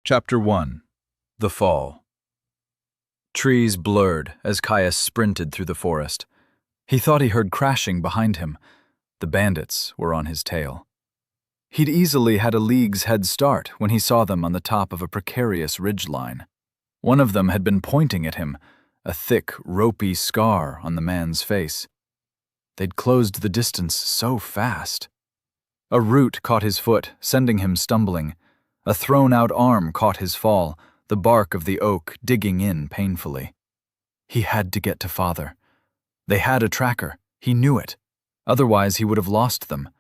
Chapter 1. The Fall. Trees blurred as Caius sprinted through the forest. He thought he heard crashing behind him. The bandits were on his tail. He'd easily had a league's head start when he saw them on the top of a precarious ridgeline. One of them had been pointing at him, a thick, ropey scar on the man's face. They'd closed the distance so fast. A root caught his foot, sending him stumbling. A thrown-out arm caught his fall, the bark of the oak digging in painfully. He had to get to Father. They had a tracker. He knew it. Otherwise, he would have lost them.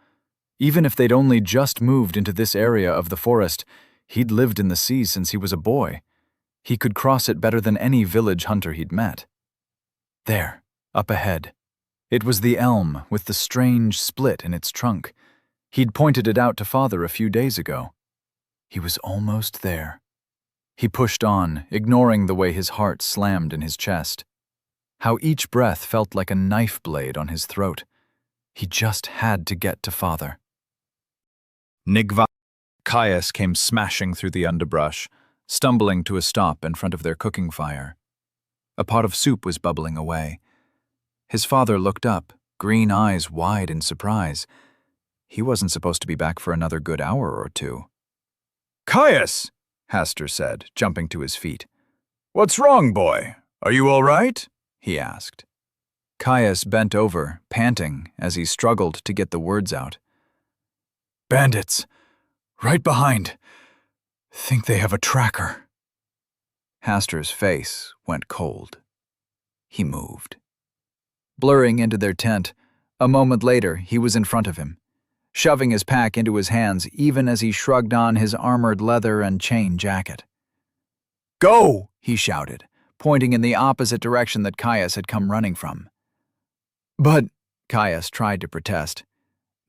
Even if they'd only just moved into this area of the forest, he'd lived in the sea since he was a boy. He could cross it better than any village hunter he'd met. There, up ahead. It was the elm with the strange split in its trunk. He'd pointed it out to Father a few days ago. He was almost there. He pushed on, ignoring the way his heart slammed in his chest. How each breath felt like a knife blade on his throat. He just had to get to Father. Nigva. Caius came smashing through the underbrush, stumbling to a stop in front of their cooking fire. A pot of soup was bubbling away. His father looked up, green eyes wide in surprise. He wasn't supposed to be back for another good hour or two. "Caius," Hastur said, jumping to his feet. "What's wrong, boy? Are you all right?" he asked. Caius bent over, panting, as he struggled to get the words out. "Bandits. Right behind. Think they have a tracker." Hastur's face went cold. He moved. Blurring into their tent, a moment later he was in front of him, shoving his pack into his hands even as he shrugged on his armored leather and chain jacket. "Go!" he shouted, pointing in the opposite direction that Caius had come running from. "But," Caius tried to protest.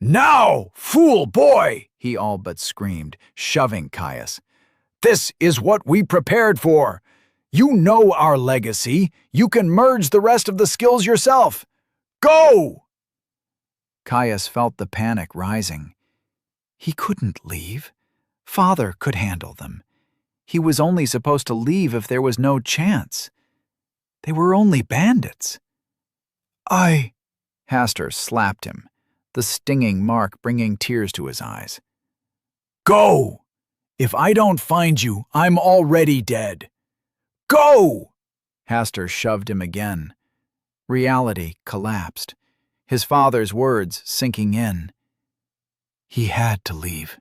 "Now, fool boy!" he all but screamed, shoving Caius. "This is what we prepared for. You know our legacy. You can merge the rest of the skills yourself. Go!" Caius felt the panic rising. He couldn't leave. Father could handle them. He was only supposed to leave if there was no chance. They were only bandits. Hastur slapped him, the stinging mark bringing tears to his eyes. "Go! If I don't find you, I'm already dead. Go!" Hastur shoved him again. Reality collapsed, his father's words sinking in. He had to leave.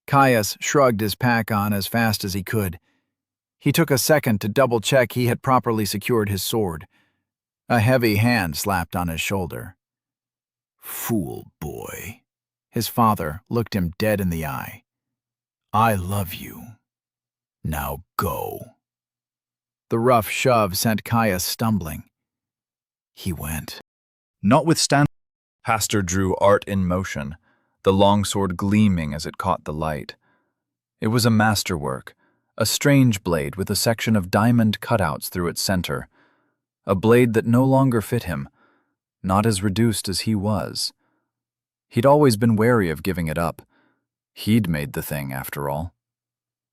Caius shrugged his pack on as fast as he could. He took a second to double-check he had properly secured his sword. A heavy hand slapped on his shoulder. "Fool boy." His father looked him dead in the eye. "I love you. Now go." The rough shove sent Caius stumbling. He went. Notwithstanding, Hastur drew art in motion, the longsword gleaming as it caught the light. It was a masterwork, a strange blade with a section of diamond cutouts through its center, a blade that no longer fit him, not as reduced as he was. He'd always been wary of giving it up. He'd made the thing, after all.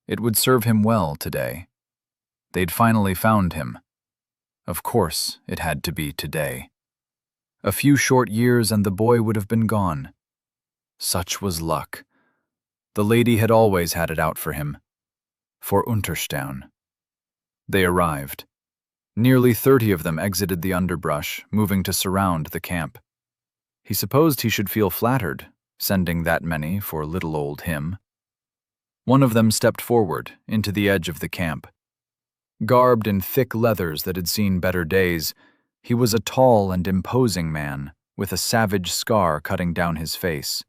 It would serve him well today. They'd finally found him. Of course, it had to be today. A few short years and the boy would have been gone. Such was luck. The lady had always had it out for him. For Unterstein. They arrived. Nearly 30 of them exited the underbrush, moving to surround the camp. He supposed he should feel flattered, sending that many for little old him. One of them stepped forward, into the edge of the camp. Garbed in thick leathers that had seen better days, he was a tall and imposing man, with a savage scar cutting down his face.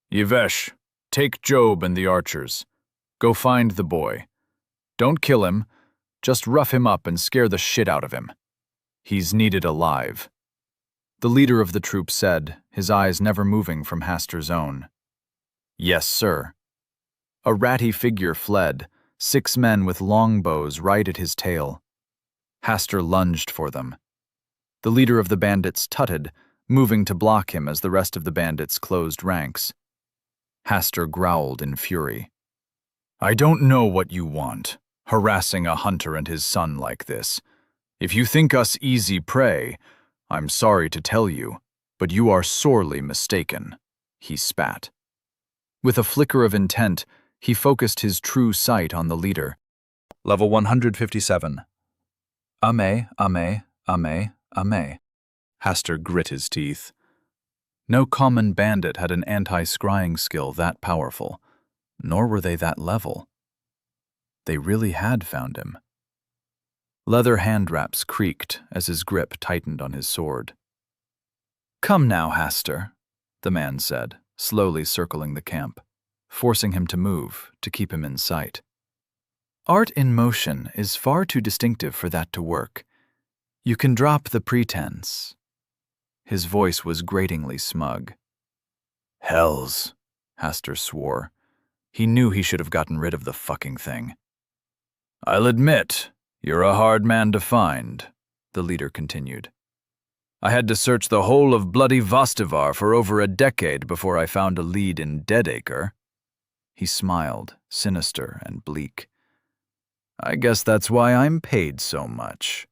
"Yvesh, take Job and the archers. Go find the boy. Don't kill him. Just rough him up and scare the shit out of him. He's needed alive." The leader of the troop said, his eyes never moving from Hastur's own. "Yes, sir." A ratty figure fled, 6 men with longbows right at his tail. Hastur lunged for them. The leader of the bandits tutted, moving to block him as the rest of the bandits closed ranks. Hastur growled in fury. I don't know what you want, harassing a hunter and his son like this. If you think us easy prey, I'm sorry to tell you, but you are sorely mistaken, he spat. With a flicker of intent, he focused his true sight on the leader. Level 157. Ame. Haster grit his teeth. No common bandit had an anti-scrying skill that powerful, nor were they that level. They really had found him. Leather handwraps creaked as his grip tightened on his sword. Come now, Haster, the man said, slowly circling the camp, forcing him to move to keep him in sight. Art in motion is far too distinctive for that to work. You can drop the pretense. His voice was gratingly smug. Hells, Haster swore. He knew he should have gotten rid of the fucking thing. I'll admit, you're a hard man to find, the leader continued. I had to search the whole of bloody Vostivar for over a decade before I found a lead in Deadacre. He smiled, sinister and bleak. I guess that's why I'm paid so much.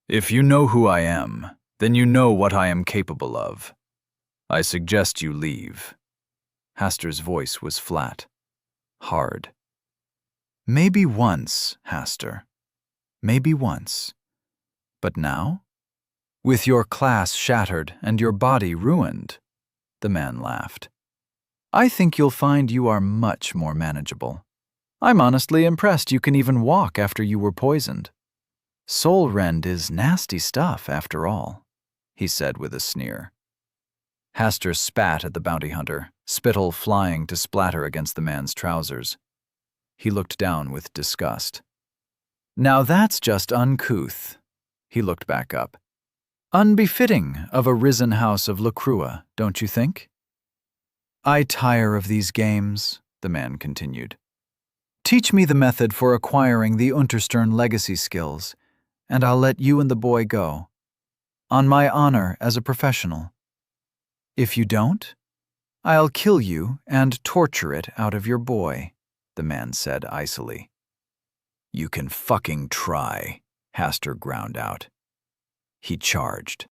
If you know who I am, then you know what I am capable of. I suggest you leave. Haster's voice was flat, hard. Maybe once, Haster. Maybe once. But now? With your class shattered and your body ruined, the man laughed. I think you'll find you are much more manageable. I'm honestly impressed you can even walk after you were poisoned. Soul rend is nasty stuff, after all, he said with a sneer. Haster spat at the bounty hunter, spittle flying to splatter against the man's trousers. He looked down with disgust. Now that's just uncouth. He looked back up. Unbefitting of a risen house of Lacrua, don't you think? I tire of these games, the man continued. Teach me the method for acquiring the Unterstern legacy skills, and I'll let you and the boy go. On my honor as a professional. If you don't, I'll kill you and torture it out of your boy, the man said icily. You can fucking try, Haster ground out. He charged.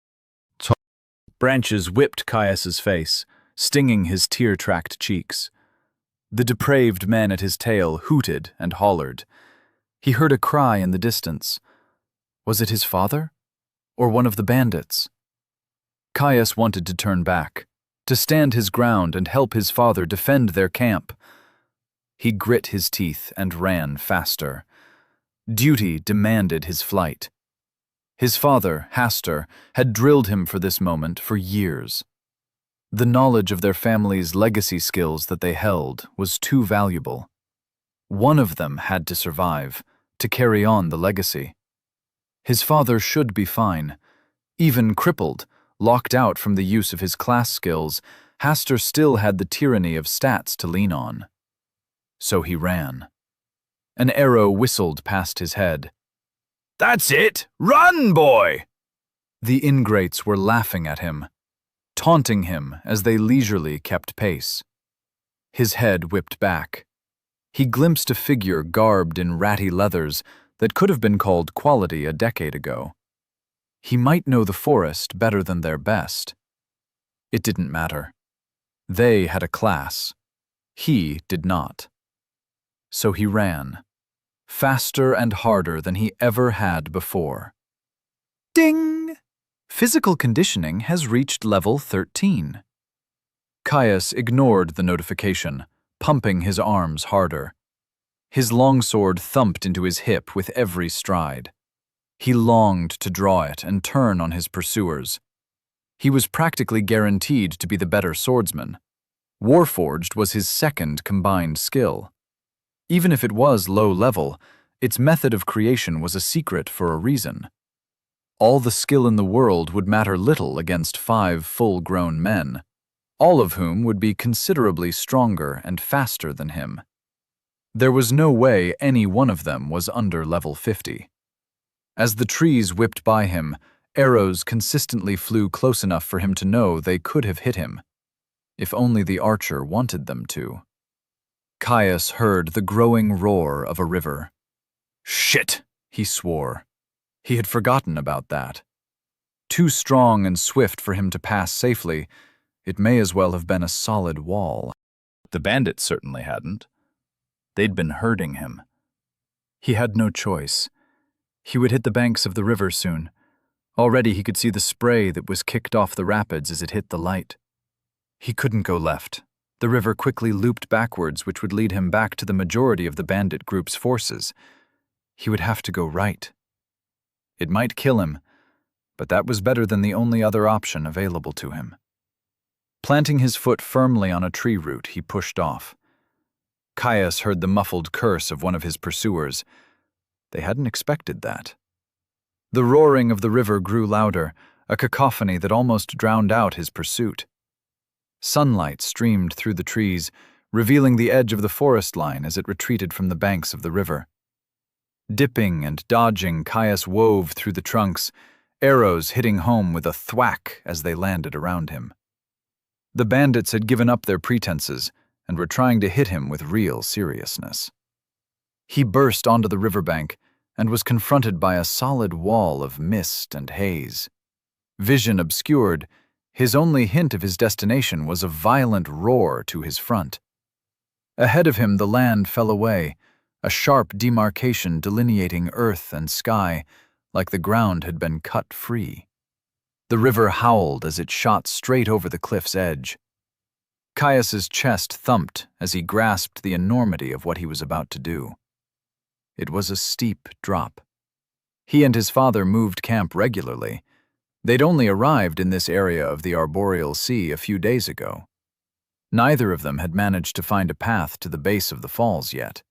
Branches whipped Caius's face, stinging his tear-tracked cheeks. The depraved men at his tail hooted and hollered. He heard a cry in the distance. Was it his father? Or one of the bandits? Caius wanted to turn back, to stand his ground and help his father defend their camp. He grit his teeth and ran faster. Duty demanded his flight. His father, Haster, had drilled him for this moment for years. The knowledge of their family's legacy skills that they held was too valuable. One of them had to survive, to carry on the legacy. His father should be fine. Even crippled, locked out from the use of his class skills, Haster still had the tyranny of stats to lean on. So he ran. An arrow whistled past his head. That's it! Run, boy! The ingrates were laughing at him, taunting him as they leisurely kept pace. His head whipped back. He glimpsed a figure garbed in ratty leathers that could have been called quality a decade ago. He might know the forest better than their best. It didn't matter. They had a class. He did not. So he ran, faster and harder than he ever had before. Ding! Physical conditioning has reached level 13. Caius ignored the notification, pumping his arms harder. His longsword thumped into his hip with every stride. He longed to draw it and turn on his pursuers. He was practically guaranteed to be the better swordsman. Warforged was his second combined skill. Even if it was low level, its method of creation was a secret for a reason. All the skill in the world would matter little against 5 full-grown men, all of whom would be considerably stronger and faster than him. There was no way any one of them was under level 50. As the trees whipped by him, arrows consistently flew close enough for him to know they could have hit him, if only the archer wanted them to. Caius heard the growing roar of a river. Shit, he swore. He had forgotten about that. Too strong and swift for him to pass safely, it may as well have been a solid wall. The bandits certainly hadn't. They'd been herding him. He had no choice. He would hit the banks of the river soon. Already he could see the spray that was kicked off the rapids as it hit the light. He couldn't go left. The river quickly looped backwards, which would lead him back to the majority of the bandit group's forces. He would have to go right. It might kill him, but that was better than the only other option available to him. Planting his foot firmly on a tree root, he pushed off. Caius heard the muffled curse of one of his pursuers. They hadn't expected that. The roaring of the river grew louder, a cacophony that almost drowned out his pursuit. Sunlight streamed through the trees, revealing the edge of the forest line as it retreated from the banks of the river. Dipping and dodging, Caius wove through the trunks, arrows hitting home with a thwack as they landed around him. The bandits had given up their pretenses and were trying to hit him with real seriousness. He burst onto the riverbank and was confronted by a solid wall of mist and haze. Vision obscured, his only hint of his destination was a violent roar to his front. Ahead of him the land fell away, a sharp demarcation delineating earth and sky, like the ground had been cut free. The river howled as it shot straight over the cliff's edge. Caius's chest thumped as he grasped the enormity of what he was about to do. It was a steep drop. He and his father moved camp regularly. They'd only arrived in this area of the arboreal sea a few days ago. Neither of them had managed to find a path to the base of the falls yet.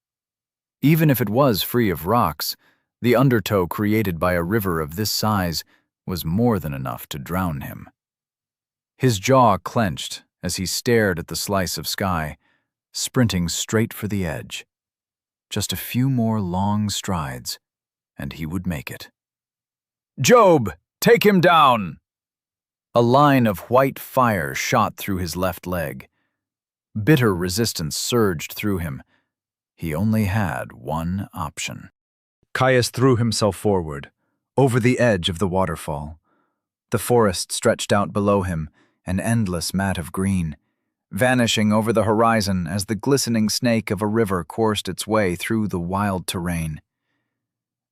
Even if it was free of rocks, the undertow created by a river of this size was more than enough to drown him. His jaw clenched as he stared at the slice of sky, sprinting straight for the edge. Just a few more long strides, and he would make it. "Job, take him down!" A line of white fire shot through his left leg. Bitter resistance surged through him. He only had one option. Caius threw himself forward, over the edge of the waterfall. The forest stretched out below him, an endless mat of green, vanishing over the horizon as the glistening snake of a river coursed its way through the wild terrain.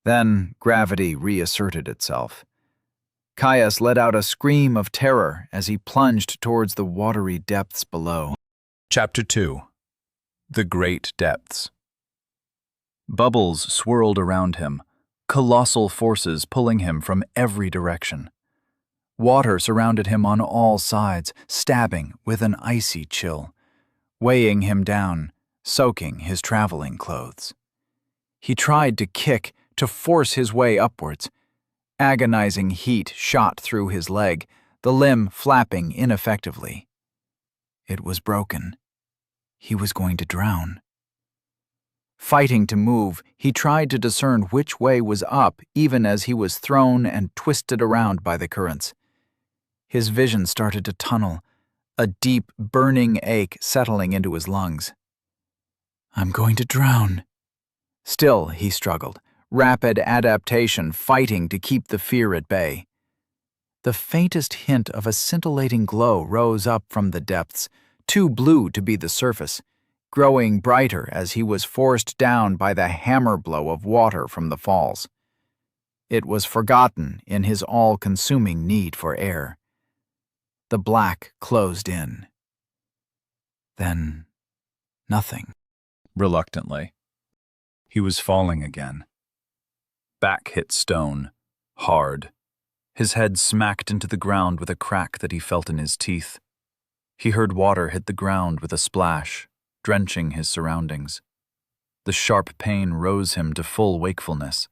Then gravity reasserted itself. Caius let out a scream of terror as he plunged towards the watery depths below. Chapter 2. The Great Depths. Bubbles swirled around him, colossal forces pulling him from every direction. Water surrounded him on all sides, stabbing with an icy chill, weighing him down, soaking his traveling clothes. He tried to kick, to force his way upwards. Agonizing heat shot through his leg, the limb flapping ineffectively. It was broken. He was going to drown. Fighting to move, he tried to discern which way was up even as he was thrown and twisted around by the currents. His vision started to tunnel, a deep, burning ache settling into his lungs. "I'm going to drown." Still, he struggled, rapid adaptation fighting to keep the fear at bay. The faintest hint of a scintillating glow rose up from the depths, too blue to be the surface, growing brighter as he was forced down by the hammer blow of water from the falls. It was forgotten in his all-consuming need for air. The black closed in. Then, nothing. Reluctantly, he was falling again. Back hit stone, hard. His head smacked into the ground with a crack that he felt in his teeth. He heard water hit the ground with a splash, drenching his surroundings. The sharp pain rose him to full wakefulness.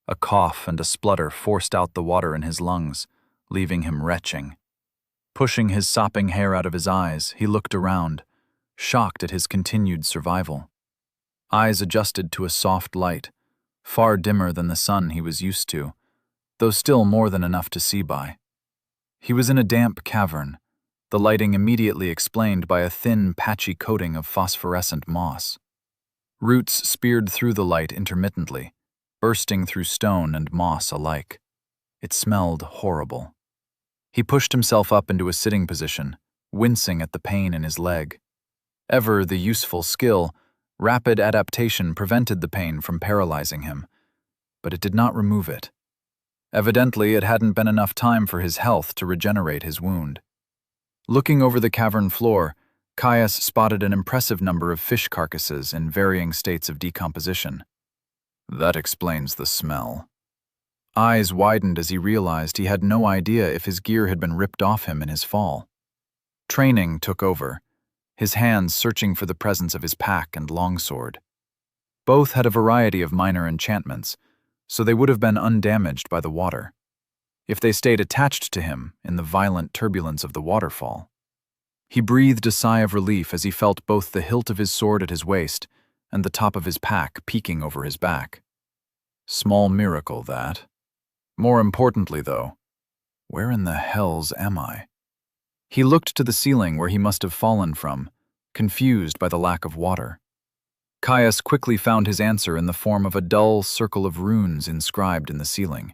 A cough and a splutter forced out the water in his lungs, leaving him retching. Pushing his sopping hair out of his eyes, he looked around, shocked at his continued survival. Eyes adjusted to a soft light, far dimmer than the sun he was used to, though still more than enough to see by. He was in a damp cavern, the lighting immediately explained by a thin, patchy coating of phosphorescent moss. Roots speared through the light intermittently, bursting through stone and moss alike. It smelled horrible. He pushed himself up into a sitting position, wincing at the pain in his leg. Ever the useful skill, rapid adaptation prevented the pain from paralyzing him, but it did not remove it. Evidently, it hadn't been enough time for his health to regenerate his wound. Looking over the cavern floor, Caius spotted an impressive number of fish carcasses in varying states of decomposition. That explains the smell. Eyes widened as he realized he had no idea if his gear had been ripped off him in his fall. Training took over, his hands searching for the presence of his pack and longsword. Both had a variety of minor enchantments, so they would have been undamaged by the water, if they stayed attached to him in the violent turbulence of the waterfall. He breathed a sigh of relief as he felt both the hilt of his sword at his waist and the top of his pack peeking over his back. Small miracle, that. More importantly, though, where in the hells am I? He looked to the ceiling where he must have fallen from, confused by the lack of water. Caius quickly found his answer in the form of a dull circle of runes inscribed in the ceiling.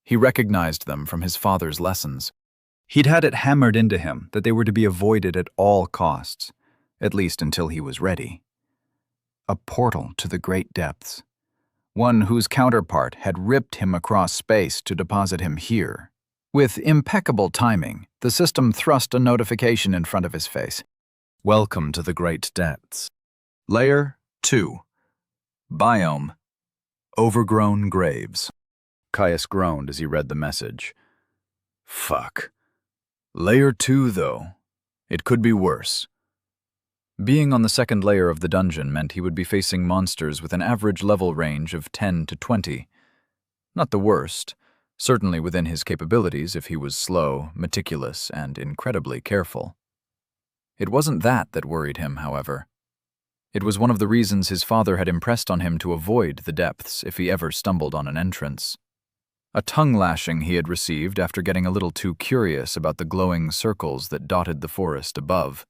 He recognized them from his father's lessons. He'd had it hammered into him that they were to be avoided at all costs, at least until he was ready. A portal to the great depths. One whose counterpart had ripped him across space to deposit him here. With impeccable timing, the system thrust a notification in front of his face. Welcome to the great depths. Layer 2. Biome. Overgrown graves. Caius groaned as he read the message. Fuck. Layer 2, though. It could be worse. Being on the second layer of the dungeon meant he would be facing monsters with an average level range of 10 to 20. Not the worst, certainly within his capabilities if he was slow, meticulous, and incredibly careful. It wasn't that worried him, however. It was one of the reasons his father had impressed on him to avoid the depths if he ever stumbled on an entrance. A tongue-lashing he had received after getting a little too curious about the glowing circles that dotted the forest above.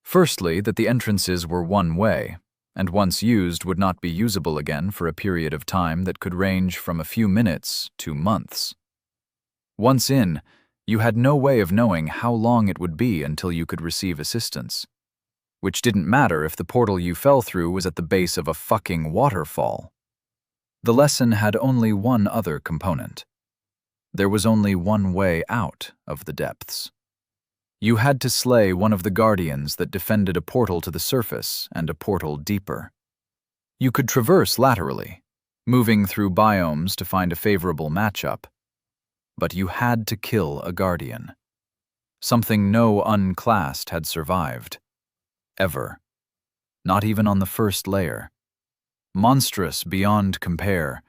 Firstly, that the entrances were one way, and once used would not be usable again for a period of time that could range from a few minutes to months. Once in, you had no way of knowing how long it would be until you could receive assistance. Which didn't matter if the portal you fell through was at the base of a fucking waterfall. The lesson had only one other component. There was only one way out of the depths. You had to slay one of the guardians that defended a portal to the surface and a portal deeper. You could traverse laterally, moving through biomes to find a favorable matchup. But you had to kill a guardian. Something no unclassed had survived. Ever. Not even on the first layer. Monstrous beyond compare,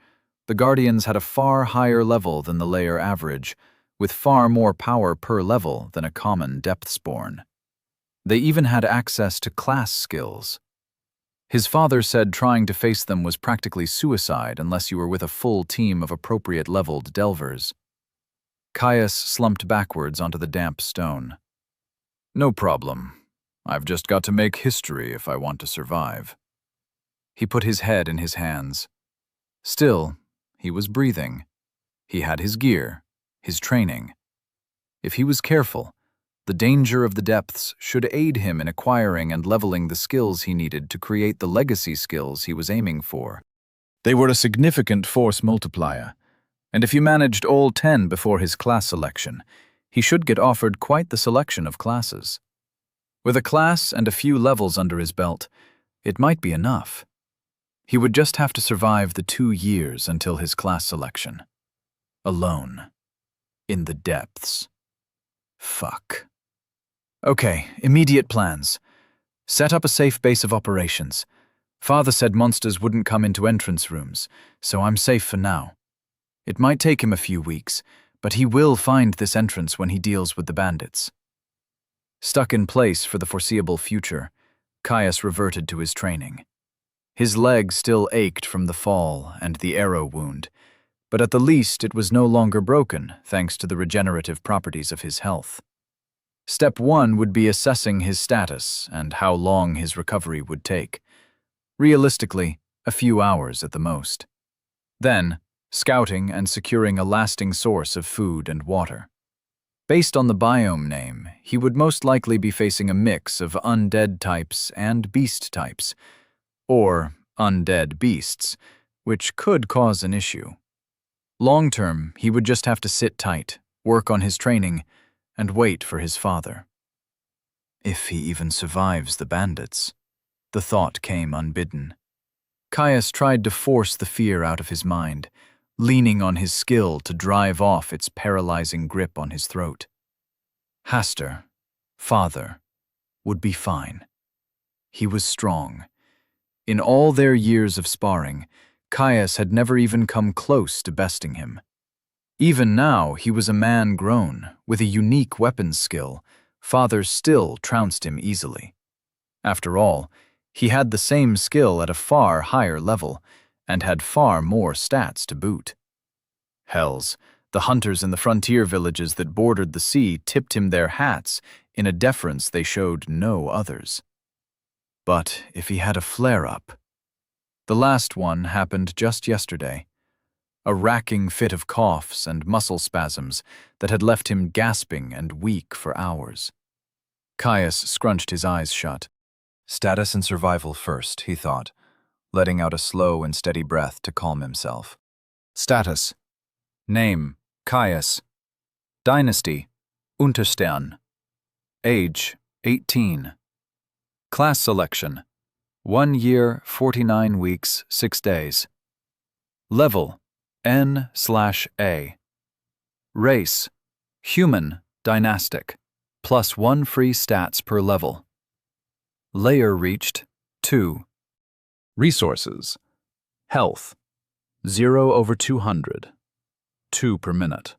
the Guardians had a far higher level than the layer average, with far more power per level than a common Depthsborn. They even had access to class skills. His father said trying to face them was practically suicide unless you were with a full team of appropriate leveled delvers. Caius slumped backwards onto the damp stone. No problem. I've just got to make history if I want to survive. He put his head in his hands. Still, he was breathing. He had his gear, his training. If he was careful, the danger of the depths should aid him in acquiring and leveling the skills he needed to create the legacy skills he was aiming for. They were a significant force multiplier, and if he managed all 10 before his class selection, he should get offered quite the selection of classes. With a class and a few levels under his belt, it might be enough. He would just have to survive the 2 years until his class selection. Alone. In the depths. Fuck. Okay, immediate plans. Set up a safe base of operations. Father said monsters wouldn't come into entrance rooms, so I'm safe for now. It might take him a few weeks, but he will find this entrance when he deals with the bandits. Stuck in place for the foreseeable future, Caius reverted to his training. His leg still ached from the fall and the arrow wound, but at the least it was no longer broken thanks to the regenerative properties of his health. Step 1 would be assessing his status and how long his recovery would take. Realistically, a few hours at the most. Then, scouting and securing a lasting source of food and water. Based on the biome name, he would most likely be facing a mix of undead types and beast types, or undead beasts, which could cause an issue. Long-term, he would just have to sit tight, work on his training, and wait for his father. If he even survives the bandits, the thought came unbidden. Caius tried to force the fear out of his mind, leaning on his skill to drive off its paralyzing grip on his throat. Hastur, father, would be fine. He was strong. In all their years of sparring, Caius had never even come close to besting him. Even now, he was a man grown, with a unique weapons skill. Father still trounced him easily. After all, he had the same skill at a far higher level, and had far more stats to boot. Hells, the hunters in the frontier villages that bordered the sea tipped him their hats in a deference they showed no others. But if he had a flare-up... The last one happened just yesterday. A racking fit of coughs and muscle spasms that had left him gasping and weak for hours. Caius scrunched his eyes shut. Status and survival first, he thought, letting out a slow and steady breath to calm himself. Status. Name, Caius. Dynasty, Unterstern. Age, 18. Class selection, 1 year, 49 weeks, 6 days. Level, N/A. Race, human, dynastic, +1 free stats per level. Layer reached, 2. Resources. Health, 0/200, 2 per minute.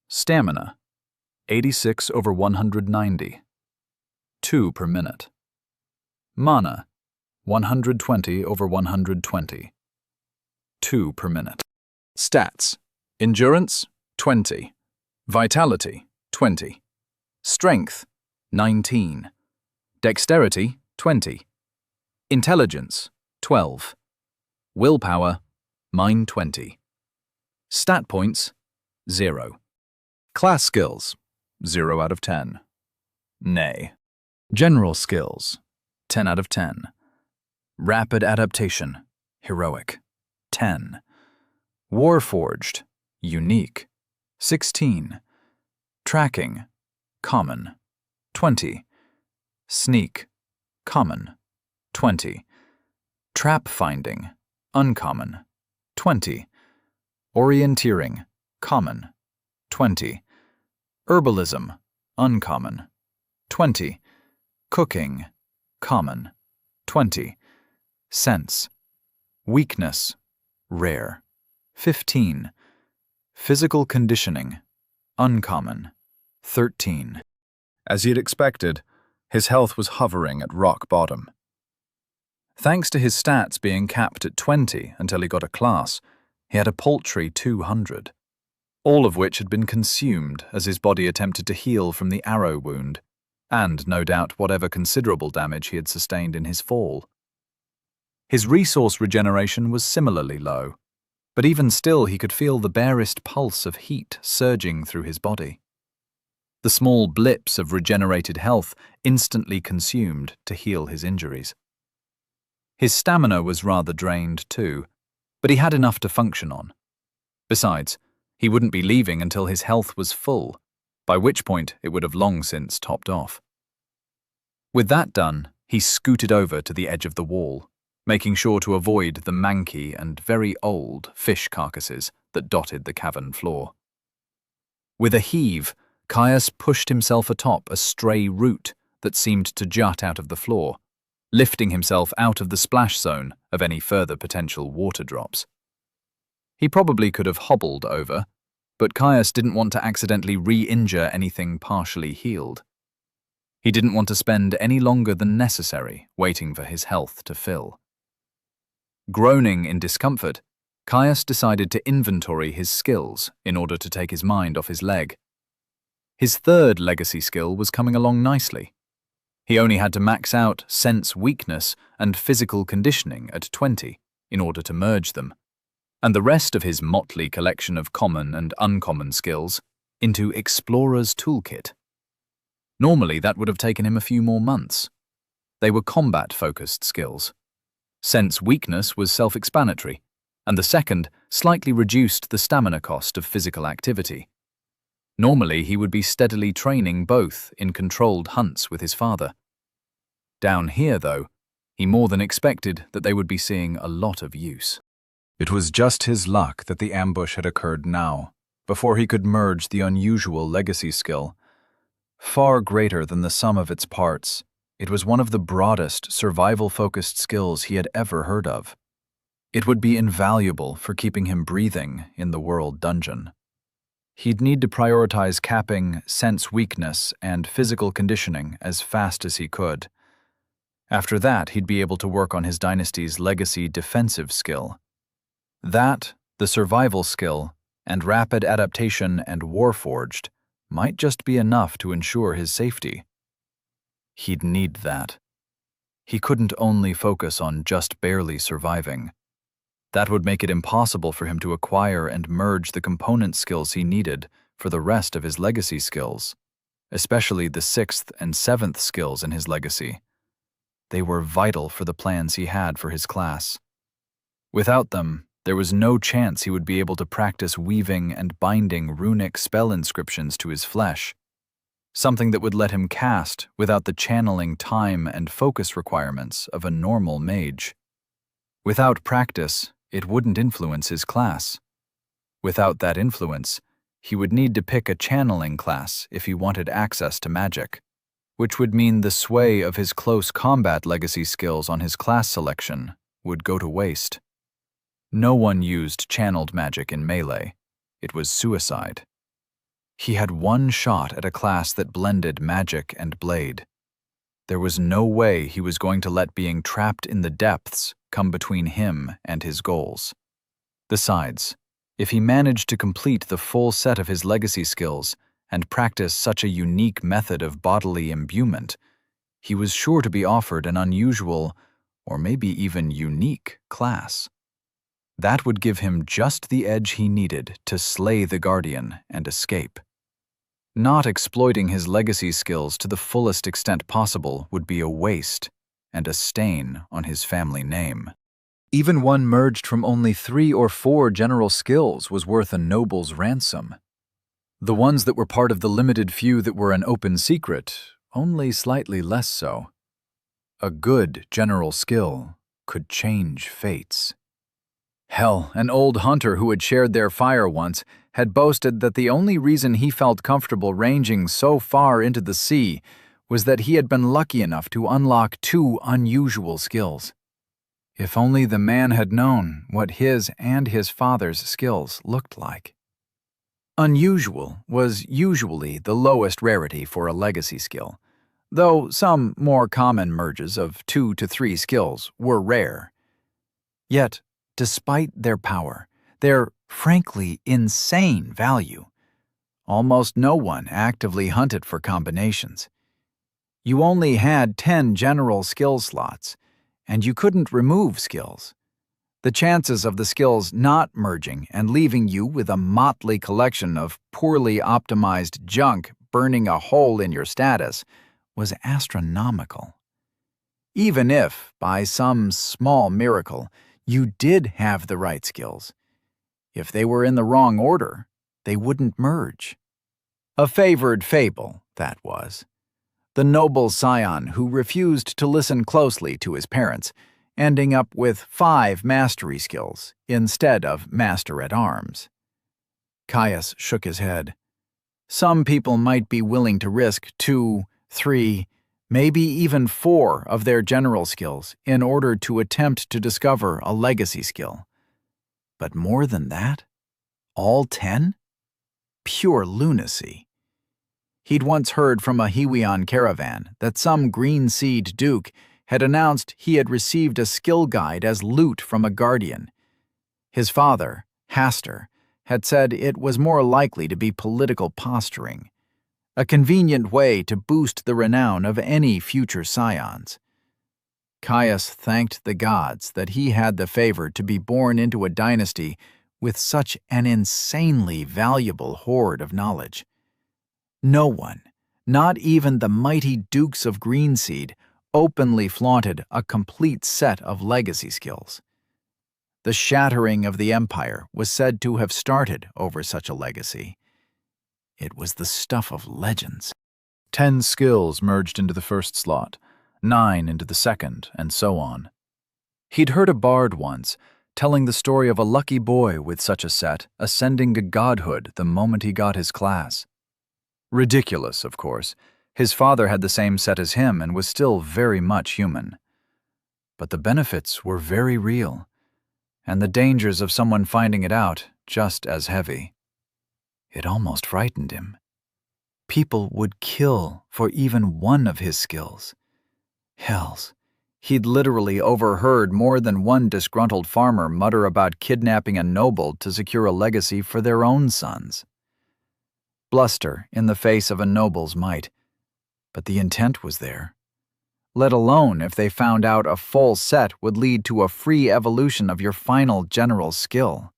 Stamina, 86/190, 2 per minute. Mana, 120/120, 2 per minute. Stats. Endurance, 20. Vitality, 20. Strength, 19. Dexterity, 20. Intelligence, 12. Willpower, -20. Stat points, 0. Class skills, 0 out of 10. Nay. General skills, 10 out of 10. Rapid adaptation, heroic, 10. Warforged, unique, 16. Tracking, common, 20. Sneak, common, 20. Trap finding, uncommon, 20. Orienteering, common, 20. Herbalism, uncommon, 20. Cooking, common, 20. Sense, weakness, rare, 15. Physical conditioning, uncommon, 13. As he had expected, his health was hovering at rock bottom. Thanks to his stats being capped at 20 until he got a class, he had a paltry 200, all of which had been consumed as his body attempted to heal from the arrow wound, and no doubt whatever considerable damage he had sustained in his fall. His resource regeneration was similarly low, but even still he could feel the barest pulse of heat surging through his body. The small blips of regenerated health instantly consumed to heal his injuries. His stamina was rather drained too, but he had enough to function on. Besides, he wouldn't be leaving until his health was full, by which point it would have long since topped off. With that done, he scooted over to the edge of the wall, making sure to avoid the manky and very old fish carcasses that dotted the cavern floor. With a heave, Caius pushed himself atop a stray root that seemed to jut out of the floor, lifting himself out of the splash zone of any further potential water drops. He probably could have hobbled over, but Caius didn't want to accidentally re-injure anything partially healed. He didn't want to spend any longer than necessary waiting for his health to fill. Groaning in discomfort, Caius decided to inventory his skills in order to take his mind off his leg. His third legacy skill was coming along nicely. He only had to max out sense weakness and physical conditioning at 20 in order to merge them, and the rest of his motley collection of common and uncommon skills into Explorer's Toolkit. Normally, that would have taken him a few more months. They were combat-focused skills. Sense weakness was self-explanatory, and the second slightly reduced the stamina cost of physical activity. Normally, he would be steadily training both in controlled hunts with his father. Down here, though, he more than expected that they would be seeing a lot of use. It was just his luck that the ambush had occurred now, before he could merge the unusual legacy skill. Far greater than the sum of its parts, it was one of the broadest survival-focused skills he had ever heard of. It would be invaluable for keeping him breathing in the world dungeon. He'd need to prioritize capping sense weakness and physical conditioning as fast as he could. After that, he'd be able to work on his dynasty's legacy defensive skill. That, the survival skill, and rapid adaptation and warforged might just be enough to ensure his safety. He'd need that. He couldn't only focus on just barely surviving. That would make it impossible for him to acquire and merge the component skills he needed for the rest of his legacy skills, especially the 6th and 7th skills in his legacy. They were vital for the plans he had for his class. Without them, there was no chance he would be able to practice weaving and binding runic spell inscriptions to his flesh, something that would let him cast without the channeling time and focus requirements of a normal mage. Without practice, it wouldn't influence his class. Without that influence, he would need to pick a channeling class if he wanted access to magic, which would mean the sway of his close combat legacy skills on his class selection would go to waste. No one used channeled magic in melee. It was suicide. He had one shot at a class that blended magic and blade. There was no way he was going to let being trapped in the depths come between him and his goals. Besides, if he managed to complete the full set of his legacy skills and practice such a unique method of bodily imbuement, he was sure to be offered an unusual, or maybe even unique, class. That would give him just the edge he needed to slay the Guardian and escape. Not exploiting his legacy skills to the fullest extent possible would be a waste and a stain on his family name. Even one merged from only 3 or 4 general skills was worth a noble's ransom. The ones that were part of the limited few that were an open secret, only slightly less so. A good general skill could change fates. Hell, an old hunter who had shared their fire once had boasted that the only reason he felt comfortable ranging so far into the sea was that he had been lucky enough to unlock 2 unusual skills. If only the man had known what his and his father's skills looked like. Unusual was usually the lowest rarity for a legacy skill, though some more common merges of 2 to 3 skills were rare. Yet, despite their power, their frankly insane value, almost no one actively hunted for combinations. You only had 10 general skill slots, and you couldn't remove skills. The chances of the skills not merging and leaving you with a motley collection of poorly optimized junk burning a hole in your status was astronomical. Even if, by some small miracle, you did have the right skills, if they were in the wrong order, they wouldn't merge. A favored fable, that was. The noble scion who refused to listen closely to his parents, ending up with 5 mastery skills instead of master-at-arms. Caius shook his head. Some people might be willing to risk 2, 3, maybe even 4 of their general skills in order to attempt to discover a legacy skill. But more than that? All 10? Pure lunacy. He'd once heard from a Hiwian caravan that some green-seed duke had announced he had received a skill guide as loot from a guardian. His father, Hastur, had said it was more likely to be political posturing. a convenient way to boost the renown of any future scions. Caius thanked the gods that he had the favor to be born into a dynasty with such an insanely valuable hoard of knowledge. No one, not even the mighty Dukes of Greenseed, openly flaunted a complete set of legacy skills. The shattering of the empire was said to have started over such a legacy. It was the stuff of legends. 10 skills merged into the first slot, 9 into the second, and so on. He'd heard a bard once telling the story of a lucky boy with such a set ascending to godhood the moment he got his class. Ridiculous, of course. His father had the same set as him and was still very much human. But the benefits were very real, and the dangers of someone finding it out just as heavy. It almost frightened him. People would kill for even one of his skills. Hells, he'd literally overheard more than one disgruntled farmer mutter about kidnapping a noble to secure a legacy for their own sons. Bluster in the face of a noble's might, but the intent was there. Let alone if they found out a full set would lead to a free evolution of your final general skill.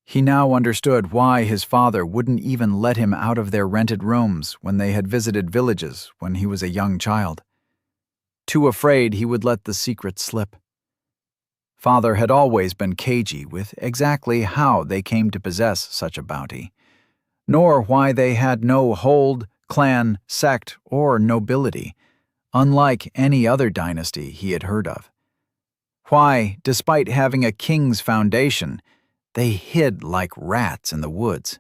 He now understood why his father wouldn't even let him out of their rented rooms when they had visited villages when he was a young child. Too afraid he would let the secret slip. Father had always been cagey with exactly how they came to possess such a bounty, nor why they had no hold, clan, sect, or nobility, unlike any other dynasty he had heard of. Why, despite having a king's foundation, they hid like rats in the woods.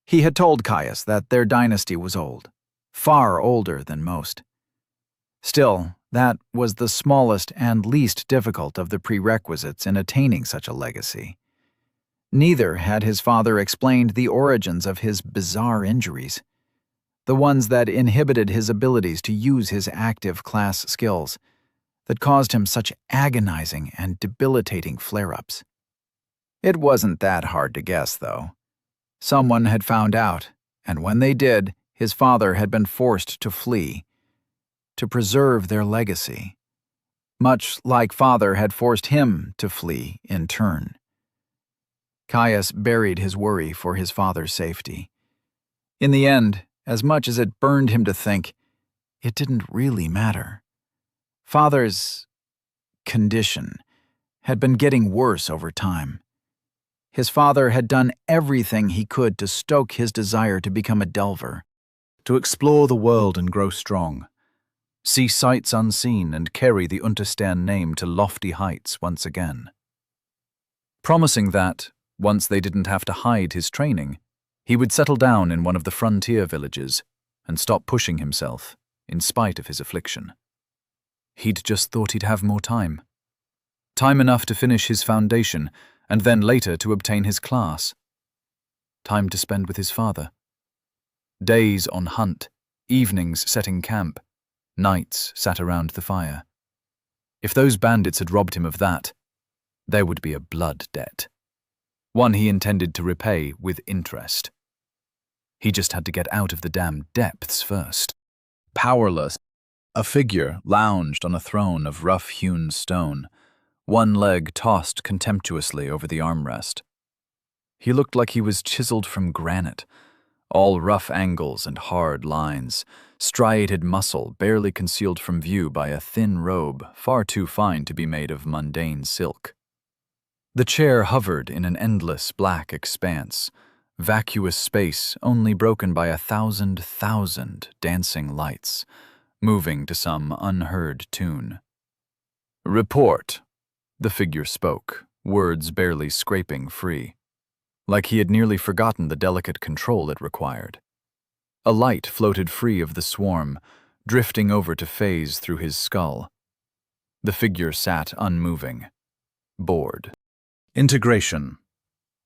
He had told Caius that their dynasty was old, far older than most. Still, that was the smallest and least difficult of the prerequisites in attaining such a legacy. Neither had his father explained the origins of his bizarre injuries, the ones that inhibited his abilities to use his active class skills, that caused him such agonizing and debilitating flare-ups. It wasn't that hard to guess, though. Someone had found out, and when they did, his father had been forced to flee, to preserve their legacy, much like father had forced him to flee in turn. Caius buried his worry for his father's safety. In the end, as much as it burned him to think, it didn't really matter. Father's condition had been getting worse over time. His father had done everything he could to stoke his desire to become a delver, to explore the world and grow strong, see sights unseen and carry the Unterstern name to lofty heights once again. Promising that, once they didn't have to hide his training, he would settle down in one of the frontier villages and stop pushing himself, in spite of his affliction. He'd just thought he'd have more time. Time enough to finish his foundation, and then later to obtain his class. Time to spend with his father. Days on hunt, evenings setting camp, nights sat around the fire. If those bandits had robbed him of that, there would be a blood debt. One he intended to repay with interest. He just had to get out of the damn depths first. Powerless, a figure lounged on a throne of rough-hewn stone, one leg tossed contemptuously over the armrest. He looked like he was chiseled from granite, all rough angles and hard lines, striated muscle barely concealed from view by a thin robe far too fine to be made of mundane silk. The chair hovered in an endless black expanse, vacuous space only broken by 1,000 dancing lights, moving to some unheard tune. "Report," the figure spoke, words barely scraping free, like he had nearly forgotten the delicate control it required. A light floated free of the swarm, drifting over to phase through his skull. The figure sat unmoving, bored. Integration.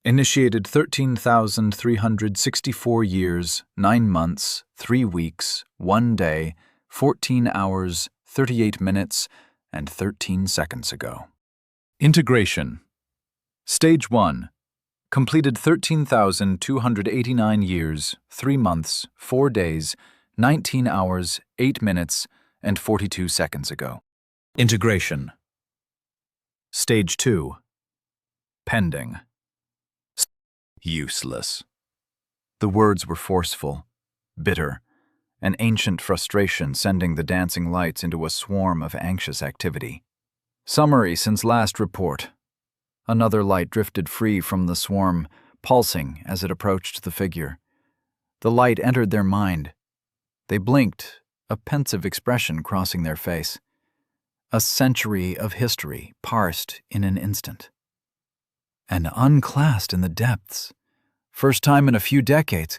Initiated 13,364 years, 9 months, 3 weeks, 1 day, 14 hours, 38 minutes, and 13 seconds ago. Integration. Stage 1. Completed 13,289 years, 3 months, 4 days, 19 hours, 8 minutes, and 42 seconds ago. Integration. Stage 2. Pending. Useless. The words were forceful, bitter, an ancient frustration sending the dancing lights into a swarm of anxious activity. Summary since last report. Another light drifted free from the swarm, pulsing as it approached the figure. The light entered their mind. They blinked, a pensive expression crossing their face. A century of history parsed in an instant. And unclassed in the depths. First time in a few decades.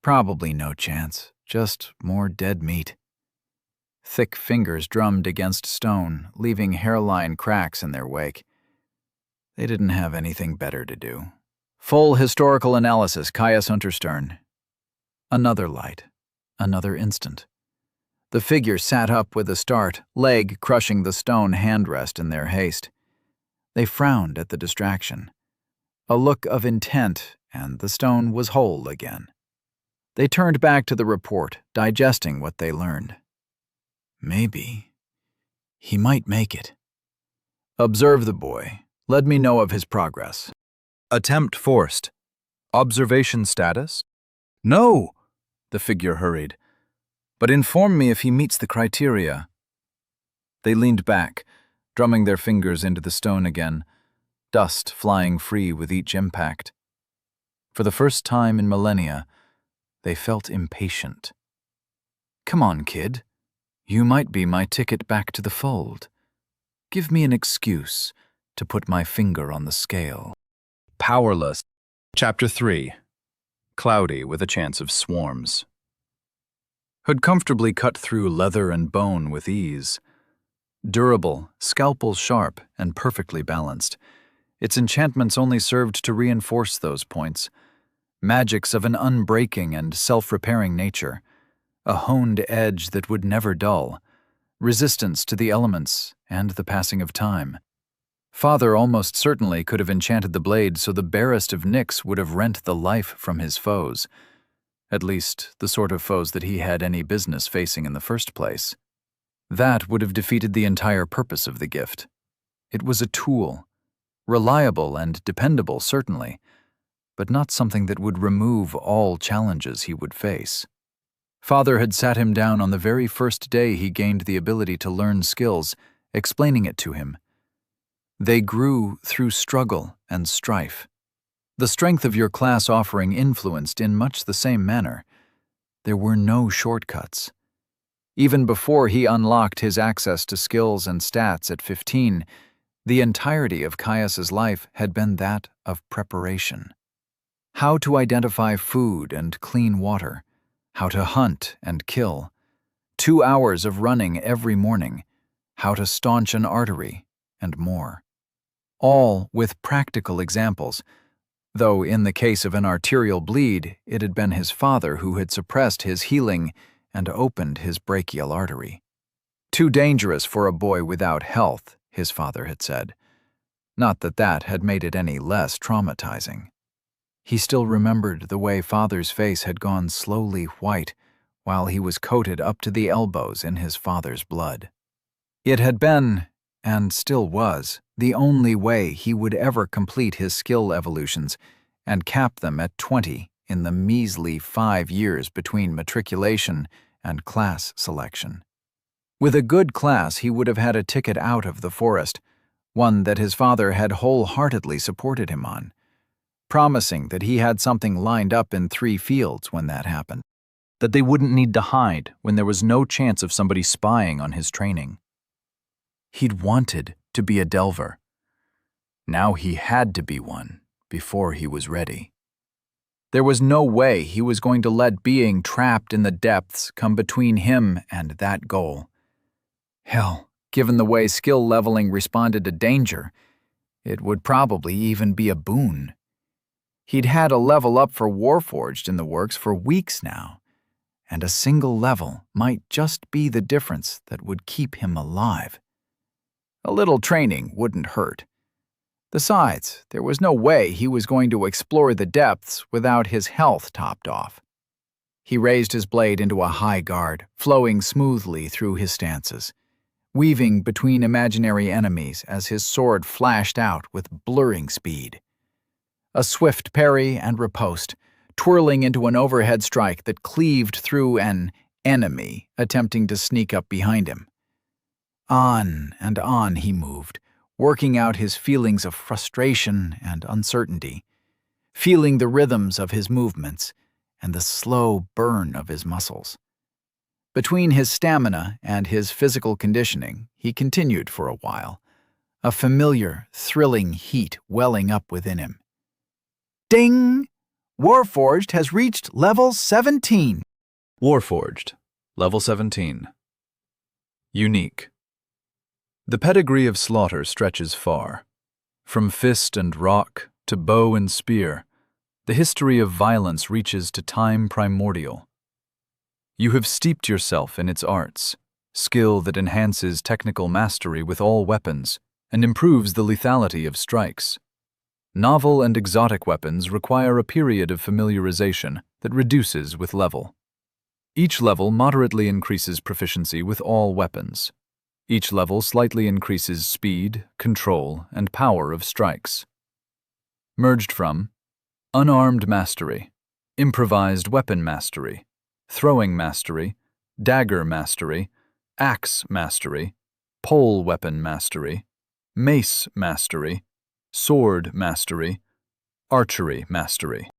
Probably no chance, just more dead meat. Thick fingers drummed against stone, leaving hairline cracks in their wake. They didn't have anything better to do. Full historical analysis, Caius Unterstern. Another light. Another instant. The figure sat up with a start, leg crushing the stone handrest in their haste. They frowned at the distraction. A look of intent, and the stone was whole again. They turned back to the report, digesting what they learned. Maybe. He might make it. Observe the boy. Let me know of his progress. Attempt forced. Observation status? No, the figure hurried. But inform me if he meets the criteria. They leaned back, drumming their fingers into the stone again, dust flying free with each impact. For the first time in millennia, they felt impatient. Come on, kid. You might be my ticket back to the fold. Give me an excuse to put my finger on the scale. Powerless. Chapter 3. Cloudy with a chance of swarms. Hood comfortably cut through leather and bone with ease. Durable, scalpel sharp, and perfectly balanced. Its enchantments only served to reinforce those points. Magics of an unbreaking and self-repairing nature. A honed edge that would never dull. Resistance to the elements and the passing of time. Father almost certainly could have enchanted the blade so the barest of nicks would have rent the life from his foes. At least, the sort of foes that he had any business facing in the first place. That would have defeated the entire purpose of the gift. It was a tool. Reliable and dependable, certainly, but not something that would remove all challenges he would face. Father had sat him down on the very first day he gained the ability to learn skills, explaining it to him. They grew through struggle and strife. The strength of your class offering influenced in much the same manner. There were no shortcuts. Even before he unlocked his access to skills and stats at 15, the entirety of Caius's life had been that of preparation. How to identify food and clean water, how to hunt and kill, 2 hours of running every morning, how to staunch an artery, and more. All with practical examples, though in the case of an arterial bleed, it had been his father who had suppressed his healing and opened his brachial artery. Too dangerous for a boy without health, his father had said. Not that that had made it any less traumatizing. He still remembered the way Father's face had gone slowly white while he was coated up to the elbows in his father's blood. It had been, and still was, the only way he would ever complete his skill evolutions and cap them at 20 in the measly 5 years between matriculation and class selection. With a good class, he would have had a ticket out of the forest, one that his father had wholeheartedly supported him on, promising that he had something lined up in 3 fields when that happened, that they wouldn't need to hide when there was no chance of somebody spying on his training. He'd wanted to be a delver. Now he had to be one before he was ready. There was no way he was going to let being trapped in the depths come between him and that goal. Hell, given the way skill leveling responded to danger, it would probably even be a boon. He'd had a level up for Warforged in the works for weeks now, and a single level might just be the difference that would keep him alive. A little training wouldn't hurt. Besides, there was no way he was going to explore the depths without his health topped off. He raised his blade into a high guard, flowing smoothly through his stances, weaving between imaginary enemies as his sword flashed out with blurring speed. A swift parry and riposte, twirling into an overhead strike that cleaved through an enemy attempting to sneak up behind him. On and on he moved, working out his feelings of frustration and uncertainty, feeling the rhythms of his movements and the slow burn of his muscles. Between his stamina and his physical conditioning, he continued for a while, a familiar, thrilling heat welling up within him. Ding! Warforged has reached level 17. Warforged, level 17. Unique. The pedigree of slaughter stretches far. From fist and rock to bow and spear, the history of violence reaches to time primordial. You have steeped yourself in its arts, skill that enhances technical mastery with all weapons and improves the lethality of strikes. Novel and exotic weapons require a period of familiarization that reduces with level. Each level moderately increases proficiency with all weapons. Each level slightly increases speed, control, and power of strikes. Merged from Unarmed Mastery, Improvised Weapon Mastery, Throwing Mastery, Dagger Mastery, Axe Mastery, Pole Weapon Mastery, Mace Mastery, Sword Mastery, Archery Mastery.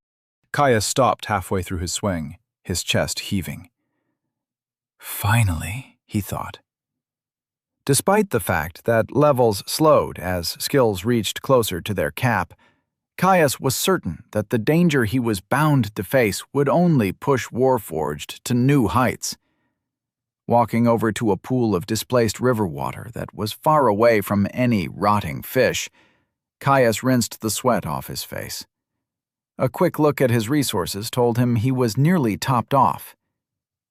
Kaya stopped halfway through his swing, his chest heaving. Finally, he thought. Despite the fact that levels slowed as skills reached closer to their cap, Caius was certain that the danger he was bound to face would only push Warforged to new heights. Walking over to a pool of displaced river water that was far away from any rotting fish, Caius rinsed the sweat off his face. A quick look at his resources told him he was nearly topped off.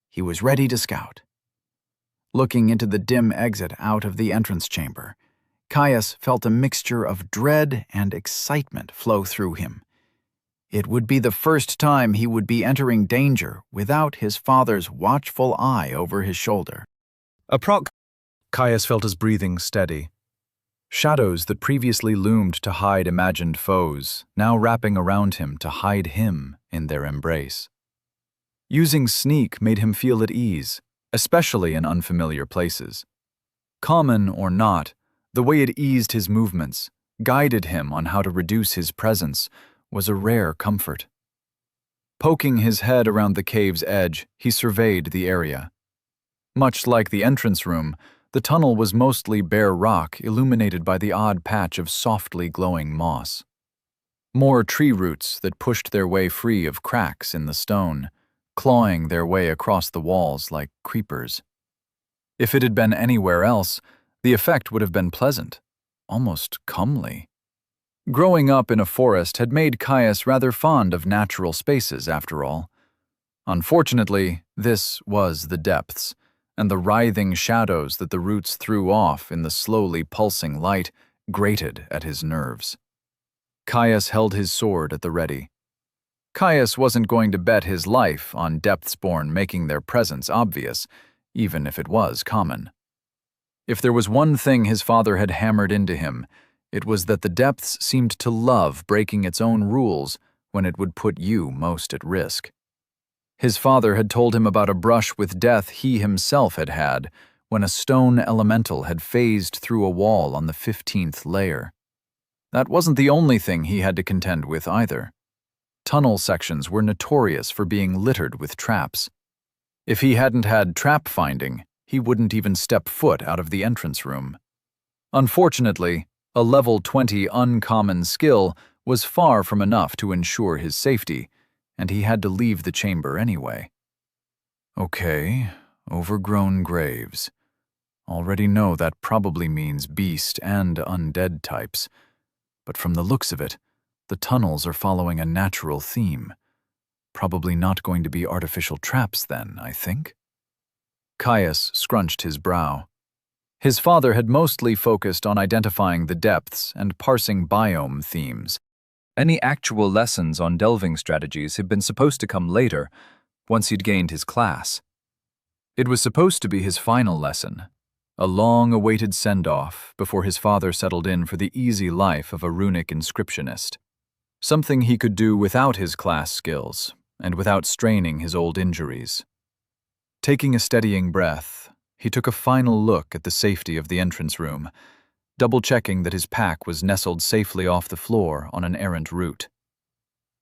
He was ready to scout. Looking into the dim exit out of the entrance chamber, Caius felt a mixture of dread and excitement flow through him. It would be the first time he would be entering danger without his father's watchful eye over his shoulder. Caius felt his breathing steady. Shadows that previously loomed to hide imagined foes, now wrapping around him to hide him in their embrace. Using sneak made him feel at ease, especially in unfamiliar places. Common or not, the way it eased his movements, guided him on how to reduce his presence, was a rare comfort. Poking his head around the cave's edge, he surveyed the area. Much like the entrance room, the tunnel was mostly bare rock illuminated by the odd patch of softly glowing moss. More tree roots that pushed their way free of cracks in the stone, clawing their way across the walls like creepers. If it had been anywhere else, the effect would have been pleasant, almost comely. Growing up in a forest had made Caius rather fond of natural spaces, after all. Unfortunately, this was the depths, and the writhing shadows that the roots threw off in the slowly pulsing light grated at his nerves. Caius held his sword at the ready. Caius wasn't going to bet his life on Depthsborn making their presence obvious, even if it was common. If there was one thing his father had hammered into him, it was that the depths seemed to love breaking its own rules when it would put you most at risk. His father had told him about a brush with death he himself had had when a stone elemental had phased through a wall on the 15th layer. That wasn't the only thing he had to contend with either. Tunnel sections were notorious for being littered with traps. If he hadn't had trap finding, he wouldn't even step foot out of the entrance room. Unfortunately, a level 20 uncommon skill was far from enough to ensure his safety, and he had to leave the chamber anyway. Okay, overgrown graves. Already know that probably means beast and undead types, but from the looks of it, the tunnels are following a natural theme. Probably not going to be artificial traps then, I think. Caius scrunched his brow. His father had mostly focused on identifying the depths and parsing biome themes. Any actual lessons on delving strategies had been supposed to come later, once he'd gained his class. It was supposed to be his final lesson, a long-awaited send-off before his father settled in for the easy life of a runic inscriptionist. Something he could do without his class skills, and without straining his old injuries. Taking a steadying breath, he took a final look at the safety of the entrance room, double-checking that his pack was nestled safely off the floor on an errant route.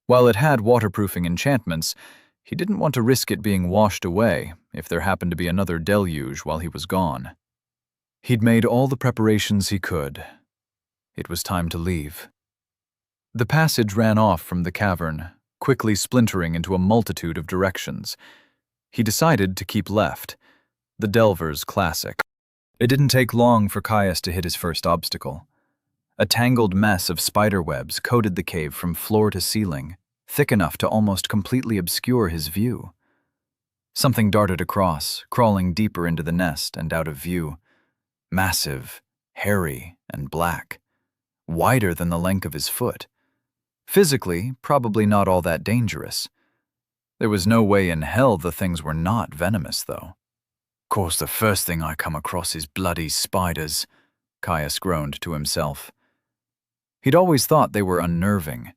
While it had waterproofing enchantments, he didn't want to risk it being washed away if there happened to be another deluge while he was gone. He'd made all the preparations he could. It was time to leave. The passage ran off from the cavern, quickly splintering into a multitude of directions. He decided to keep left, the Delver's classic. It didn't take long for Caius to hit his first obstacle. A tangled mess of spiderwebs coated the cave from floor to ceiling, thick enough to almost completely obscure his view. Something darted across, crawling deeper into the nest and out of view. Massive, hairy, and black. Wider than the length of his foot. Physically, probably not all that dangerous. There was no way in hell the things were not venomous, though. "Course the first thing I come across is bloody spiders," Caius groaned to himself. He'd always thought they were unnerving.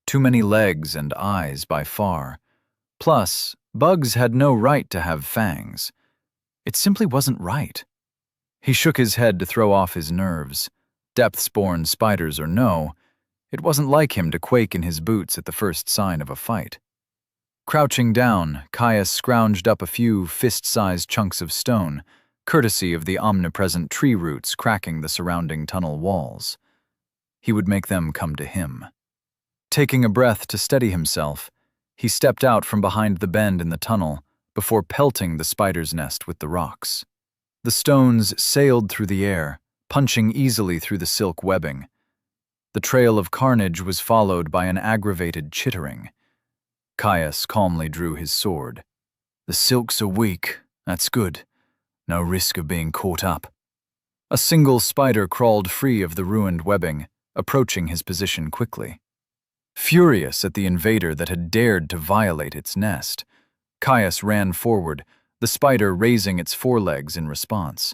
Too many legs and eyes by far. Plus, bugs had no right to have fangs. It simply wasn't right. He shook his head to throw off his nerves. Depths-born spiders or no, it wasn't like him to quake in his boots at the first sign of a fight. Crouching down, Caius scrounged up a few fist-sized chunks of stone, courtesy of the omnipresent tree roots cracking the surrounding tunnel walls. He would make them come to him. Taking a breath to steady himself, he stepped out from behind the bend in the tunnel before pelting the spider's nest with the rocks. The stones sailed through the air, punching easily through the silk webbing. The trail of carnage was followed by an aggravated chittering. Caius calmly drew his sword. The silks are weak, that's good. No risk of being caught up. A single spider crawled free of the ruined webbing, approaching his position quickly. Furious at the invader that had dared to violate its nest, Caius ran forward, the spider raising its forelegs in response.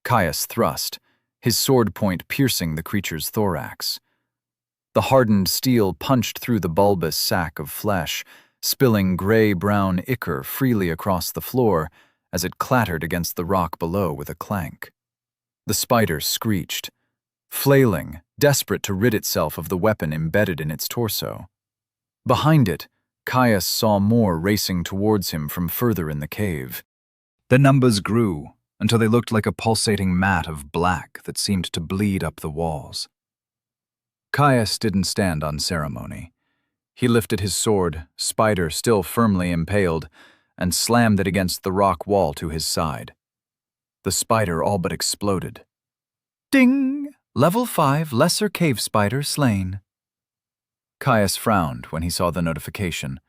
Caius thrust, his sword point piercing the creature's thorax. The hardened steel punched through the bulbous sack of flesh, spilling gray-brown ichor freely across the floor as it clattered against the rock below with a clank. The spider screeched, flailing, desperate to rid itself of the weapon embedded in its torso. Behind it, Caius saw more racing towards him from further in the cave. The numbers grew until they looked like a pulsating mat of black that seemed to bleed up the walls. Caius didn't stand on ceremony. He lifted his sword, spider still firmly impaled, and slammed it against the rock wall to his side. The spider all but exploded. Ding! Level 5 lesser cave spider slain. Caius frowned when he saw the notification,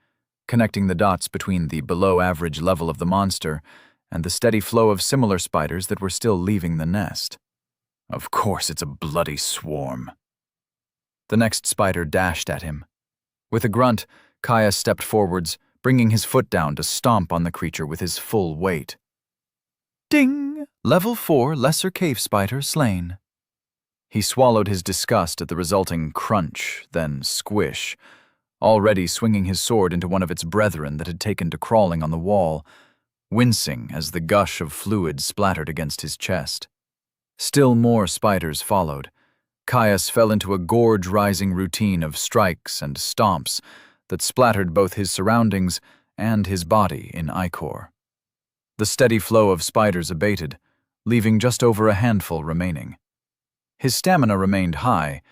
connecting the dots between the below-average level of the monster and the steady flow of similar spiders that were still leaving the nest. Of course it's a bloody swarm. The next spider dashed at him. With a grunt, Caius stepped forwards, bringing his foot down to stomp on the creature with his full weight. Ding! Level 4 lesser cave spider slain. He swallowed his disgust at the resulting crunch, then squish, already swinging his sword into one of its brethren that had taken to crawling on the wall, wincing as the gush of fluid splattered against his chest. Still more spiders followed. Caius fell into a gorge-rising routine of strikes and stomps that splattered both his surroundings and his body in ichor. The steady flow of spiders abated, leaving just over a handful remaining. His stamina remained high,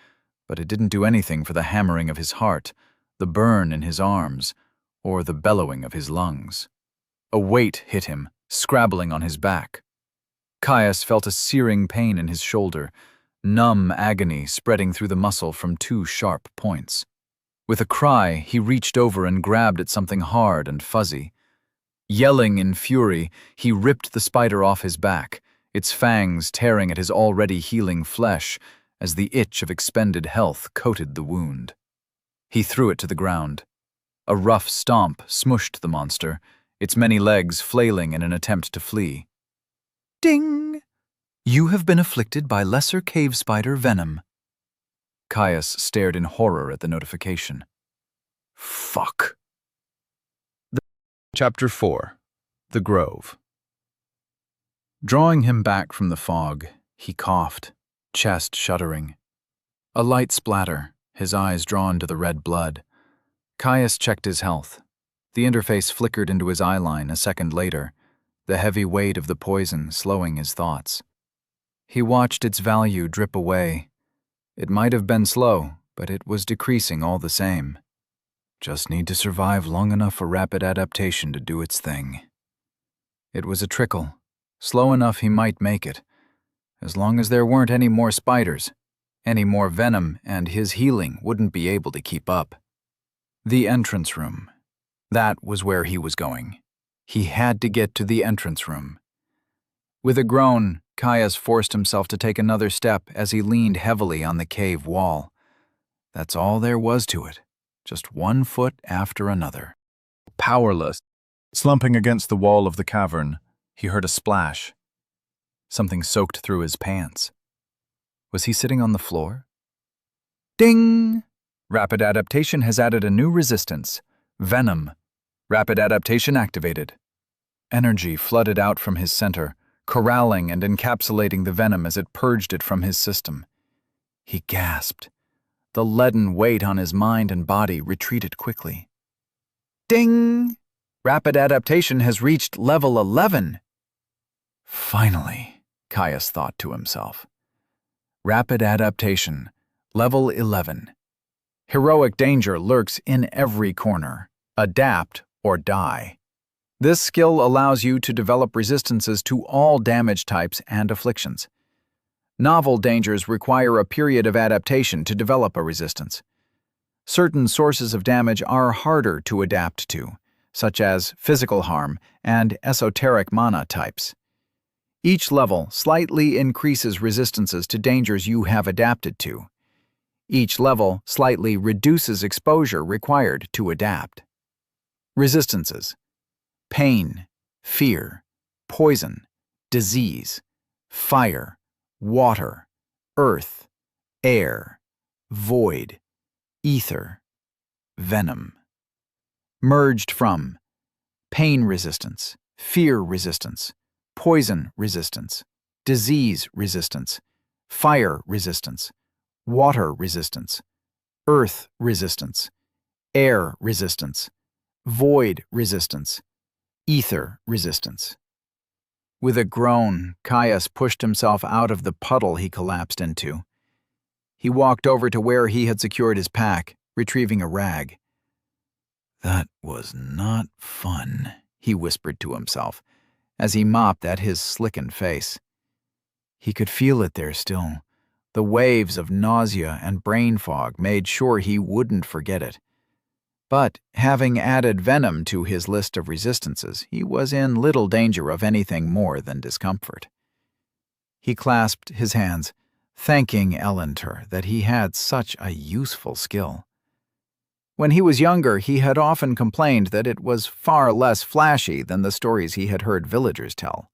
but it didn't do anything for the hammering of his heart, the burn in his arms, or the bellowing of his lungs. A weight hit him, scrabbling on his back. Caius felt a searing pain in his shoulder, numb agony spreading through the muscle from 2 sharp points. With a cry, he reached over and grabbed at something hard and fuzzy. Yelling in fury, he ripped the spider off his back, its fangs tearing at his already healing flesh as the itch of expended health coated the wound. He threw it to the ground. A rough stomp smushed the monster, its many legs flailing in an attempt to flee. Ding! You have been afflicted by lesser cave spider venom. Caius stared in horror at the notification. Fuck. Chapter 4. The Grove. Drawing him back from the fog, he coughed, chest shuddering. A light splatter, his eyes drawn to the red blood. Caius checked his health. The interface flickered into his eyeline a second later, the heavy weight of the poison slowing his thoughts. He watched its value drip away. It might have been slow, but it was decreasing all the same. Just need to survive long enough for rapid adaptation to do its thing. It was a trickle, slow enough he might make it, as long as there weren't any more spiders, any more venom, and his healing wouldn't be able to keep up. The entrance room. That was where he was going. He had to get to the entrance room. With a groan, Caius forced himself to take another step as he leaned heavily on the cave wall. That's all there was to it, just one foot after another. Powerless, slumping against the wall of the cavern, he heard a splash. Something soaked through his pants. Was he sitting on the floor? Ding! Rapid adaptation has added a new resistance, venom. Rapid adaptation activated. Energy flooded out from his center, corralling and encapsulating the venom as it purged it from his system. He gasped. The leaden weight on his mind and body retreated quickly. Ding! Rapid adaptation has reached level 11. Finally, Caius thought to himself. Rapid adaptation, level 11. Heroic danger lurks in every corner. Adapt or die. This skill allows you to develop resistances to all damage types and afflictions. Novel dangers require a period of adaptation to develop a resistance. Certain sources of damage are harder to adapt to, such as physical harm and esoteric mana types. Each level slightly increases resistances to dangers you have adapted to. Each level slightly reduces exposure required to adapt. Resistances: pain, fear, poison, disease, fire, water, earth, air, void, ether, venom. Merged from pain resistance, fear resistance, poison resistance, disease resistance, fire resistance, water resistance, earth resistance, air resistance, void resistance, ether resistance. With a groan, Caius pushed himself out of the puddle he collapsed into. He walked over to where he had secured his pack, retrieving a rag. That was not fun, he whispered to himself, as he mopped at his slickened face. He could feel it there still. The waves of nausea and brain fog made sure he wouldn't forget it. But, having added venom to his list of resistances, he was in little danger of anything more than discomfort. He clasped his hands, thanking Ellentor that he had such a useful skill. When he was younger, he had often complained that it was far less flashy than the stories he had heard villagers tell.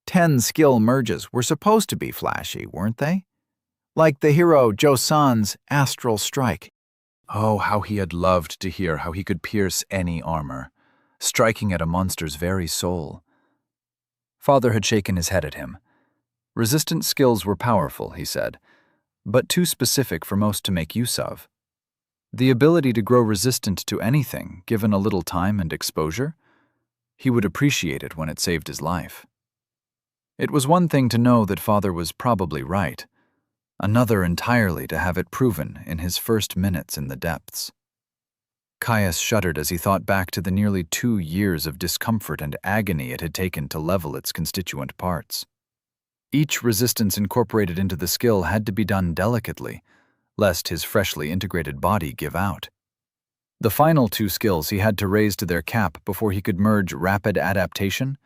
10 skill merges were supposed to be flashy, weren't they? Like the hero Josan's astral strike. Oh, how he had loved to hear how he could pierce any armor, striking at a monster's very soul. Father had shaken his head at him. Resistant skills were powerful, he said, but too specific for most to make use of. The ability to grow resistant to anything, given a little time and exposure, he would appreciate it when it saved his life. It was one thing to know that Father was probably right, another entirely to have it proven in his first minutes in the depths. Caius shuddered as he thought back to the nearly 2 years of discomfort and agony it had taken to level its constituent parts. Each resistance incorporated into the skill had to be done delicately, lest his freshly integrated body give out. The final 2 skills he had to raise to their cap before he could merge rapid adaptation.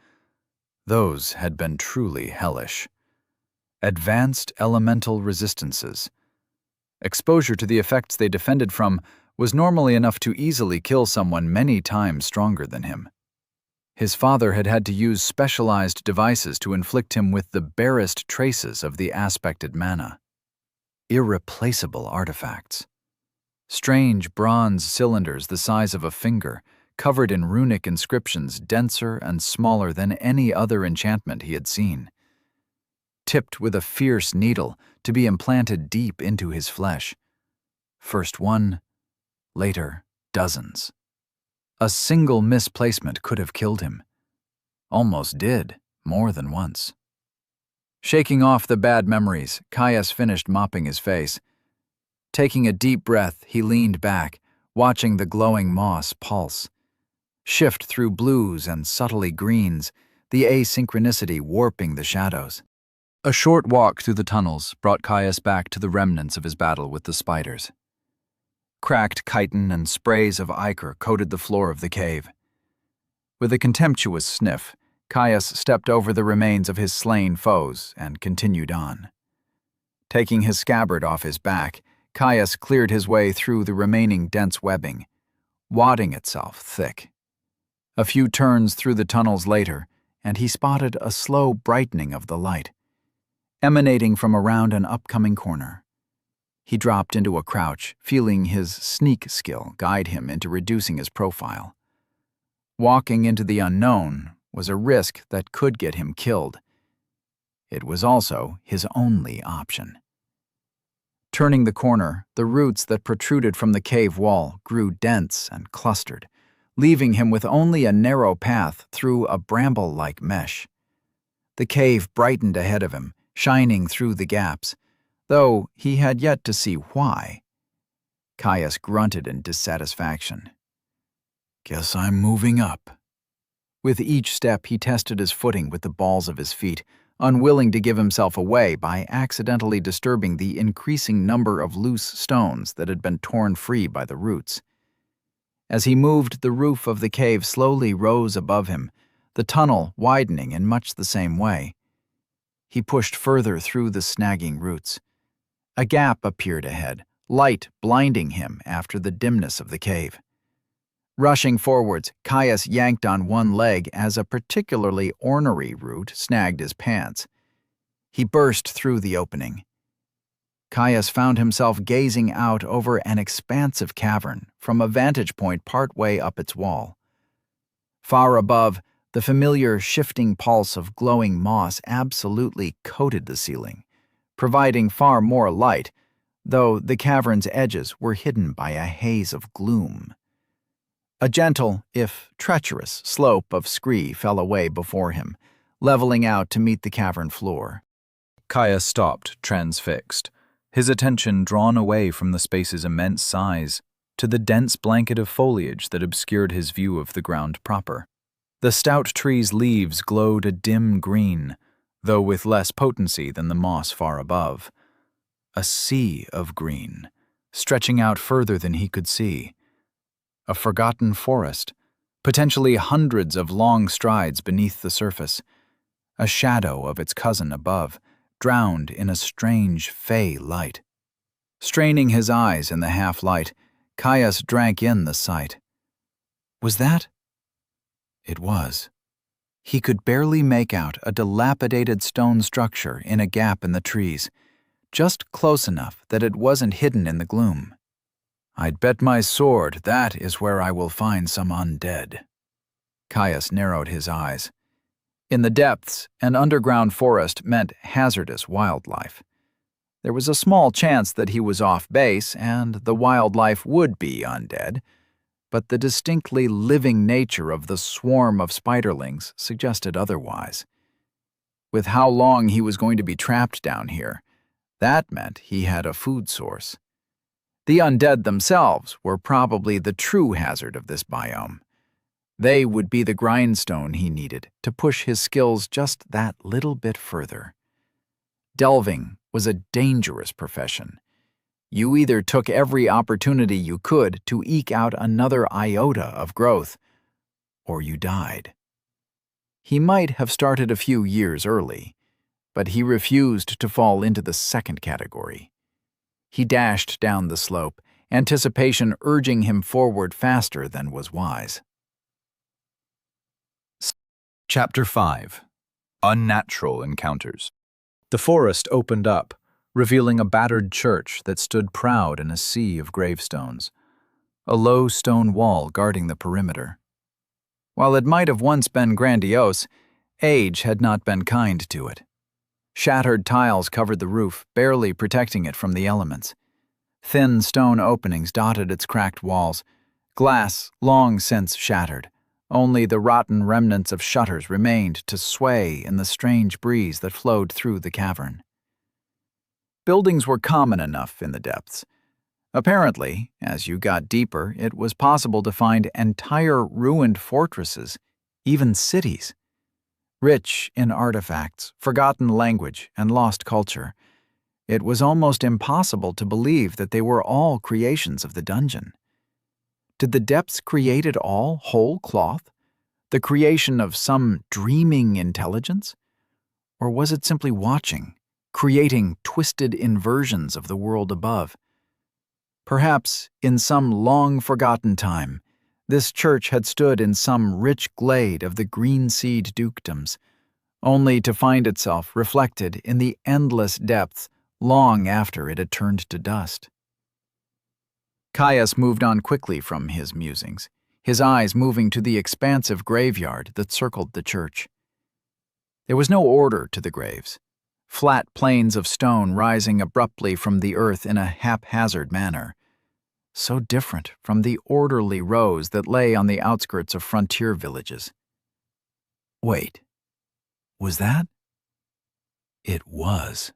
Those had been truly hellish. Advanced elemental resistances. Exposure to the effects they defended from was normally enough to easily kill someone many times stronger than him. His father had had to use specialized devices to inflict him with the barest traces of the aspected mana. Irreplaceable artifacts. Strange bronze cylinders the size of a finger, covered in runic inscriptions denser and smaller than any other enchantment he had seen. Tipped with a fierce needle to be implanted deep into his flesh. First one, later dozens. A single misplacement could have killed him. Almost did, more than once. Shaking off the bad memories, Caius finished mopping his face. Taking a deep breath, he leaned back, watching the glowing moss pulse. Shift through blues and subtly greens, the asynchronicity warping the shadows. A short walk through the tunnels brought Caius back to the remnants of his battle with the spiders. Cracked chitin and sprays of ichor coated the floor of the cave. With a contemptuous sniff, Caius stepped over the remains of his slain foes and continued on. Taking his scabbard off his back, Caius cleared his way through the remaining dense webbing, wadding itself thick. A few turns through the tunnels later, and he spotted a slow brightening of the light, emanating from around an upcoming corner. He dropped into a crouch, feeling his sneak skill guide him into reducing his profile. Walking into the unknown was a risk that could get him killed. It was also his only option. Turning the corner, the roots that protruded from the cave wall grew dense and clustered, leaving him with only a narrow path through a bramble-like mesh. The cave brightened ahead of him, shining through the gaps, though he had yet to see why. Caius grunted in dissatisfaction. "Guess I'm moving up." With each step, he tested his footing with the balls of his feet, unwilling to give himself away by accidentally disturbing the increasing number of loose stones that had been torn free by the roots. As he moved, the roof of the cave slowly rose above him, the tunnel widening in much the same way. He pushed further through the snagging roots. A gap appeared ahead, light blinding him after the dimness of the cave. Rushing forwards, Caius yanked on one leg as a particularly ornery root snagged his pants. He burst through the opening. Caius found himself gazing out over an expansive cavern from a vantage point partway up its wall. Far above, the familiar shifting pulse of glowing moss absolutely coated the ceiling, providing far more light, though the cavern's edges were hidden by a haze of gloom. A gentle, if treacherous, slope of scree fell away before him, leveling out to meet the cavern floor. Caius stopped, transfixed, his attention drawn away from the space's immense size to the dense blanket of foliage that obscured his view of the ground proper. The stout tree's leaves glowed a dim green, though with less potency than the moss far above. A sea of green, stretching out further than he could see. A forgotten forest, potentially hundreds of long strides beneath the surface. A shadow of its cousin above, drowned in a strange fey light. Straining his eyes in the half-light, Caius drank in the sight. Was that? It was. He could barely make out a dilapidated stone structure in a gap in the trees, just close enough that it wasn't hidden in the gloom. "I'd bet my sword that is where I will find some undead." Caius narrowed his eyes. In the depths, an underground forest meant hazardous wildlife. There was a small chance that he was off base and the wildlife would be undead, but the distinctly living nature of the swarm of spiderlings suggested otherwise. With how long he was going to be trapped down here, that meant he had a food source. The undead themselves were probably the true hazard of this biome. They would be the grindstone he needed to push his skills just that little bit further. Delving was a dangerous profession. You either took every opportunity you could to eke out another iota of growth, or you died. He might have started a few years early, but he refused to fall into the second category. He dashed down the slope, anticipation urging him forward faster than was wise. Chapter 5. Unnatural Encounters. The forest opened up, revealing a battered church that stood proud in a sea of gravestones, a low stone wall guarding the perimeter. While it might have once been grandiose, age had not been kind to it. Shattered tiles covered the roof, barely protecting it from the elements. Thin stone openings dotted its cracked walls, glass long since shattered. Only the rotten remnants of shutters remained to sway in the strange breeze that flowed through the cavern. Buildings were common enough in the depths. Apparently, as you got deeper, it was possible to find entire ruined fortresses, even cities. Rich in artifacts, forgotten language, and lost culture, it was almost impossible to believe that they were all creations of the dungeon. Did the depths create it all whole cloth? The creation of some dreaming intelligence? Or was it simply watching, creating twisted inversions of the world above? Perhaps, in some long-forgotten time, this church had stood in some rich glade of the green-seed dukedoms, only to find itself reflected in the endless depths long after it had turned to dust. Caius moved on quickly from his musings, his eyes moving to the expansive graveyard that circled the church. There was no order to the graves, flat plains of stone rising abruptly from the earth in a haphazard manner, so different from the orderly rows that lay on the outskirts of frontier villages. Wait, was that? It was.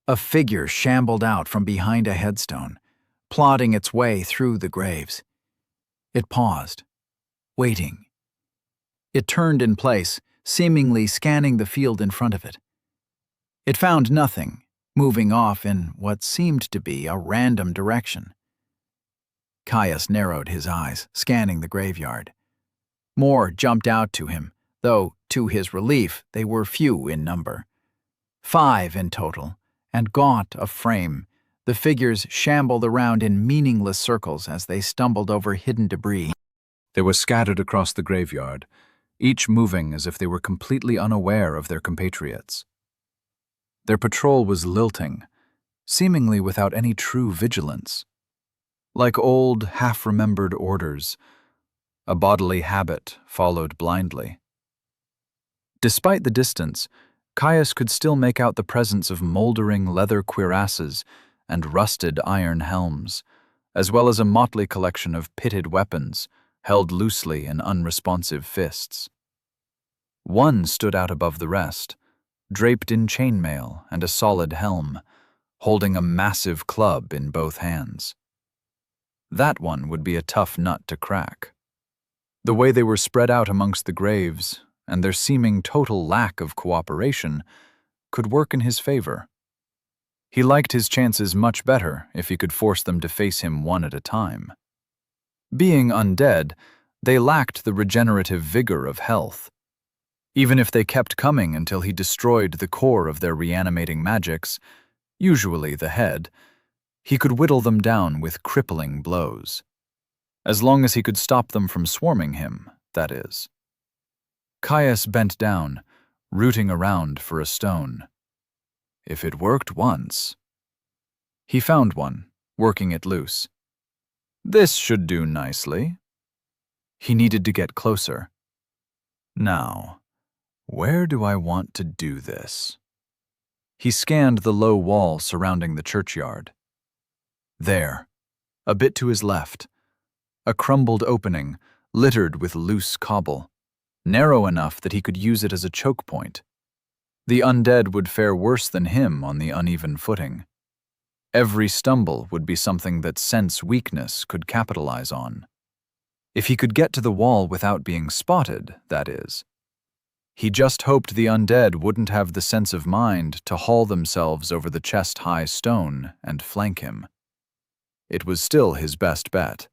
A figure shambled out from behind a headstone, plodding its way through the graves. It paused, waiting. It turned in place, seemingly scanning the field in front of it. It found nothing, moving off in what seemed to be a random direction. Caius narrowed his eyes, scanning the graveyard. More jumped out to him, though, to his relief, they were few in number. 5 in total, and gaunt of frame, the figures shambled around in meaningless circles as they stumbled over hidden debris. They were scattered across the graveyard, each moving as if they were completely unaware of their compatriots. Their patrol was lilting, seemingly without any true vigilance. Like old, half-remembered orders, a bodily habit followed blindly. Despite the distance, Caius could still make out the presence of moldering leather cuirasses and rusted iron helms, as well as a motley collection of pitted weapons held loosely in unresponsive fists. One stood out above the rest, draped in chainmail and a solid helm, holding a massive club in both hands. That one would be a tough nut to crack. The way they were spread out amongst the graves, and their seeming total lack of cooperation, could work in his favor. He liked his chances much better if he could force them to face him one at a time. Being undead, they lacked the regenerative vigor of health. Even if they kept coming until he destroyed the core of their reanimating magics, usually the head, he could whittle them down with crippling blows. As long as he could stop them from swarming him, that is. Caius bent down, rooting around for a stone. If it worked once. He found one, working it loose. This should do nicely. He needed to get closer. Now, where do I want to do this? He scanned the low wall surrounding the churchyard. There, a bit to his left, a crumbled opening littered with loose cobble, narrow enough that he could use it as a choke point. The undead would fare worse than him on the uneven footing. Every stumble would be something that sense weakness could capitalize on. If he could get to the wall without being spotted, that is. He just hoped the undead wouldn't have the sense of mind to haul themselves over the chest-high stone and flank him. It was still his best bet.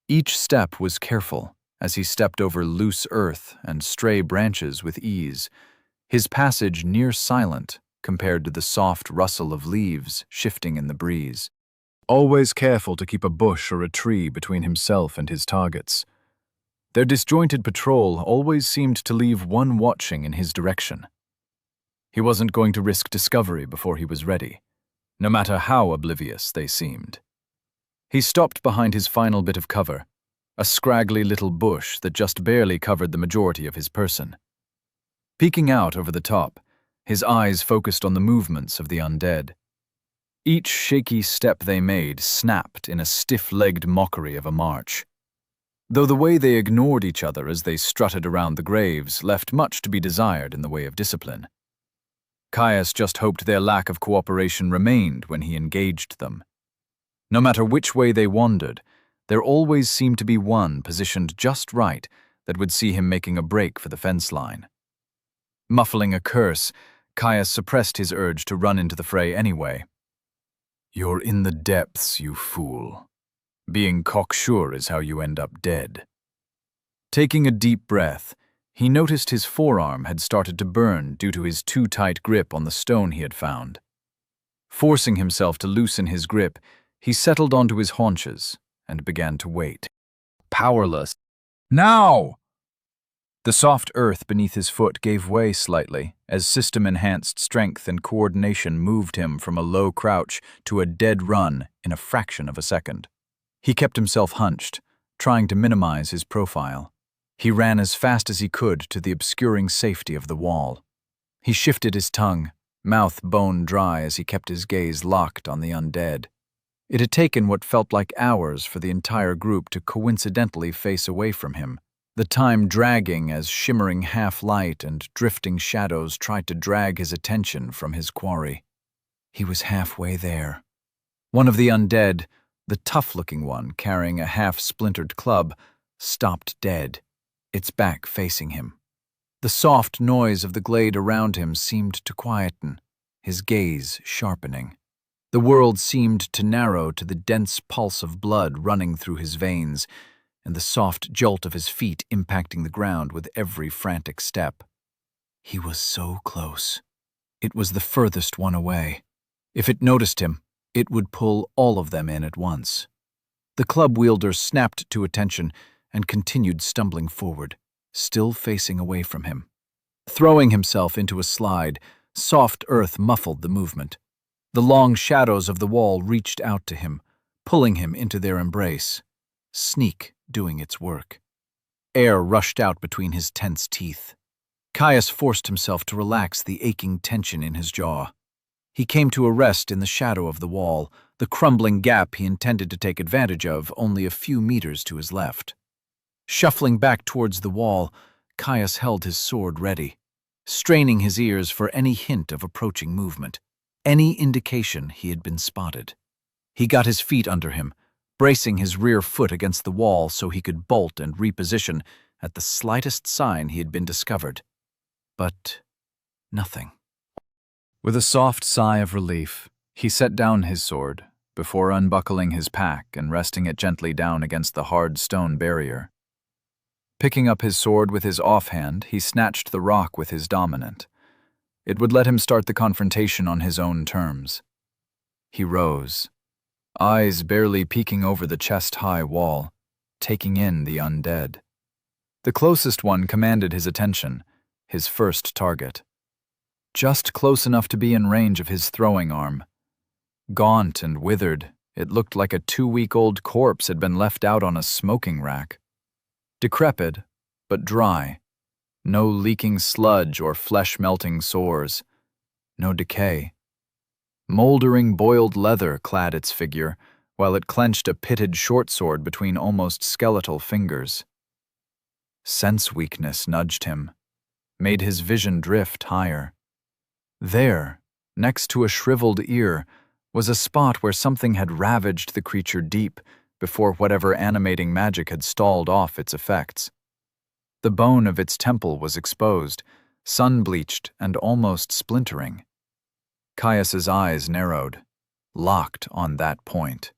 Each step was careful, as he stepped over loose earth and stray branches with ease, his passage near silent compared to the soft rustle of leaves shifting in the breeze. Always careful to keep a bush or a tree between himself and his targets. Their disjointed patrol always seemed to leave one watching in his direction. He wasn't going to risk discovery before he was ready, no matter how oblivious they seemed. He stopped behind his final bit of cover, a scraggly little bush that just barely covered the majority of his person. Peeking out over the top, his eyes focused on the movements of the undead. Each shaky step they made snapped in a stiff-legged mockery of a march. Though the way they ignored each other as they strutted around the graves left much to be desired in the way of discipline. Caius just hoped their lack of cooperation remained when he engaged them. No matter which way they wandered, there always seemed to be one positioned just right that would see him making a break for the fence line. Muffling a curse, Caius suppressed his urge to run into the fray anyway. "You're in the depths, you fool. Being cocksure is how you end up dead." Taking a deep breath, he noticed his forearm had started to burn due to his too tight grip on the stone he had found. Forcing himself to loosen his grip, he settled onto his haunches and began to wait. Powerless. Now! The soft earth beneath his foot gave way slightly as system-enhanced strength and coordination moved him from a low crouch to a dead run in a fraction of a second. He kept himself hunched, trying to minimize his profile. He ran as fast as he could to the obscuring safety of the wall. He shifted his tongue, mouth bone dry as he kept his gaze locked on the undead. It had taken what felt like hours for the entire group to coincidentally face away from him, the time dragging as shimmering half-light and drifting shadows tried to drag his attention from his quarry. He was halfway there. One of the undead, the tough-looking one carrying a half-splintered club, stopped dead, its back facing him. The soft noise of the glade around him seemed to quieten, his gaze sharpening. The world seemed to narrow to the dense pulse of blood running through his veins, and the soft jolt of his feet impacting the ground with every frantic step. He was so close. It was the furthest one away. If it noticed him, it would pull all of them in at once. The club wielder snapped to attention and continued stumbling forward, still facing away from him. Throwing himself into a slide, soft earth muffled the movement. The long shadows of the wall reached out to him, pulling him into their embrace. Sneak doing its work. Air rushed out between his tense teeth. Caius forced himself to relax the aching tension in his jaw. He came to a rest in the shadow of the wall, the crumbling gap he intended to take advantage of only a few meters to his left. Shuffling back towards the wall, Caius held his sword ready, straining his ears for any hint of approaching movement, any indication he had been spotted. He got his feet under him, bracing his rear foot against the wall so he could bolt and reposition at the slightest sign he had been discovered. But nothing. With a soft sigh of relief, he set down his sword before unbuckling his pack and resting it gently down against the hard stone barrier. Picking up his sword with his offhand, he snatched the rock with his dominant. It would let him start the confrontation on his own terms. He rose, eyes barely peeking over the chest-high wall, taking in the undead. The closest one commanded his attention, his first target. Just close enough to be in range of his throwing arm. Gaunt and withered, it looked like a 2-week-old corpse had been left out on a smoking rack. Decrepit, but dry. No leaking sludge or flesh-melting sores. No decay. Moldering boiled leather clad its figure, while it clenched a pitted short sword between almost skeletal fingers. Sense weakness nudged him, made his vision drift higher. There, next to a shriveled ear, was a spot where something had ravaged the creature deep before whatever animating magic had stalled off its effects. The bone of its temple was exposed, sun-bleached and almost splintering. Caius's eyes narrowed, locked on that point.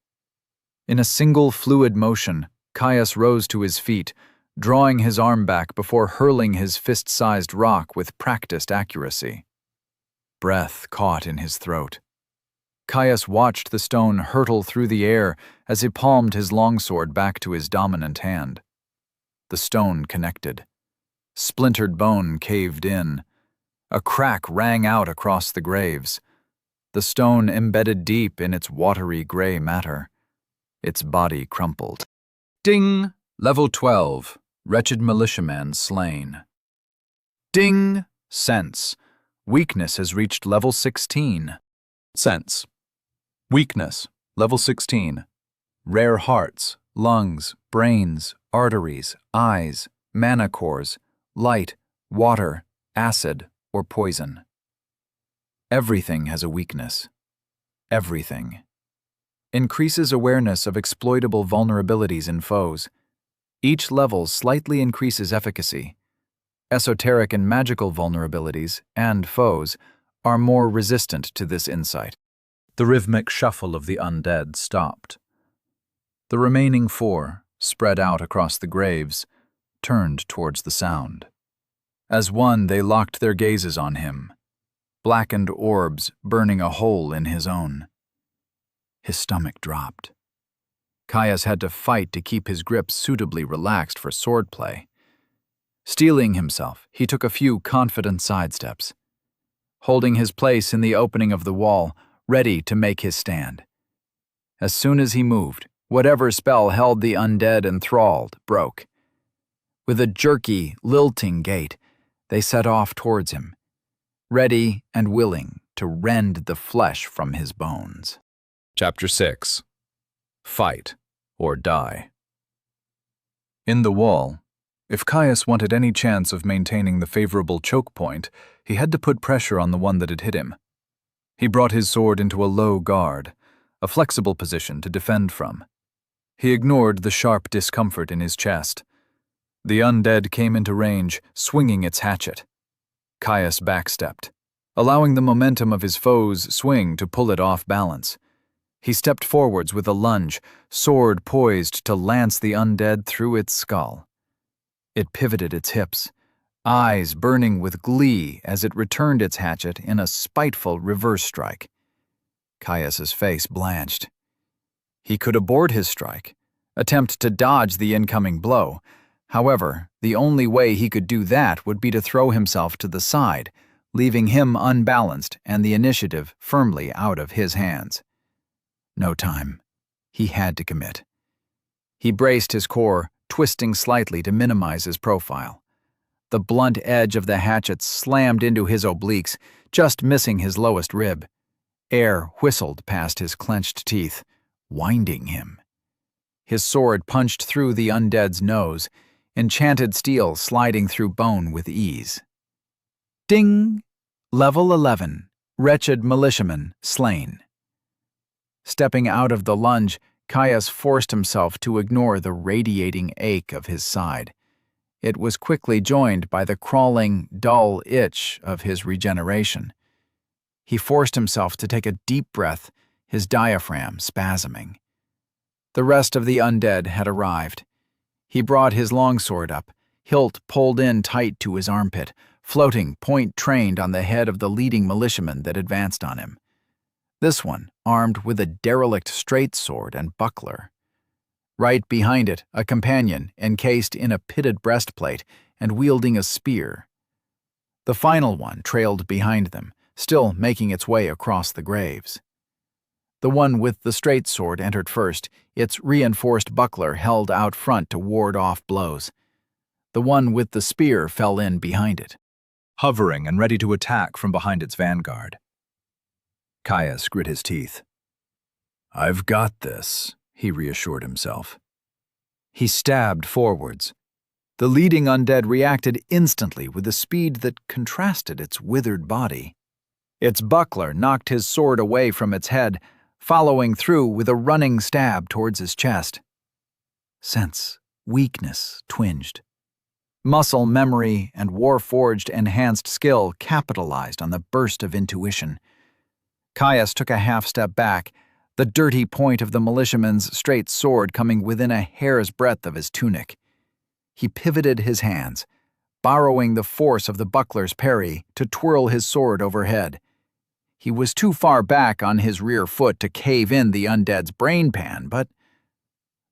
In a single fluid motion, Caius rose to his feet, drawing his arm back before hurling his fist-sized rock with practiced accuracy. Breath caught in his throat. Caius watched the stone hurtle through the air as he palmed his longsword back to his dominant hand. The stone connected. Splintered bone caved in. A crack rang out across the graves. The stone embedded deep in its watery gray matter. Its body crumpled. Ding! Level 12. Wretched militiaman slain. Ding! Sense. Weakness has reached level 16. Sense. Weakness. Level 16. Rare hearts, lungs, brains, arteries, eyes, mana cores, light, water, acid, or poison. Everything has a weakness. Everything. Increases awareness of exploitable vulnerabilities in foes. Each level slightly increases efficacy. Esoteric and magical vulnerabilities and foes are more resistant to this insight. The rhythmic shuffle of the undead stopped. The remaining 4, spread out across the graves, turned towards the sound. As one, they locked their gazes on him, blackened orbs burning a hole in his own. His stomach dropped. Caius had to fight to keep his grip suitably relaxed for swordplay. Steeling himself, he took a few confident sidesteps, holding his place in the opening of the wall, ready to make his stand. As soon as he moved, whatever spell held the undead enthralled broke. With a jerky, lilting gait, they set off towards him, ready and willing to rend the flesh from his bones. Chapter 6. Fight or Die. In the wall, if Caius wanted any chance of maintaining the favorable choke point, he had to put pressure on the one that had hit him. He brought his sword into a low guard, a flexible position to defend from. He ignored the sharp discomfort in his chest. The undead came into range, swinging its hatchet. Caius backstepped, allowing the momentum of his foe's swing to pull it off balance. He stepped forwards with a lunge, sword poised to lance the undead through its skull. It pivoted its hips, eyes burning with glee as it returned its hatchet in a spiteful reverse strike. Caius's face blanched. He could abort his strike, attempt to dodge the incoming blow. However, the only way he could do that would be to throw himself to the side, leaving him unbalanced and the initiative firmly out of his hands. No time. He had to commit. He braced his core, twisting slightly to minimize his profile. The blunt edge of the hatchet slammed into his obliques, just missing his lowest rib. Air whistled past his clenched teeth, winding him. His sword punched through the undead's nose, enchanted steel sliding through bone with ease. Ding! Level 11. Wretched militiaman slain. Stepping out of the lunge, Caius forced himself to ignore the radiating ache of his side. It was quickly joined by the crawling, dull itch of his regeneration. He forced himself to take a deep breath, his diaphragm spasming. The rest of the undead had arrived. He brought his longsword up, hilt pulled in tight to his armpit, floating point trained on the head of the leading militiaman that advanced on him. This one armed with a derelict straight sword and buckler. Right behind it, a companion encased in a pitted breastplate and wielding a spear. The final one trailed behind them, still making its way across the graves. The one with the straight sword entered first, its reinforced buckler held out front to ward off blows. The one with the spear fell in behind it, hovering and ready to attack from behind its vanguard. Caius grit his teeth. "I've got this," he reassured himself. He stabbed forwards. The leading undead reacted instantly with a speed that contrasted its withered body. Its buckler knocked his sword away from its head, following through with a running stab towards his chest. Sense, weakness twinged. Muscle memory and war-forged enhanced skill capitalized on the burst of intuition. Caius took a half-step back, the dirty point of the militiaman's straight sword coming within a hair's breadth of his tunic. He pivoted his hands, borrowing the force of the buckler's parry to twirl his sword overhead. He was too far back on his rear foot to cave in the undead's brain pan, but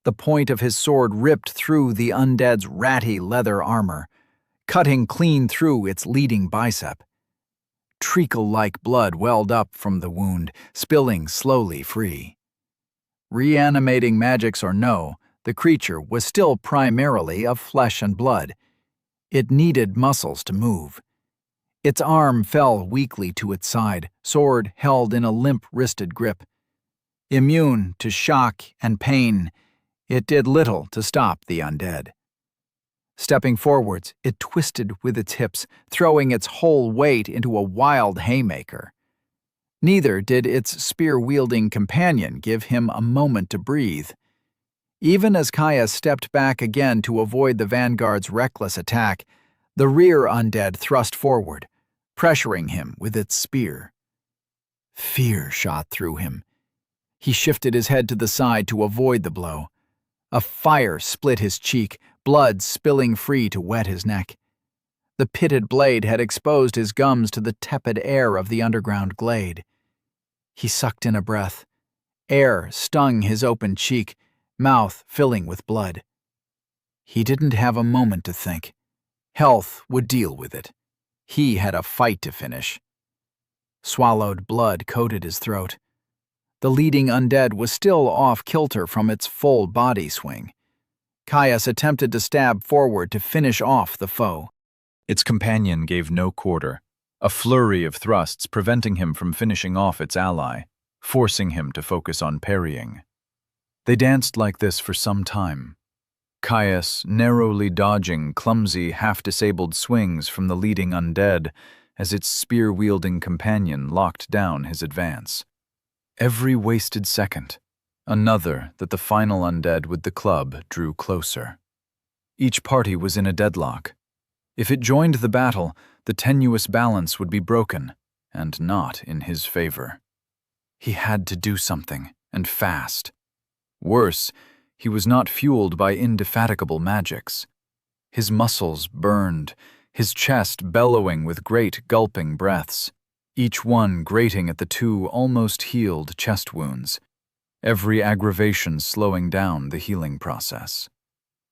the point of his sword ripped through the undead's ratty leather armor, cutting clean through its leading bicep. Treacle-like blood welled up from the wound, spilling slowly free. Reanimating magics or no, the creature was still primarily of flesh and blood. It needed muscles to move. Its arm fell weakly to its side, sword held in a limp-wristed grip. Immune to shock and pain, it did little to stop the undead. Stepping forwards, it twisted with its hips, throwing its whole weight into a wild haymaker. Neither did its spear-wielding companion give him a moment to breathe. Even as Caius stepped back again to avoid the vanguard's reckless attack, the rear undead thrust forward, pressuring him with its spear. Fear shot through him. He shifted his head to the side to avoid the blow. A fire split his cheek, blood spilling free to wet his neck. The pitted blade had exposed his gums to the tepid air of the underground glade. He sucked in a breath. Air stung his open cheek, mouth filling with blood. He didn't have a moment to think. Health would deal with it. He had a fight to finish. Swallowed blood coated his throat. The leading undead was still off-kilter from its full body swing. Caius attempted to stab forward to finish off the foe. Its companion gave no quarter, a flurry of thrusts preventing him from finishing off its ally, forcing him to focus on parrying. They danced like this for some time, Caius narrowly dodging clumsy, half-disabled swings from the leading undead as its spear-wielding companion locked down his advance. Every wasted second, another that the final undead with the club drew closer. Each party was in a deadlock. If it joined the battle, the tenuous balance would be broken, and not in his favor. He had to do something, and fast. Worse, he was not fueled by indefatigable magics. His muscles burned, his chest bellowing with great gulping breaths, each one grating at the two almost healed chest wounds, every aggravation slowing down the healing process.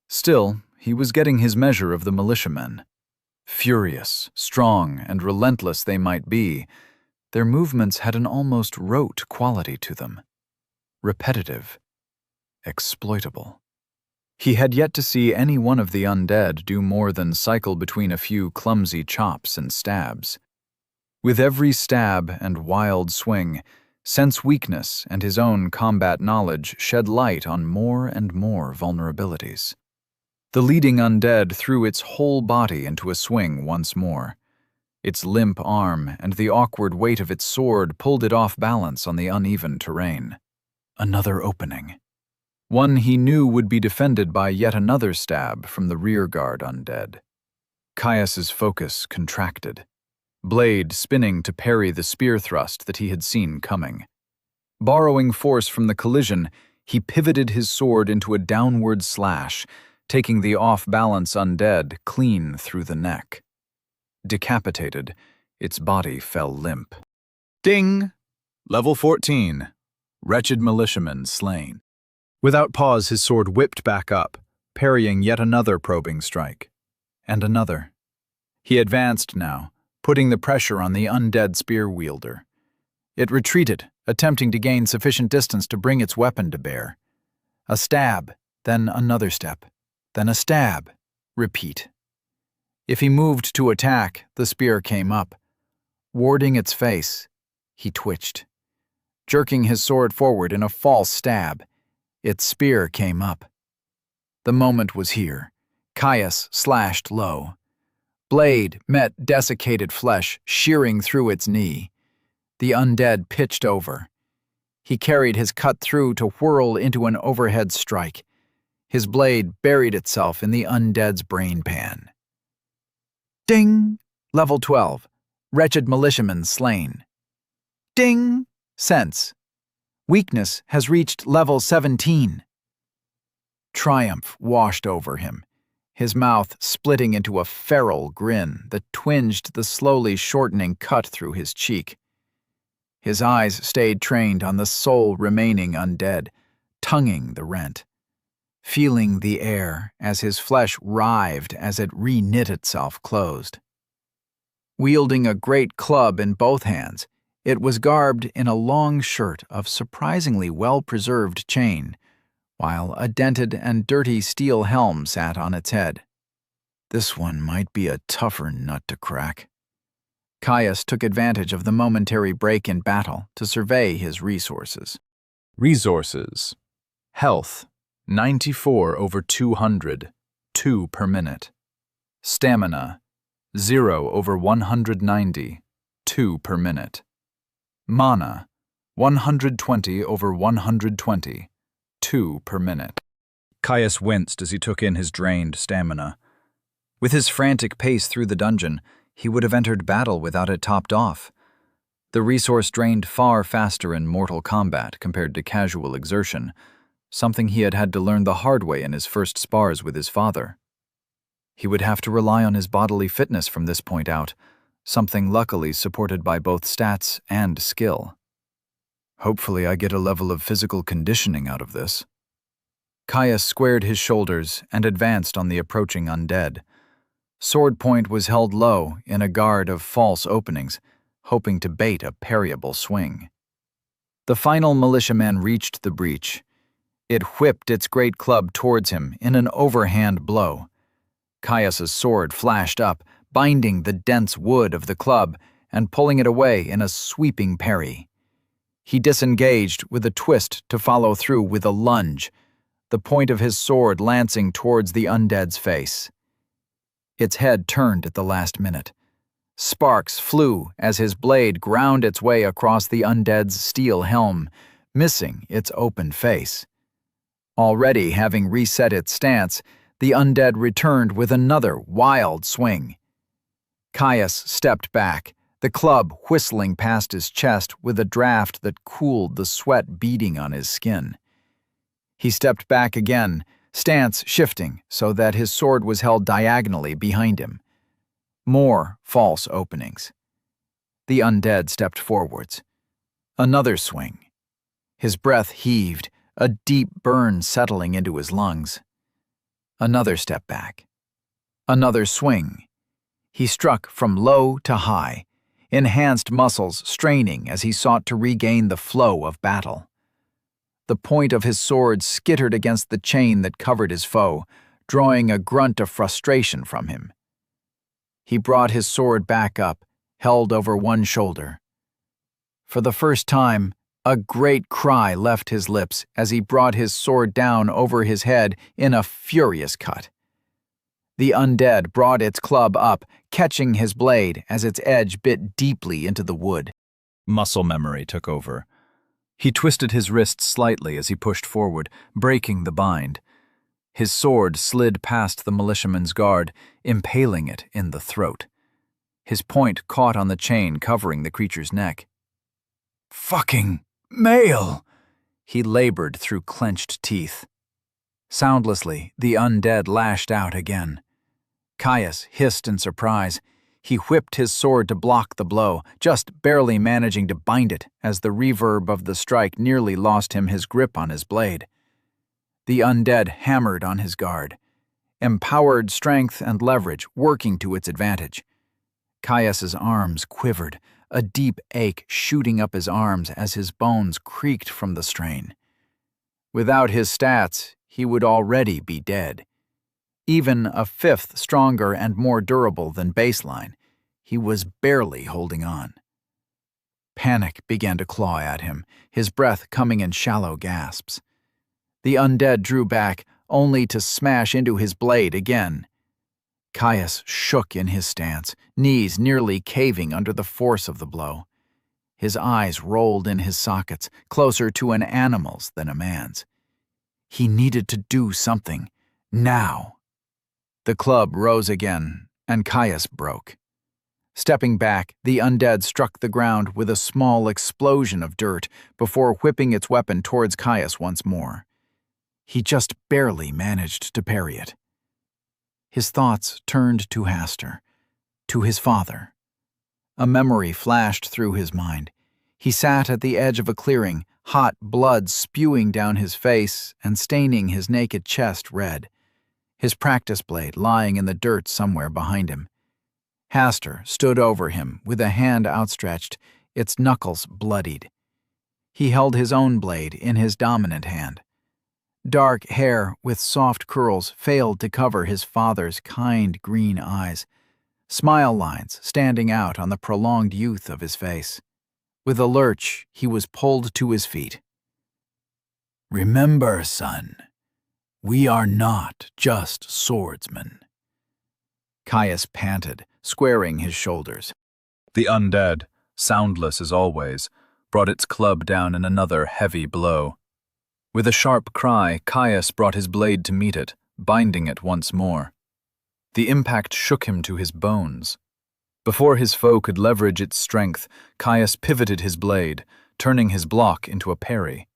Still, he was getting his measure of the militiamen. Furious, strong, and relentless they might be, their movements had an almost rote quality to them. Repetitive. Exploitable. He had yet to see any one of the undead do more than cycle between a few clumsy chops and stabs. With every stab and wild swing, sense weakness and his own combat knowledge shed light on more and more vulnerabilities. The leading undead threw its whole body into a swing once more. Its limp arm and the awkward weight of its sword pulled it off balance on the uneven terrain. Another opening. One he knew would be defended by yet another stab from the rearguard undead. Caius's focus contracted, blade spinning to parry the spear thrust that he had seen coming. Borrowing force from the collision, he pivoted his sword into a downward slash, taking the off-balance undead clean through the neck. Decapitated, its body fell limp. Ding! Level 14. Wretched militiaman slain. Without pause, his sword whipped back up, parrying yet another probing strike. And another. He advanced now, putting the pressure on the undead spear wielder. It retreated, attempting to gain sufficient distance to bring its weapon to bear. A stab, then another step, then a stab. Repeat. If he moved to attack, the spear came up. Warding its face, he twitched. Jerking his sword forward in a false stab, its spear came up. The moment was here. Caius slashed low. Blade met desiccated flesh, shearing through its knee. The undead pitched over. He carried his cut through to whirl into an overhead strike. His blade buried itself in the undead's brain pan. Ding! Level 12. Wretched militiaman slain. Ding! Sense. Weakness has reached level 17. Triumph washed over him. his mouth splitting into a feral grin that twinged the slowly shortening cut through his cheek. His eyes stayed trained on the sole remaining undead, tonguing the rent, feeling the air as his flesh writhed as it re-knit itself closed. Wielding a great club in both hands, it was garbed in a long shirt of surprisingly well-preserved chain, while a dented and dirty steel helm sat on its head. This one might be a tougher nut to crack. Caius took advantage of the momentary break in battle to survey his resources. Resources. Health, 94/200, 2 per minute. Stamina, 0/190, 2 per minute. Mana, 120/120, 2 per minute. Caius winced as he took in his drained stamina. With his frantic pace through the dungeon, he would have entered battle without it topped off. The resource drained far faster in mortal combat compared to casual exertion, something he had had to learn the hard way in his first spars with his father. He would have to rely on his bodily fitness from this point out, something luckily supported by both stats and skill. Hopefully I get a level of physical conditioning out of this. Caius squared his shoulders and advanced on the approaching undead. Sword point was held low in a guard of false openings, hoping to bait a parryable swing. The final militiaman reached the breach. It whipped its great club towards him in an overhand blow. Caius's sword flashed up, binding the dense wood of the club and pulling it away in a sweeping parry. He disengaged with a twist to follow through with a lunge, the point of his sword lancing towards the undead's face. Its head turned at the last minute. Sparks flew as his blade ground its way across the undead's steel helm, missing its open face. Already having reset its stance, the undead returned with another wild swing. Caius stepped back, the club whistling past his chest with a draft that cooled the sweat beading on his skin. He stepped back again, stance shifting so that his sword was held diagonally behind him. More false openings. The undead stepped forwards. Another swing. His breath heaved, a deep burn settling into his lungs. Another step back. Another swing. He struck from low to high, enhanced muscles straining as he sought to regain the flow of battle. The point of his sword skittered against the chain that covered his foe, drawing a grunt of frustration from him. He brought his sword back up, held over one shoulder. For the first time, a great cry left his lips as he brought his sword down over his head in a furious cut. The undead brought its club up, catching his blade as its edge bit deeply into the wood. Muscle memory took over. He twisted his wrists slightly as he pushed forward, breaking the bind. His sword slid past the militiaman's guard, impaling it in the throat. His point caught on the chain covering the creature's neck. "Fucking mail!" he labored through clenched teeth. Soundlessly, the undead lashed out again. Caius hissed in surprise. He whipped his sword to block the blow, just barely managing to bind it as the reverb of the strike nearly lost him his grip on his blade. The undead hammered on his guard, empowered strength and leverage working to its advantage. Caius's arms quivered, a deep ache shooting up his arms as his bones creaked from the strain. Without his stats, he would already be dead. Even a fifth stronger and more durable than baseline, he was barely holding on. Panic began to claw at him, his breath coming in shallow gasps. The undead drew back, only to smash into his blade again. Caius shook in his stance, knees nearly caving under the force of the blow. His eyes rolled in his sockets, closer to an animal's than a man's. He needed to do something, now. The club rose again, and Caius broke. Stepping back, the undead struck the ground with a small explosion of dirt before whipping its weapon towards Caius once more. He just barely managed to parry it. His thoughts turned to Hastur, to his father. A memory flashed through his mind. He sat at the edge of a clearing, hot blood spewing down his face and staining his naked chest red, his practice blade lying in the dirt somewhere behind him. Hastur stood over him with a hand outstretched, its knuckles bloodied. He held his own blade in his dominant hand. Dark hair with soft curls failed to cover his father's kind green eyes, smile lines standing out on the prolonged youth of his face. With a lurch, he was pulled to his feet. "Remember, son, we are not just swordsmen." Caius panted, squaring his shoulders. The undead, soundless as always, brought its club down in another heavy blow. With a sharp cry, Caius brought his blade to meet it, binding it once more. The impact shook him to his bones. Before his foe could leverage its strength, Caius pivoted his blade, turning his block into a parry.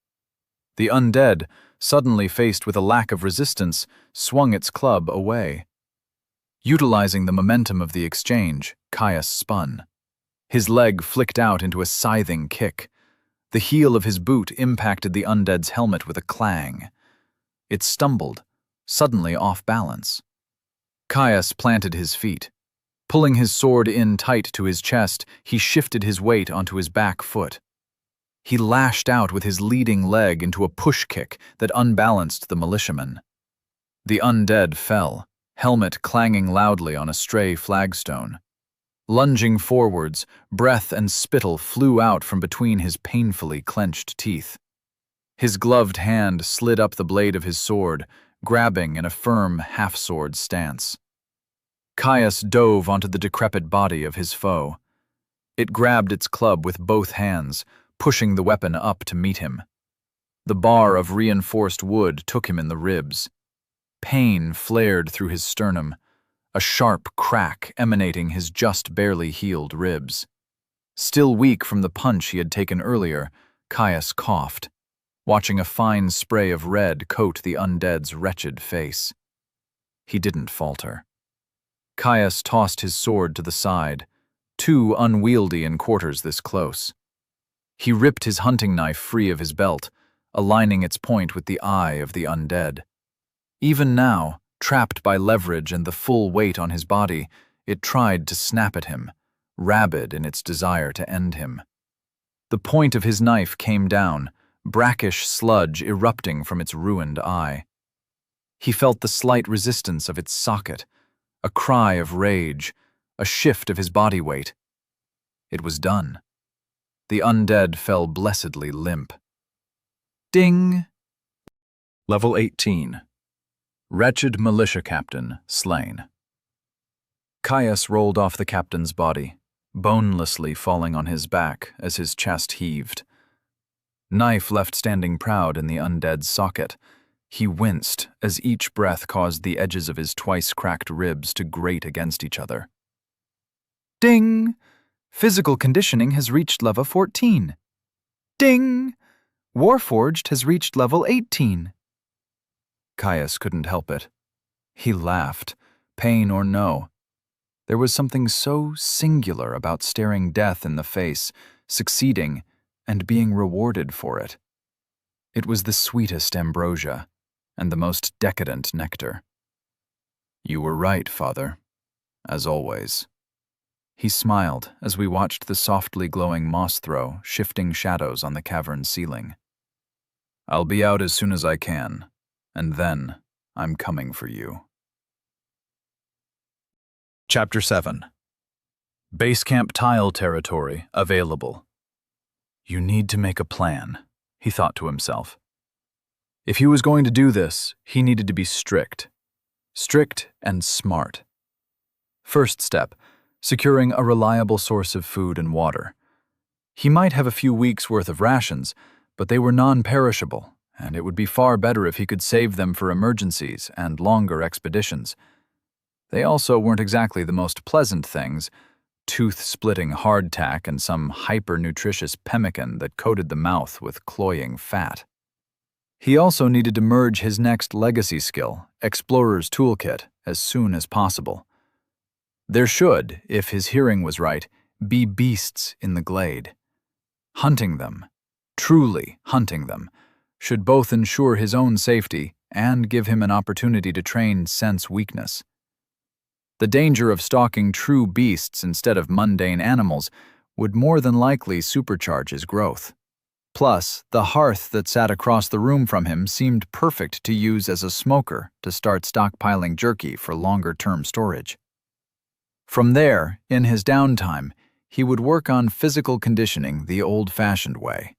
The undead, suddenly faced with a lack of resistance, swung its club away. Utilizing the momentum of the exchange, Caius spun. His leg flicked out into a scything kick. The heel of his boot impacted the undead's helmet with a clang. It stumbled, suddenly off balance. Caius planted his feet. Pulling his sword in tight to his chest, he shifted his weight onto his back foot. He lashed out with his leading leg into a push kick that unbalanced the militiaman. The undead fell, helmet clanging loudly on a stray flagstone. Lunging forwards, breath and spittle flew out from between his painfully clenched teeth. His gloved hand slid up the blade of his sword, grabbing in a firm half-sword stance. Caius dove onto the decrepit body of his foe. It grabbed its club with both hands, pushing the weapon up to meet him. The bar of reinforced wood took him in the ribs. Pain flared through his sternum, a sharp crack emanating his just barely healed ribs. Still weak from the punch he had taken earlier, Caius coughed, watching a fine spray of red coat the undead's wretched face. He didn't falter. Caius tossed his sword to the side, too unwieldy in quarters this close. He ripped his hunting knife free of his belt, aligning its point with the eye of the undead. Even now, trapped by leverage and the full weight on his body, it tried to snap at him, rabid in its desire to end him. The point of his knife came down, brackish sludge erupting from its ruined eye. He felt the slight resistance of its socket, a cry of rage, a shift of his body weight. It was done. The undead fell blessedly limp. Ding! Level 18. Wretched militia captain slain. Caius rolled off the captain's body, bonelessly falling on his back as his chest heaved. Knife left standing proud in the undead's socket. He winced as each breath caused the edges of his twice-cracked ribs to grate against each other. Ding! Physical conditioning has reached level 14. Ding! Warforged has reached level 18. Caius couldn't help it. He laughed, pain or no. There was something so singular about staring death in the face, succeeding, and being rewarded for it. It was the sweetest ambrosia, and the most decadent nectar. You were right, Father, as always. He smiled as we watched the softly glowing moss throw shifting shadows on the cavern ceiling. I'll be out as soon as I can, and then I'm coming for you. Chapter 7. Base Camp Tile Territory available. You need to make a plan, he thought to himself. If he was going to do this, he needed to be strict. Strict and smart. First step, securing a reliable source of food and water. He might have a few weeks' worth of rations, but they were non-perishable, and it would be far better if he could save them for emergencies and longer expeditions. They also weren't exactly the most pleasant things, tooth-splitting hardtack and some hyper-nutritious pemmican that coated the mouth with cloying fat. He also needed to merge his next legacy skill, Explorer's Toolkit, as soon as possible. There should, if his hearing was right, be beasts in the glade. Hunting them, truly hunting them, should both ensure his own safety and give him an opportunity to train sense weakness. The danger of stalking true beasts instead of mundane animals would more than likely supercharge his growth. Plus, the hearth that sat across the room from him seemed perfect to use as a smoker to start stockpiling jerky for longer-term storage. From there, in his downtime, he would work on physical conditioning the old-fashioned way.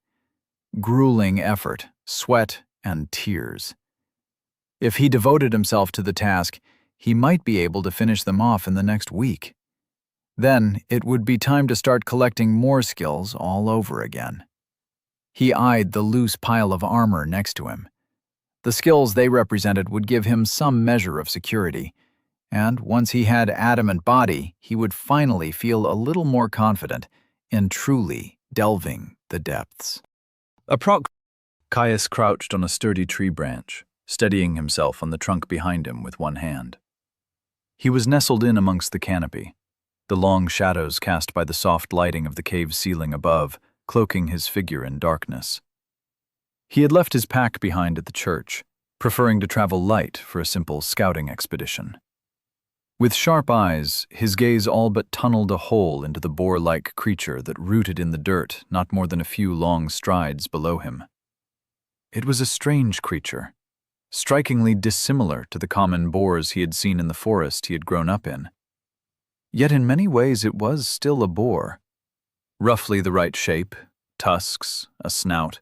Grueling effort, sweat, and tears. If he devoted himself to the task, he might be able to finish them off in the next week. Then, it would be time to start collecting more skills all over again. He eyed the loose pile of armor next to him. The skills they represented would give him some measure of security, and once he had adamant body, he would finally feel a little more confident in truly delving the depths. Caius crouched on a sturdy tree branch, steadying himself on the trunk behind him with one hand. He was nestled in amongst the canopy, the long shadows cast by the soft lighting of the cave ceiling above, cloaking his figure in darkness. He had left his pack behind at the church, preferring to travel light for a simple scouting expedition. With sharp eyes, his gaze all but tunneled a hole into the boar-like creature that rooted in the dirt not more than a few long strides below him. It was a strange creature, strikingly dissimilar to the common boars he had seen in the forest he had grown up in. Yet in many ways it was still a boar. Roughly the right shape, tusks, a snout.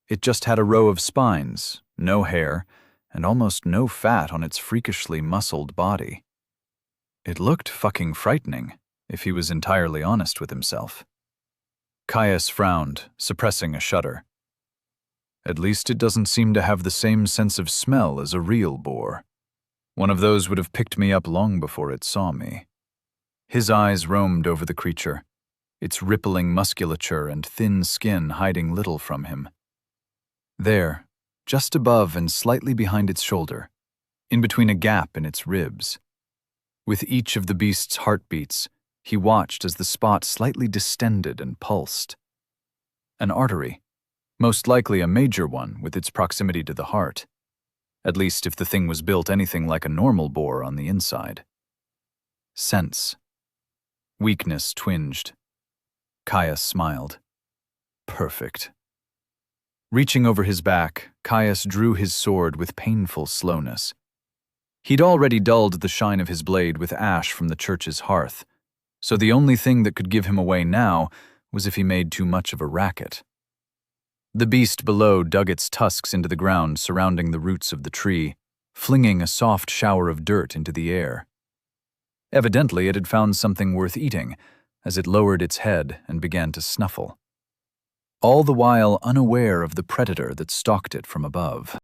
It just had a row of spines, no hair, and almost no fat on its freakishly muscled body. It looked fucking frightening, if he was entirely honest with himself. Caius frowned, suppressing a shudder. At least it doesn't seem to have the same sense of smell as a real boar. One of those would have picked me up long before it saw me. His eyes roamed over the creature, its rippling musculature and thin skin hiding little from him. There, just above and slightly behind its shoulder, in between a gap in its ribs. With each of the beast's heartbeats, he watched as the spot slightly distended and pulsed. An artery, most likely a major one with its proximity to the heart. At least if the thing was built anything like a normal boar on the inside. Sense. Weakness twinged. Caius smiled. Perfect. Reaching over his back, Caius drew his sword with painful slowness. He'd already dulled the shine of his blade with ash from the church's hearth, so the only thing that could give him away now was if he made too much of a racket. The beast below dug its tusks into the ground surrounding the roots of the tree, flinging a soft shower of dirt into the air. Evidently, it had found something worth eating, as it lowered its head and began to snuffle. All the while unaware of the predator that stalked it from above.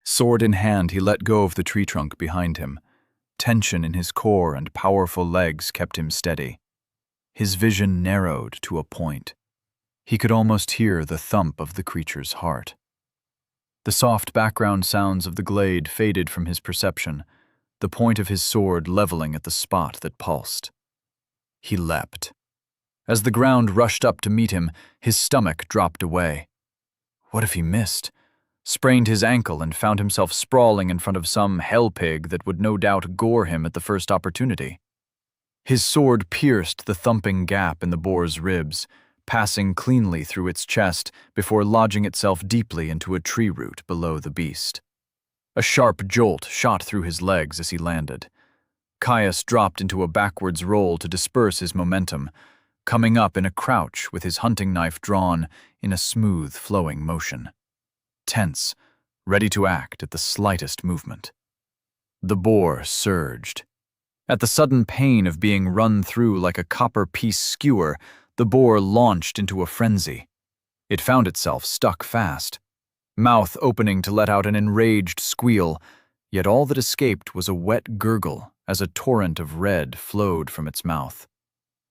Sword in hand, he let go of the tree trunk behind him. Tension in his core and powerful legs kept him steady. His vision narrowed to a point. He could almost hear the thump of the creature's heart. The soft background sounds of the glade faded from his perception, the point of his sword leveling at the spot that pulsed. He leapt. As the ground rushed up to meet him, his stomach dropped away. What if he missed? Sprained his ankle and found himself sprawling in front of some hell pig that would no doubt gore him at the first opportunity. His sword pierced the thumping gap in the boar's ribs, passing cleanly through its chest before lodging itself deeply into a tree root below the beast. A sharp jolt shot through his legs as he landed. Caius dropped into a backwards roll to disperse his momentum, coming up in a crouch with his hunting knife drawn in a smooth, flowing motion. Tense, ready to act at the slightest movement. The boar surged. At the sudden pain of being run through like a copper-piece skewer, the boar launched into a frenzy. It found itself stuck fast, mouth opening to let out an enraged squeal, yet all that escaped was a wet gurgle as a torrent of red flowed from its mouth.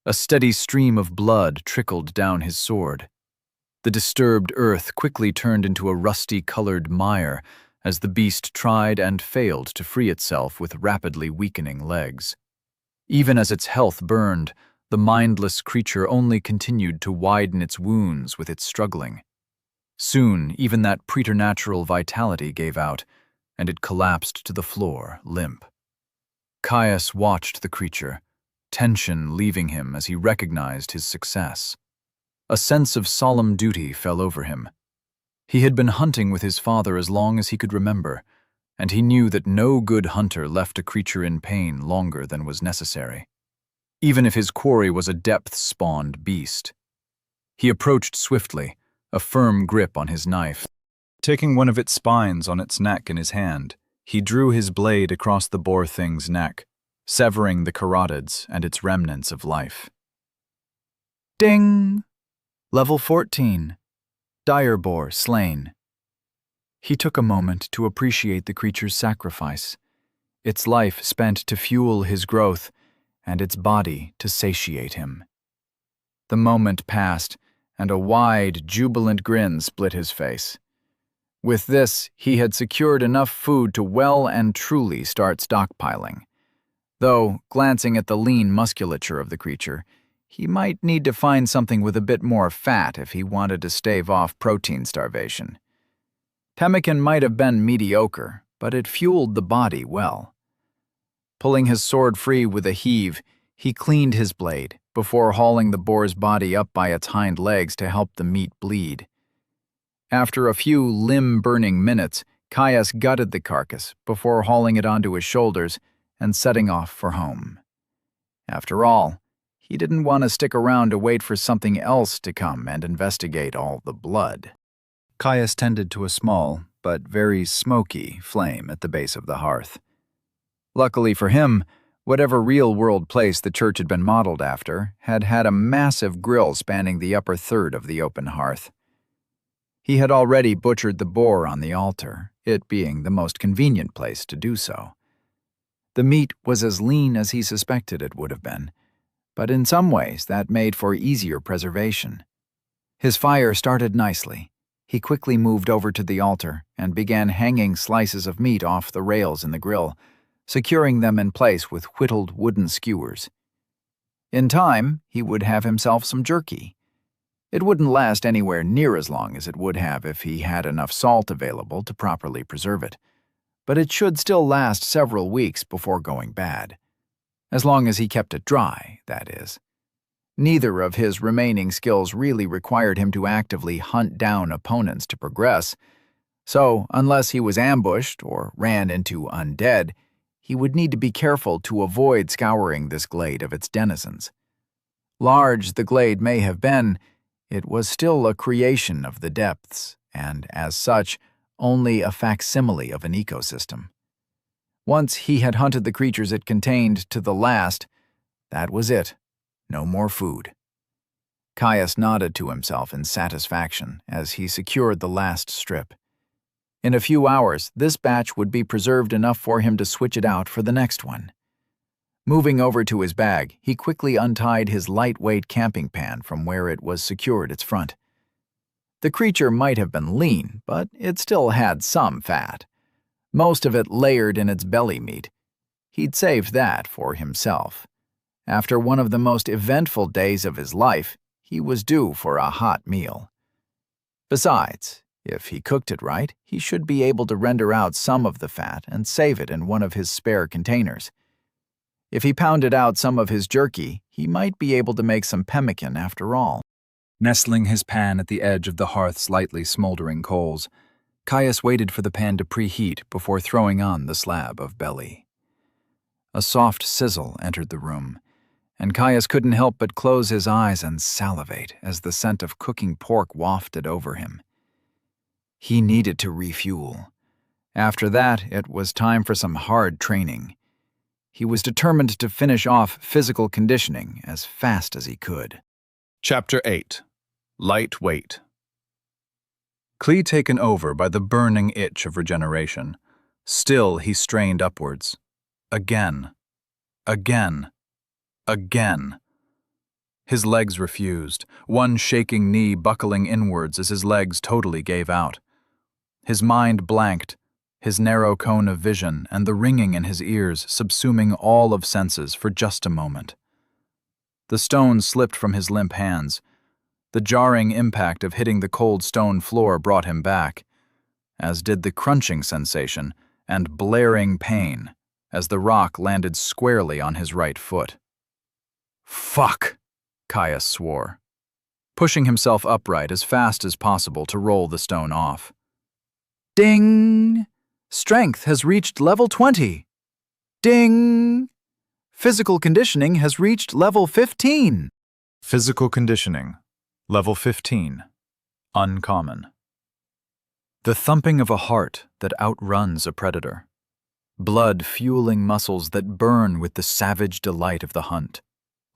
A steady stream of blood trickled down his sword. The disturbed earth quickly turned into a rusty-colored mire as the beast tried and failed to free itself with rapidly weakening legs. Even as its health burned, the mindless creature only continued to widen its wounds with its struggling. Soon, even that preternatural vitality gave out, and it collapsed to the floor, limp. Caius watched the creature, tension leaving him as he recognized his success. A sense of solemn duty fell over him. He had been hunting with his father as long as he could remember, and he knew that no good hunter left a creature in pain longer than was necessary, even if his quarry was a depth-spawned beast. He approached swiftly, a firm grip on his knife. Taking one of its spines on its neck in his hand, he drew his blade across the boar thing's neck, severing the carotids and its remnants of life. Ding! Level 14. Dire boar slain. He took a moment to appreciate the creature's sacrifice, its life spent to fuel his growth, and its body to satiate him. The moment passed, and a wide, jubilant grin split his face. With this, he had secured enough food to well and truly start stockpiling. Though, glancing at the lean musculature of the creature, he might need to find something with a bit more fat if he wanted to stave off protein starvation. Pemmican might have been mediocre, but it fueled the body well. Pulling his sword free with a heave, he cleaned his blade before hauling the boar's body up by its hind legs to help the meat bleed. After a few limb-burning minutes, Caius gutted the carcass before hauling it onto his shoulders and setting off for home. After all, he didn't want to stick around to wait for something else to come and investigate all the blood. Caius tended to a small, but very smoky, flame at the base of the hearth. Luckily for him, whatever real-world place the church had been modeled after had had a massive grill spanning the upper third of the open hearth. He had already butchered the boar on the altar, it being the most convenient place to do so. The meat was as lean as he suspected it would have been, but in some ways that made for easier preservation. His fire started nicely. He quickly moved over to the altar and began hanging slices of meat off the rails in the grill, securing them in place with whittled wooden skewers. In time, he would have himself some jerky. It wouldn't last anywhere near as long as it would have if he had enough salt available to properly preserve it, but it should still last several weeks before going bad. As long as he kept it dry, that is. Neither of his remaining skills really required him to actively hunt down opponents to progress, so unless he was ambushed or ran into undead, he would need to be careful to avoid scouring this glade of its denizens. Large the glade may have been, it was still a creation of the depths, and as such, only a facsimile of an ecosystem. Once he had hunted the creatures it contained to the last, that was it. No more food. Caius nodded to himself in satisfaction as he secured the last strip. In a few hours, this batch would be preserved enough for him to switch it out for the next one. Moving over to his bag, he quickly untied his lightweight camping pan from where it was secured its front. The creature might have been lean, but it still had some fat. Most of it layered in its belly meat. He'd saved that for himself. After one of the most eventful days of his life, he was due for a hot meal. Besides, if he cooked it right, he should be able to render out some of the fat and save it in one of his spare containers. If he pounded out some of his jerky, he might be able to make some pemmican after all. Nestling his pan at the edge of the hearth's lightly smoldering coals, Caius waited for the pan to preheat before throwing on the slab of belly. A soft sizzle entered the room, and Caius couldn't help but close his eyes and salivate as the scent of cooking pork wafted over him. He needed to refuel. After that, it was time for some hard training. He was determined to finish off physical conditioning as fast as he could. Chapter 8. Lightweight. Clee taken over by the burning itch of regeneration. Still he strained upwards. Again. Again. Again. His legs refused, one shaking knee buckling inwards as his legs totally gave out. His mind blanked, his narrow cone of vision and the ringing in his ears subsuming all of senses for just a moment. The stone slipped from his limp hands. The jarring impact of hitting the cold stone floor brought him back, as did the crunching sensation and blaring pain as the rock landed squarely on his right foot. "Fuck!" Caius swore, pushing himself upright as fast as possible to roll the stone off. Ding! Strength has reached level 20. Ding! Physical conditioning has reached level 15. Physical conditioning, level 15. Uncommon. The thumping of a heart that outruns a predator. Blood fueling muscles that burn with the savage delight of the hunt.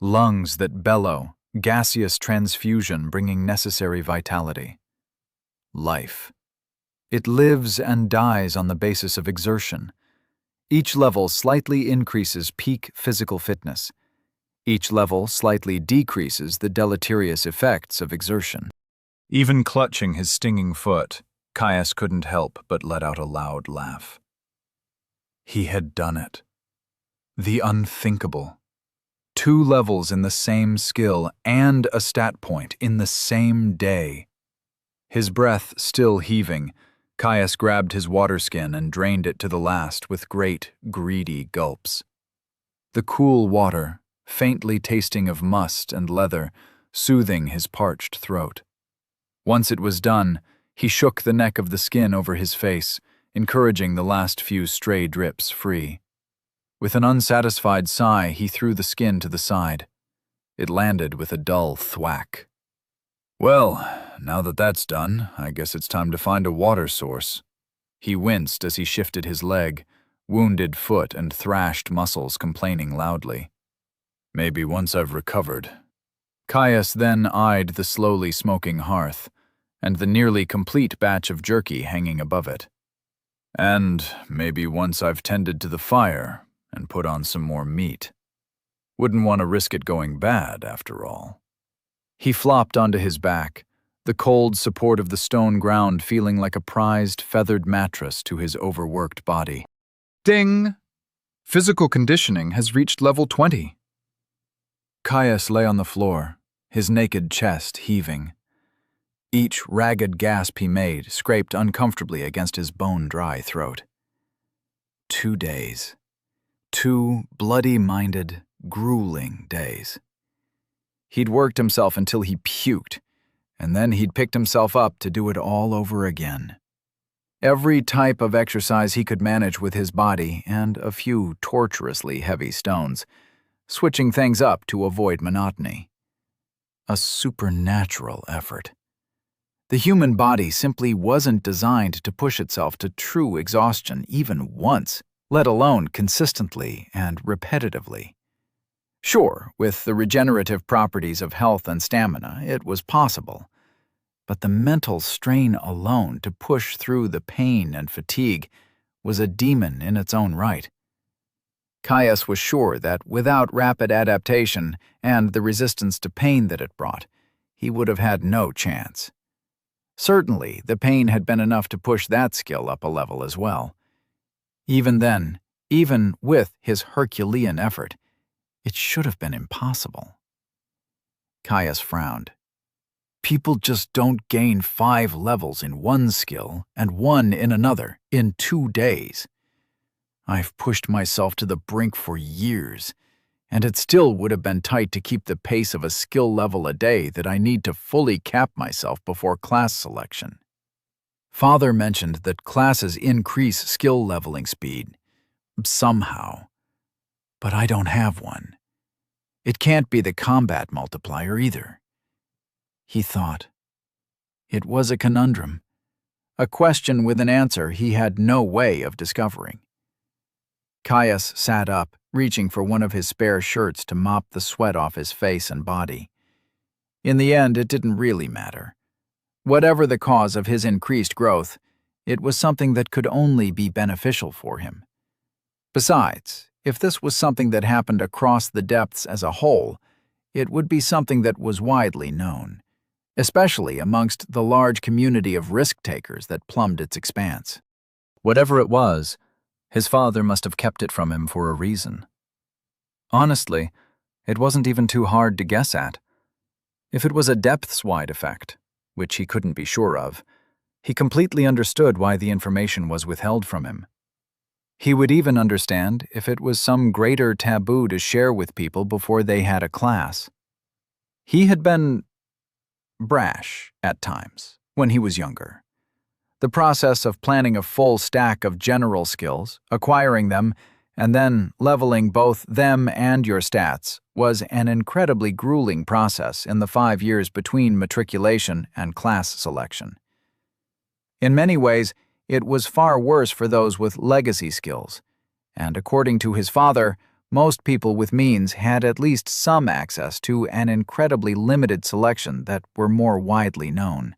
Lungs that bellow, gaseous transfusion bringing necessary vitality. Life. It lives and dies on the basis of exertion. Each level slightly increases peak physical fitness. Each level slightly decreases the deleterious effects of exertion. Even clutching his stinging foot, Caius couldn't help but let out a loud laugh. He had done it. The unthinkable. 2 levels in the same skill and a stat point in the same day. His breath still heaving, Caius grabbed his water skin and drained it to the last with great, greedy gulps. The cool water, faintly tasting of must and leather, soothing his parched throat. Once it was done, he shook the neck of the skin over his face, encouraging the last few stray drips free. With an unsatisfied sigh, he threw the skin to the side. It landed with a dull thwack. "Well, now that that's done, I guess it's time to find a water source." He winced as he shifted his leg, wounded foot and thrashed muscles complaining loudly. "Maybe once I've recovered." Caius then eyed the slowly smoking hearth, and the nearly complete batch of jerky hanging above it. "And maybe once I've tended to the fire and put on some more meat. Wouldn't want to risk it going bad, after all." He flopped onto his back, the cold support of the stone ground feeling like a prized feathered mattress to his overworked body. Ding! Physical conditioning has reached level 20. Caius lay on the floor, his naked chest heaving. Each ragged gasp he made scraped uncomfortably against his bone-dry throat. 2 days. 2 bloody-minded, grueling days. He'd worked himself until he puked, and then he'd picked himself up to do it all over again. Every type of exercise he could manage with his body and a few torturously heavy stones, switching things up to avoid monotony. A supernatural effort. The human body simply wasn't designed to push itself to true exhaustion even once, let alone consistently and repetitively. Sure, with the regenerative properties of health and stamina, it was possible. But the mental strain alone to push through the pain and fatigue was a demon in its own right. Caius was sure that without rapid adaptation and the resistance to pain that it brought, he would have had no chance. Certainly, the pain had been enough to push that skill up a level as well. Even then, even with his Herculean effort, it should have been impossible. Caius frowned. People just don't gain 5 levels in one skill and 1 in another in 2 days. I've pushed myself to the brink for years, and it still would have been tight to keep the pace of a skill level a day that I need to fully cap myself before class selection. Father mentioned that classes increase skill leveling speed, somehow. But I don't have one. It can't be the combat multiplier either. He thought. It was a conundrum, a question with an answer he had no way of discovering. Caius sat up, reaching for one of his spare shirts to mop the sweat off his face and body. In the end, it didn't really matter. Whatever the cause of his increased growth, it was something that could only be beneficial for him. Besides, if this was something that happened across the depths as a whole, it would be something that was widely known, especially amongst the large community of risk-takers that plumbed its expanse. Whatever it was, his father must have kept it from him for a reason. Honestly, it wasn't even too hard to guess at. If it was a depths-wide effect, which he couldn't be sure of, he completely understood why the information was withheld from him. He would even understand if it was some greater taboo to share with people before they had a class. He had been brash at times when he was younger. The process of planning a full stack of general skills, acquiring them, and then leveling both them and your stats was an incredibly grueling process in the 5 years between matriculation and class selection. In many ways, it was far worse for those with legacy skills, and according to his father, most people with means had at least some access to an incredibly limited selection that were more widely known.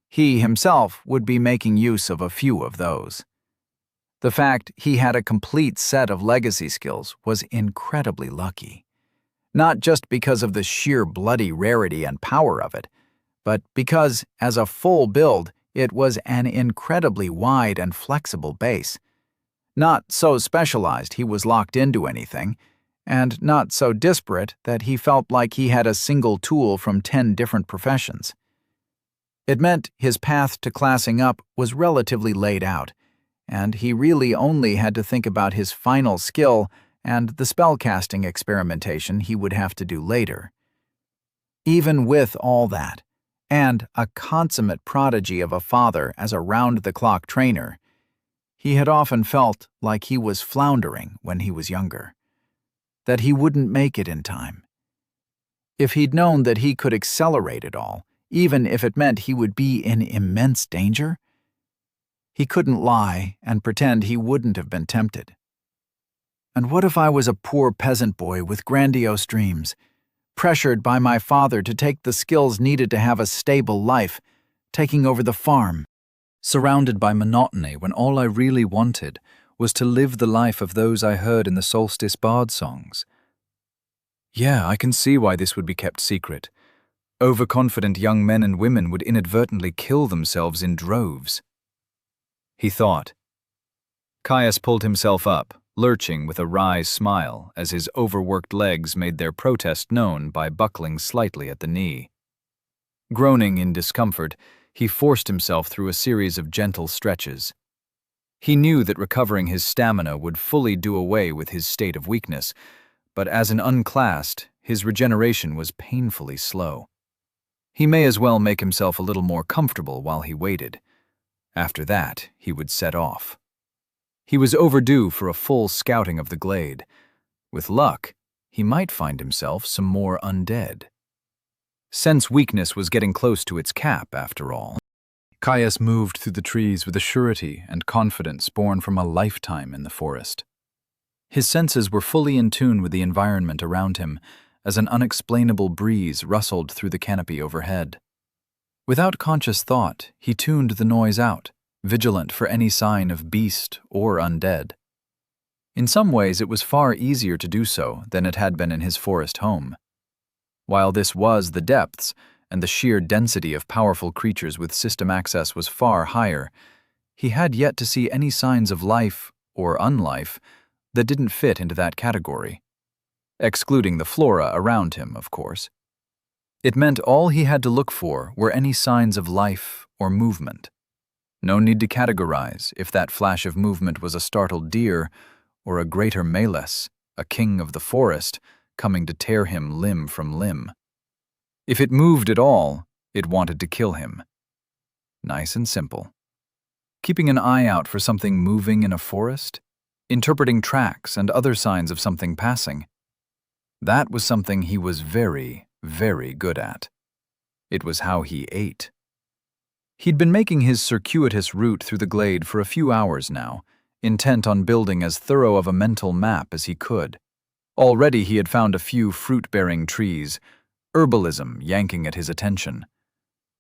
He himself would be making use of a few of those. The fact he had a complete set of legacy skills was incredibly lucky, not just because of the sheer bloody rarity and power of it, but because, as a full build, it was an incredibly wide and flexible base. Not so specialized he was locked into anything, and not so disparate that he felt like he had a single tool from 10 different professions. It meant his path to classing up was relatively laid out, and he really only had to think about his final skill and the spellcasting experimentation he would have to do later. Even with all that, and a consummate prodigy of a father as a round-the-clock trainer, he had often felt like he was floundering when he was younger, that he wouldn't make it in time. If he'd known that he could accelerate it all, even if it meant he would be in immense danger, he couldn't lie and pretend he wouldn't have been tempted. And what if I was a poor peasant boy with grandiose dreams, pressured by my father to take the skills needed to have a stable life, taking over the farm, surrounded by monotony when all I really wanted was to live the life of those I heard in the solstice bard songs? Yeah, I can see why this would be kept secret. Overconfident young men and women would inadvertently kill themselves in droves. He thought. Caius pulled himself up, lurching with a wry smile as his overworked legs made their protest known by buckling slightly at the knee. Groaning in discomfort, he forced himself through a series of gentle stretches. He knew that recovering his stamina would fully do away with his state of weakness, but as an unclassed, his regeneration was painfully slow. He may as well make himself a little more comfortable while he waited. After that, he would set off. He was overdue for a full scouting of the glade. With luck, he might find himself some more undead. Sense weakness was getting close to its cap, after all. Caius moved through the trees with a surety and confidence born from a lifetime in the forest. His senses were fully in tune with the environment around him as an unexplainable breeze rustled through the canopy overhead. Without conscious thought, he tuned the noise out, vigilant for any sign of beast or undead. In some ways, it was far easier to do so than it had been in his forest home. While this was the depths, and the sheer density of powerful creatures with system access was far higher, he had yet to see any signs of life or unlife that didn't fit into that category. Excluding the flora around him, of course. It meant all he had to look for were any signs of life or movement. No need to categorize if that flash of movement was a startled deer or a greater Malus, a king of the forest, coming to tear him limb from limb. If it moved at all, it wanted to kill him. Nice and simple. Keeping an eye out for something moving in a forest, interpreting tracks and other signs of something passing. That was something he was very, very good at. It was how he ate. He'd been making his circuitous route through the glade for a few hours now, intent on building as thorough of a mental map as he could. Already he had found a few fruit-bearing trees, herbalism yanking at his attention.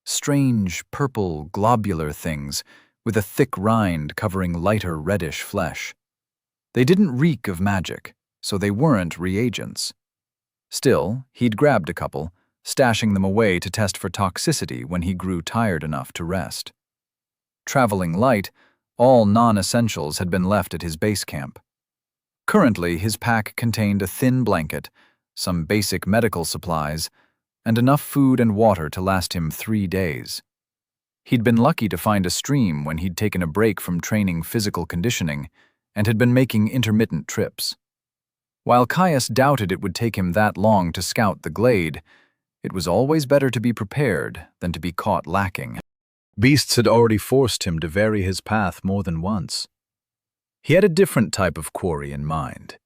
Strange, purple, globular things with a thick rind covering lighter reddish flesh. They didn't reek of magic, so they weren't reagents. Still, he'd grabbed a couple, stashing them away to test for toxicity when he grew tired enough to rest. Traveling light, all non-essentials had been left at his base camp. Currently, his pack contained a thin blanket, some basic medical supplies, and enough food and water to last him 3 days. He'd been lucky to find a stream when he'd taken a break from training physical conditioning and had been making intermittent trips. While Caius doubted it would take him that long to scout the glade, it was always better to be prepared than to be caught lacking. Beasts had already forced him to vary his path more than once. He had a different type of quarry in mind.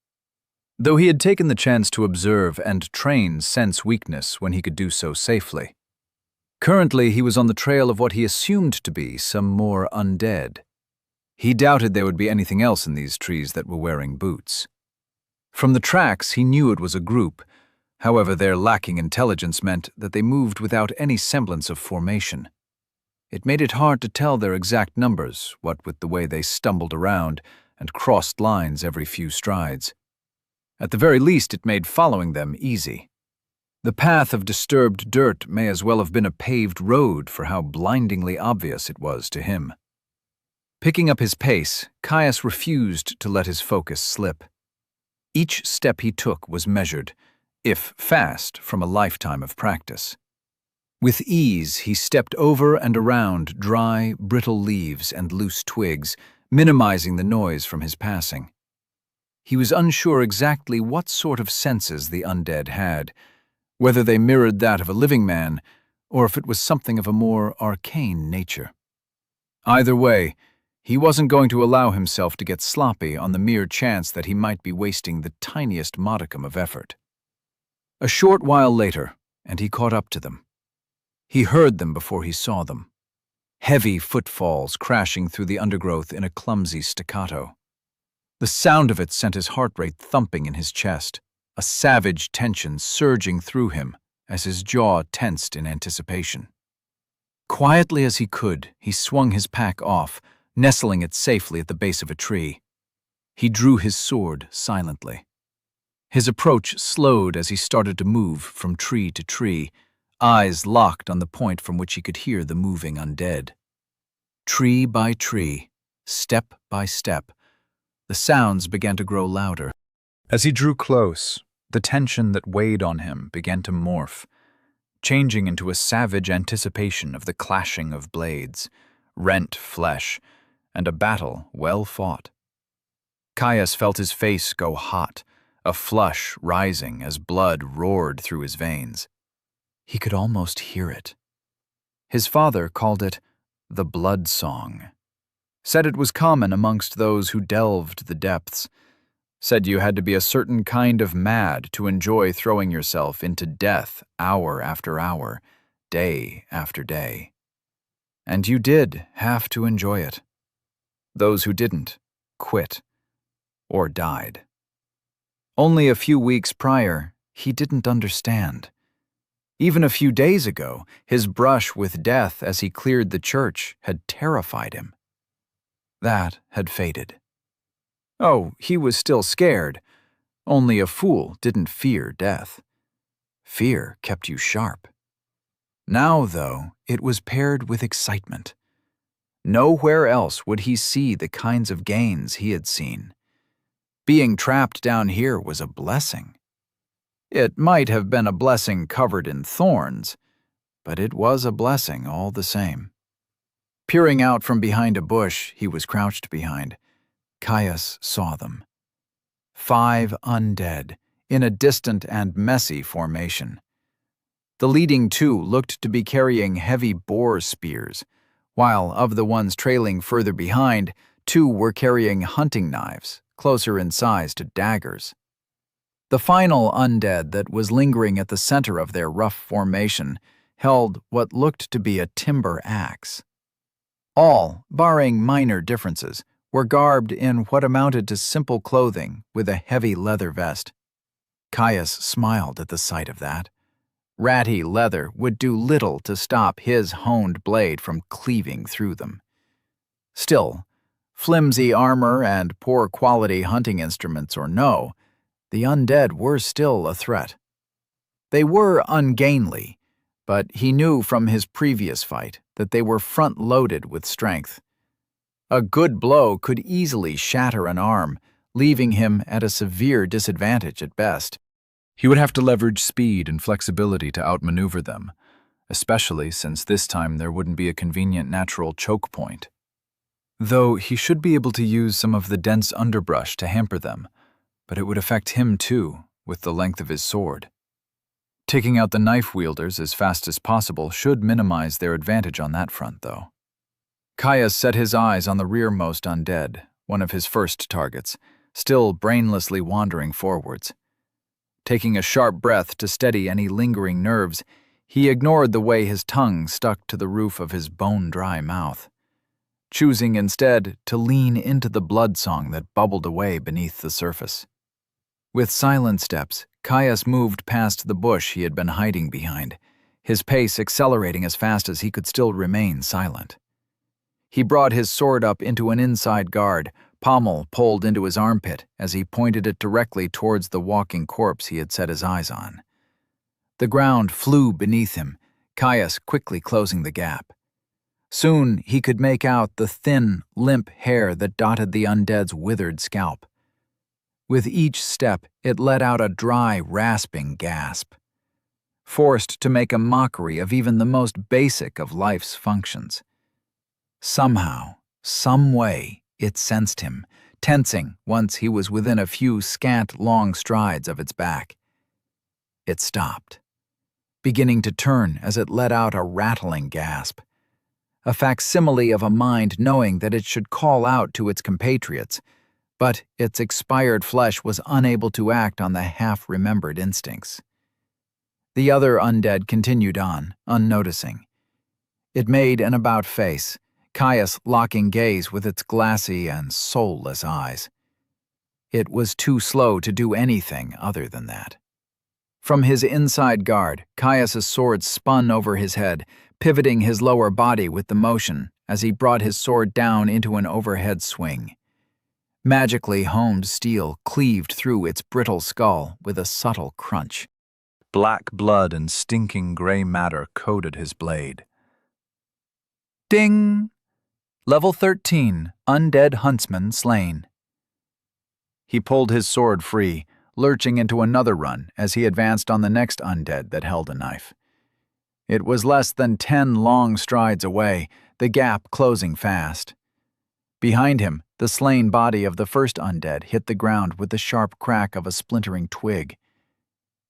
Though he had taken the chance to observe and train sense weakness when he could do so safely. Currently, he was on the trail of what he assumed to be some more undead. He doubted there would be anything else in these trees that were wearing boots. From the tracks, he knew it was a group. However, their lacking intelligence meant that they moved without any semblance of formation. It made it hard to tell their exact numbers, what with the way they stumbled around and crossed lines every few strides. At the very least, it made following them easy. The path of disturbed dirt may as well have been a paved road for how blindingly obvious it was to him. Picking up his pace, Caius refused to let his focus slip. Each step he took was measured, if fast, from a lifetime of practice. With ease, he stepped over and around dry, brittle leaves and loose twigs, minimizing the noise from his passing. He was unsure exactly what sort of senses the undead had, whether they mirrored that of a living man, or if it was something of a more arcane nature. Either way, he wasn't going to allow himself to get sloppy on the mere chance that he might be wasting the tiniest modicum of effort. A short while later, and he caught up to them. He heard them before he saw them. Heavy footfalls crashing through the undergrowth in a clumsy staccato. The sound of it sent his heart rate thumping in his chest, a savage tension surging through him as his jaw tensed in anticipation. Quietly as he could, he swung his pack off, nestling it safely at the base of a tree. He drew his sword silently. His approach slowed as he started to move from tree to tree, eyes locked on the point from which he could hear the moving undead. Tree by tree, step by step, the sounds began to grow louder. As he drew close, the tension that weighed on him began to morph, changing into a savage anticipation of the clashing of blades, rent flesh, and a battle well fought. Caius felt his face go hot, a flush rising as blood roared through his veins. He could almost hear it. His father called it the blood song. Said it was common amongst those who delved the depths. Said you had to be a certain kind of mad to enjoy throwing yourself into death hour after hour, day after day. And you did have to enjoy it. Those who didn't quit or died. Only a few weeks prior, he didn't understand. Even a few days ago, his brush with death as he cleared the church had terrified him. That had faded. Oh, he was still scared. Only a fool didn't fear death. Fear kept you sharp. Now, though, it was paired with excitement. Nowhere else would he see the kinds of gains he had seen. Being trapped down here was a blessing. It might have been a blessing covered in thorns, but it was a blessing all the same. Peering out from behind a bush he was crouched behind, Caius saw them. 5 undead, in a distant and messy formation. The leading 2 looked to be carrying heavy boar spears, while of the ones trailing further behind, 2 were carrying hunting knives, closer in size to daggers. The final undead that was lingering at the center of their rough formation held what looked to be a timber axe. All, barring minor differences, were garbed in what amounted to simple clothing with a heavy leather vest. Caius smiled at the sight of that. Ratty leather would do little to stop his honed blade from cleaving through them. Still, flimsy armor and poor quality hunting instruments or no, the undead were still a threat. They were ungainly, but he knew from his previous fight that they were front-loaded with strength. A good blow could easily shatter an arm, leaving him at a severe disadvantage at best. He would have to leverage speed and flexibility to outmaneuver them, especially since this time there wouldn't be a convenient natural choke point. Though he should be able to use some of the dense underbrush to hamper them, but it would affect him too, with the length of his sword. Taking out the knife wielders as fast as possible should minimize their advantage on that front, though. Caius set his eyes on the rearmost undead, one of his first targets, still brainlessly wandering forwards. Taking a sharp breath to steady any lingering nerves, he ignored the way his tongue stuck to the roof of his bone-dry mouth, choosing instead to lean into the blood song that bubbled away beneath the surface. With silent steps, Caius moved past the bush he had been hiding behind, his pace accelerating as fast as he could still remain silent. He brought his sword up into an inside guard, pommel pulled into his armpit as he pointed it directly towards the walking corpse he had set his eyes on. The ground flew beneath him, Caius quickly closing the gap. Soon he could make out the thin, limp hair that dotted the undead's withered scalp. With each step, it let out a dry, rasping gasp. Forced to make a mockery of even the most basic of life's functions. Somehow, some way, it sensed him, tensing once he was within a few scant, long strides of its back. It stopped, beginning to turn as it let out a rattling gasp. A facsimile of a mind knowing that it should call out to its compatriots, but its expired flesh was unable to act on the half-remembered instincts. The other undead continued on, unnoticing. It made an about face, Caius locking gaze with its glassy and soulless eyes. It was too slow to do anything other than that. From his inside guard, Caius's sword spun over his head, pivoting his lower body with the motion as he brought his sword down into an overhead swing. Magically honed steel cleaved through its brittle skull with a subtle crunch. Black blood and stinking gray matter coated his blade. Ding! Level 13, Undead Huntsman slain. He pulled his sword free, lurching into another run as he advanced on the next undead that held a knife. It was less than 10 long strides away, the gap closing fast. Behind him, the slain body of the first undead hit the ground with the sharp crack of a splintering twig.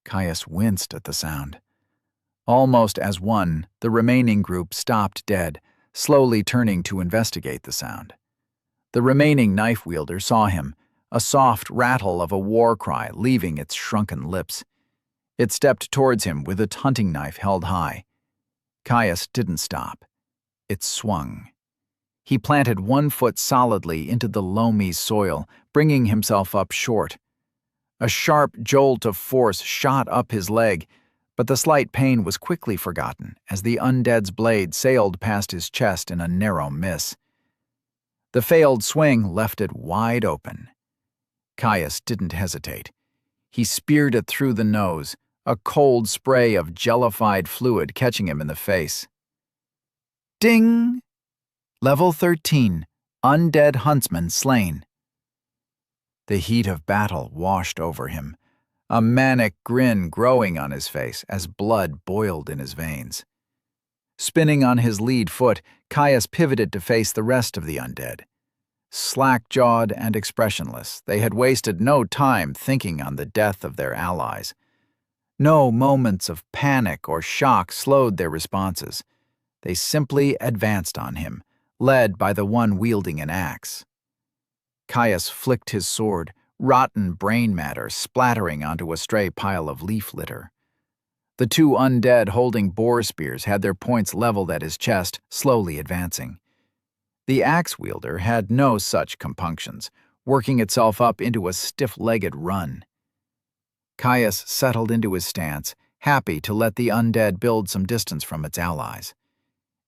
Caius winced at the sound. Almost as one, the remaining group stopped dead, slowly turning to investigate the sound. The remaining knife wielder saw him, a soft rattle of a war cry leaving its shrunken lips. It stepped towards him with its hunting knife held high. Caius didn't stop. It swung. He planted one foot solidly into the loamy soil, bringing himself up short. A sharp jolt of force shot up his leg, but the slight pain was quickly forgotten as the undead's blade sailed past his chest in a narrow miss. The failed swing left it wide open. Caius didn't hesitate. He speared it through the nose, a cold spray of jellified fluid catching him in the face. Ding! Level 13, Undead Huntsman slain. The heat of battle washed over him, a manic grin growing on his face as blood boiled in his veins. Spinning on his lead foot, Caius pivoted to face the rest of the undead. Slack-jawed and expressionless, they had wasted no time thinking on the death of their allies. No moments of panic or shock slowed their responses. They simply advanced on him, led by the one wielding an axe. Caius flicked his sword, rotten brain matter splattering onto a stray pile of leaf litter. The two undead holding boar spears had their points leveled at his chest, slowly advancing. The axe wielder had no such compunctions, working itself up into a stiff-legged run. Caius settled into his stance, happy to let the undead build some distance from its allies.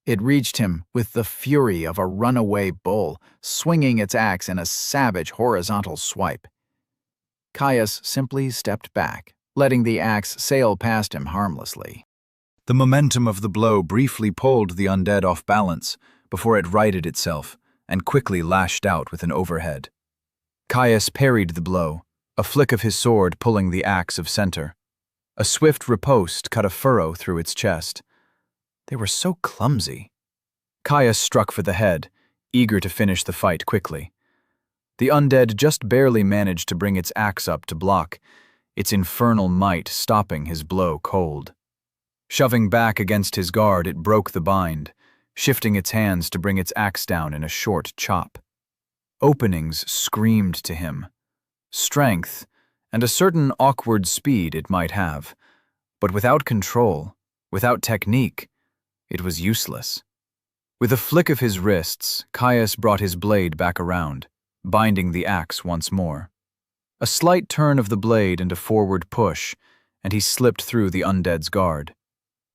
It reached him with the fury of a runaway bull, swinging its axe in a savage horizontal swipe. Caius simply stepped back, letting the axe sail past him harmlessly. The momentum of the blow briefly pulled the undead off balance before it righted itself and quickly lashed out with an overhead. Caius parried the blow, a flick of his sword pulling the axe of center. A swift riposte cut a furrow through its chest. They were so clumsy. Caius struck for the head, eager to finish the fight quickly. The undead just barely managed to bring its axe up to block, its infernal might stopping his blow cold. Shoving back against his guard, it broke the bind, shifting its hands to bring its axe down in a short chop. Openings screamed to him. Strength, and a certain awkward speed it might have, but without control, without technique, it was useless. With a flick of his wrists, Caius brought his blade back around, binding the axe once more. A slight turn of the blade and a forward push, and he slipped through the undead's guard,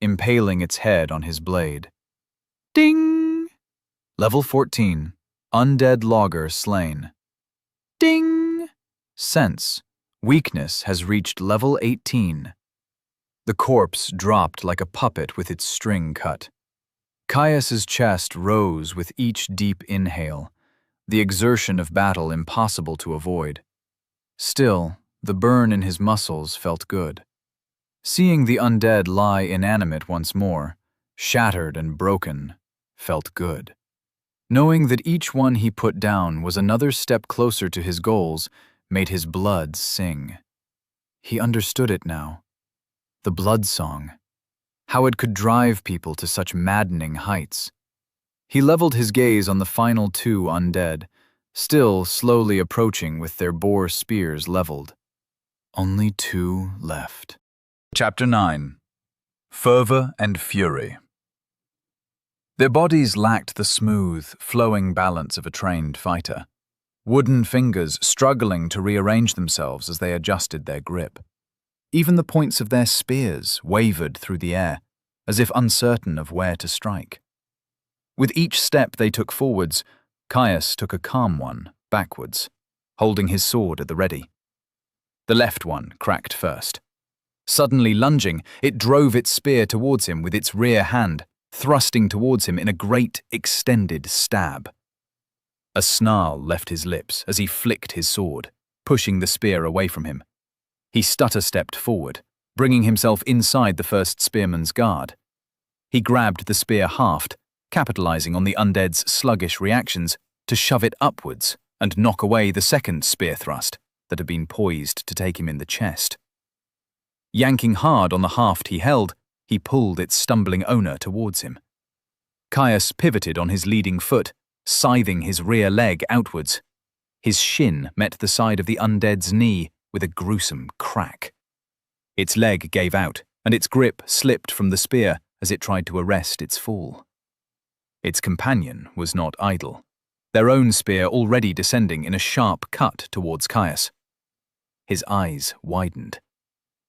impaling its head on his blade. Ding! Level 14. Undead Logger slain. Ding! Sense. Weakness has reached level 18. The corpse dropped like a puppet with its string cut. Caius's chest rose with each deep inhale, the exertion of battle impossible to avoid. Still, the burn in his muscles felt good. Seeing the undead lie inanimate once more, shattered and broken, felt good. Knowing that each one he put down was another step closer to his goals made his blood sing. He understood it now. The blood song. How it could drive people to such maddening heights. He leveled his gaze on the final two undead, still slowly approaching with their boar spears leveled. Only two left. Chapter 9. Fervor and Fury. Their bodies lacked the smooth, flowing balance of a trained fighter. Wooden fingers struggling to rearrange themselves as they adjusted their grip. Even the points of their spears wavered through the air, as if uncertain of where to strike. With each step they took forwards, Caius took a calm one, backwards, holding his sword at the ready. The left one cracked first. Suddenly lunging, it drove its spear towards him with its rear hand, thrusting towards him in a great, extended stab. A snarl left his lips as he flicked his sword, pushing the spear away from him. He stutter-stepped forward, bringing himself inside the first spearman's guard. He grabbed the spear haft, capitalizing on the undead's sluggish reactions to shove it upwards and knock away the second spear thrust that had been poised to take him in the chest. Yanking hard on the haft he held, he pulled its stumbling owner towards him. Caius pivoted on his leading foot, scything his rear leg outwards. His shin met the side of the undead's knee with a gruesome crack. Its leg gave out, and its grip slipped from the spear as it tried to arrest its fall. Its companion was not idle, their own spear already descending in a sharp cut towards Caius. His eyes widened.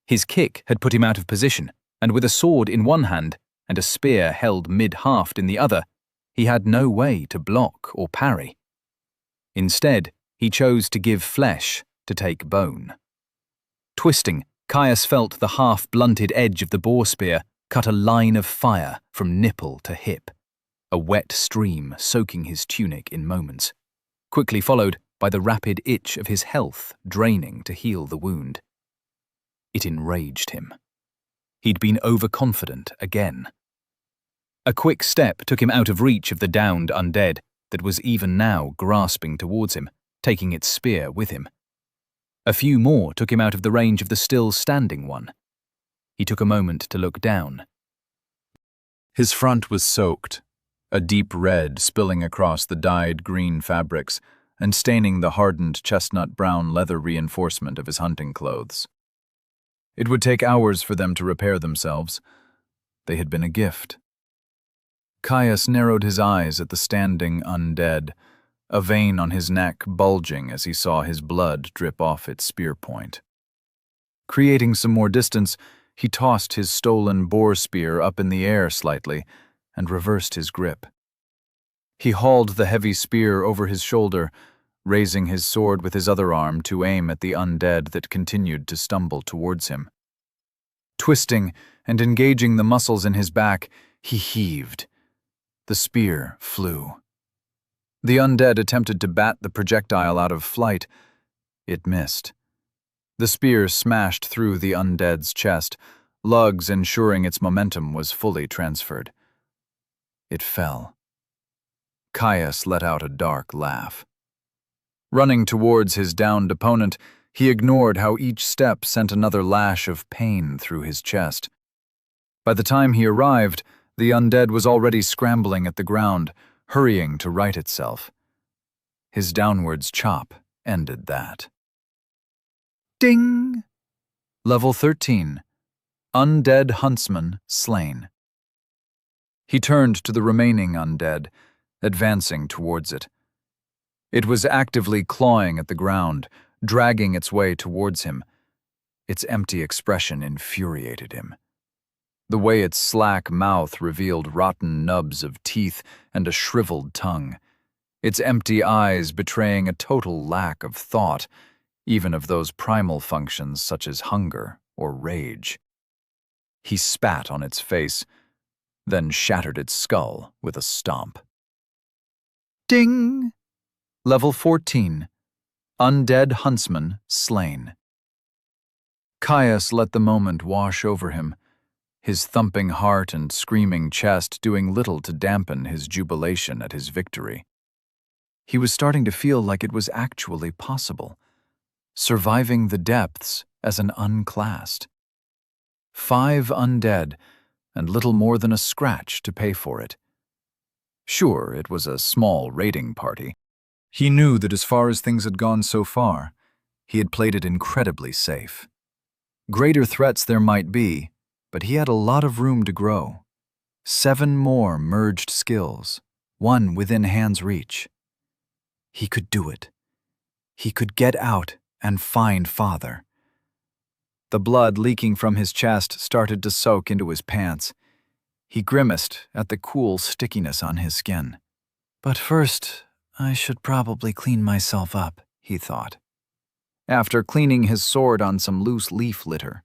His kick had put him out of position, and with a sword in one hand and a spear held mid-haft in the other, he had no way to block or parry. Instead, he chose to give flesh to take bone. Twisting, Caius felt the half-blunted edge of the boar spear cut a line of fire from nipple to hip, a wet stream soaking his tunic in moments, quickly followed by the rapid itch of his health draining to heal the wound. It enraged him. He'd been overconfident again. A quick step took him out of reach of the downed undead that was even now grasping towards him, taking its spear with him. A few more took him out of the range of the still standing one. He took a moment to look down. His front was soaked, a deep red spilling across the dyed green fabrics and staining the hardened chestnut-brown leather reinforcement of his hunting clothes. It would take hours for them to repair themselves. They had been a gift. Caius narrowed his eyes at the standing undead, a vein on his neck bulging as he saw his blood drip off its spear point. Creating some more distance, he tossed his stolen boar spear up in the air slightly and reversed his grip. He hauled the heavy spear over his shoulder, raising his sword with his other arm to aim at the undead that continued to stumble towards him. Twisting and engaging the muscles in his back, he heaved. The spear flew. The undead attempted to bat the projectile out of flight. It missed. The spear smashed through the undead's chest, lugs ensuring its momentum was fully transferred. It fell. Caius let out a dark laugh. Running towards his downed opponent, he ignored how each step sent another lash of pain through his chest. By the time he arrived, the undead was already scrambling at the ground, hurrying to right itself. His downwards chop ended that. Ding! Level 13. Undead Huntsman slain. He turned to the remaining undead, advancing towards it. It was actively clawing at the ground, dragging its way towards him. Its empty expression infuriated him. The way its slack mouth revealed rotten nubs of teeth and a shriveled tongue. Its empty eyes betraying a total lack of thought, even of those primal functions such as hunger or rage. He spat on its face, then shattered its skull with a stomp. Ding! Level 14. Undead Huntsman slain. Caius let the moment wash over him, his thumping heart and screaming chest doing little to dampen his jubilation at his victory. He was starting to feel like it was actually possible, surviving the depths as an unclassed. 5 undead, and little more than a scratch to pay for it. Sure, it was a small raiding party. He knew that as far as things had gone so far, he had played it incredibly safe. Greater threats there might be, but he had a lot of room to grow. 7 more merged skills, 1 within hand's reach. He could do it. He could get out and find Father. The blood leaking from his chest started to soak into his pants. He grimaced at the cool stickiness on his skin. But first, I should probably clean myself up, he thought. After cleaning his sword on some loose leaf litter,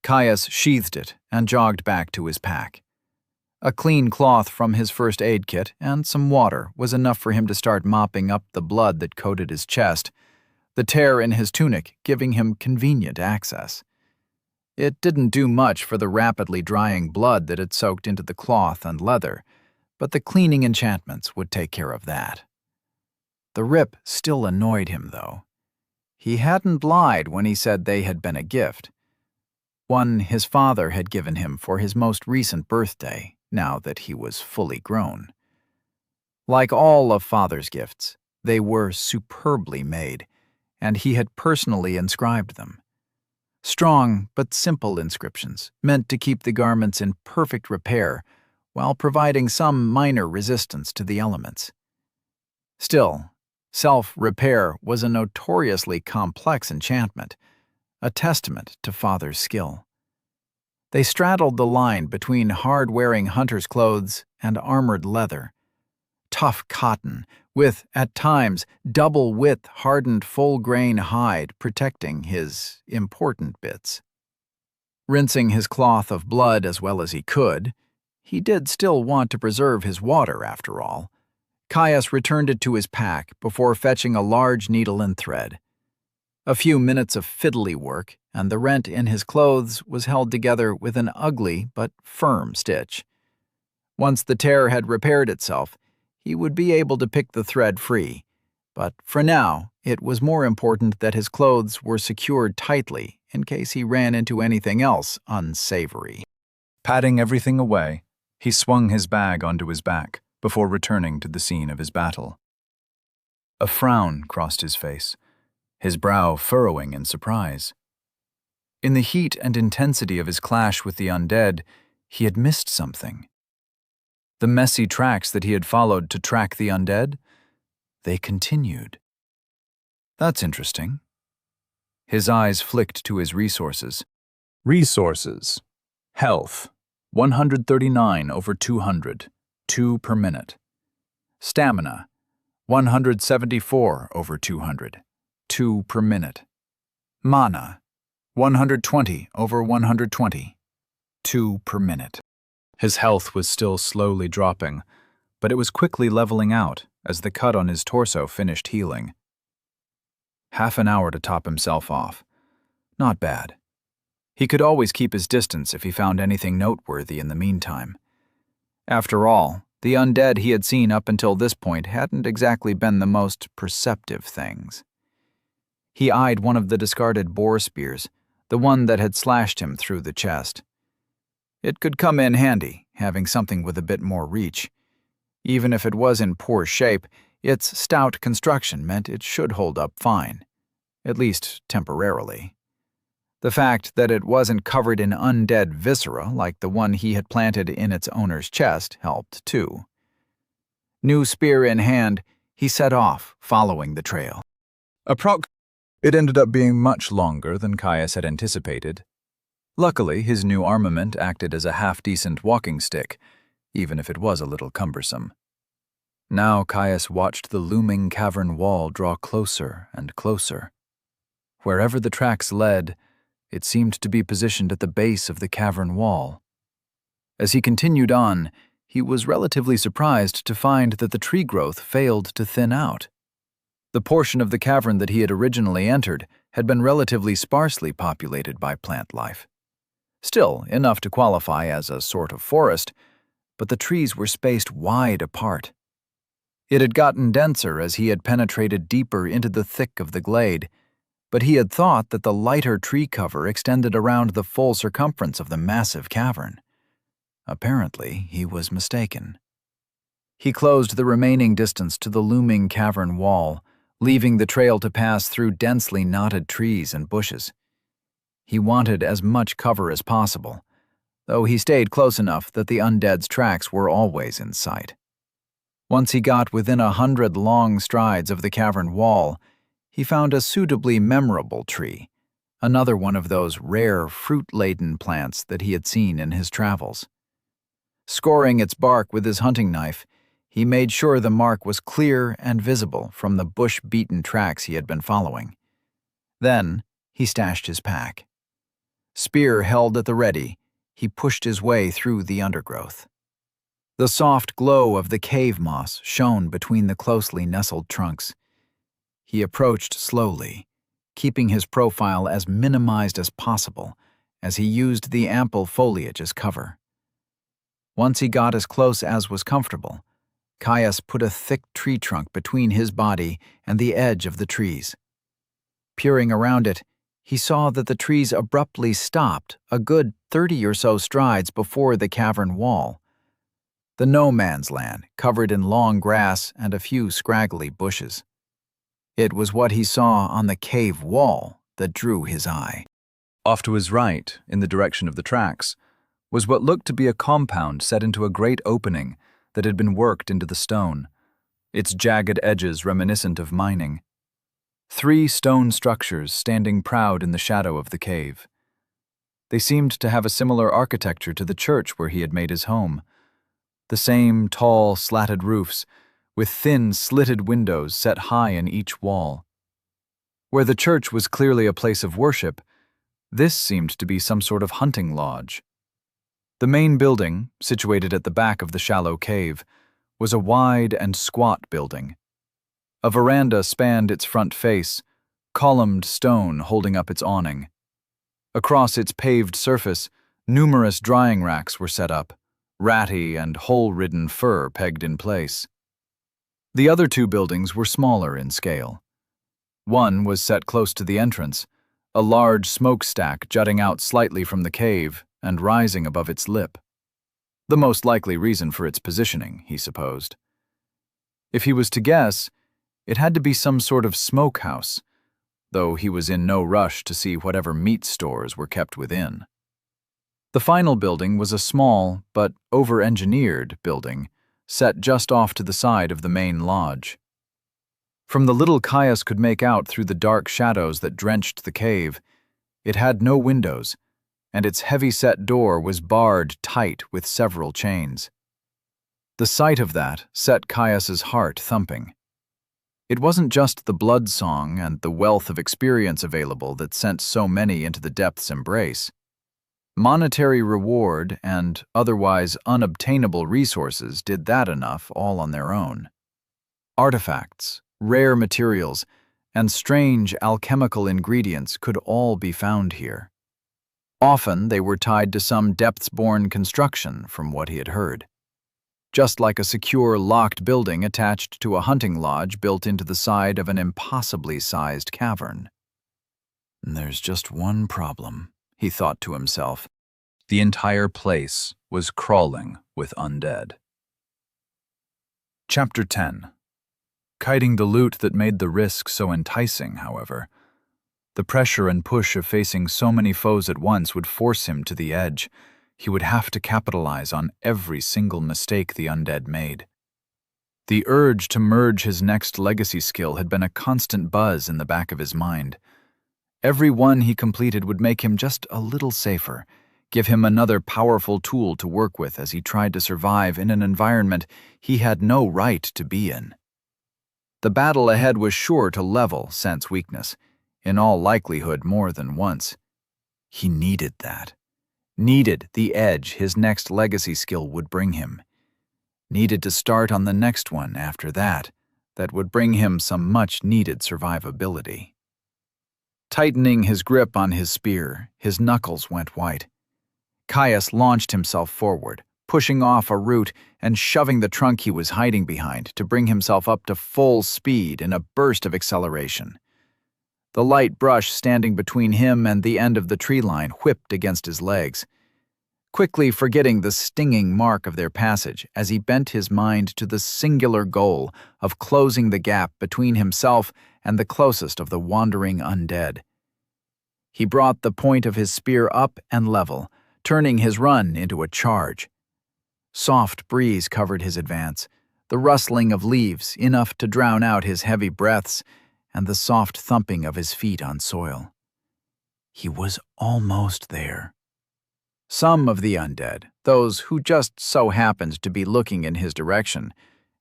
Caius sheathed it and jogged back to his pack. A clean cloth from his first aid kit and some water was enough for him to start mopping up the blood that coated his chest, the tear in his tunic giving him convenient access. It didn't do much for the rapidly drying blood that had soaked into the cloth and leather, but the cleaning enchantments would take care of that. The rip still annoyed him, though. He hadn't lied when he said they had been a gift. One his father had given him for his most recent birthday, now that he was fully grown. Like all of Father's gifts, they were superbly made, and he had personally inscribed them. Strong but simple inscriptions, meant to keep the garments in perfect repair while providing some minor resistance to the elements. Still, self-repair was a notoriously complex enchantment, a testament to Father's skill. They straddled the line between hard-wearing hunter's clothes and armored leather. Tough cotton, with, at times, double-width hardened full-grain hide protecting his important bits. Rinsing his cloth of blood as well as he could, he did still want to preserve his water after all. Caius returned it to his pack before fetching a large needle and thread. A few minutes of fiddly work, and the rent in his clothes was held together with an ugly but firm stitch. Once the tear had repaired itself, he would be able to pick the thread free, but for now it was more important that his clothes were secured tightly in case he ran into anything else unsavory. Patting everything away, he swung his bag onto his back before returning to the scene of his battle. A frown crossed his face, his brow furrowing in surprise. In the heat and intensity of his clash with the undead, he had missed something. The messy tracks that he had followed to track the undead, they continued. That's interesting. His eyes flicked to his resources. Resources. Health, 139 over 200, 2 per minute. Stamina, 174 over 200, 2 per minute. Mana, 120 over 120, 2 per minute. His health was still slowly dropping, but it was quickly leveling out as the cut on his torso finished healing. Half an hour to top himself off. Not bad. He could always keep his distance if he found anything noteworthy in the meantime. After all, the undead he had seen up until this point hadn't exactly been the most perceptive things. He eyed one of the discarded boar spears, the one that had slashed him through the chest. It could come in handy, having something with a bit more reach. Even if it was in poor shape, its stout construction meant it should hold up fine, at least temporarily. The fact that it wasn't covered in undead viscera like the one he had planted in its owner's chest helped too. New spear in hand, he set off, following the trail. It ended up being much longer than Caius had anticipated. Luckily, his new armament acted as a half-decent walking stick, even if it was a little cumbersome. Now Caius watched the looming cavern wall draw closer and closer. Wherever the tracks led, it seemed to be positioned at the base of the cavern wall. As he continued on, he was relatively surprised to find that the tree growth failed to thin out. The portion of the cavern that he had originally entered had been relatively sparsely populated by plant life. Still, enough to qualify as a sort of forest, but the trees were spaced wide apart. It had gotten denser as he had penetrated deeper into the thick of the glade, but he had thought that the lighter tree cover extended around the full circumference of the massive cavern. Apparently, he was mistaken. He closed the remaining distance to the looming cavern wall, leaving the trail to pass through densely knotted trees and bushes. He wanted as much cover as possible, though he stayed close enough that the undead's tracks were always in sight. Once he got within 100 long strides of the cavern wall, he found a suitably memorable tree, another one of those rare fruit-laden plants that he had seen in his travels. Scoring its bark with his hunting knife, he made sure the mark was clear and visible from the bush-beaten tracks he had been following. Then, he stashed his pack. Spear held at the ready, he pushed his way through the undergrowth. The soft glow of the cave moss shone between the closely nestled trunks. He approached slowly, keeping his profile as minimized as possible as he used the ample foliage as cover. Once he got as close as was comfortable, Caius put a thick tree trunk between his body and the edge of the trees. Peering around it, he saw that the trees abruptly stopped a good 30 or so strides before the cavern wall. The no-man's land, covered in long grass and a few scraggly bushes. It was what he saw on the cave wall that drew his eye. Off to his right, in the direction of the tracks, was what looked to be a compound set into a great opening that had been worked into the stone, its jagged edges reminiscent of mining. 3 stone structures standing proud in the shadow of the cave. They seemed to have a similar architecture to the church where he had made his home. The same tall, slatted roofs, with thin, slitted windows set high in each wall. Where the church was clearly a place of worship, this seemed to be some sort of hunting lodge. The main building, situated at the back of the shallow cave, was a wide and squat building. A veranda spanned its front face, columned stone holding up its awning. Across its paved surface, numerous drying racks were set up, ratty and hole-ridden fur pegged in place. The other 2 buildings were smaller in scale. One was set close to the entrance, a large smokestack jutting out slightly from the cave and rising above its lip. The most likely reason for its positioning, he supposed. If he was to guess, it had to be some sort of smokehouse, though he was in no rush to see whatever meat stores were kept within. The final building was a small but over-engineered building, set just off to the side of the main lodge. From the little Caius could make out through the dark shadows that drenched the cave, it had no windows, and its heavy-set door was barred tight with several chains. The sight of that set Caius's heart thumping. It wasn't just the blood song and the wealth of experience available that sent so many into the depth's embrace. Monetary reward and otherwise unobtainable resources did that enough all on their own. Artifacts, rare materials, and strange alchemical ingredients could all be found here. Often they were tied to some depths-born construction, from what he had heard. Just like a secure, locked building attached to a hunting lodge built into the side of an impossibly sized cavern. There's just one problem, he thought to himself. The entire place was crawling with undead. Chapter 10. Kiting the loot that made the risk so enticing, however. The pressure and push of facing so many foes at once would force him to the edge. He would have to capitalize on every single mistake the undead made. The urge to merge his next legacy skill had been a constant buzz in the back of his mind. Every one he completed would make him just a little safer, give him another powerful tool to work with as he tried to survive in an environment he had no right to be in. The battle ahead was sure to level Scent's weakness, in all likelihood more than once. He needed that. Needed the edge his next legacy skill would bring him. Needed to start on the next one after that would bring him some much-needed survivability. Tightening his grip on his spear, his knuckles went white. Caius launched himself forward, pushing off a root and shoving the trunk he was hiding behind to bring himself up to full speed in a burst of acceleration. The light brush standing between him and the end of the tree line whipped against his legs, quickly forgetting the stinging mark of their passage as he bent his mind to the singular goal of closing the gap between himself and the closest of the wandering undead. He brought the point of his spear up and level, turning his run into a charge. Soft breeze covered his advance, the rustling of leaves enough to drown out his heavy breaths, and the soft thumping of his feet on soil. He was almost there. Some of the undead, those who just so happened to be looking in his direction,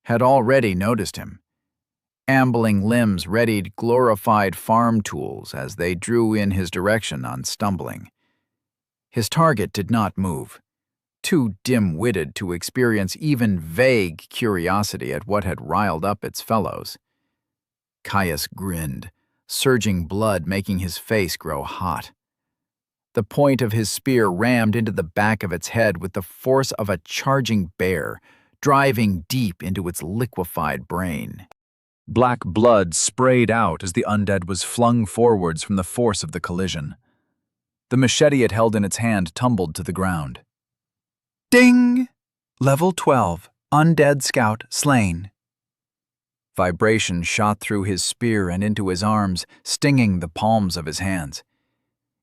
had already noticed him. Ambling limbs readied glorified farm tools as they drew in his direction on stumbling. His target did not move, too dim-witted to experience even vague curiosity at what had riled up its fellows. Caius grinned, surging blood making his face grow hot. The point of his spear rammed into the back of its head with the force of a charging bear, driving deep into its liquefied brain. Black blood sprayed out as the undead was flung forwards from the force of the collision. The machete it held in its hand tumbled to the ground. Ding! Level 12, Undead Scout slain. Vibration shot through his spear and into his arms, stinging the palms of his hands.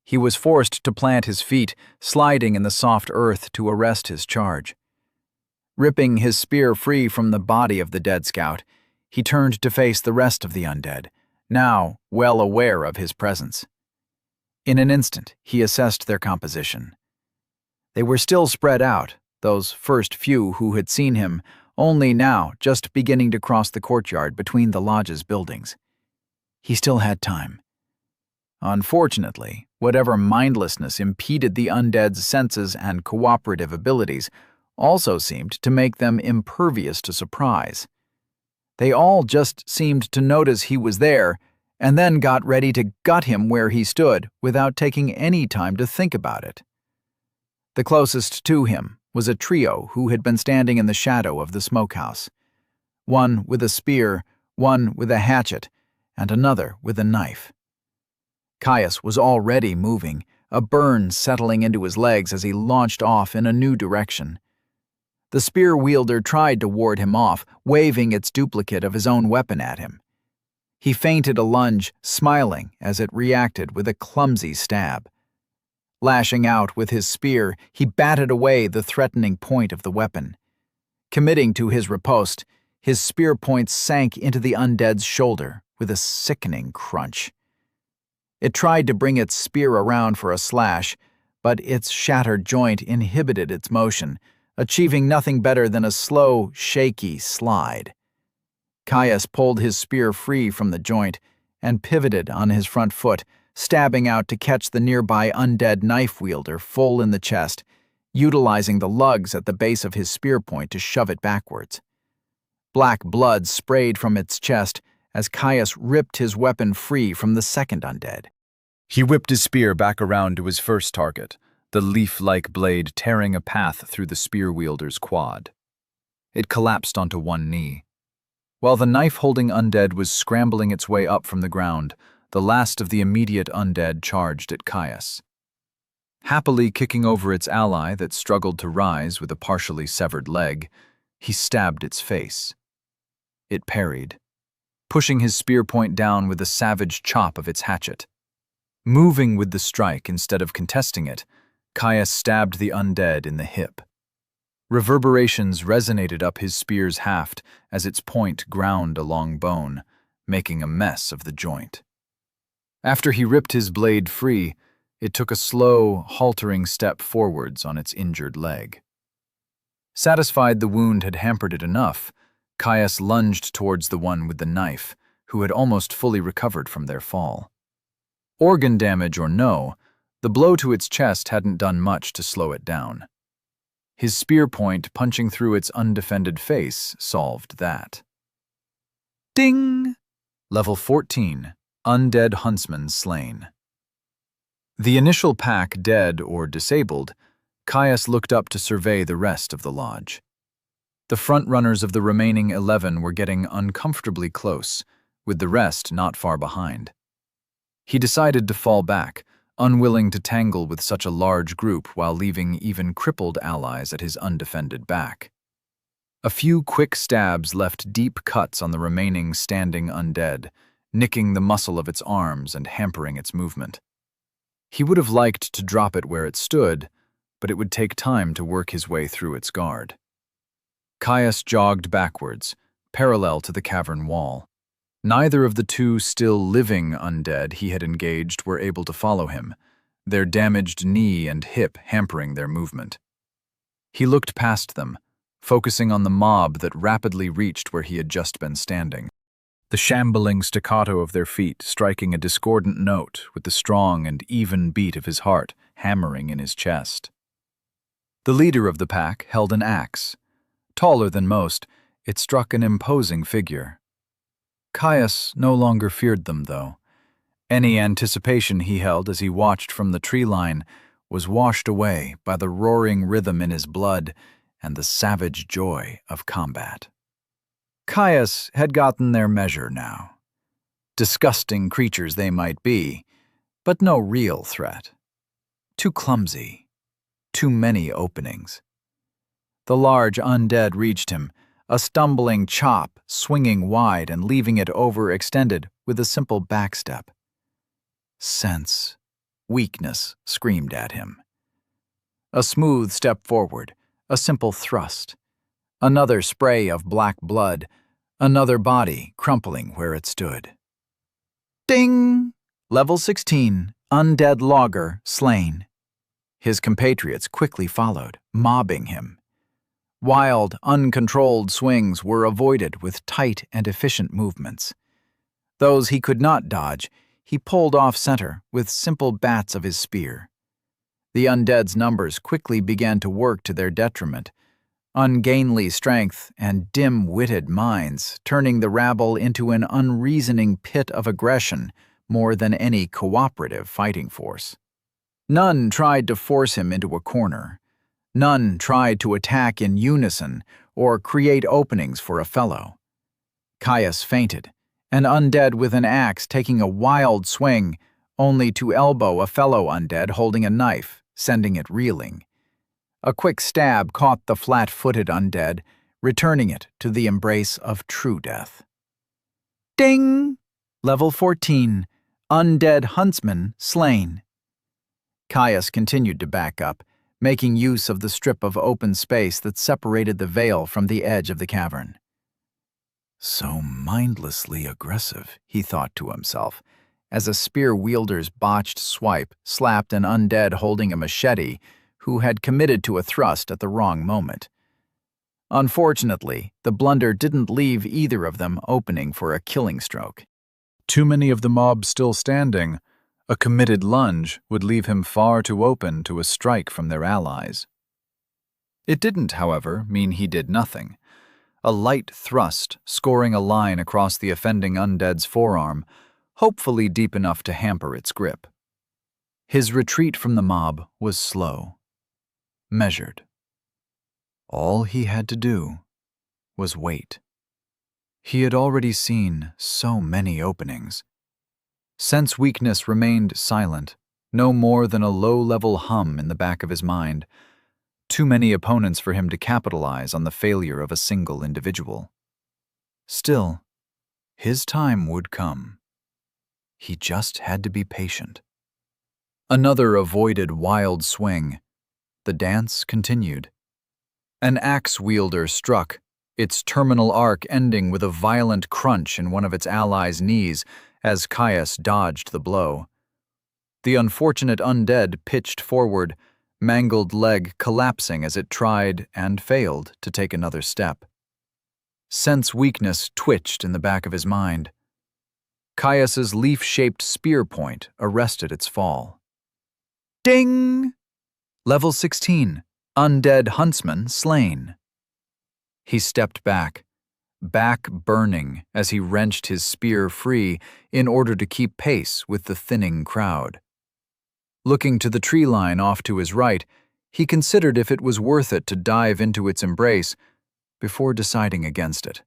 He was forced to plant his feet, sliding in the soft earth to arrest his charge. Ripping his spear free from the body of the dead scout, he turned to face the rest of the undead, now well aware of his presence. In an instant, he assessed their composition. They were still spread out, those first few who had seen him, only now just beginning to cross the courtyard between the lodge's buildings. He still had time. Unfortunately, whatever mindlessness impeded the undead's senses and cooperative abilities also seemed to make them impervious to surprise. They all just seemed to notice he was there and then got ready to gut him where he stood without taking any time to think about it. The closest to him was a trio who had been standing in the shadow of the smokehouse. One with a spear, one with a hatchet, and another with a knife. Caius was already moving, a burn settling into his legs as he launched off in a new direction. The spear wielder tried to ward him off, waving its duplicate of his own weapon at him. He feinted a lunge, smiling as it reacted with a clumsy stab. Lashing out with his spear, he batted away the threatening point of the weapon. Committing to his riposte, his spear point sank into the undead's shoulder with a sickening crunch. It tried to bring its spear around for a slash, but its shattered joint inhibited its motion, achieving nothing better than a slow, shaky slide. Caius pulled his spear free from the joint and pivoted on his front foot, stabbing out to catch the nearby undead knife wielder full in the chest, utilizing the lugs at the base of his spear point to shove it backwards. Black blood sprayed from its chest as Caius ripped his weapon free from the second undead. He whipped his spear back around to his first target, the leaf-like blade tearing a path through the spear wielder's quad. It collapsed onto one knee. While the knife-holding undead was scrambling its way up from the ground, the last of the immediate undead charged at Caius. Happily kicking over its ally that struggled to rise with a partially severed leg, he stabbed its face. It parried, pushing his spear point down with a savage chop of its hatchet. Moving with the strike instead of contesting it, Caius stabbed the undead in the hip. Reverberations resonated up his spear's haft as its point ground along bone, making a mess of the joint. After he ripped his blade free, it took a slow, haltering step forwards on its injured leg. Satisfied the wound had hampered it enough, Caius lunged towards the one with the knife, who had almost fully recovered from their fall. Organ damage or no, the blow to its chest hadn't done much to slow it down. His spear point punching through its undefended face solved that. Ding! Level 14, Undead Huntsman slain. The initial pack dead or disabled, Caius looked up to survey the rest of the lodge. The front-runners of the remaining 11 were getting uncomfortably close, with the rest not far behind. He decided to fall back, unwilling to tangle with such a large group while leaving even crippled allies at his undefended back. A few quick stabs left deep cuts on the remaining standing undead, nicking the muscle of its arms and hampering its movement. He would have liked to drop it where it stood, but it would take time to work his way through its guard. Caius jogged backwards, parallel to the cavern wall. Neither of the two still living undead he had engaged were able to follow him, their damaged knee and hip hampering their movement. He looked past them, focusing on the mob that rapidly reached where he had just been standing, the shambling staccato of their feet striking a discordant note with the strong and even beat of his heart hammering in his chest. The leader of the pack held an axe. Taller than most, it struck an imposing figure. Caius no longer feared them, though. Any anticipation he held as he watched from the tree line was washed away by the roaring rhythm in his blood and the savage joy of combat. Caius had gotten their measure now. Disgusting creatures they might be, but no real threat. Too clumsy. Too many openings. The large undead reached him, a stumbling chop, swinging wide and leaving it overextended with a simple backstep. Sense, weakness screamed at him. A smooth step forward, a simple thrust. Another spray of black blood, another body crumpling where it stood. Ding! Level 16, Undead Logger slain. His compatriots quickly followed, mobbing him. Wild, uncontrolled swings were avoided with tight and efficient movements. Those he could not dodge, he pulled off center with simple bats of his spear. The undead's numbers quickly began to work to their detriment, ungainly strength and dim-witted minds turning the rabble into an unreasoning pit of aggression more than any cooperative fighting force. None tried to force him into a corner. None tried to attack in unison or create openings for a fellow. Caius feinted, an undead with an axe taking a wild swing, only to elbow a fellow undead holding a knife, sending it reeling. A quick stab caught the flat-footed undead, returning it to the embrace of true death. Ding! Level 14, Undead Huntsman slain. Caius continued to back up, making use of the strip of open space that separated the veil from the edge of the cavern. So mindlessly aggressive, he thought to himself, as a spear wielder's botched swipe slapped an undead holding a machete who had committed to a thrust at the wrong moment. Unfortunately, the blunder didn't leave either of them opening for a killing stroke. Too many of the mob still standing, A committed lunge would leave him far too open to a strike from their allies. It didn't, however, mean he did nothing. A light thrust scoring a line across the offending undead's forearm, hopefully deep enough to hamper its grip. His retreat from the mob was slow, measured. All he had to do was wait. He had already seen so many openings. Sense weakness remained silent, no more than a low-level hum in the back of his mind. Too many opponents for him to capitalize on the failure of a single individual. Still, his time would come. He just had to be patient. Another avoided wild swing. The dance continued. An axe wielder struck, its terminal arc ending with a violent crunch in one of its allies' knees as Caius dodged the blow. The unfortunate undead pitched forward, mangled leg collapsing as it tried and failed to take another step. Sense weakness twitched in the back of his mind. Caius's leaf-shaped spear point arrested its fall. Ding! Level 16. Undead huntsman slain. He stepped back burning as he wrenched his spear free in order to keep pace with the thinning crowd. Looking to the tree line off to his right, he considered if it was worth it to dive into its embrace before deciding against it.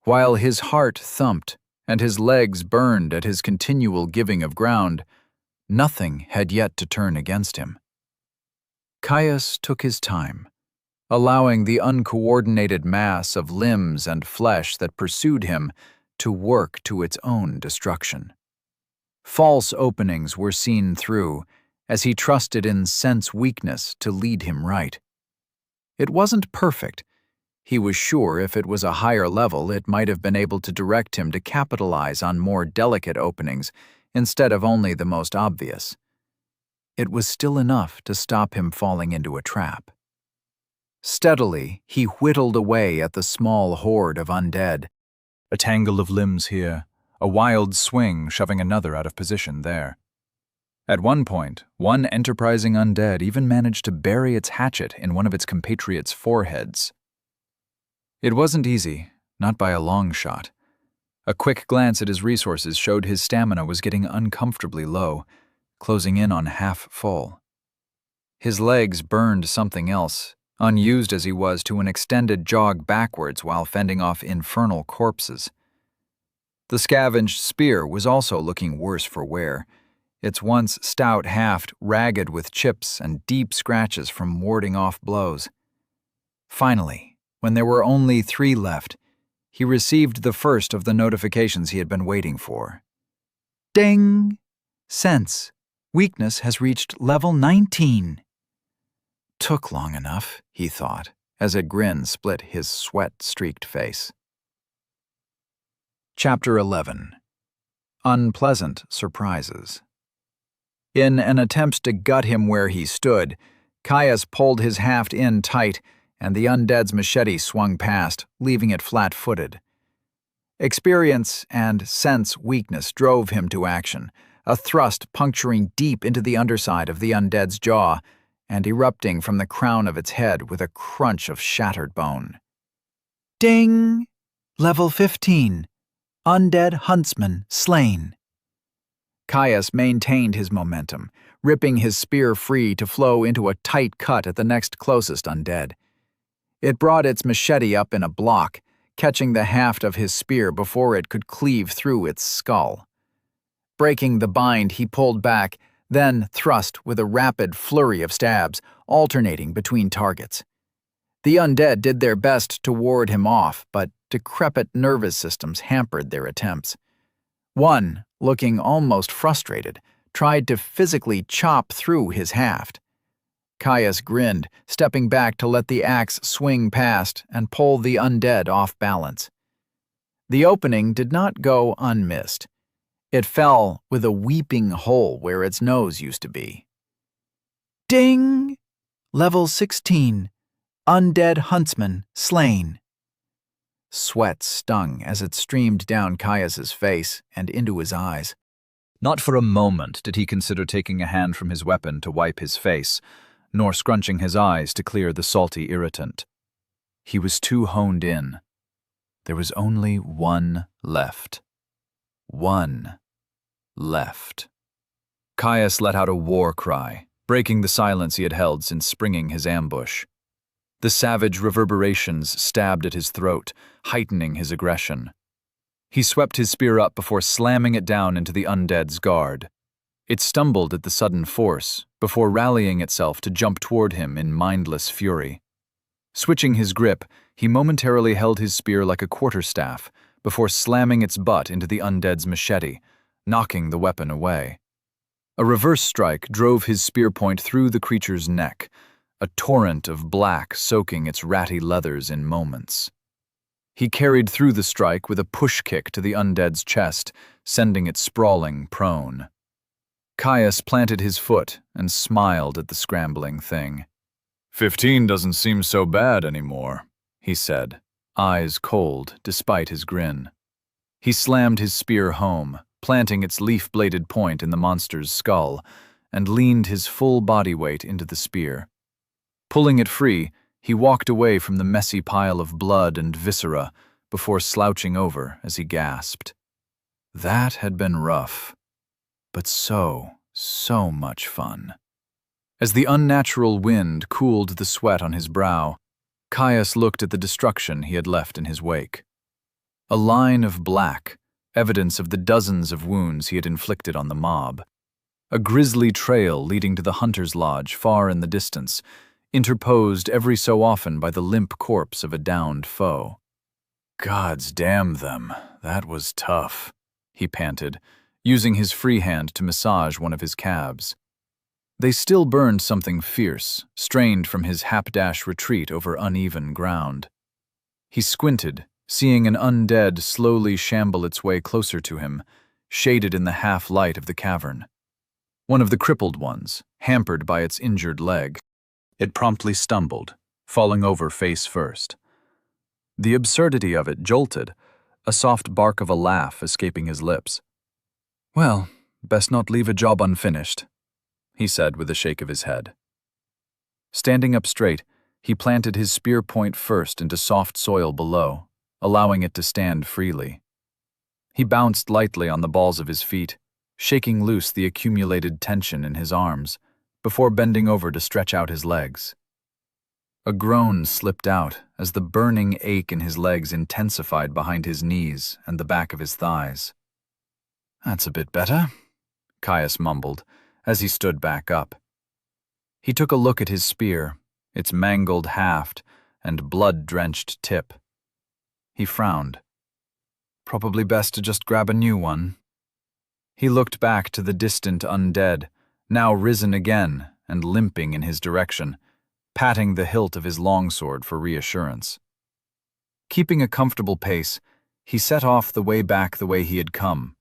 While his heart thumped and his legs burned at his continual giving of ground, nothing had yet to turn against him. Caius took his time, allowing the uncoordinated mass of limbs and flesh that pursued him to work to its own destruction. False openings were seen through as he trusted in sense weakness to lead him right. It wasn't perfect. He was sure if it was a higher level, it might have been able to direct him to capitalize on more delicate openings instead of only the most obvious. It was still enough to stop him falling into a trap. Steadily, he whittled away at the small horde of undead. A tangle of limbs here, a wild swing shoving another out of position there. At one point, one enterprising undead even managed to bury its hatchet in one of its compatriots' foreheads. It wasn't easy, not by a long shot. A quick glance at his resources showed his stamina was getting uncomfortably low, closing in on half full. His legs burned something else, unused as he was to an extended jog backwards while fending off infernal corpses. The scavenged spear was also looking worse for wear, its once stout haft ragged with chips and deep scratches from warding off blows. Finally, when there were only 3 left, he received the first of the notifications he had been waiting for. Ding! Sense. Weakness has reached level 19. Took long enough, he thought, as a grin split his sweat-streaked face. Chapter 11. Unpleasant Surprises. In an attempt to gut him where he stood, Caius pulled his haft in tight, and the undead's machete swung past, leaving it flat-footed. Experience and sense weakness drove him to action, a thrust puncturing deep into the underside of the undead's jaw and erupting from the crown of its head with a crunch of shattered bone. Ding! Level 15. Undead huntsman slain. Caius maintained his momentum, ripping his spear free to flow into a tight cut at the next closest undead. It brought its machete up in a block, catching the haft of his spear before it could cleave through its skull. Breaking the bind, he pulled back, then thrust with a rapid flurry of stabs, alternating between targets. The undead did their best to ward him off, but decrepit nervous systems hampered their attempts. One, looking almost frustrated, tried to physically chop through his haft. Caius grinned, stepping back to let the axe swing past and pull the undead off balance. The opening did not go unmissed. It fell with a weeping hole where its nose used to be. Ding! Level 16. Undead huntsman slain. Sweat stung as it streamed down Caius's face and into his eyes. Not for a moment did he consider taking a hand from his weapon to wipe his face, nor scrunching his eyes to clear the salty irritant. He was too honed in. There was only one left. One left. Caius let out a war cry, breaking the silence he had held since springing his ambush. The savage reverberations stabbed at his throat, heightening his aggression. He swept his spear up before slamming it down into the undead's guard. It stumbled at the sudden force, before rallying itself to jump toward him in mindless fury. Switching his grip, he momentarily held his spear like a quarterstaff, before slamming its butt into the undead's machete, knocking the weapon away. A reverse strike drove his spear point through the creature's neck, a torrent of black soaking its ratty leathers in moments. He carried through the strike with a push kick to the undead's chest, sending it sprawling prone. Caius planted his foot and smiled at the scrambling thing. 15 doesn't seem so bad anymore, he said, eyes cold despite his grin. He slammed his spear home, planting its leaf-bladed point in the monster's skull, and leaned his full body weight into the spear. Pulling it free, he walked away from the messy pile of blood and viscera before slouching over as he gasped. That had been rough, but so much fun. As the unnatural wind cooled the sweat on his brow, Caius looked at the destruction he had left in his wake. A line of black, evidence of the dozens of wounds he had inflicted on the mob. A grisly trail leading to the hunter's lodge far in the distance, interposed every so often by the limp corpse of a downed foe. Gods damn them, that was tough, he panted, using his free hand to massage one of his calves. They still burned something fierce, strained from his hapdash retreat over uneven ground. He squinted, seeing an undead slowly shamble its way closer to him, shaded in the half-light of the cavern. One of the crippled ones, hampered by its injured leg. It promptly stumbled, falling over face first. The absurdity of it jolted, a soft bark of a laugh escaping his lips. Well, best not leave a job unfinished, he said with a shake of his head. Standing up straight, he planted his spear point first into soft soil below, allowing it to stand freely. He bounced lightly on the balls of his feet, shaking loose the accumulated tension in his arms, before bending over to stretch out his legs. A groan slipped out as the burning ache in his legs intensified behind his knees and the back of his thighs. That's a bit better, Caius mumbled as he stood back up. He took a look at his spear, its mangled haft and blood-drenched tip. He frowned. Probably best to just grab a new one. He looked back to the distant undead, now risen again and limping in his direction, patting the hilt of his longsword for reassurance. Keeping a comfortable pace, he set off the way back the way he had come,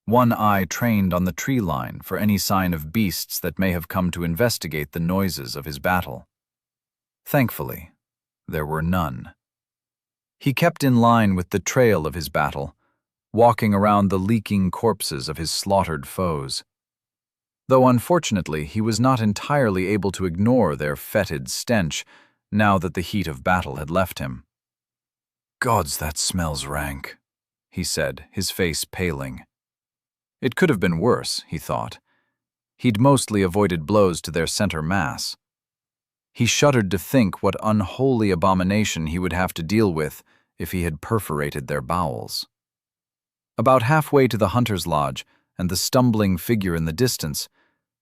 one eye trained on the tree line for any sign of beasts that may have come to investigate the noises of his battle. Thankfully, there were none. He kept in line with the trail of his battle, walking around the leaking corpses of his slaughtered foes. Though unfortunately he was not entirely able to ignore their fetid stench now that the heat of battle had left him. Gods, that smells rank, he said, his face paling. It could have been worse, he thought. He'd mostly avoided blows to their center mass. He shuddered to think what unholy abomination he would have to deal with if he had perforated their bowels. About halfway to the hunter's lodge and the stumbling figure in the distance,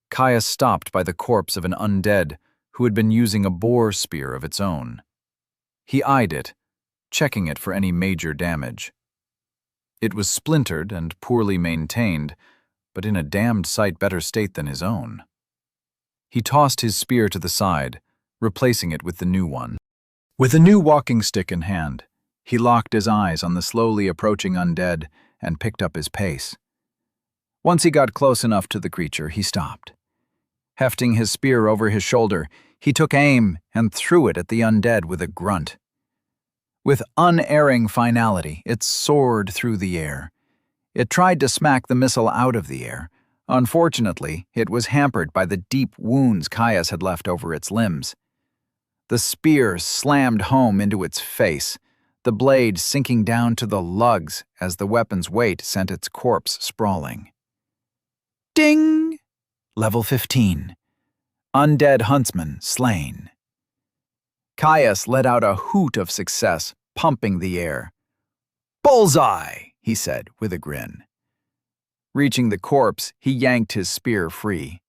Caius stopped by the corpse of an undead who had been using a boar spear of its own. He eyed it, checking it for any major damage. It was splintered and poorly maintained, but in a damned sight better state than his own. He tossed his spear to the side, replacing it with the new one. With a new walking stick in hand, he locked his eyes on the slowly approaching undead and picked up his pace. Once he got close enough to the creature, he stopped. Hefting his spear over his shoulder, he took aim and threw it at the undead with a grunt. With unerring finality, it soared through the air. It tried to smack the missile out of the air, Unfortunately, it was hampered by the deep wounds Caius had left over its limbs. The spear slammed home into its face, the blade sinking down to the lugs as the weapon's weight sent its corpse sprawling. Ding! Level 15. Undead huntsman slain. Caius let out a hoot of success, pumping the air. Bullseye, he said with a grin. Reaching the corpse, he yanked his spear free.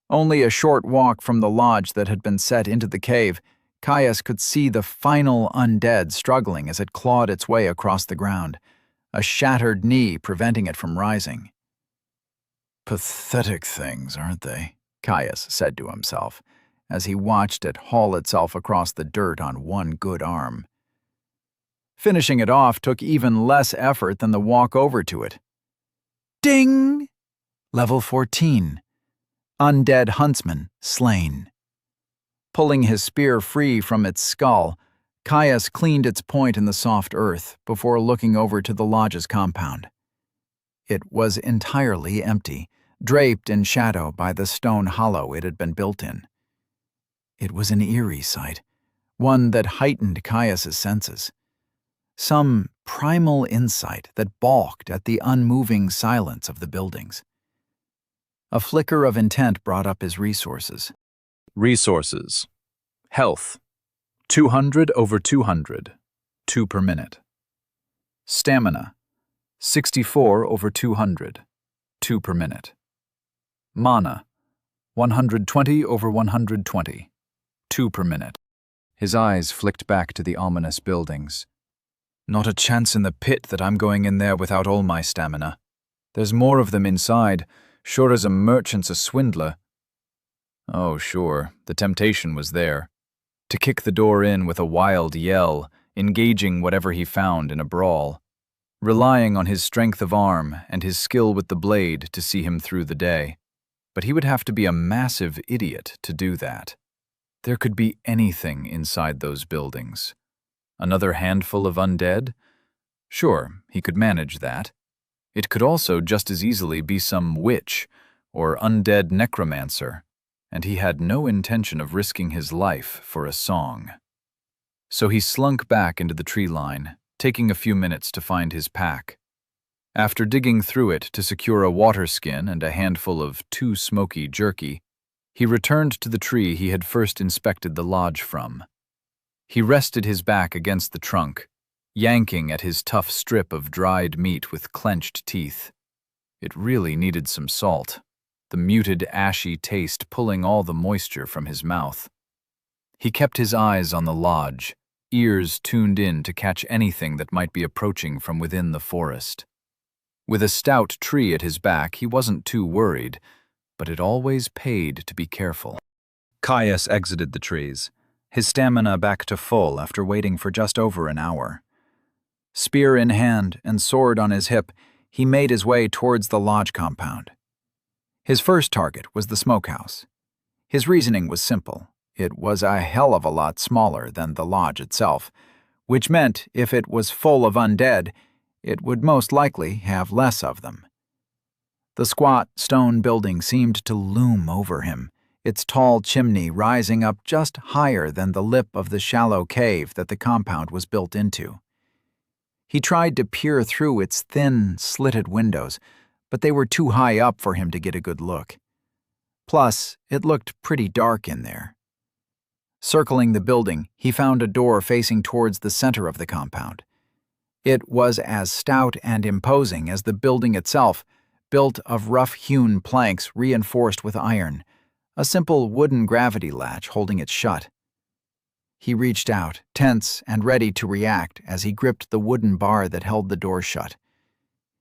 Only a short walk from the lodge that had been set into the cave, Caius could see the final undead struggling as it clawed its way across the ground, a shattered knee preventing it from rising. Pathetic things, aren't they? Caius said to himself, as he watched it haul itself across the dirt on one good arm. Finishing it off took even less effort than the walk over to it. Ding! Level 14. Undead huntsman slain. Pulling his spear free from its skull, Caius cleaned its point in the soft earth before looking over to the lodge's compound. It was entirely empty, draped in shadow by the stone hollow it had been built in. It was an eerie sight, one that heightened Caius's senses. Some primal insight that balked at the unmoving silence of the buildings. A flicker of intent brought up his resources. Resources. Health. 200 over 200. 2 per minute. Stamina. 64 over 200. 2 per minute. Mana. 120 over 120. 2 per minute. His eyes flicked back to the ominous buildings. Not a chance in the pit that I'm going in there without all my stamina. There's more of them inside, sure as a merchant's a swindler. Oh, sure, the temptation was there. To kick the door in with a wild yell, engaging whatever he found in a brawl. Relying on his strength of arm and his skill with the blade to see him through the day. But he would have to be a massive idiot to do that. There could be anything inside those buildings. Another handful of undead? Sure, he could manage that. It could also just as easily be some witch or undead necromancer, and he had no intention of risking his life for a song. So he slunk back into the tree line, taking a few minutes to find his pack. After digging through it to secure a water skin and a handful of too smoky jerky, he returned to the tree he had first inspected the lodge from. He rested his back against the trunk, yanking at his tough strip of dried meat with clenched teeth. It really needed some salt, the muted, ashy taste pulling all the moisture from his mouth. He kept his eyes on the lodge, ears tuned in to catch anything that might be approaching from within the forest. With a stout tree at his back, he wasn't too worried, but it always paid to be careful. Caius exited the trees, his stamina back to full after waiting for just over an hour. Spear in hand and sword on his hip, he made his way towards the lodge compound. His first target was the smokehouse. His reasoning was simple. It was a hell of a lot smaller than the lodge itself, which meant if it was full of undead, it would most likely have less of them. The squat stone building seemed to loom over him, its tall chimney rising up just higher than the lip of the shallow cave that the compound was built into. He tried to peer through its thin, slitted windows, but they were too high up for him to get a good look. Plus, it looked pretty dark in there. Circling the building, he found a door facing towards the center of the compound. It was as stout and imposing as the building itself, built of rough-hewn planks reinforced with iron, a simple wooden gravity latch holding it shut. He reached out, tense and ready to react as he gripped the wooden bar that held the door shut.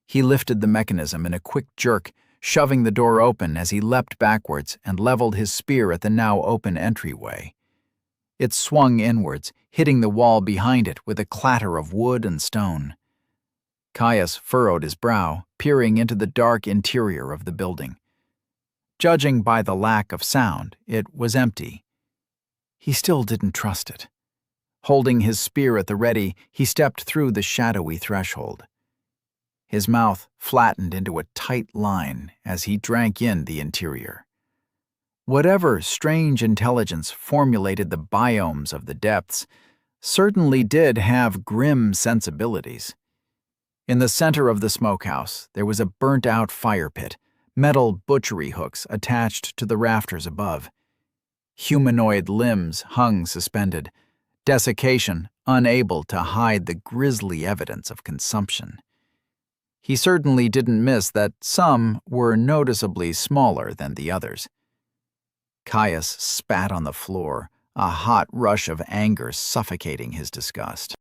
He lifted the mechanism in a quick jerk, shoving the door open as he leapt backwards and leveled his spear at the now open entryway. It swung inwards, hitting the wall behind it with a clatter of wood and stone. Caius furrowed his brow, peering into the dark interior of the building. Judging by the lack of sound, it was empty. He still didn't trust it. Holding his spear at the ready, he stepped through the shadowy threshold. his mouth flattened into a tight line as he drank in the interior. Whatever strange intelligence formulated the biomes of the depths certainly did have grim sensibilities. In the center of the smokehouse, there was a burnt-out fire pit, metal butchery hooks attached to the rafters above. Humanoid limbs hung suspended, desiccation unable to hide the grisly evidence of consumption. He certainly didn't miss that some were noticeably smaller than the others. Caius spat on the floor, a hot rush of anger suffocating his disgust.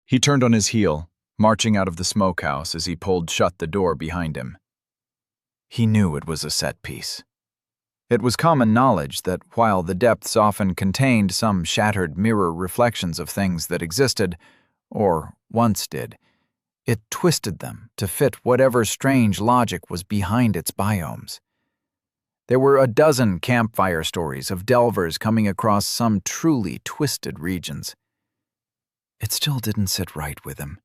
He turned on his heel, marching out of the smokehouse as he pulled shut the door behind him. He knew it was a set piece. It was common knowledge that while the depths often contained some shattered mirror reflections of things that existed, or once did, it twisted them to fit whatever strange logic was behind its biomes. There were a dozen campfire stories of delvers coming across some truly twisted regions. It still didn't sit right with him.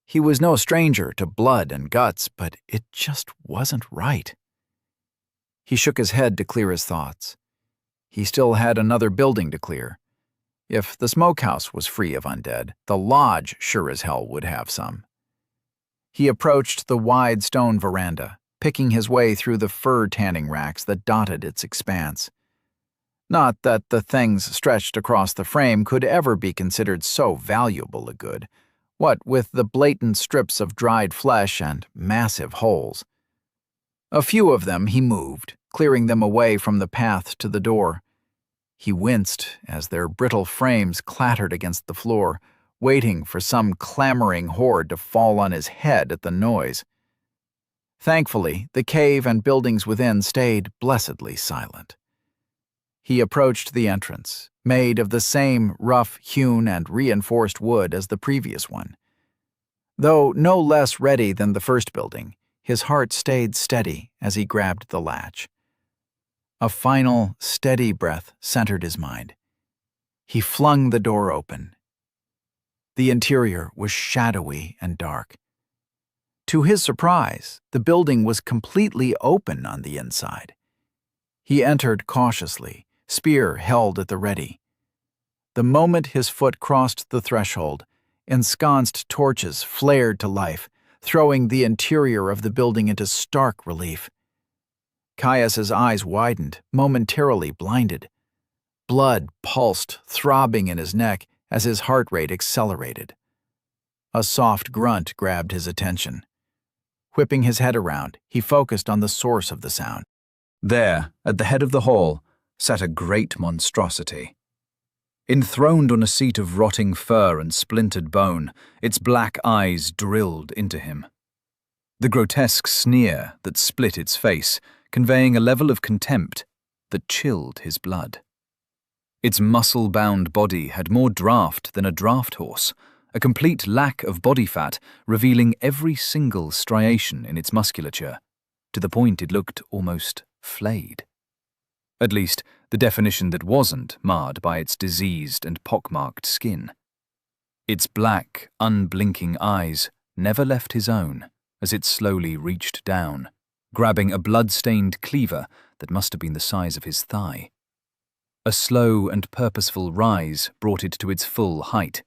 He was no stranger to blood and guts, but it just wasn't right. He shook his head to clear his thoughts. He still had another building to clear. If the smokehouse was free of undead, the lodge sure as hell would have some. He approached the wide stone veranda, picking his way through the fur tanning racks that dotted its expanse. Not that the things stretched across the frame could ever be considered so valuable a good, what with the blatant strips of dried flesh and massive holes. A few of them he moved, clearing them away from the path to the door. He winced as their brittle frames clattered against the floor, waiting for some clamoring horde to fall on his head at the noise. Thankfully, the cave and buildings within stayed blessedly silent. He approached the entrance, made of the same rough-hewn and reinforced wood as the previous one. Though no less ready than the first building, his heart stayed steady as he grabbed the latch. A final, steady breath centered his mind. He flung the door open. The interior was shadowy and dark. To his surprise, the building was completely open on the inside. He entered cautiously, spear held at the ready. The moment his foot crossed the threshold, ensconced torches flared to life, throwing the interior of the building into stark relief. Caius's eyes widened, momentarily blinded. Blood pulsed, throbbing in his neck as his heart rate accelerated. A soft grunt grabbed his attention. Whipping his head around, he focused on the source of the sound. There, at the head of the hall, sat a great monstrosity. Enthroned on a seat of rotting fur and splintered bone, its black eyes drilled into him. The grotesque sneer that split its face, conveying a level of contempt that chilled his blood. Its muscle-bound body had more draft than a draft horse, a complete lack of body fat revealing every single striation in its musculature, to the point it looked almost flayed. At least, the definition that wasn't marred by its diseased and pockmarked skin. Its black, unblinking eyes never left his own as it slowly reached down, grabbing a blood-stained cleaver that must have been the size of his thigh. A slow and purposeful rise brought it to its full height,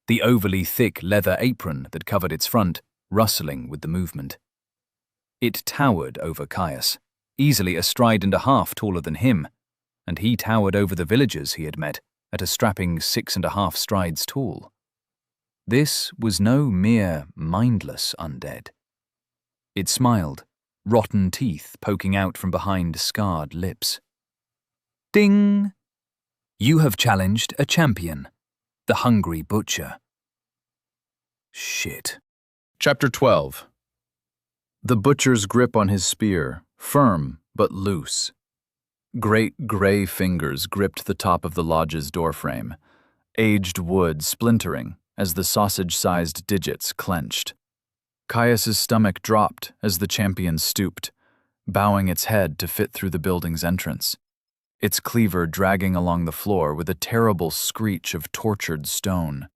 the overly thick leather apron that covered its front rustling with the movement. It towered over Caius, easily a stride and a half taller than him, and he towered over the villagers he had met at a strapping 6.5 strides tall. This was no mere mindless undead. It smiled, rotten teeth poking out from behind scarred lips. Ding! You have challenged a champion, the Hungry Butcher. Shit. Chapter 12. The butcher's grip on his spear, firm but loose. Great gray fingers gripped the top of the lodge's doorframe, aged wood splintering as the sausage-sized digits clenched. Caius's stomach dropped as the champion stooped, bowing its head to fit through the building's entrance, its cleaver dragging along the floor with a terrible screech of tortured stone.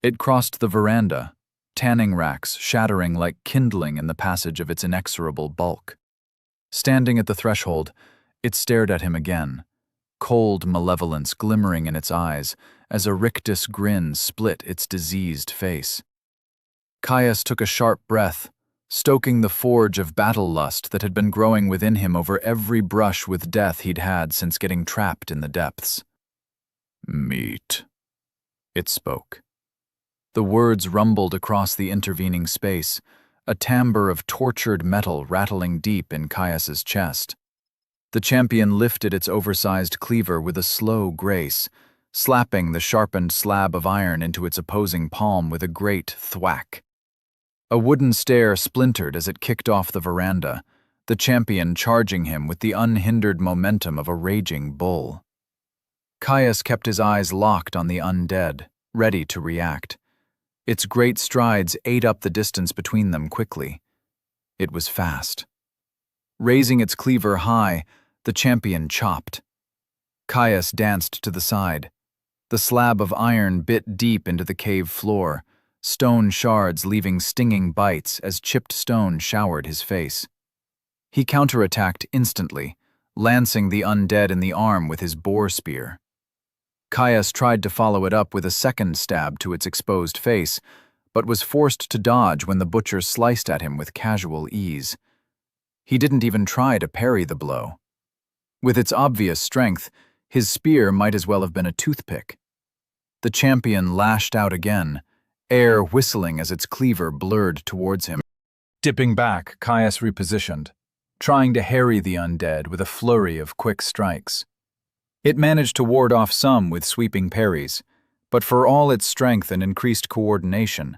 It crossed the veranda, tanning racks shattering like kindling in the passage of its inexorable bulk. Standing at the threshold, it stared at him again, cold malevolence glimmering in its eyes as a rictus grin split its diseased face. Caius took a sharp breath, stoking the forge of battle lust that had been growing within him over every brush with death he'd had since getting trapped in the depths. "Meat," it spoke. The words rumbled across the intervening space, a timbre of tortured metal rattling deep in Caius's chest. The champion lifted its oversized cleaver with a slow grace, slapping the sharpened slab of iron into its opposing palm with a great thwack. A wooden stair splintered as it kicked off the veranda, the champion charging him with the unhindered momentum of a raging bull. Caius kept his eyes locked on the undead, ready to react. Its great strides ate up the distance between them quickly. It was fast. Raising its cleaver high, the champion chopped. Caius danced to the side. The slab of iron bit deep into the cave floor, stone shards leaving stinging bites as chipped stone showered his face. He counterattacked instantly, lancing the undead in the arm with his boar spear. Caius tried to follow it up with a second stab to its exposed face, but was forced to dodge when the butcher sliced at him with casual ease. He didn't even try to parry the blow. With its obvious strength, his spear might as well have been a toothpick. The champion lashed out again, air whistling as its cleaver blurred towards him. Dipping back, Caius repositioned, trying to harry the undead with a flurry of quick strikes. It managed to ward off some with sweeping parries, but for all its strength and increased coordination,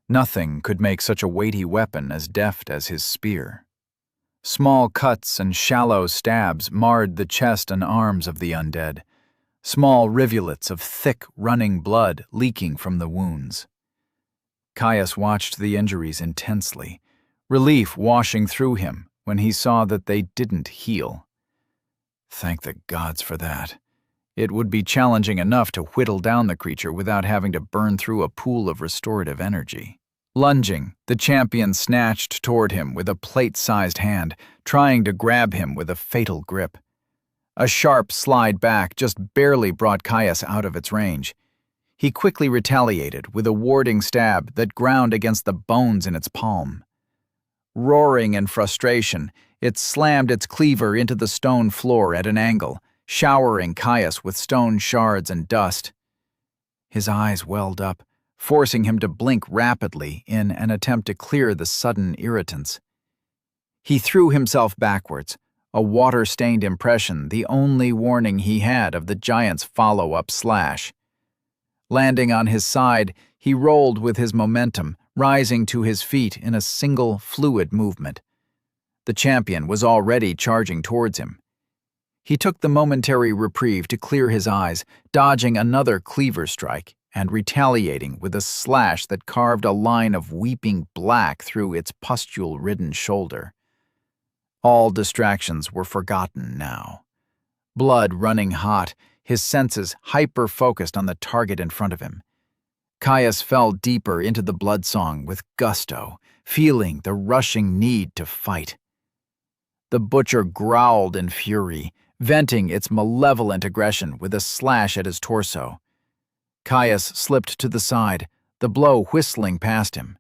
nothing could make such a weighty weapon as deft as his spear. Small cuts and shallow stabs marred the chest and arms of the undead, small rivulets of thick, running blood leaking from the wounds. Caius watched the injuries intensely, relief washing through him when he saw that they didn't heal. Thank the gods for that. It would be challenging enough to whittle down the creature without having to burn through a pool of restorative energy. Lunging, the champion snatched toward him with a plate-sized hand, trying to grab him with a fatal grip. A sharp slide back just barely brought Caius out of its range. He quickly retaliated with a warding stab that ground against the bones in its palm. Roaring in frustration, it slammed its cleaver into the stone floor at an angle, showering Caius with stone shards and dust. His eyes welled up, forcing him to blink rapidly in an attempt to clear the sudden irritants. He threw himself backwards, a water-stained impression the only warning he had of the giant's follow-up slash. Landing on his side, he rolled with his momentum, rising to his feet in a single, fluid movement. The champion was already charging towards him. He took the momentary reprieve to clear his eyes, dodging another cleaver strike and retaliating with a slash that carved a line of weeping black through its pustule-ridden shoulder. All distractions were forgotten now. Blood running hot, his senses hyper-focused on the target in front of him. Caius fell deeper into the bloodsong with gusto, feeling the rushing need to fight. The butcher growled in fury, venting its malevolent aggression with a slash at his torso. Caius slipped to the side, the blow whistling past him.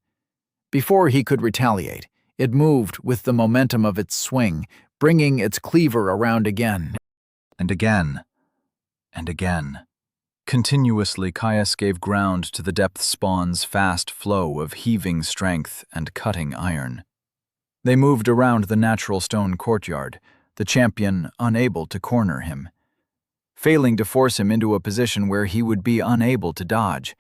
Before he could retaliate, it moved with the momentum of its swing, bringing its cleaver around again. And again. And again. Continuously, Caius gave ground to the depth spawn's fast flow of heaving strength and cutting iron. They moved around the natural stone courtyard, the champion unable to corner him, failing to force him into a position where he would be unable to dodge.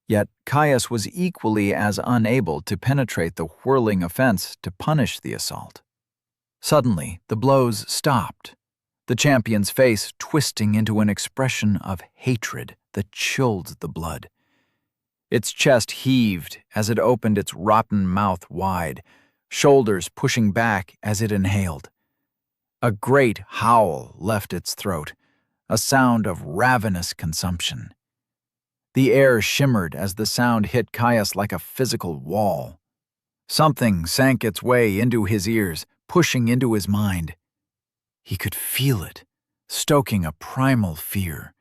Yet Caius was equally as unable to penetrate the whirling offense to punish the assault. Suddenly, the blows stopped, the champion's face twisting into an expression of hatred that chilled the blood. Its chest heaved as it opened its rotten mouth wide, shoulders pushing back as it inhaled. A great howl left its throat, a sound of ravenous consumption. The air shimmered as the sound hit Caius like a physical wall. Something sank its way into his ears, pushing into his mind. He could feel it, stoking a primal fear,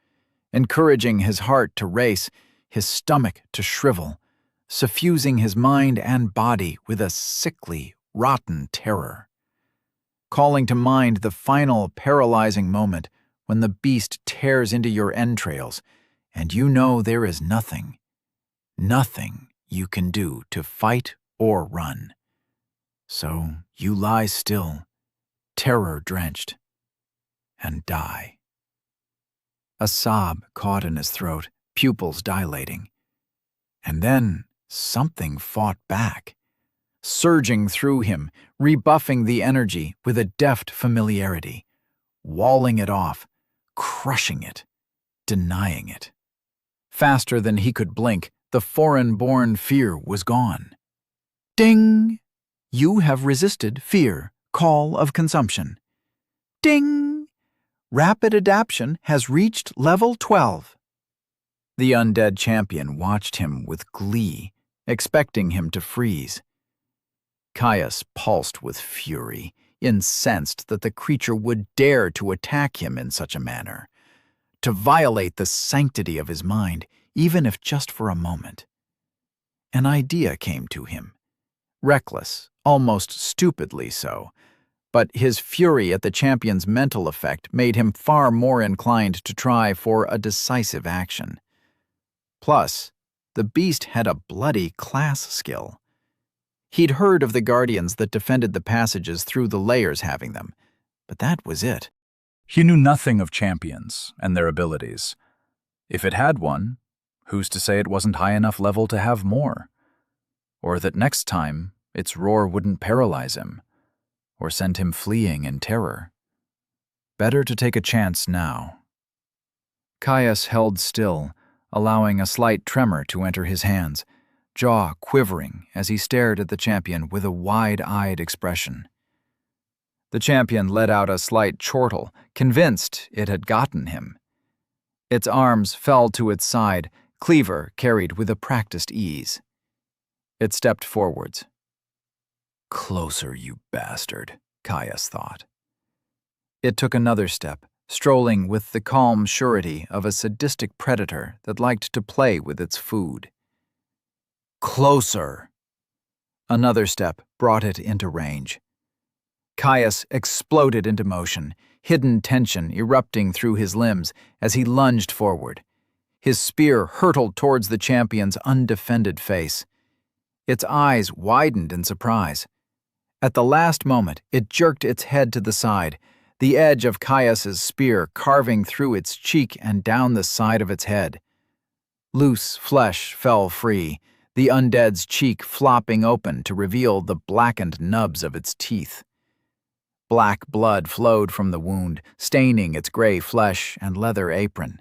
encouraging his heart to race, his stomach to shrivel, suffusing his mind and body with a sickly, rotten terror. Calling to mind the final paralyzing moment when the beast tears into your entrails, and you know there is nothing you can do to fight or run. So you lie still, terror-drenched, and die. A sob caught in his throat, pupils dilating. And then something fought back, surging through him, rebuffing the energy with a deft familiarity, walling it off, crushing it, denying it. Faster than he could blink, the foreign-born fear was gone. Ding! You have resisted fear, call of consumption. Ding! Rapid adaptation has reached level 12. The undead champion watched him with glee, expecting him to freeze. Caius pulsed with fury, incensed that the creature would dare to attack him in such a manner, to violate the sanctity of his mind, even if just for a moment. An idea came to him, reckless, almost stupidly so, but his fury at the champion's mental effect made him far more inclined to try for a decisive action. Plus, the beast had a bloody class skill. He'd heard of the guardians that defended the passages through the layers having them, but that was it. He knew nothing of champions and their abilities. If it had one, who's to say it wasn't high enough level to have more? Or that next time its roar wouldn't paralyze him, or send him fleeing in terror. Better to take a chance now. Caius held still, allowing a slight tremor to enter his hands, jaw quivering as he stared at the champion with a wide-eyed expression. The champion let out a slight chortle, convinced it had gotten him. Its arms fell to its side, cleaver carried with a practiced ease. It stepped forwards. Closer, you bastard, Caius thought. It took another step, strolling with the calm surety of a sadistic predator that liked to play with its food. Closer! Another step brought it into range. Caius exploded into motion, hidden tension erupting through his limbs as he lunged forward. His spear hurtled towards the champion's undefended face. Its eyes widened in surprise. At the last moment, it jerked its head to the side, the edge of Caius's spear carving through its cheek and down the side of its head. Loose flesh fell free, the undead's cheek flopping open to reveal the blackened nubs of its teeth. Black blood flowed from the wound, staining its gray flesh and leather apron.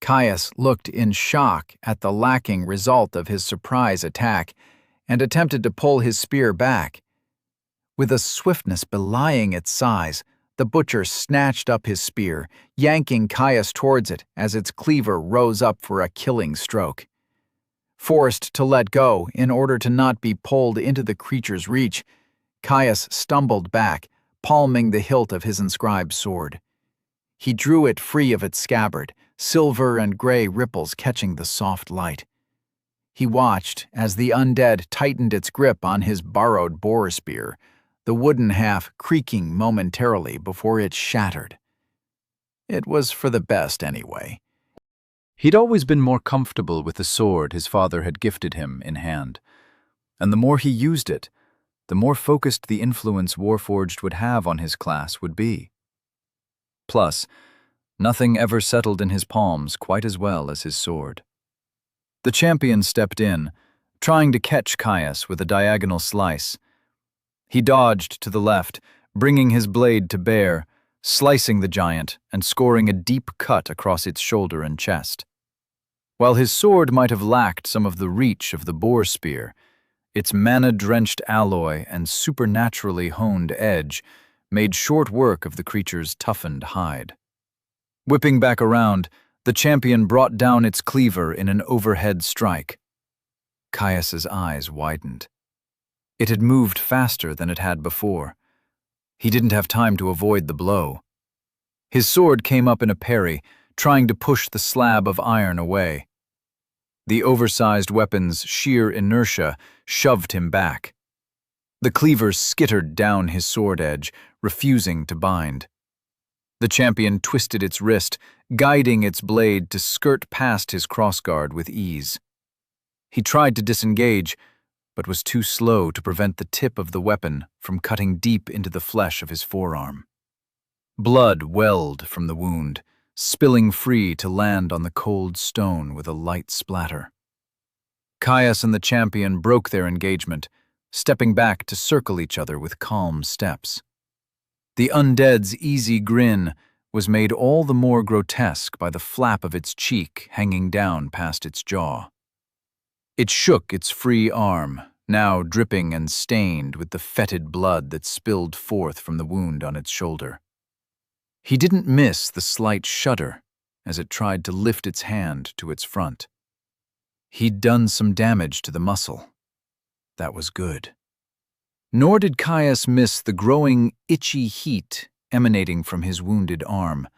Caius looked in shock at the lacking result of his surprise attack and attempted to pull his spear back. With a swiftness belying its size, the butcher snatched up his spear, yanking Caius towards it as its cleaver rose up for a killing stroke. Forced to let go in order to not be pulled into the creature's reach, Caius stumbled back, palming the hilt of his inscribed sword. He drew it free of its scabbard, silver and gray ripples catching the soft light. He watched as the undead tightened its grip on his borrowed boar spear, the wooden half creaking momentarily before it shattered. It was for the best anyway. He'd always been more comfortable with the sword his father had gifted him in hand, and the more he used it, the more focused the influence Warforged would have on his class would be. Plus, nothing ever settled in his palms quite as well as his sword. The champion stepped in, trying to catch Caius with a diagonal slice. He dodged to the left, bringing his blade to bear, slicing the giant and scoring a deep cut across its shoulder and chest. While his sword might have lacked some of the reach of the boar spear, its mana-drenched alloy and supernaturally honed edge made short work of the creature's toughened hide. Whipping back around, The champion brought down its cleaver in an overhead strike. Caius's eyes widened. It had moved faster than it had before. He didn't have time to avoid the blow. His sword came up in a parry, trying to push the slab of iron away. The oversized weapon's sheer inertia shoved him back. The cleaver skittered down his sword edge, refusing to bind. The champion twisted its wrist, guiding its blade to skirt past his crossguard with ease. He tried to disengage, but was too slow to prevent the tip of the weapon from cutting deep into the flesh of his forearm. Blood welled from the wound, spilling free to land on the cold stone with a light splatter. Caius and the champion broke their engagement, stepping back to circle each other with calm steps. The undead's easy grin was made all the more grotesque by the flap of its cheek hanging down past its jaw. It shook its free arm, now dripping and stained with the fetid blood that spilled forth from the wound on its shoulder. He didn't miss the slight shudder as it tried to lift its hand to its front. He'd done some damage to the muscle. That was good. Nor did Caius miss the growing, itchy heat emanating from his wounded arm,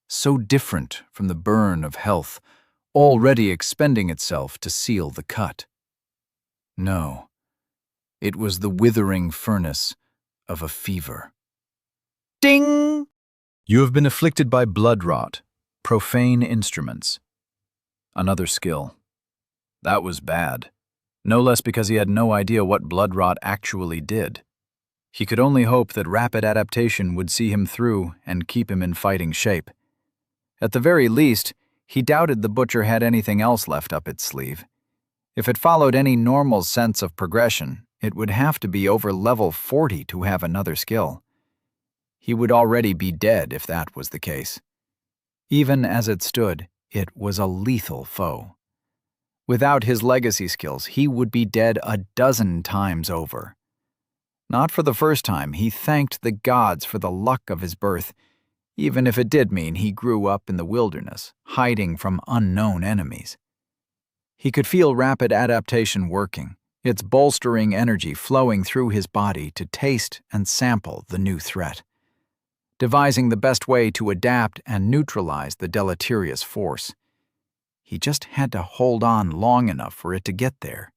so different from the burn of health, already expending itself to seal the cut. No, it was the withering furnace of a fever. Ding! You have been afflicted by blood rot, profane instruments. Another skill. That was bad. No less because he had no idea what blood rot actually did. He could only hope that rapid adaptation would see him through and keep him in fighting shape. At the very least, he doubted the butcher had anything else left up its sleeve. If it followed any normal sense of progression, it would have to be over level 40 to have another skill. He would already be dead if that was the case. Even as it stood, it was a lethal foe. Without his legacy skills, he would be dead a dozen times over. Not for the first time, he thanked the gods for the luck of his birth, even if it did mean he grew up in the wilderness, hiding from unknown enemies. He could feel rapid adaptation working, its bolstering energy flowing through his body to taste and sample the new threat, devising the best way to adapt and neutralize the deleterious force. He just had to hold on long enough for it to get there.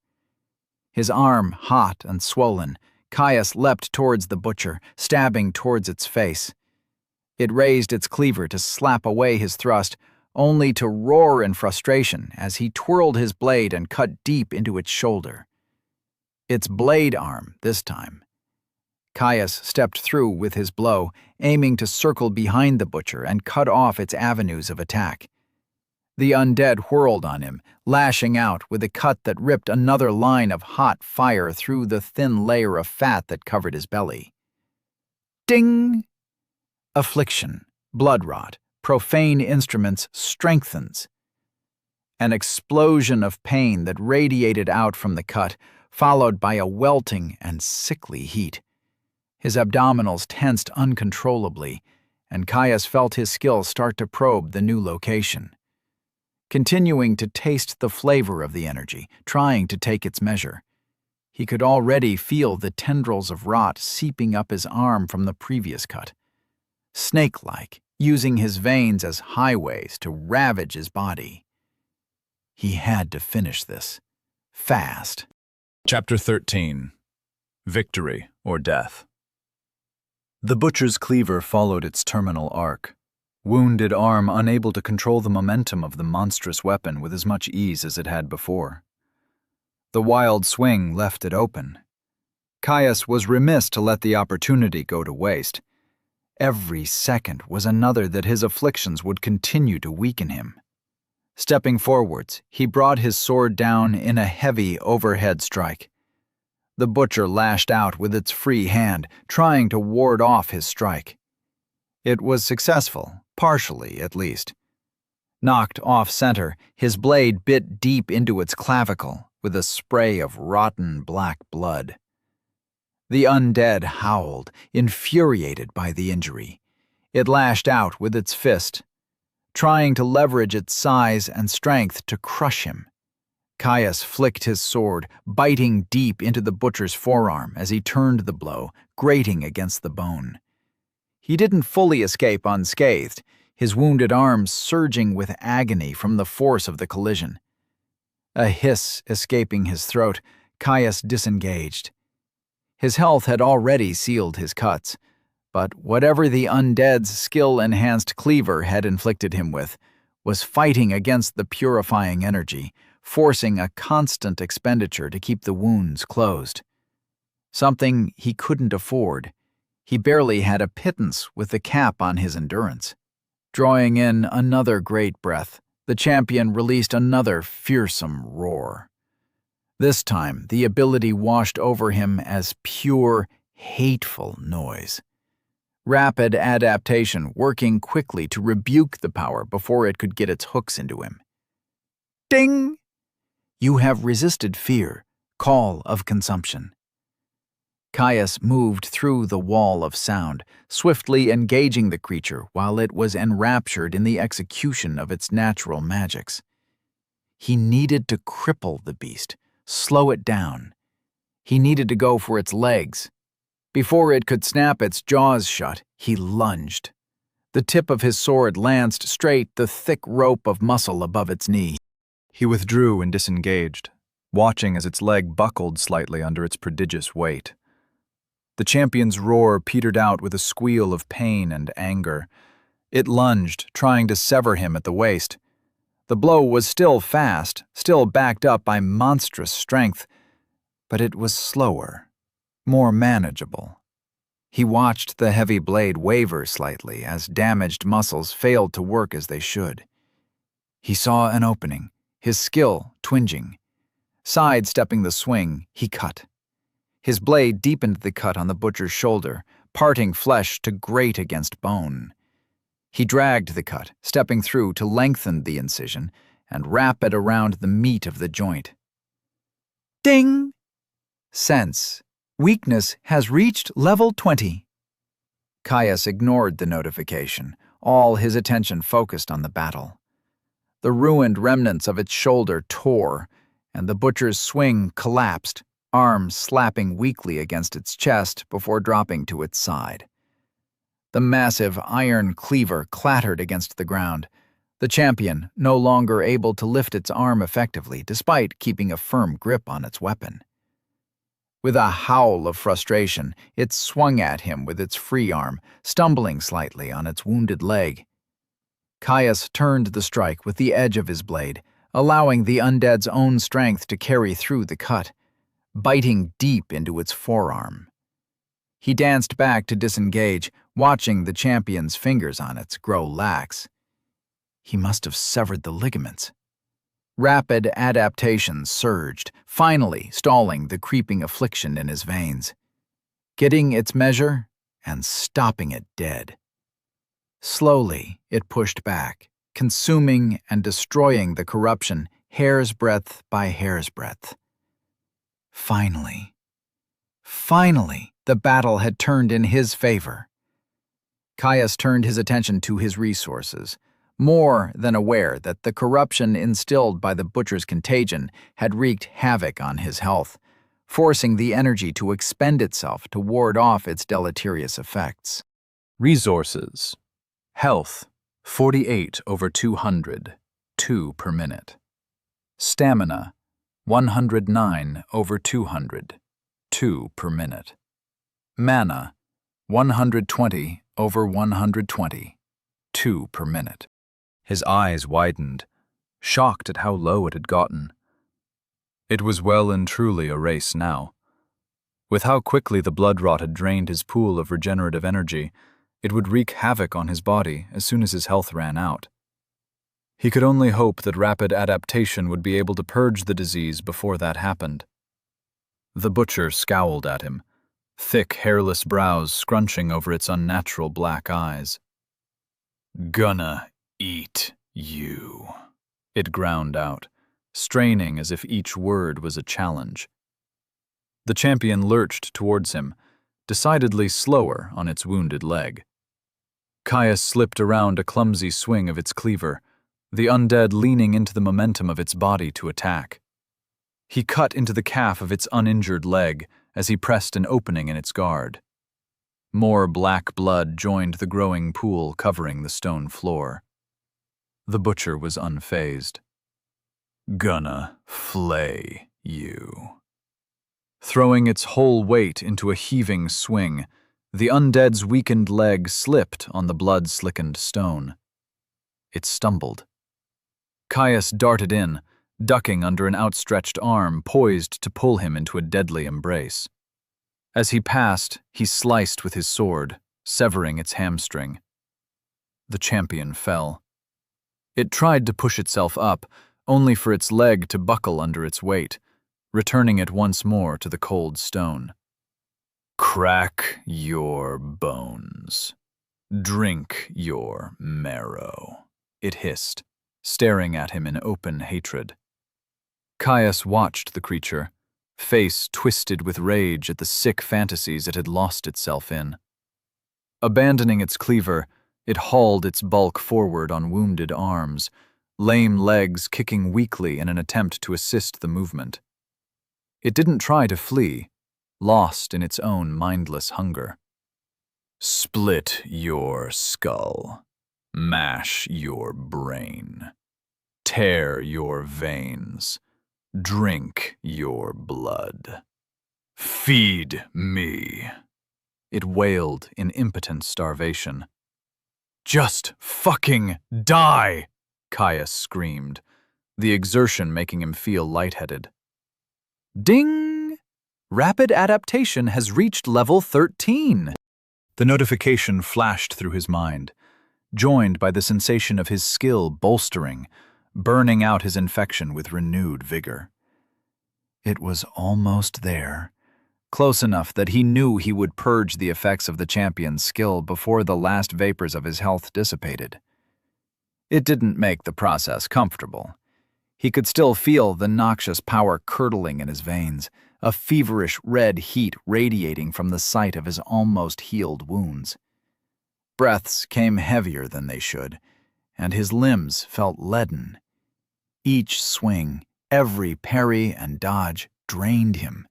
His arm hot and swollen, Caius leapt towards the butcher, stabbing towards its face. It raised its cleaver to slap away his thrust, only to roar in frustration as he twirled his blade and cut deep into its shoulder. Its blade arm, this time. Caius stepped through with his blow, aiming to circle behind the butcher and cut off its avenues of attack. The undead whirled on him, lashing out with a cut that ripped another line of hot fire through the thin layer of fat that covered his belly. Ding! Affliction, blood rot, profane instruments strengthens. An explosion of pain that radiated out from the cut, followed by a welting and sickly heat. His abdominals tensed uncontrollably, and Caius felt his skill start to probe the new location. Continuing to taste the flavor of the energy, trying to take its measure. He could already feel the tendrils of rot seeping up his arm from the previous cut. Snake-like, using his veins as highways to ravage his body. He had to finish this. Fast. Chapter 13. Victory or Death. The butcher's cleaver followed its terminal arc. Wounded arm unable to control the momentum of the monstrous weapon with as much ease as it had before. The wild swing left it open. Caius was remiss to let the opportunity go to waste. Every second was another that his afflictions would continue to weaken him. Stepping forwards, he brought his sword down in a heavy overhead strike. The butcher lashed out with its free hand, trying to ward off his strike. It was successful, partially at least. Knocked off-center, his blade bit deep into its clavicle with a spray of rotten black blood. The undead howled, infuriated by the injury. It lashed out with its fist. trying to leverage its size and strength to crush him. Caius flicked his sword, biting deep into the butcher's forearm as he turned the blow, grating against the bone. He didn't fully escape unscathed, his wounded arms surging with agony from the force of the collision. A hiss escaping his throat, Caius disengaged. His health had already sealed his cuts, but whatever the undead's skill-enhanced cleaver had inflicted him with was fighting against the purifying energy, forcing a constant expenditure to keep the wounds closed. Something he couldn't afford. He barely had a pittance with the cap on his endurance. Drawing in another great breath, the champion released another fearsome roar. This time, the ability washed over him as pure, hateful noise. Rapid adaptation working quickly to rebuke the power before it could get its hooks into him. Ding! You have resisted fear, call of consumption. Caius moved through the wall of sound, swiftly engaging the creature while it was enraptured in the execution of its natural magics. He needed to cripple the beast, slow it down. He needed to go for its legs. Before it could snap its jaws shut, he lunged. The tip of his sword lanced straight the thick rope of muscle above its knee. He withdrew and disengaged, watching as its leg buckled slightly under its prodigious weight. The champion's roar petered out with a squeal of pain and anger. It lunged, trying to sever him at the waist. The blow was still fast, still backed up by monstrous strength, but it was slower, more manageable. He watched the heavy blade waver slightly as damaged muscles failed to work as they should. He saw an opening, his skill twinging. Sidestepping the swing, he cut. His blade deepened the cut on the butcher's shoulder, parting flesh to grate against bone. He dragged the cut, stepping through to lengthen the incision and wrap it around the meat of the joint. Ding! Sense. Weakness has reached level 20. Caius ignored the notification, all his attention focused on the battle. The ruined remnants of its shoulder tore, and the butcher's swing collapsed, arms slapping weakly against its chest before dropping to its side. The massive iron cleaver clattered against the ground, the champion no longer able to lift its arm effectively despite keeping a firm grip on its weapon. With a howl of frustration, it swung at him with its free arm, stumbling slightly on its wounded leg. Caius turned the strike with the edge of his blade, allowing the undead's own strength to carry through the cut, biting deep into its forearm. He danced back to disengage, watching the champion's fingers on it grow lax. He must have severed the ligaments. Rapid adaptation surged, finally stalling the creeping affliction in his veins, getting its measure and stopping it dead. Slowly, it pushed back, consuming and destroying the corruption hair's breadth by hair's breadth. Finally, the battle had turned in his favor. Caius turned his attention to his resources, more than aware that the corruption instilled by the butcher's contagion had wreaked havoc on his health, forcing the energy to expend itself to ward off its deleterious effects. Resources. Health, 48/200, 2 per minute. Stamina, 109/200, 2 per minute. Mana, 120/120, 2 per minute. His eyes widened, shocked at how low it had gotten. It was well and truly a race now. With how quickly the blood rot had drained his pool of regenerative energy, it would wreak havoc on his body as soon as his health ran out. He could only hope that rapid adaptation would be able to purge the disease before that happened. The butcher scowled at him, thick, hairless brows scrunching over its unnatural black eyes. "Gonna eat you," it ground out, straining as if each word was a challenge. The champion lurched towards him, decidedly slower on its wounded leg. Caius slipped around a clumsy swing of its cleaver, the undead leaning into the momentum of its body to attack. He cut into the calf of its uninjured leg as he pressed an opening in its guard. More black blood joined the growing pool covering the stone floor. The butcher was unfazed. "Gonna flay you." Throwing its whole weight into a heaving swing, the undead's weakened leg slipped on the blood-slickened stone. It stumbled. Caius darted in, ducking under an outstretched arm poised to pull him into a deadly embrace. As he passed, he sliced with his sword, severing its hamstring. The champion fell. It tried to push itself up, only for its leg to buckle under its weight, returning it once more to the cold stone. "Crack your bones. Drink your marrow," it hissed, staring at him in open hatred. Caius watched the creature, face twisted with rage at the sick fantasies it had lost itself in. Abandoning its cleaver, it hauled its bulk forward on wounded arms, lame legs kicking weakly in an attempt to assist the movement. It didn't try to flee, lost in its own mindless hunger. "Split your skull. Mash your brain. Tear your veins. Drink your blood. Feed me," it wailed in impotent starvation. "Just fucking die," Caius screamed, the exertion making him feel lightheaded. Ding! Rapid adaptation has reached level 13. The notification flashed through his mind, joined by the sensation of his skill bolstering, burning out his infection with renewed vigor. It was almost there, close enough that he knew he would purge the effects of the champion's skill before the last vapors of his health dissipated. It didn't make the process comfortable. He could still feel the noxious power curdling in his veins, a feverish red heat radiating from the site of his almost healed wounds. Breaths came heavier than they should, and his limbs felt leaden. Each swing, every parry and dodge drained him,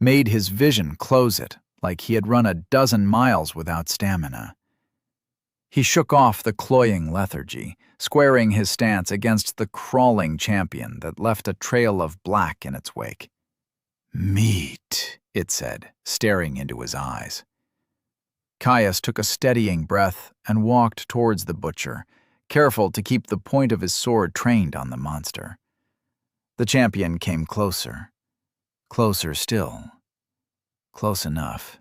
made his vision close it like he had run a dozen miles without stamina. He shook off the cloying lethargy, squaring his stance against the crawling champion that left a trail of black in its wake. "Meat," it said, staring into his eyes. Caius took a steadying breath and walked towards the butcher, careful to keep the point of his sword trained on the monster. The champion came closer. Closer still. Close enough.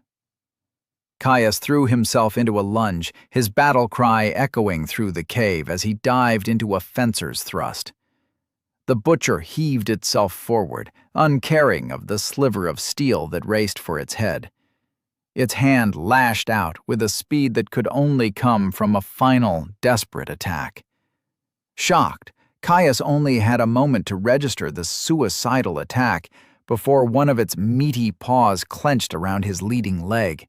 Caius threw himself into a lunge, his battle cry echoing through the cave as he dived into a fencer's thrust. The butcher heaved itself forward, uncaring of the sliver of steel that raced for its head. Its hand lashed out with a speed that could only come from a final, desperate attack. Shocked, Caius only had a moment to register the suicidal attack before one of its meaty paws clenched around his leading leg.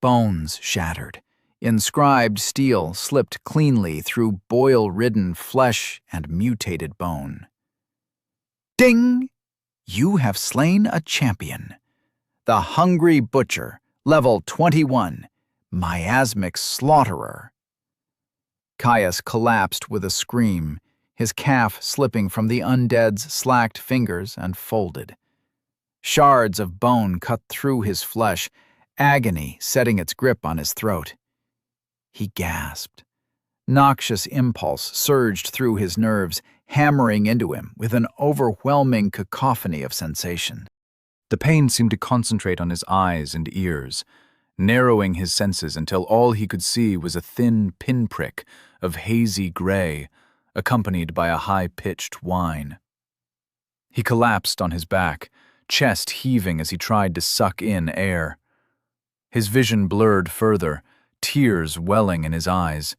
Bones shattered. Inscribed steel slipped cleanly through boil-ridden flesh and mutated bone. Ding! You have slain a champion. The Hungry Butcher, level 21, Miasmic Slaughterer. Caius collapsed with a scream, his calf slipping from the undead's slacked fingers and folded. Shards of bone cut through his flesh, agony setting its grip on his throat. He gasped. Noxious impulse surged through his nerves, hammering into him with an overwhelming cacophony of sensation. The pain seemed to concentrate on his eyes and ears, narrowing his senses until all he could see was a thin pinprick of hazy gray, accompanied by a high-pitched whine. He collapsed on his back, chest heaving as he tried to suck in air. His vision blurred further, tears welling in his eyes.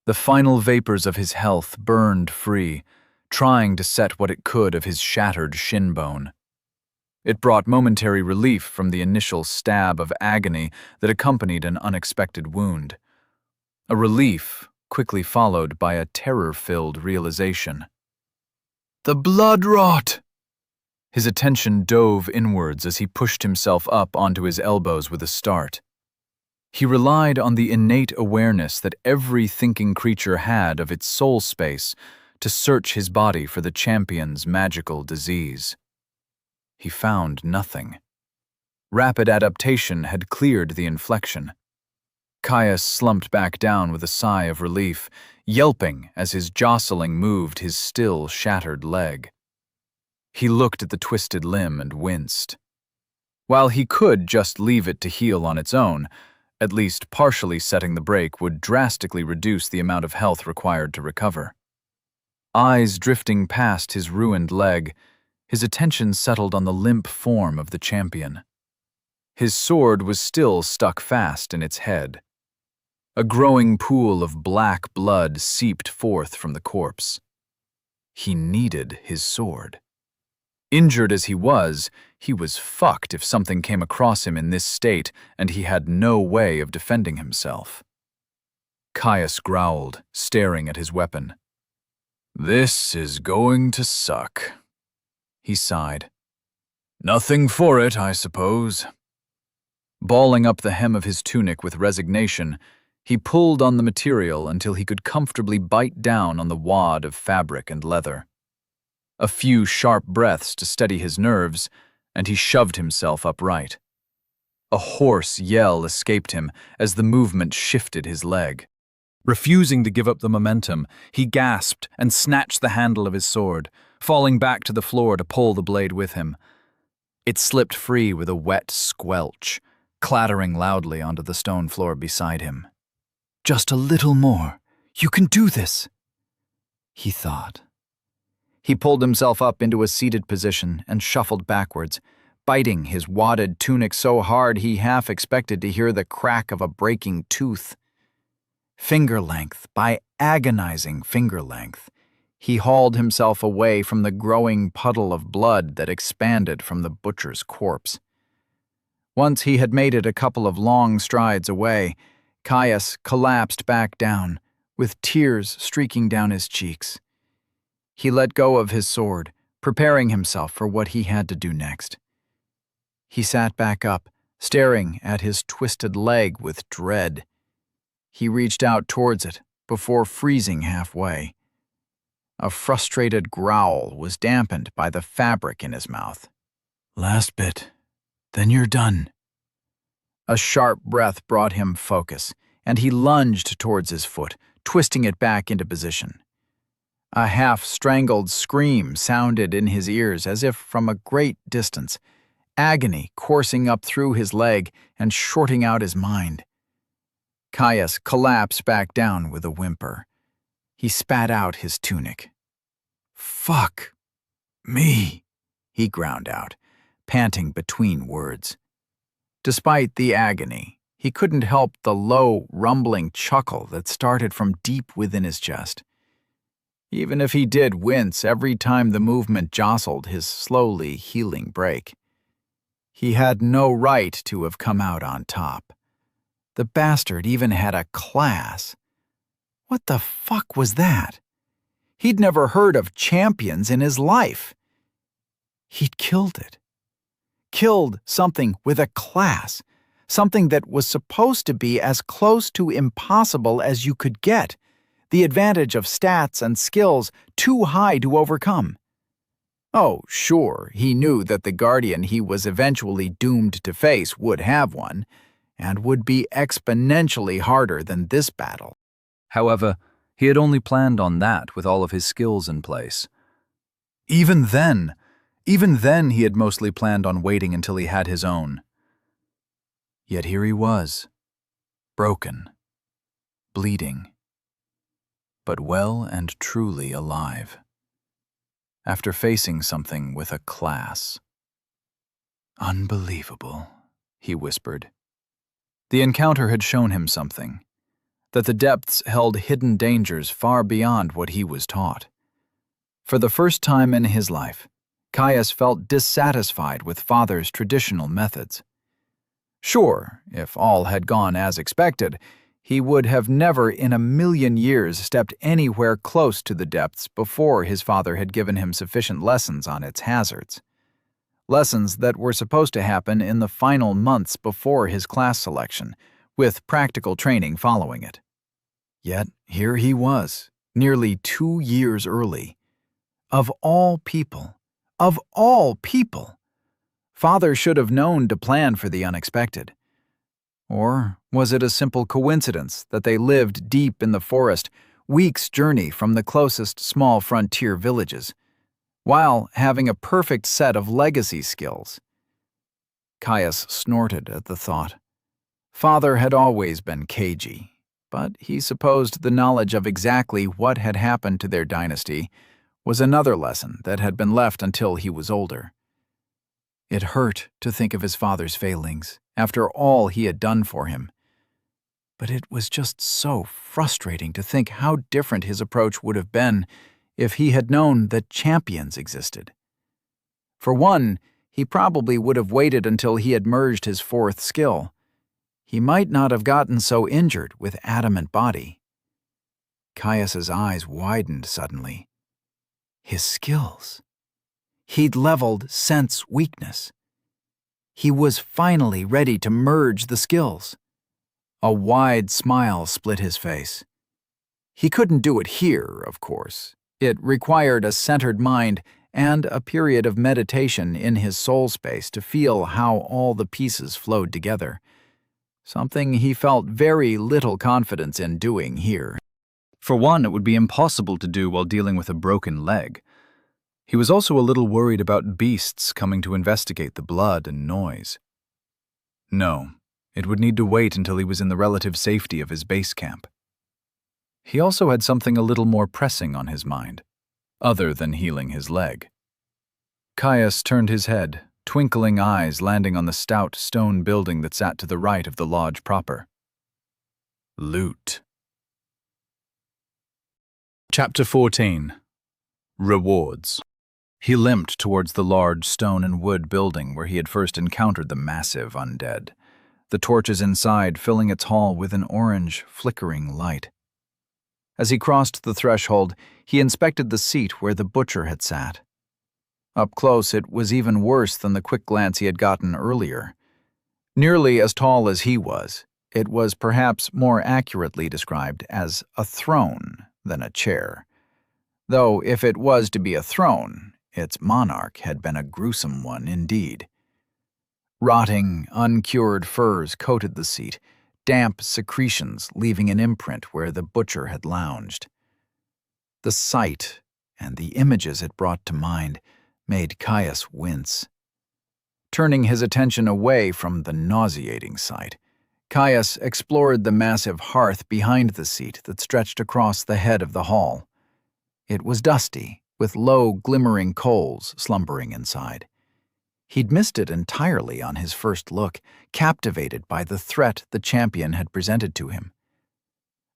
The final vapors of his health burned free, trying to set what it could of his shattered shin bone. It brought momentary relief from the initial stab of agony that accompanied an unexpected wound. A relief quickly followed by a terror-filled realization. The blood rot! His attention dove inwards as he pushed himself up onto his elbows with a start. He relied on the innate awareness that every thinking creature had of its soul space to search his body for the champion's magical disease. He found nothing. Rapid adaptation had cleared the inflection. Caius slumped back down with a sigh of relief, yelping as his jostling moved his still shattered leg. He looked at the twisted limb and winced. While he could just leave it to heal on its own, at least partially setting the break would drastically reduce the amount of health required to recover. Eyes drifting past his ruined leg, his attention settled on the limp form of the champion. His sword was still stuck fast in its head. A growing pool of black blood seeped forth from the corpse. He needed his sword. Injured as he was fucked if something came across him in this state and he had no way of defending himself. Caius growled, staring at his weapon. This is going to suck, he sighed. Nothing for it, I suppose. Balling up the hem of his tunic with resignation, he pulled on the material until he could comfortably bite down on the wad of fabric and leather. A few sharp breaths to steady his nerves, and he shoved himself upright. A hoarse yell escaped him as the movement shifted his leg. Refusing to give up the momentum, he gasped and snatched the handle of his sword, falling back to the floor to pull the blade with him. It slipped free with a wet squelch, clattering loudly onto the stone floor beside him. Just a little more. You can do this, he thought. He pulled himself up into a seated position and shuffled backwards, biting his wadded tunic so hard he half expected to hear the crack of a breaking tooth. Finger length by agonizing finger length, he hauled himself away from the growing puddle of blood that expanded from the butcher's corpse. Once he had made it a couple of long strides away, Caius collapsed back down, with tears streaking down his cheeks. He let go of his sword, preparing himself for what he had to do next. He sat back up, staring at his twisted leg with dread. He reached out towards it before freezing halfway. A frustrated growl was dampened by the fabric in his mouth. Last bit, then you're done. A sharp breath brought him focus, and he lunged towards his foot, twisting it back into position. A half-strangled scream sounded in his ears as if from a great distance, agony coursing up through his leg and shorting out his mind. Caius collapsed back down with a whimper. He spat out his tunic. Fuck me, he ground out, panting between words. Despite the agony, he couldn't help the low, rumbling chuckle that started from deep within his chest. Even if he did wince every time the movement jostled his slowly healing break, he had no right to have come out on top. The bastard even had a class. What the fuck was that? He'd never heard of champions in his life. He'd killed it. Killed something with a class, something that was supposed to be as close to impossible as you could get, the advantage of stats and skills too high to overcome. Oh, sure, he knew that the guardian he was eventually doomed to face would have one, and would be exponentially harder than this battle. However, he had only planned on that with all of his skills in place. Even then he had mostly planned on waiting until he had his own. Yet here he was, broken, bleeding, but well and truly alive, after facing something with a class. Unbelievable, he whispered. The encounter had shown him something, that the depths held hidden dangers far beyond what he was taught. For the first time in his life, Caius felt dissatisfied with Father's traditional methods. Sure, if all had gone as expected, He would have never in a million years stepped anywhere close to the depths before his father had given him sufficient lessons on its hazards. Lessons that were supposed to happen in the final months before his class selection, with practical training following it. Yet here he was, nearly 2 years early. Of all people, Father should have known to plan for the unexpected. Or was it a simple coincidence that they lived deep in the forest, weeks' journey from the closest small frontier villages, while having a perfect set of legacy skills? Caius snorted at the thought. Father had always been cagey, but he supposed the knowledge of exactly what had happened to their dynasty was another lesson that had been left until he was older. It hurt to think of his father's failings, after all he had done for him. But it was just so frustrating to think how different his approach would have been if he had known that champions existed. For one, he probably would have waited until he had merged his fourth skill. He might not have gotten so injured with adamant body. Caius's eyes widened suddenly. His skills. He'd leveled sense weakness. He was finally ready to merge the skills. A wide smile split his face. He couldn't do it here, of course. It required a centered mind and a period of meditation in his soul space to feel how all the pieces flowed together. Something he felt very little confidence in doing here. For one, it would be impossible to do while dealing with a broken leg. He was also a little worried about beasts coming to investigate the blood and noise. No, it would need to wait until he was in the relative safety of his base camp. He also had something a little more pressing on his mind, other than healing his leg. Caius turned his head, twinkling eyes landing on the stout stone building that sat to the right of the lodge proper. Loot. Chapter 14. Rewards. He limped towards the large stone and wood building where he had first encountered the massive undead, the torches inside filling its hall with an orange, flickering light. As he crossed the threshold, he inspected the seat where the butcher had sat. Up close, it was even worse than the quick glance he had gotten earlier. Nearly as tall as he was, it was perhaps more accurately described as a throne than a chair. Though if it was to be a throne, its monarch had been a gruesome one indeed. Rotting, uncured furs coated the seat, damp secretions leaving an imprint where the butcher had lounged. The sight and the images it brought to mind made Caius wince. Turning his attention away from the nauseating sight, Caius explored the massive hearth behind the seat that stretched across the head of the hall. It was dusty, with low, glimmering coals slumbering inside. He'd missed it entirely on his first look, captivated by the threat the champion had presented to him.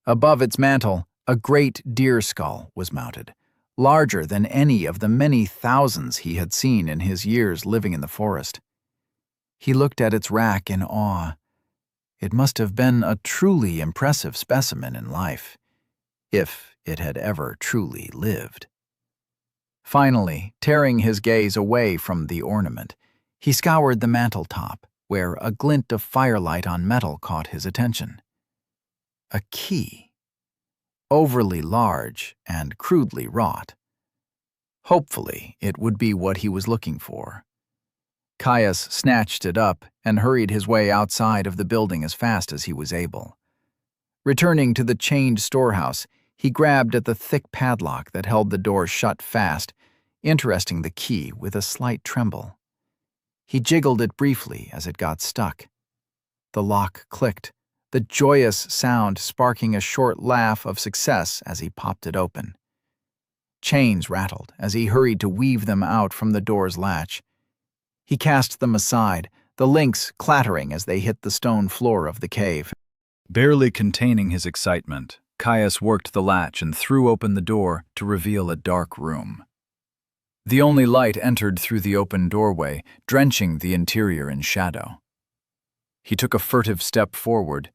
Above its mantel, a great deer skull was mounted, larger than any of the many thousands he had seen in his years living in the forest. He looked at its rack in awe. It must have been a truly impressive specimen in life, if it had ever truly lived. Finally, tearing his gaze away from the ornament, he scoured the mantel-top, where a glint of firelight on metal caught his attention. A key. Overly large and crudely wrought. Hopefully, it would be what he was looking for. Caius snatched it up and hurried his way outside of the building as fast as he was able. Returning to the chained storehouse, he grabbed at the thick padlock that held the door shut fast, interesting the key with a slight tremble. He jiggled it briefly as it got stuck. The lock clicked, the joyous sound sparking a short laugh of success as he popped it open. Chains rattled as he hurried to weave them out from the door's latch. He cast them aside, the links clattering as they hit the stone floor of the cave. Barely containing his excitement, Caius worked the latch and threw open the door to reveal a dark room. The only light entered through the open doorway, drenching the interior in shadow. He took a furtive step forward.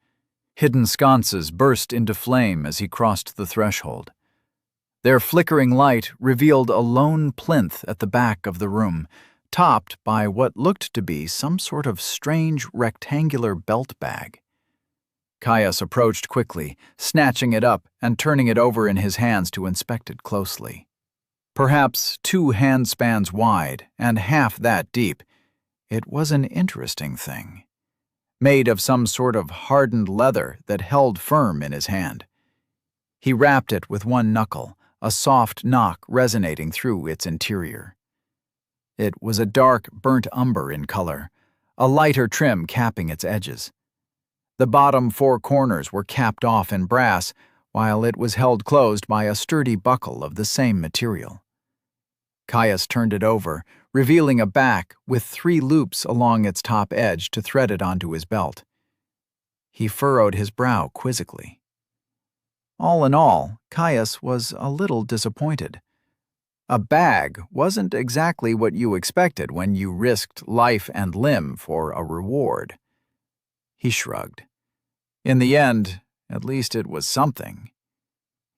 Hidden sconces burst into flame as he crossed the threshold. Their flickering light revealed a lone plinth at the back of the room, topped by what looked to be some sort of strange rectangular belt bag. Caius approached quickly, snatching it up and turning it over in his hands to inspect it closely. Perhaps 2 handspans wide and half that deep, it was an interesting thing. Made of some sort of hardened leather that held firm in his hand. He rapped it with one knuckle, a soft knock resonating through its interior. It was a dark, burnt umber in color, a lighter trim capping its edges. The bottom 4 corners were capped off in brass, while it was held closed by a sturdy buckle of the same material. Caius turned it over, revealing a back with 3 loops along its top edge to thread it onto his belt. He furrowed his brow quizzically. All in all, Caius was a little disappointed. A bag wasn't exactly what you expected when you risked life and limb for a reward. He shrugged. In the end, at least it was something.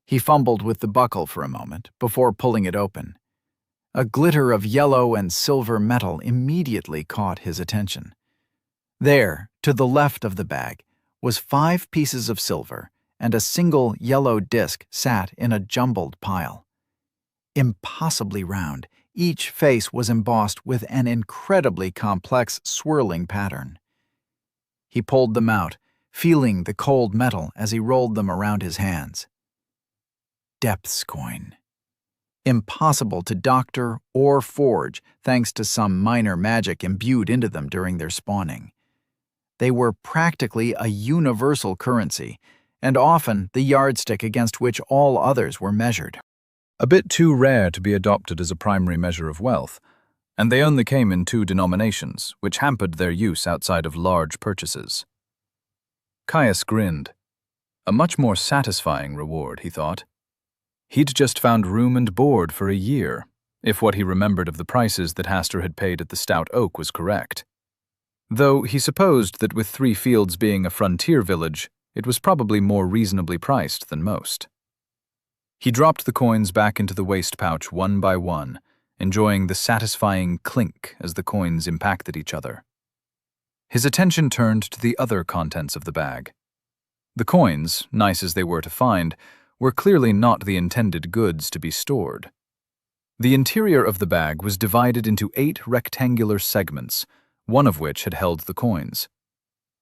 He fumbled with the buckle for a moment before pulling it open. A glitter of yellow and silver metal immediately caught his attention. There, to the left of the bag, was 5 pieces of silver, and a single yellow disc sat in a jumbled pile. Impossibly round, each face was embossed with an incredibly complex swirling pattern. He pulled them out, feeling the cold metal as he rolled them around his hands. Depths coin. Impossible to doctor or forge thanks to some minor magic imbued into them during their spawning. They were practically a universal currency, and often the yardstick against which all others were measured. A bit too rare to be adopted as a primary measure of wealth, and they only came in 2 denominations, which hampered their use outside of large purchases. Caius grinned. A much more satisfying reward, he thought. He'd just found room and board for a year, if what he remembered of the prices that Hastur had paid at the Stout Oak was correct. Though he supposed that with 3 fields being a frontier village, it was probably more reasonably priced than most. He dropped the coins back into the waist pouch one by one, enjoying the satisfying clink as the coins impacted each other. His attention turned to the other contents of the bag. The coins, nice as they were to find, were clearly not the intended goods to be stored. The interior of the bag was divided into 8 rectangular segments, one of which had held the coins.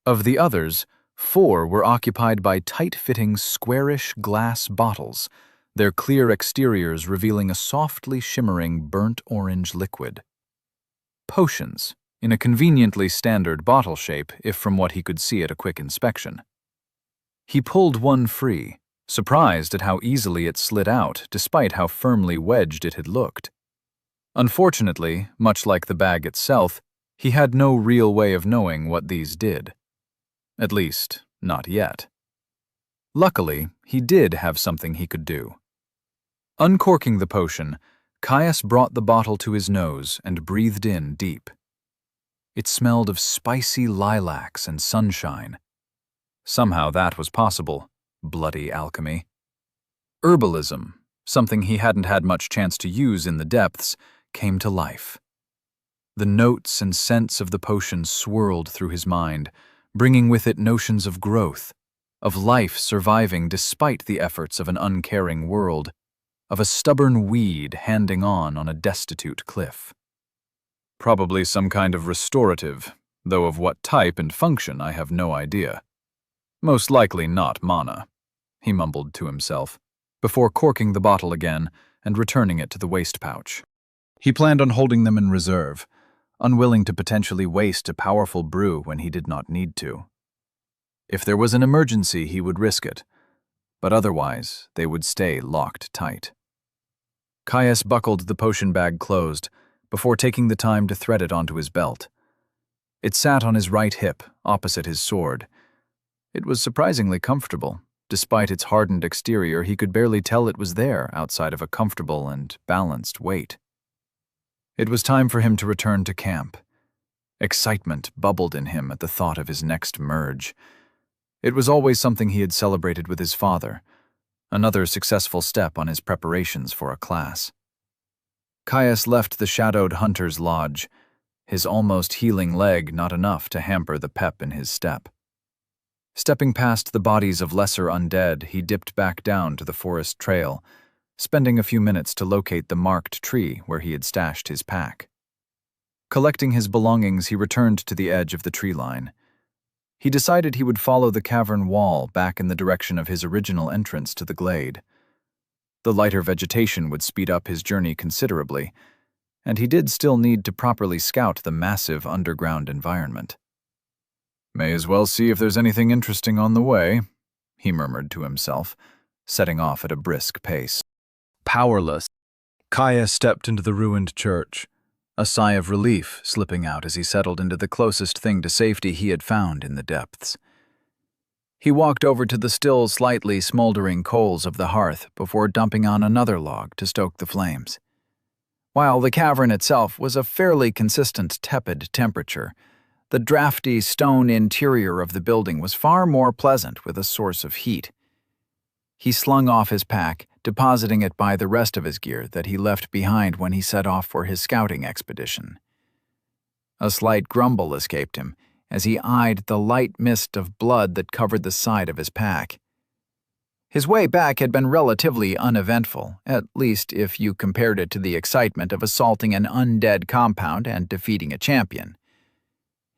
Of the others, 4 were occupied by tight-fitting, squarish glass bottles, their clear exteriors revealing a softly shimmering burnt orange liquid. Potions, in a conveniently standard bottle shape if from what he could see at a quick inspection. He pulled one free, surprised at how easily it slid out despite how firmly wedged it had looked. Unfortunately, much like the bag itself, he had no real way of knowing what these did. At least, not yet. Luckily, he did have something he could do. Uncorking the potion, Caius brought the bottle to his nose and breathed in deep. It smelled of spicy lilacs and sunshine. Somehow that was possible. Bloody alchemy. Herbalism, something he hadn't had much chance to use in the depths, came to life. The notes and scents of the potion swirled through his mind, bringing with it notions of growth, of life surviving despite the efforts of an uncaring world, of a stubborn weed handing on a destitute cliff. Probably some kind of restorative, though of what type and function I have no idea. Most likely not mana, he mumbled to himself, before corking the bottle again and returning it to the waist pouch. He planned on holding them in reserve, unwilling to potentially waste a powerful brew when he did not need to. If there was an emergency, he would risk it, but otherwise they would stay locked tight. Caius buckled the potion bag closed before taking the time to thread it onto his belt. It sat on his right hip, opposite his sword. It was surprisingly comfortable. Despite its hardened exterior, he could barely tell it was there outside of a comfortable and balanced weight. It was time for him to return to camp. Excitement bubbled in him at the thought of his next merge. It was always something he had celebrated with his father, another successful step on his preparations for a class. Caius left the shadowed hunter's lodge, his almost healing leg not enough to hamper the pep in his step. Stepping past the bodies of lesser undead, he dipped back down to the forest trail, spending a few minutes to locate the marked tree where he had stashed his pack. Collecting his belongings, he returned to the edge of the tree line. He decided he would follow the cavern wall back in the direction of his original entrance to the glade. The lighter vegetation would speed up his journey considerably, and he did still need to properly scout the massive underground environment. "May as well see if there's anything interesting on the way," he murmured to himself, setting off at a brisk pace. Powerless, Caius stepped into the ruined church, a sigh of relief slipping out as he settled into the closest thing to safety he had found in the depths. He walked over to the still slightly smoldering coals of the hearth before dumping on another log to stoke the flames. While the cavern itself was a fairly consistent tepid temperature, the drafty stone interior of the building was far more pleasant with a source of heat. He slung off his pack, depositing it by the rest of his gear that he left behind when he set off for his scouting expedition. A slight grumble escaped him as he eyed the light mist of blood that covered the side of his pack. His way back had been relatively uneventful, at least if you compared it to the excitement of assaulting an undead compound and defeating a champion.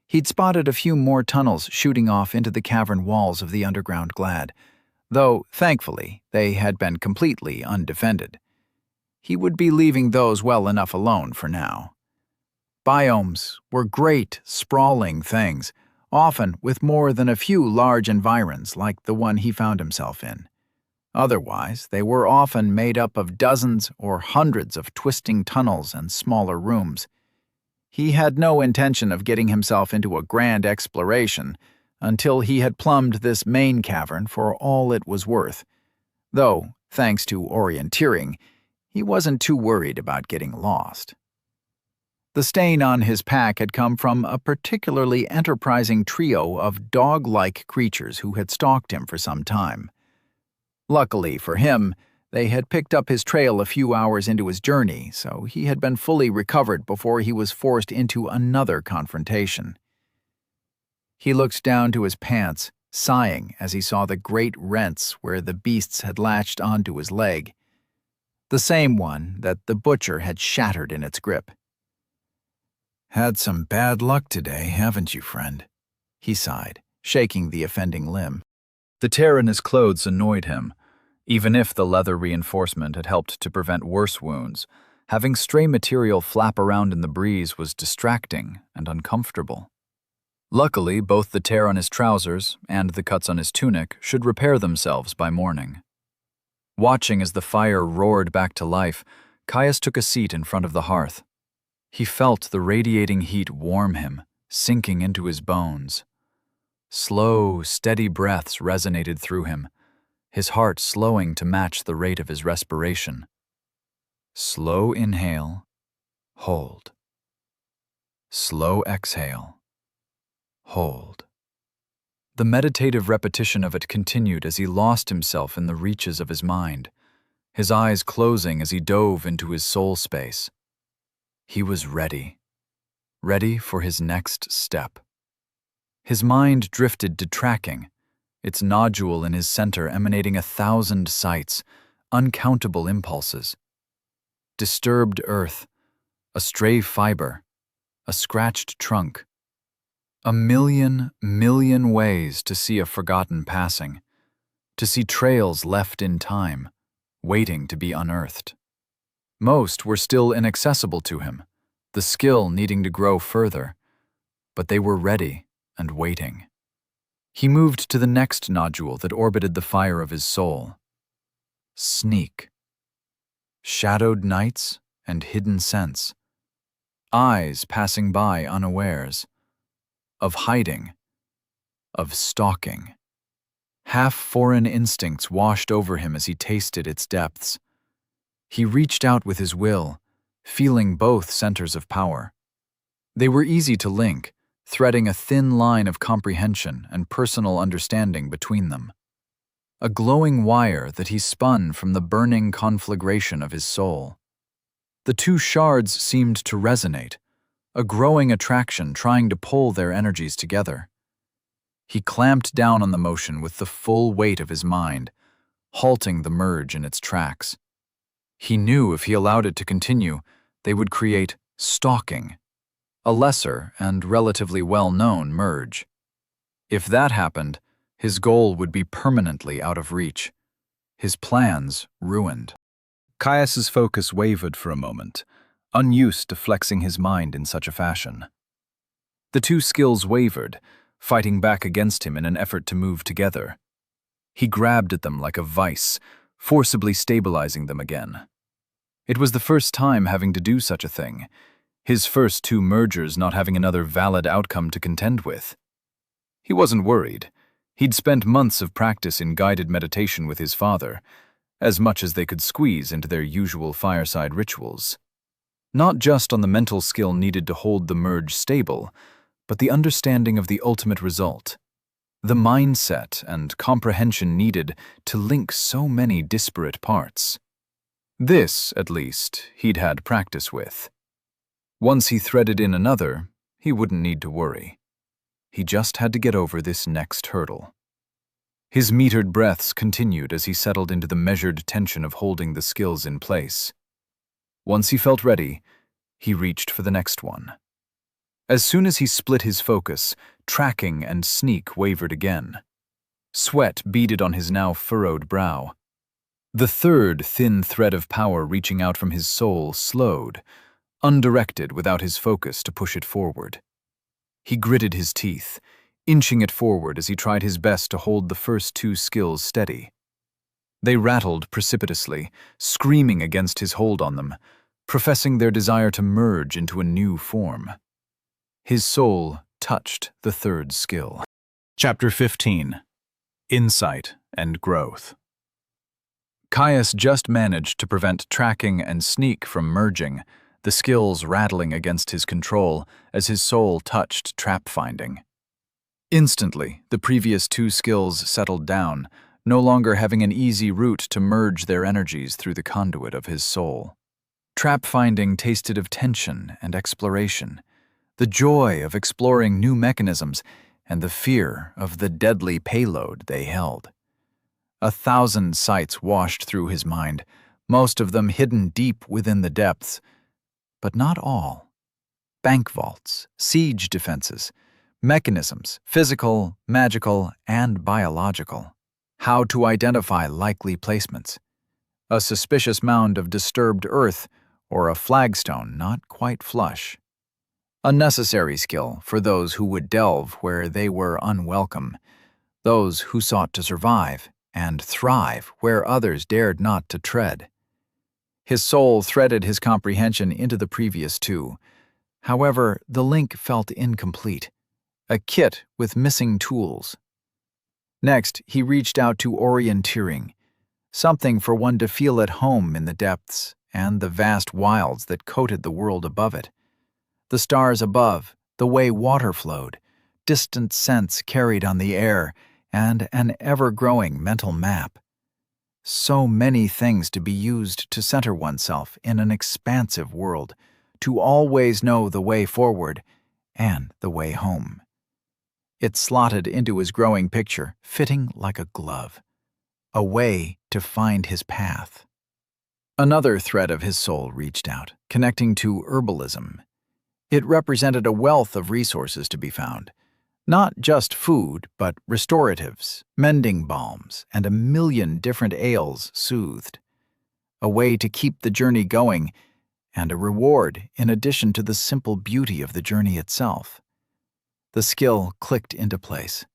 He'd spotted a few more tunnels shooting off into the cavern walls of the underground glade, though, thankfully, they had been completely undefended. He would be leaving those well enough alone for now. Biomes were great, sprawling things, often with more than a few large environs like the one he found himself in. Otherwise, they were often made up of dozens or hundreds of twisting tunnels and smaller rooms. He had no intention of getting himself into a grand exploration until he had plumbed this main cavern for all it was worth, though, thanks to orienteering, he wasn't too worried about getting lost. The stain on his pack had come from a particularly enterprising trio of dog-like creatures who had stalked him for some time. Luckily for him, they had picked up his trail a few hours into his journey, so he had been fully recovered before he was forced into another confrontation. He looked down to his pants, sighing as he saw the great rents where the beasts had latched onto his leg, the same one that the butcher had shattered in its grip. "Had some bad luck today, haven't you, friend?" he sighed, shaking the offending limb. The tear in his clothes annoyed him. Even if the leather reinforcement had helped to prevent worse wounds, having stray material flap around in the breeze was distracting and uncomfortable. Luckily, both the tear on his trousers and the cuts on his tunic should repair themselves by morning. Watching as the fire roared back to life, Caius took a seat in front of the hearth. He felt the radiating heat warm him, sinking into his bones. Slow, steady breaths resonated through him, his heart slowing to match the rate of his respiration. Slow inhale, hold. Slow exhale, hold. The meditative repetition of it continued as he lost himself in the reaches of his mind, his eyes closing as he dove into his soul space. He was ready for his next step. His mind drifted to tracking, its nodule in his center emanating 1,000 sights, uncountable impulses. Disturbed earth, a stray fiber, a scratched trunk. A million ways to see a forgotten passing, to see trails left in time, waiting to be unearthed. Most were still inaccessible to him, the skill needing to grow further, but they were ready and waiting. He moved to the next nodule that orbited the fire of his soul. Sneak. Shadowed nights and hidden scents. Eyes passing by unawares. Of hiding. Of stalking. Half-foreign instincts washed over him as he tasted its depths. He reached out with his will, feeling both centers of power. They were easy to link, threading a thin line of comprehension and personal understanding between them. A glowing wire that he spun from the burning conflagration of his soul. The two shards seemed to resonate, a growing attraction trying to pull their energies together. He clamped down on the motion with the full weight of his mind, halting the merge in its tracks. He knew if he allowed it to continue, they would create stalking, a lesser and relatively well-known merge. If that happened, his goal would be permanently out of reach, his plans ruined. Caius's focus wavered for a moment, unused to flexing his mind in such a fashion. The two skills wavered, fighting back against him in an effort to move together. He grabbed at them like a vice, forcibly stabilizing them again. It was the first time having to do such a thing, his first two mergers not having another valid outcome to contend with. He wasn't worried. He'd spent months of practice in guided meditation with his father, as much as they could squeeze into their usual fireside rituals. Not just on the mental skill needed to hold the merge stable, but the understanding of the ultimate result. The mindset and comprehension needed to link so many disparate parts. This, at least, he'd had practice with. Once he threaded in another, he wouldn't need to worry. He just had to get over this next hurdle. His metered breaths continued as he settled into the measured tension of holding the skills in place. Once he felt ready, he reached for the next one. As soon as he split his focus, tracking and sneak wavered again. Sweat beaded on his now furrowed brow. The third thin thread of power reaching out from his soul slowed, undirected without his focus to push it forward. He gritted his teeth, inching it forward as he tried his best to hold the first two skills steady. They rattled precipitously, screaming against his hold on them, professing their desire to merge into a new form. His soul touched the third skill. Chapter 15. Insight and Growth. Caius just managed to prevent tracking and sneak from merging, the skills rattling against his control as his soul touched trap-finding. Instantly, the previous two skills settled down, no longer having an easy route to merge their energies through the conduit of his soul. Trap-finding tasted of tension and exploration, the joy of exploring new mechanisms, and the fear of the deadly payload they held. 1,000 sights washed through his mind, most of them hidden deep within the depths, but not all. Bank vaults, siege defenses, mechanisms, physical, magical, and biological. How to identify likely placements. A suspicious mound of disturbed earth or a flagstone not quite flush. A necessary skill for those who would delve where they were unwelcome, those who sought to survive and thrive where others dared not to tread. His soul threaded his comprehension into the previous two. However, the link felt incomplete, a kit with missing tools. Next, he reached out to orienteering, something for one to feel at home in the depths and the vast wilds that coated the world above it. The stars above, the way water flowed, distant scents carried on the air, and an ever-growing mental map. So many things to be used to center oneself in an expansive world, to always know the way forward and the way home. It slotted into his growing picture, fitting like a glove. A way to find his path. Another thread of his soul reached out, connecting to herbalism. It represented a wealth of resources to be found. Not just food, but restoratives, mending balms, and 1,000,000 different ails soothed. A way to keep the journey going, and a reward in addition to the simple beauty of the journey itself. The skill clicked into place.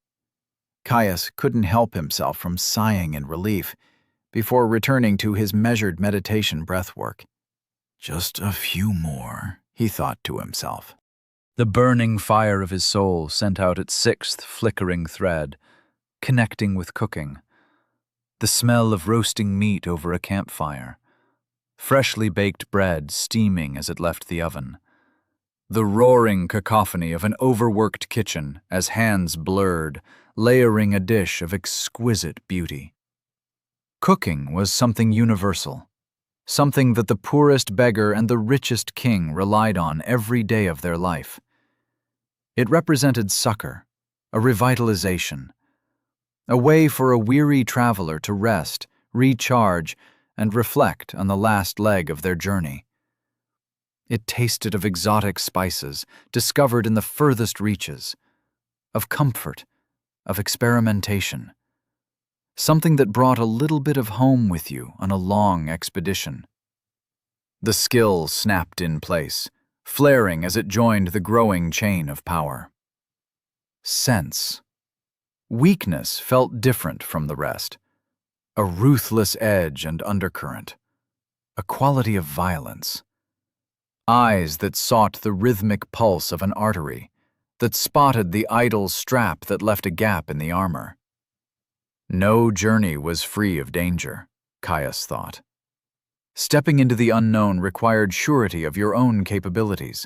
Caius couldn't help himself from sighing in relief before returning to his measured meditation breathwork. Just a few more, he thought to himself. The burning fire of his soul sent out its sixth flickering thread, connecting with cooking. The smell of roasting meat over a campfire. Freshly baked bread steaming as it left the oven. The roaring cacophony of an overworked kitchen as hands blurred, layering a dish of exquisite beauty. Cooking was something universal, something that the poorest beggar and the richest king relied on every day of their life. It represented succor, a revitalization, a way for a weary traveler to rest, recharge, and reflect on the last leg of their journey. It tasted of exotic spices discovered in the furthest reaches, of comfort, of experimentation, something that brought a little bit of home with you on a long expedition. The skill snapped in place, flaring as it joined the growing chain of power. Sense. Weakness felt different from the rest. A ruthless edge and undercurrent. A quality of violence. Eyes that sought the rhythmic pulse of an artery, that spotted the idle strap that left a gap in the armor. No journey was free of danger, Caius thought. Stepping into the unknown required surety of your own capabilities,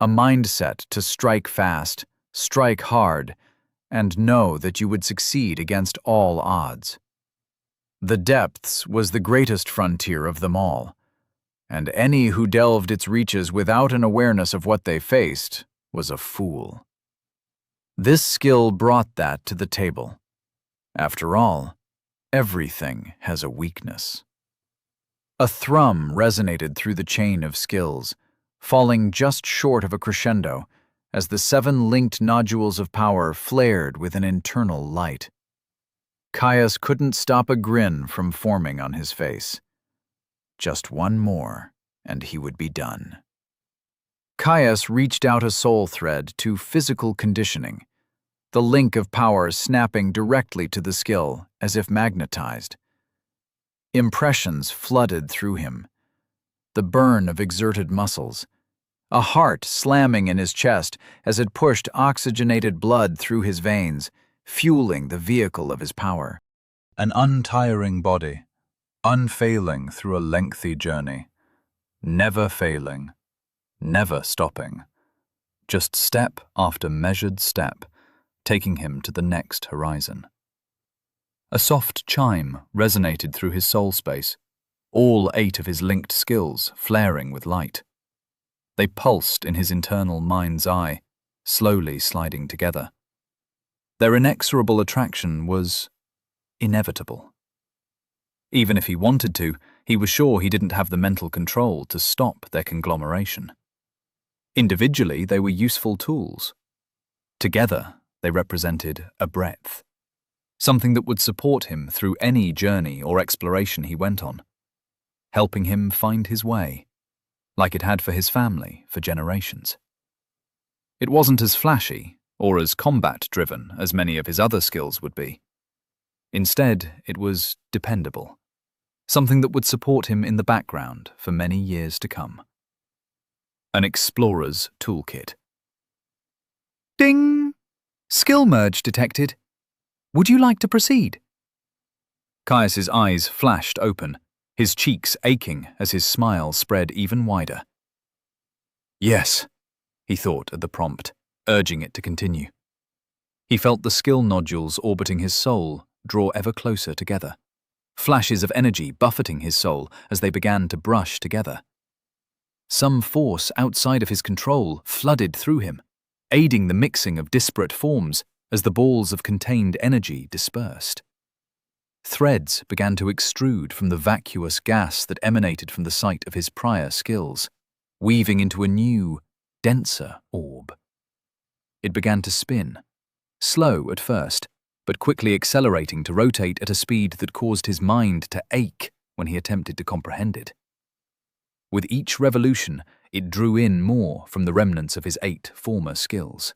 a mindset to strike fast, strike hard, and know that you would succeed against all odds. The depths was the greatest frontier of them all, and any who delved its reaches without an awareness of what they faced was a fool. This skill brought that to the table. After all, everything has a weakness. A thrum resonated through the chain of skills, falling just short of a crescendo as the 7 linked nodules of power flared with an internal light. Caius couldn't stop a grin from forming on his face. Just one more, and he would be done. Caius reached out a soul thread to physical conditioning, the link of power snapping directly to the skill as if magnetized. Impressions flooded through him. The burn of exerted muscles, a heart slamming in his chest as it pushed oxygenated blood through his veins, fueling the vehicle of his power. An untiring body, unfailing through a lengthy journey, never failing, never stopping, just step after measured step, taking him to the next horizon. A soft chime resonated through his soul space, all 8 of his linked skills flaring with light. They pulsed in his internal mind's eye, slowly sliding together. Their inexorable attraction was inevitable. Even if he wanted to, he was sure he didn't have the mental control to stop their conglomeration. Individually, they were useful tools. Together, they represented a breadth, something that would support him through any journey or exploration he went on, helping him find his way, like it had for his family for generations. It wasn't as flashy or as combat-driven as many of his other skills would be. Instead, it was dependable, something that would support him in the background for many years to come. An explorer's toolkit. Ding! Skill merge detected. Would you like to proceed? Caius's eyes flashed open, his cheeks aching as his smile spread even wider. Yes, he thought at the prompt, urging it to continue. He felt the skill nodules orbiting his soul draw ever closer together, flashes of energy buffeting his soul as they began to brush together. Some force outside of his control flooded through him, aiding the mixing of disparate forms as the balls of contained energy dispersed. Threads began to extrude from the vacuous gas that emanated from the site of his prior skills, weaving into a new, denser orb. It began to spin, slow at first, but quickly accelerating to rotate at a speed that caused his mind to ache when he attempted to comprehend it. With each revolution, it drew in more from the remnants of his 8 former skills.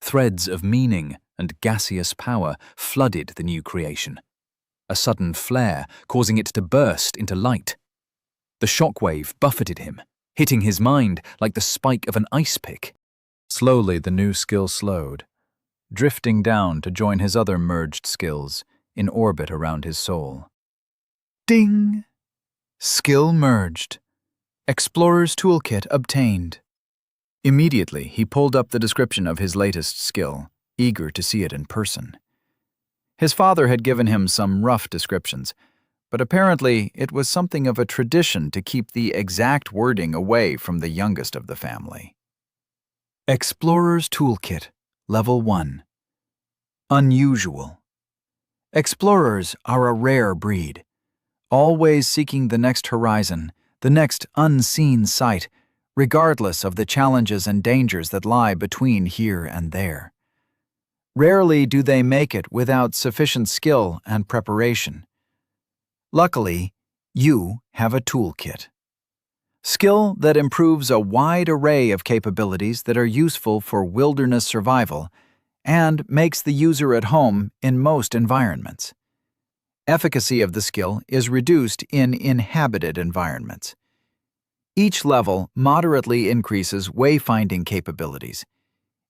Threads of meaning and gaseous power flooded the new creation, a sudden flare causing it to burst into light. The shockwave buffeted him, hitting his mind like the spike of an ice pick. Slowly the new skill slowed, drifting down to join his other merged skills in orbit around his soul. Ding! Skill merged. Explorer's toolkit obtained. Immediately, he pulled up the description of his latest skill, eager to see it in person. His father had given him some rough descriptions, but apparently it was something of a tradition to keep the exact wording away from the youngest of the family. Explorer's Toolkit, Level 1. Unusual. Explorers are a rare breed, always seeking the next horizon, the next unseen sight, regardless of the challenges and dangers that lie between here and there. Rarely do they make it without sufficient skill and preparation. Luckily, you have a toolkit. Skill that improves a wide array of capabilities that are useful for wilderness survival and makes the user at home in most environments. Efficacy of the skill is reduced in inhabited environments. Each level moderately increases wayfinding capabilities.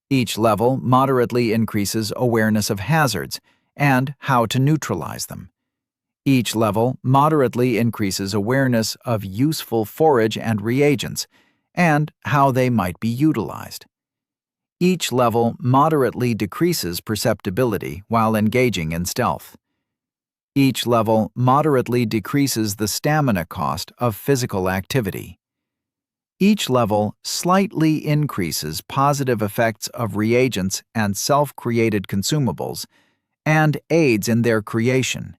Each level moderately increases awareness of hazards and how to neutralize them. Each level moderately increases awareness of useful forage and reagents and how they might be utilized. Each level moderately decreases perceptibility while engaging in stealth. Each level moderately decreases the stamina cost of physical activity. Each level slightly increases positive effects of reagents and self-created consumables and aids in their creation.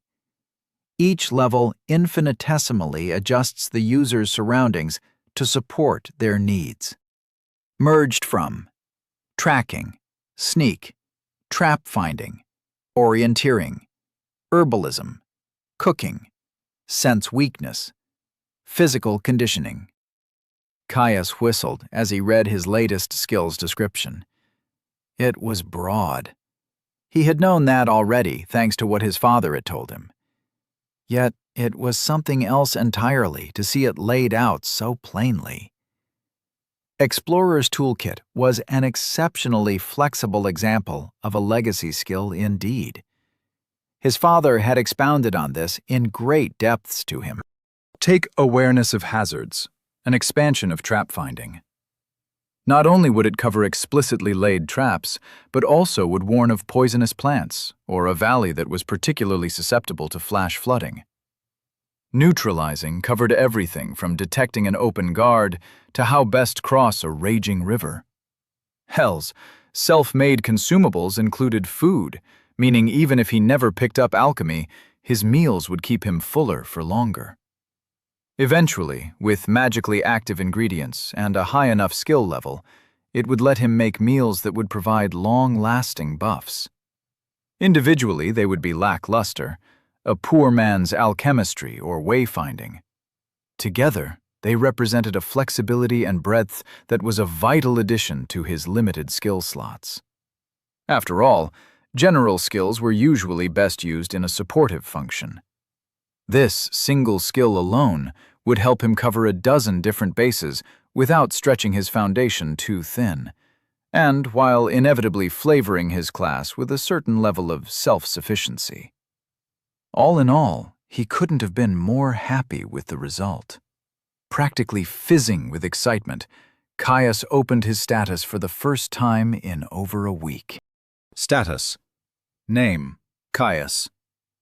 Each level infinitesimally adjusts the user's surroundings to support their needs. Merged from tracking, sneak, trap finding, orienteering, herbalism, cooking, sense weakness, physical conditioning. Caius whistled as he read his latest skills description. It was broad. He had known that already, thanks to what his father had told him. Yet it was something else entirely to see it laid out so plainly. Explorer's Toolkit was an exceptionally flexible example of a legacy skill indeed. His father had expounded on this in great depths to him. Take awareness of hazards, an expansion of trap finding. Not only would it cover explicitly laid traps, but also would warn of poisonous plants or a valley that was particularly susceptible to flash flooding. Neutralizing covered everything from detecting an open guard to how best cross a raging river. Hells, self-made consumables included food, meaning even if he never picked up alchemy, his meals would keep him fuller for longer. Eventually, with magically active ingredients and a high enough skill level, it would let him make meals that would provide long-lasting buffs. Individually, they would be lackluster, a poor man's alchemistry or wayfinding. Together, they represented a flexibility and breadth that was a vital addition to his limited skill slots. After all, general skills were usually best used in a supportive function. This single skill alone would help him cover a dozen different bases without stretching his foundation too thin, and while inevitably flavoring his class with a certain level of self-sufficiency. All in all, he couldn't have been more happy with the result. Practically fizzing with excitement, Caius opened his status for the first time in over a week. Status. Name, Caius.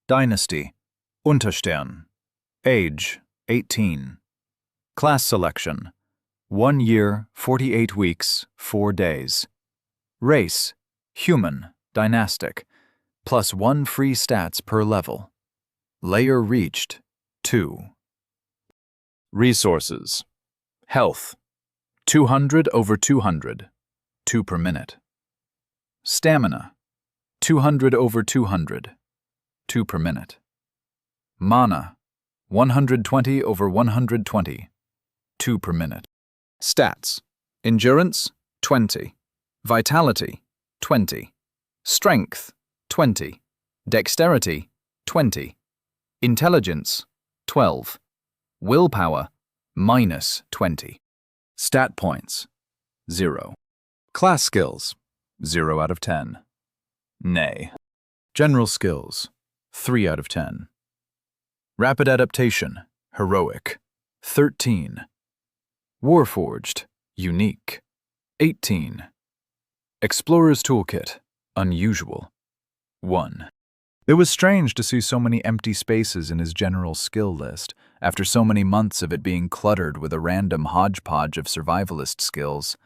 Dynasty, Unterstern. Age, 18. Class selection, 1 year, 48 weeks, 4 days. Race, human, dynastic, +1 free stats per level. Layer reached, 2. Resources. Health, 200 over 200, 2 per minute. Stamina, 200 over 200, 2 per minute. Mana, 120 over 120, 2 per minute. Stats. Endurance, 20. Vitality, 20. Strength, 20. Dexterity, 20. Intelligence, 12. Willpower, -20. Stat points, 0. Class skills, 0 out of 10. Nay. General skills, 3 out of 10. Rapid adaptation, heroic, 13. Warforged, unique, 18. Explorer's Toolkit. Unusual. 1. It was strange to see so many empty spaces in his general skill list, after so many months of it being cluttered with a random hodgepodge of survivalist skills.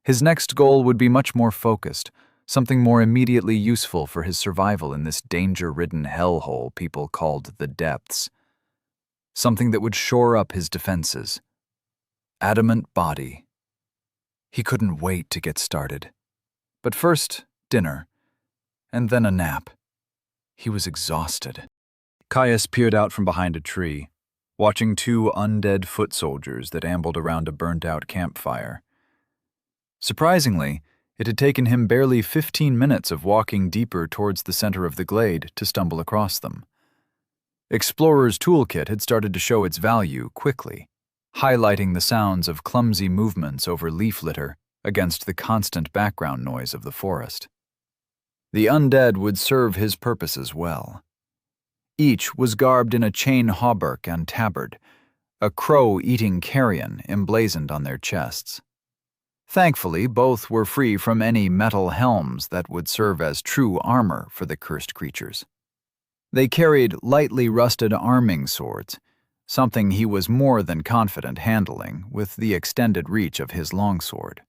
His next goal would be much more focused, something more immediately useful for his survival in this danger-ridden hellhole people called the depths. Something that would shore up his defenses. Adamant body. He couldn't wait to get started. But first, dinner, and then a nap. He was exhausted. Caius peered out from behind a tree, watching two undead foot soldiers that ambled around a burnt-out campfire. Surprisingly, it had taken him barely 15 minutes of walking deeper towards the center of the glade to stumble across them. Explorer's Toolkit had started to show its value quickly, highlighting the sounds of clumsy movements over leaf litter against the constant background noise of the forest. The undead would serve his purposes well. Each was garbed in a chain hauberk and tabard, a crow-eating carrion emblazoned on their chests. Thankfully, both were free from any metal helms that would serve as true armor for the cursed creatures. They carried lightly rusted arming swords, something he was more than confident handling with the extended reach of his longsword.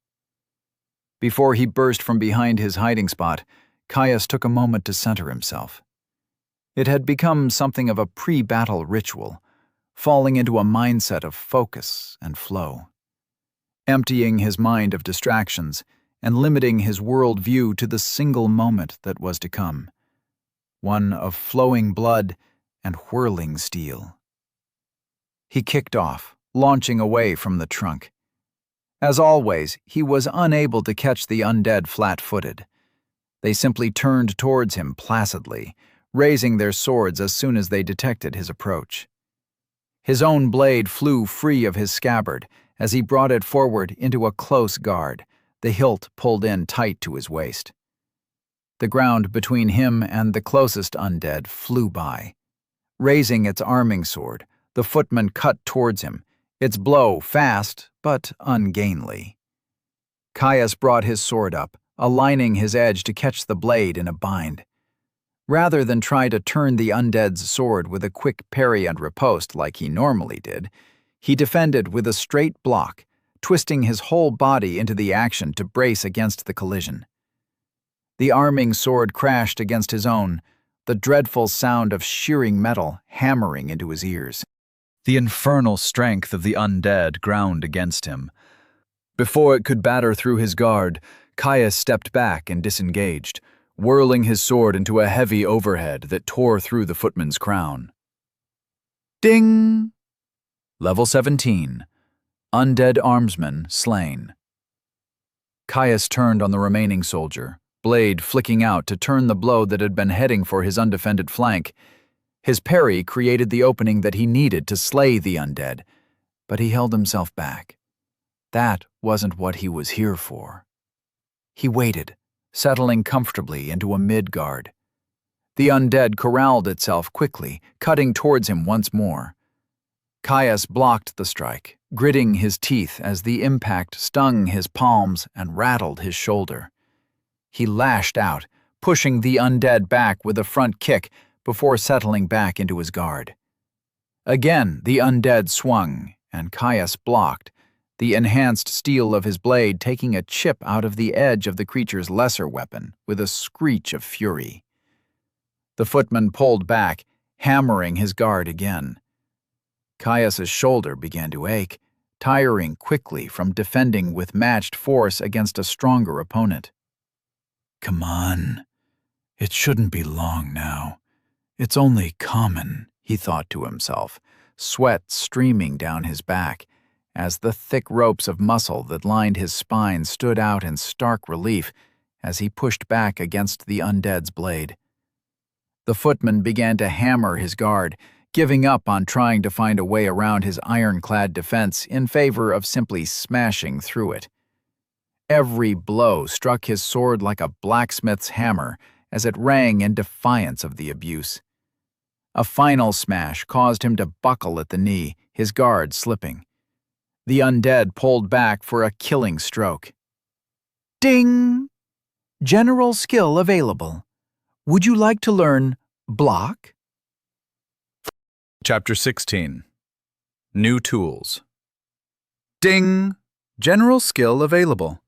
Before he burst from behind his hiding spot, Caius took a moment to center himself. It had become something of a pre-battle ritual, falling into a mindset of focus and flow, emptying his mind of distractions and limiting his world view to the single moment that was to come, one of flowing blood and whirling steel. He kicked off, launching away from the trunk. As always, he was unable to catch the undead flat-footed. They simply turned towards him placidly, raising their swords as soon as they detected his approach. His own blade flew free of his scabbard as he brought it forward into a close guard, the hilt pulled in tight to his waist. The ground between him and the closest undead flew by. Raising its arming sword, the footman cut towards him, its blow fast but ungainly. Caius brought his sword up, aligning his edge to catch the blade in a bind. Rather than try to turn the undead's sword with a quick parry and riposte like he normally did, he defended with a straight block, twisting his whole body into the action to brace against the collision. The arming sword crashed against his own, the dreadful sound of shearing metal hammering into his ears. The infernal strength of the undead ground against him. Before it could batter through his guard, Caius stepped back and disengaged, whirling his sword into a heavy overhead that tore through the footman's crown. Ding! Level 17. Undead armsman slain. Caius turned on the remaining soldier, blade flicking out to turn the blow that had been heading for his undefended flank. His parry created the opening that he needed to slay the undead, but he held himself back. That wasn't what he was here for. He waited, settling comfortably into a mid-guard. The undead corralled itself quickly, cutting towards him once more. Caius blocked the strike, gritting his teeth as the impact stung his palms and rattled his shoulder. He lashed out, pushing the undead back with a front kick before settling back into his guard. Again, the undead swung, and Caius blocked, the enhanced steel of his blade taking a chip out of the edge of the creature's lesser weapon with a screech of fury. The footman pulled back, hammering his guard again. Caius's shoulder began to ache, tiring quickly from defending with matched force against a stronger opponent. Come on. It shouldn't be long now. It's only common, he thought to himself, sweat streaming down his back, as the thick ropes of muscle that lined his spine stood out in stark relief as he pushed back against the undead's blade. The footman began to hammer his guard, giving up on trying to find a way around his ironclad defense in favor of simply smashing through it. Every blow struck his sword like a blacksmith's hammer as it rang in defiance of the abuse. A final smash caused him to buckle at the knee, his guard slipping. The undead pulled back for a killing stroke. Ding! General skill available. Would you like to learn block? Chapter 16. New Tools. Ding! General skill available.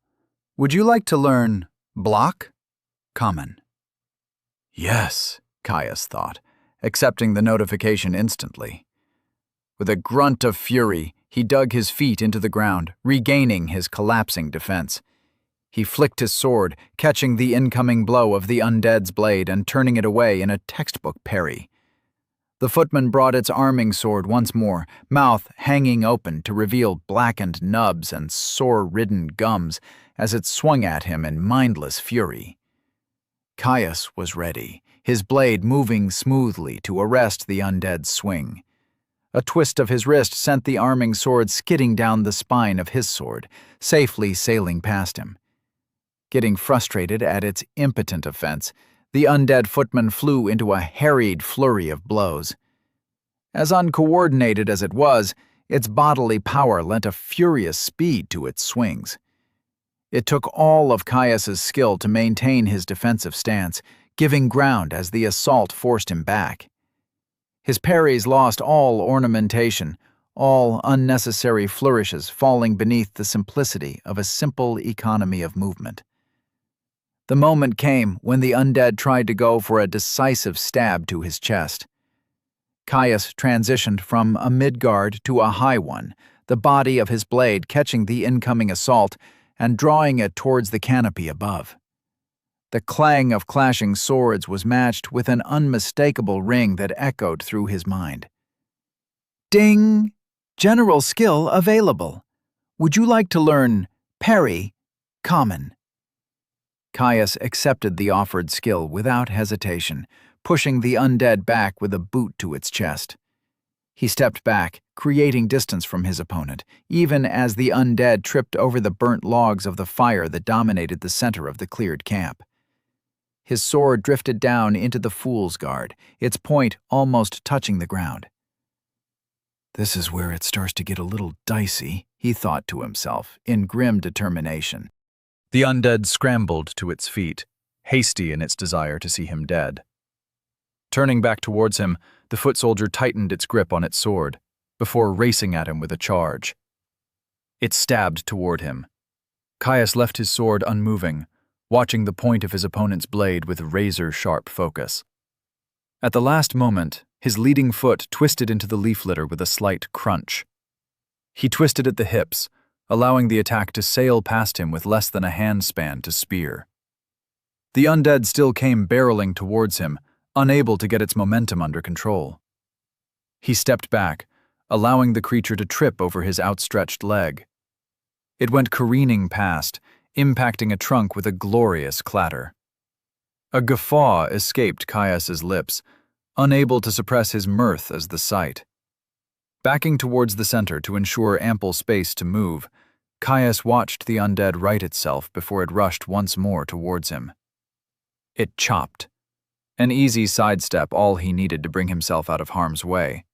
Would you like to learn block? Common. Yes, Caius thought, accepting the notification instantly. With a grunt of fury, he dug his feet into the ground, regaining his collapsing defense. He flicked his sword, catching the incoming blow of the undead's blade and turning it away in a textbook parry. The footman brought its arming sword once more, mouth hanging open to reveal blackened nubs and sore-ridden gums as it swung at him in mindless fury. Caius was ready, his blade moving smoothly to arrest the undead's swing. A twist of his wrist sent the arming sword skidding down the spine of his sword, safely sailing past him. Getting frustrated at its impotent offense, the undead footman flew into a harried flurry of blows. As uncoordinated as it was, its bodily power lent a furious speed to its swings. It took all of Caius's skill to maintain his defensive stance, giving ground as the assault forced him back. His parries lost all ornamentation, all unnecessary flourishes falling beneath the simplicity of a simple economy of movement. The moment came when the undead tried to go for a decisive stab to his chest. Caius transitioned from a mid-guard to a high one, the body of his blade catching the incoming assault and drawing it towards the canopy above. The clang of clashing swords was matched with an unmistakable ring that echoed through his mind. Ding! General skill available. Would you like to learn parry? Common. Caius accepted the offered skill without hesitation, pushing the undead back with a boot to its chest. He stepped back, creating distance from his opponent, even as the undead tripped over the burnt logs of the fire that dominated the center of the cleared camp. His sword drifted down into the Fool's Guard, its point almost touching the ground. This is where it starts to get a little dicey, he thought to himself, in grim determination. The undead scrambled to its feet, hasty in its desire to see him dead. Turning back towards him, the foot soldier tightened its grip on its sword, before racing at him with a charge. It stabbed toward him. Caius left his sword unmoving, watching the point of his opponent's blade with razor-sharp focus. At the last moment, his leading foot twisted into the leaf litter with a slight crunch. He twisted at the hips, allowing the attack to sail past him with less than a handspan to spear. The undead still came barreling towards him, unable to get its momentum under control. He stepped back, allowing the creature to trip over his outstretched leg. It went careening past, impacting a trunk with a glorious clatter. A guffaw escaped Caius's lips, unable to suppress his mirth as the sight. Backing towards the center to ensure ample space to move, Caius watched the undead right itself before it rushed once more towards him. It chopped. An easy sidestep, all he needed to bring himself out of harm's way.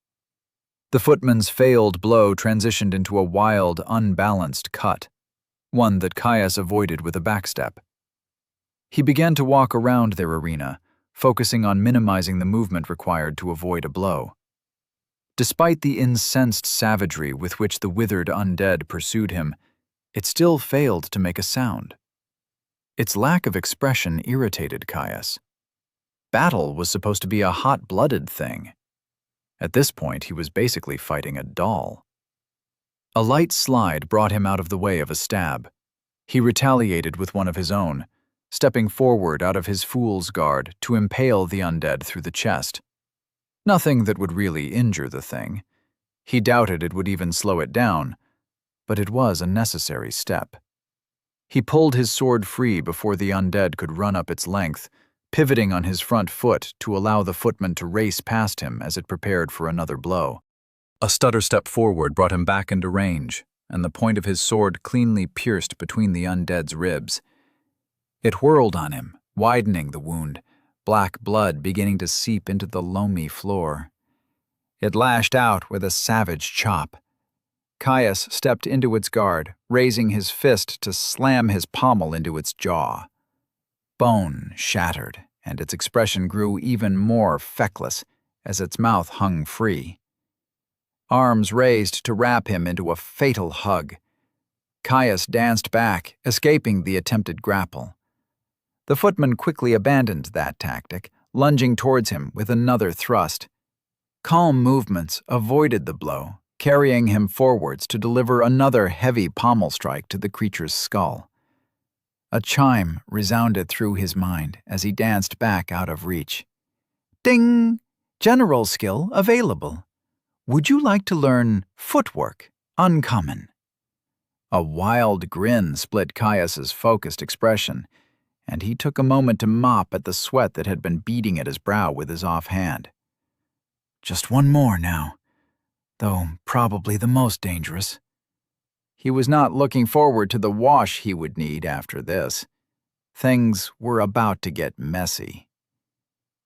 The footman's failed blow transitioned into a wild, unbalanced cut, one that Caius avoided with a backstep. He began to walk around their arena, focusing on minimizing the movement required to avoid a blow. Despite the incensed savagery with which the withered undead pursued him, it still failed to make a sound. Its lack of expression irritated Caius. Battle was supposed to be a hot-blooded thing. At this point, he was basically fighting a doll. A light slide brought him out of the way of a stab. He retaliated with one of his own, stepping forward out of his Fool's Guard to impale the undead through the chest. Nothing that would really injure the thing. He doubted it would even slow it down, but it was a necessary step. He pulled his sword free before the undead could run up its length, pivoting on his front foot to allow the footman to race past him as it prepared for another blow. A stutter step forward brought him back into range, and the point of his sword cleanly pierced between the undead's ribs. It whirled on him, widening the wound, black blood beginning to seep into the loamy floor. It lashed out with a savage chop. Caius stepped into its guard, raising his fist to slam his pommel into its jaw. Bone shattered, and its expression grew even more feckless as its mouth hung free. Arms raised to wrap him into a fatal hug. Caius danced back, escaping the attempted grapple. The footman quickly abandoned that tactic, lunging towards him with another thrust. Calm movements avoided the blow, carrying him forwards to deliver another heavy pommel strike to the creature's skull. A chime resounded through his mind as he danced back out of reach. Ding! General skill available. Would you like to learn footwork? Uncommon. A wild grin split Caius's focused expression, and he took a moment to mop at the sweat that had been beading at his brow with his offhand. Just one more now, though probably the most dangerous. He was not looking forward to the wash he would need after this. Things were about to get messy.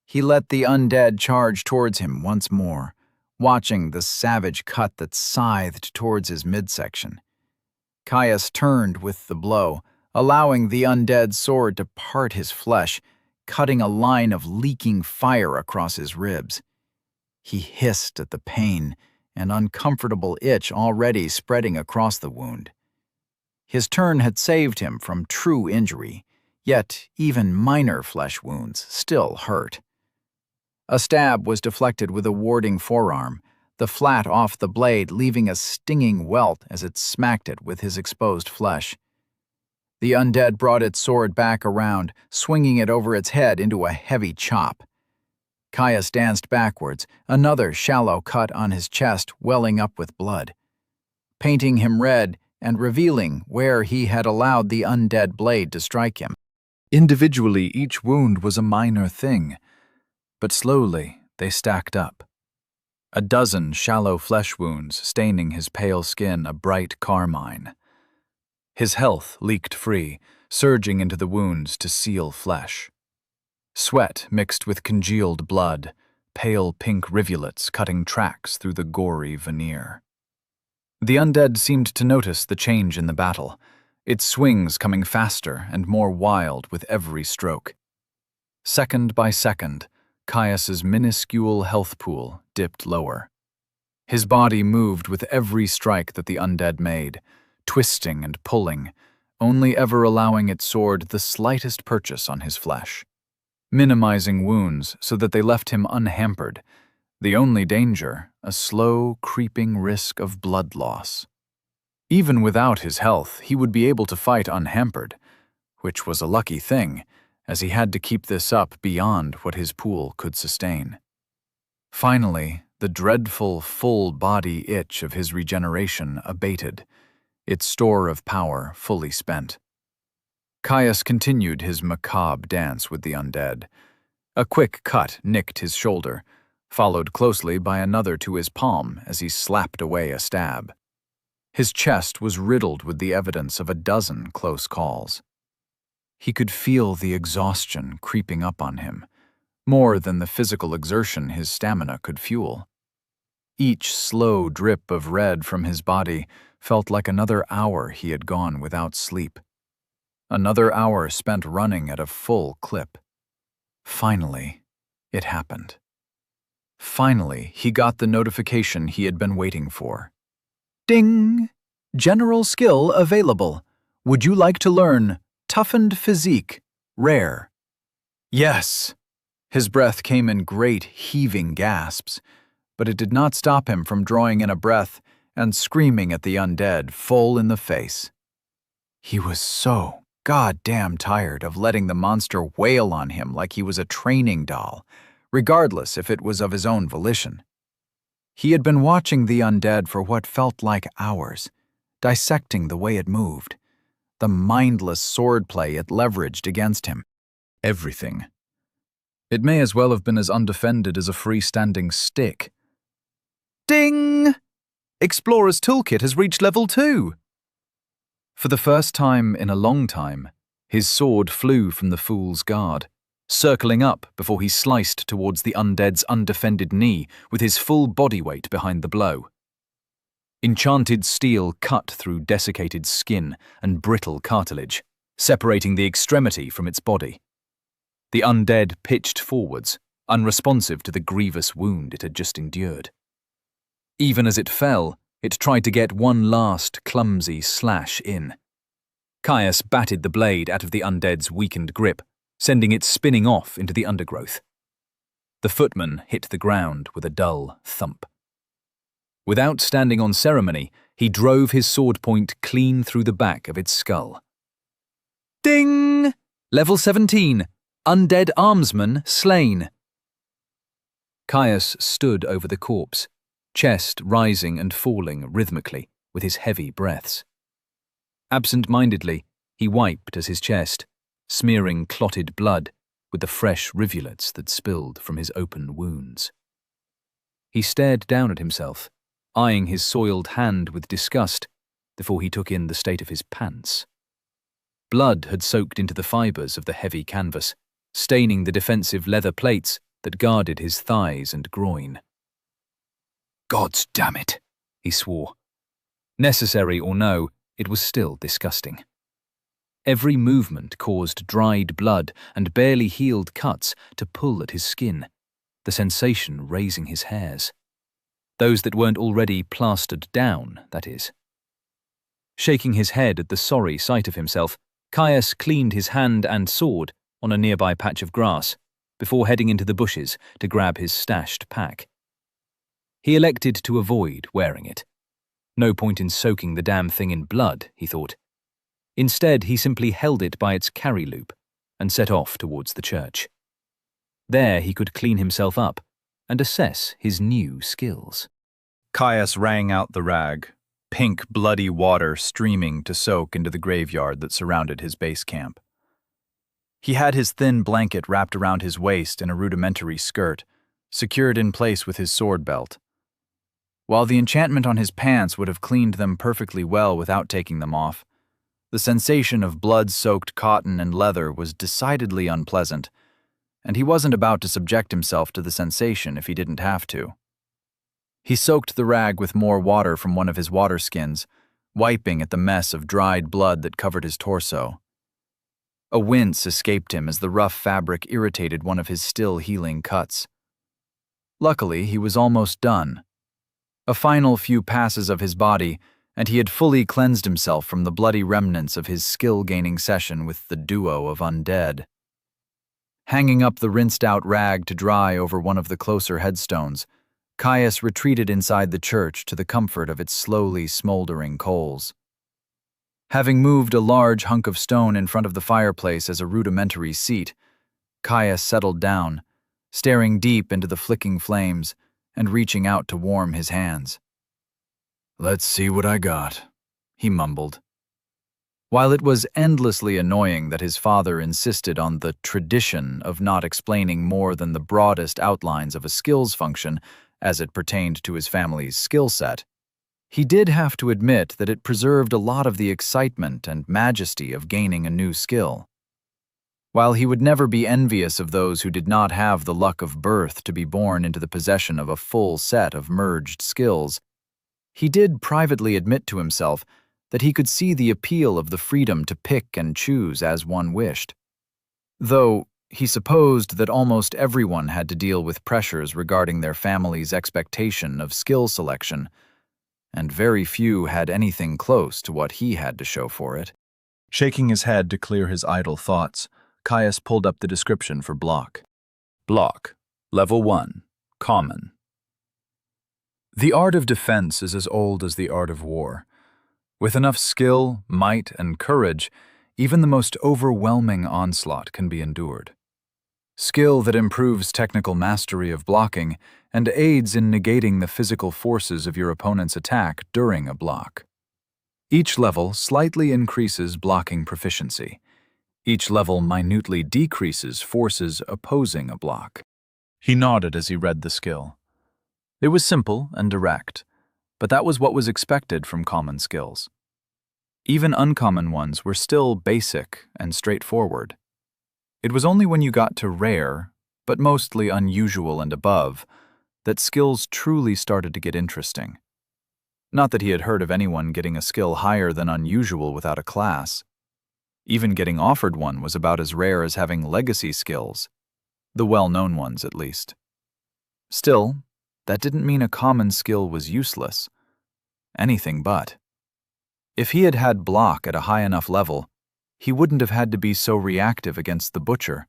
He let the undead charge towards him once more, watching the savage cut that scythed towards his midsection. Caius turned with the blow, allowing the undead sword to part his flesh, cutting a line of leaking fire across his ribs. He hissed at the pain, an uncomfortable itch already spreading across the wound. His turn had saved him from true injury, yet even minor flesh wounds still hurt. A stab was deflected with a warding forearm, the flat off the blade leaving a stinging welt as it smacked it with his exposed flesh. The undead brought its sword back around, swinging it over its head into a heavy chop. Caius danced backwards, another shallow cut on his chest welling up with blood, painting him red and revealing where he had allowed the undead blade to strike him. Individually, each wound was a minor thing, but slowly they stacked up. A dozen shallow flesh wounds staining his pale skin a bright carmine. His health leaked free, surging into the wounds to seal flesh. Sweat mixed with congealed blood, pale pink rivulets cutting tracks through the gory veneer. The undead seemed to notice the change in the battle, its swings coming faster and more wild with every stroke. Second by second, Caius's minuscule health pool dipped lower. His body moved with every strike that the undead made, twisting and pulling, only ever allowing its sword the slightest purchase on his flesh, minimizing wounds so that they left him unhampered, the only danger a slow, creeping risk of blood loss. Even without his health, he would be able to fight unhampered, which was a lucky thing, as he had to keep this up beyond what his pool could sustain. Finally, the dreadful full-body itch of his regeneration abated, its store of power fully spent. Caius continued his macabre dance with the undead. A quick cut nicked his shoulder, followed closely by another to his palm as he slapped away a stab. His chest was riddled with the evidence of a dozen close calls. He could feel the exhaustion creeping up on him, more than the physical exertion his stamina could fuel. Each slow drip of red from his body felt like another hour he had gone without sleep. Another hour spent running at a full clip. Finally, it happened. Finally, he got the notification he had been waiting for. Ding! General skill available. Would you like to learn Toughened Physique, Rare? Yes! His breath came in great, heaving gasps, but it did not stop him from drawing in a breath and screaming at the undead full in the face. He was so goddamn tired of letting the monster wail on him like he was a training doll, regardless if it was of his own volition. He had been watching the undead for what felt like hours, dissecting the way it moved, the mindless swordplay it leveraged against him. Everything. It may as well have been as undefended as a freestanding stick. Ding! Explorer's Toolkit has reached level 2. For the first time in a long time, his sword flew from the fool's guard, circling up before he sliced towards the undead's undefended knee with his full body weight behind the blow. Enchanted steel cut through desiccated skin and brittle cartilage, separating the extremity from its body. The undead pitched forwards, unresponsive to the grievous wound it had just endured. Even as it fell, it tried to get one last clumsy slash in. Caius batted the blade out of the undead's weakened grip, sending it spinning off into the undergrowth. The footman hit the ground with a dull thump. Without standing on ceremony, he drove his sword point clean through the back of its skull. Ding! Level 17. Undead armsman slain. Caius stood over the corpse, chest rising and falling rhythmically with his heavy breaths. Absent-mindedly, he wiped at his chest, smearing clotted blood with the fresh rivulets that spilled from his open wounds. He stared down at himself, eyeing his soiled hand with disgust before he took in the state of his pants. Blood had soaked into the fibers of the heavy canvas, staining the defensive leather plates that guarded his thighs and groin. "Gods damn it," he swore. Necessary or no, it was still disgusting. Every movement caused dried blood and barely healed cuts to pull at his skin, the sensation raising his hairs. Those that weren't already plastered down, that is. Shaking his head at the sorry sight of himself, Caius cleaned his hand and sword on a nearby patch of grass before heading into the bushes to grab his stashed pack. He elected to avoid wearing it. No point in soaking the damn thing in blood, he thought. Instead, he simply held it by its carry loop and set off towards the church. There he could clean himself up and assess his new skills. Caius rang out the rag, pink bloody water streaming to soak into the graveyard that surrounded his base camp. He had his thin blanket wrapped around his waist in a rudimentary skirt, secured in place with his sword belt. While the enchantment on his pants would have cleaned them perfectly well without taking them off, the sensation of blood-soaked cotton and leather was decidedly unpleasant, and he wasn't about to subject himself to the sensation if he didn't have to. He soaked the rag with more water from one of his water skins, wiping at the mess of dried blood that covered his torso. A wince escaped him as the rough fabric irritated one of his still healing cuts. Luckily, he was almost done. A final few passes of his body, and he had fully cleansed himself from the bloody remnants of his skill-gaining session with the duo of undead. Hanging up the rinsed-out rag to dry over one of the closer headstones, Caius retreated inside the church to the comfort of its slowly smoldering coals. Having moved a large hunk of stone in front of the fireplace as a rudimentary seat, Caius settled down, staring deep into the flicking flames and reaching out to warm his hands. "Let's see what I got," he mumbled. While it was endlessly annoying that his father insisted on the tradition of not explaining more than the broadest outlines of a skills function as it pertained to his family's skill set, he did have to admit that it preserved a lot of the excitement and majesty of gaining a new skill. While he would never be envious of those who did not have the luck of birth to be born into the possession of a full set of merged skills, he did privately admit to himself that he could see the appeal of the freedom to pick and choose as one wished. Though he supposed that almost everyone had to deal with pressures regarding their family's expectation of skill selection, and very few had anything close to what he had to show for it. Shaking his head to clear his idle thoughts, Caius pulled up the description for block. Block, Level 1, Common. The art of defense is as old as the art of war. With enough skill, might, and courage, even the most overwhelming onslaught can be endured. Skill that improves technical mastery of blocking and aids in negating the physical forces of your opponent's attack during a block. Each level slightly increases blocking proficiency. Each level minutely decreases forces opposing a block. He nodded as he read the skill. It was simple and direct, but that was what was expected from common skills. Even uncommon ones were still basic and straightforward. It was only when you got to rare, but mostly unusual and above, that skills truly started to get interesting. Not that he had heard of anyone getting a skill higher than unusual without a class. Even getting offered one was about as rare as having legacy skills, the well-known ones at least. Still, that didn't mean a common skill was useless. Anything but. If he had had block at a high enough level, he wouldn't have had to be so reactive against the butcher,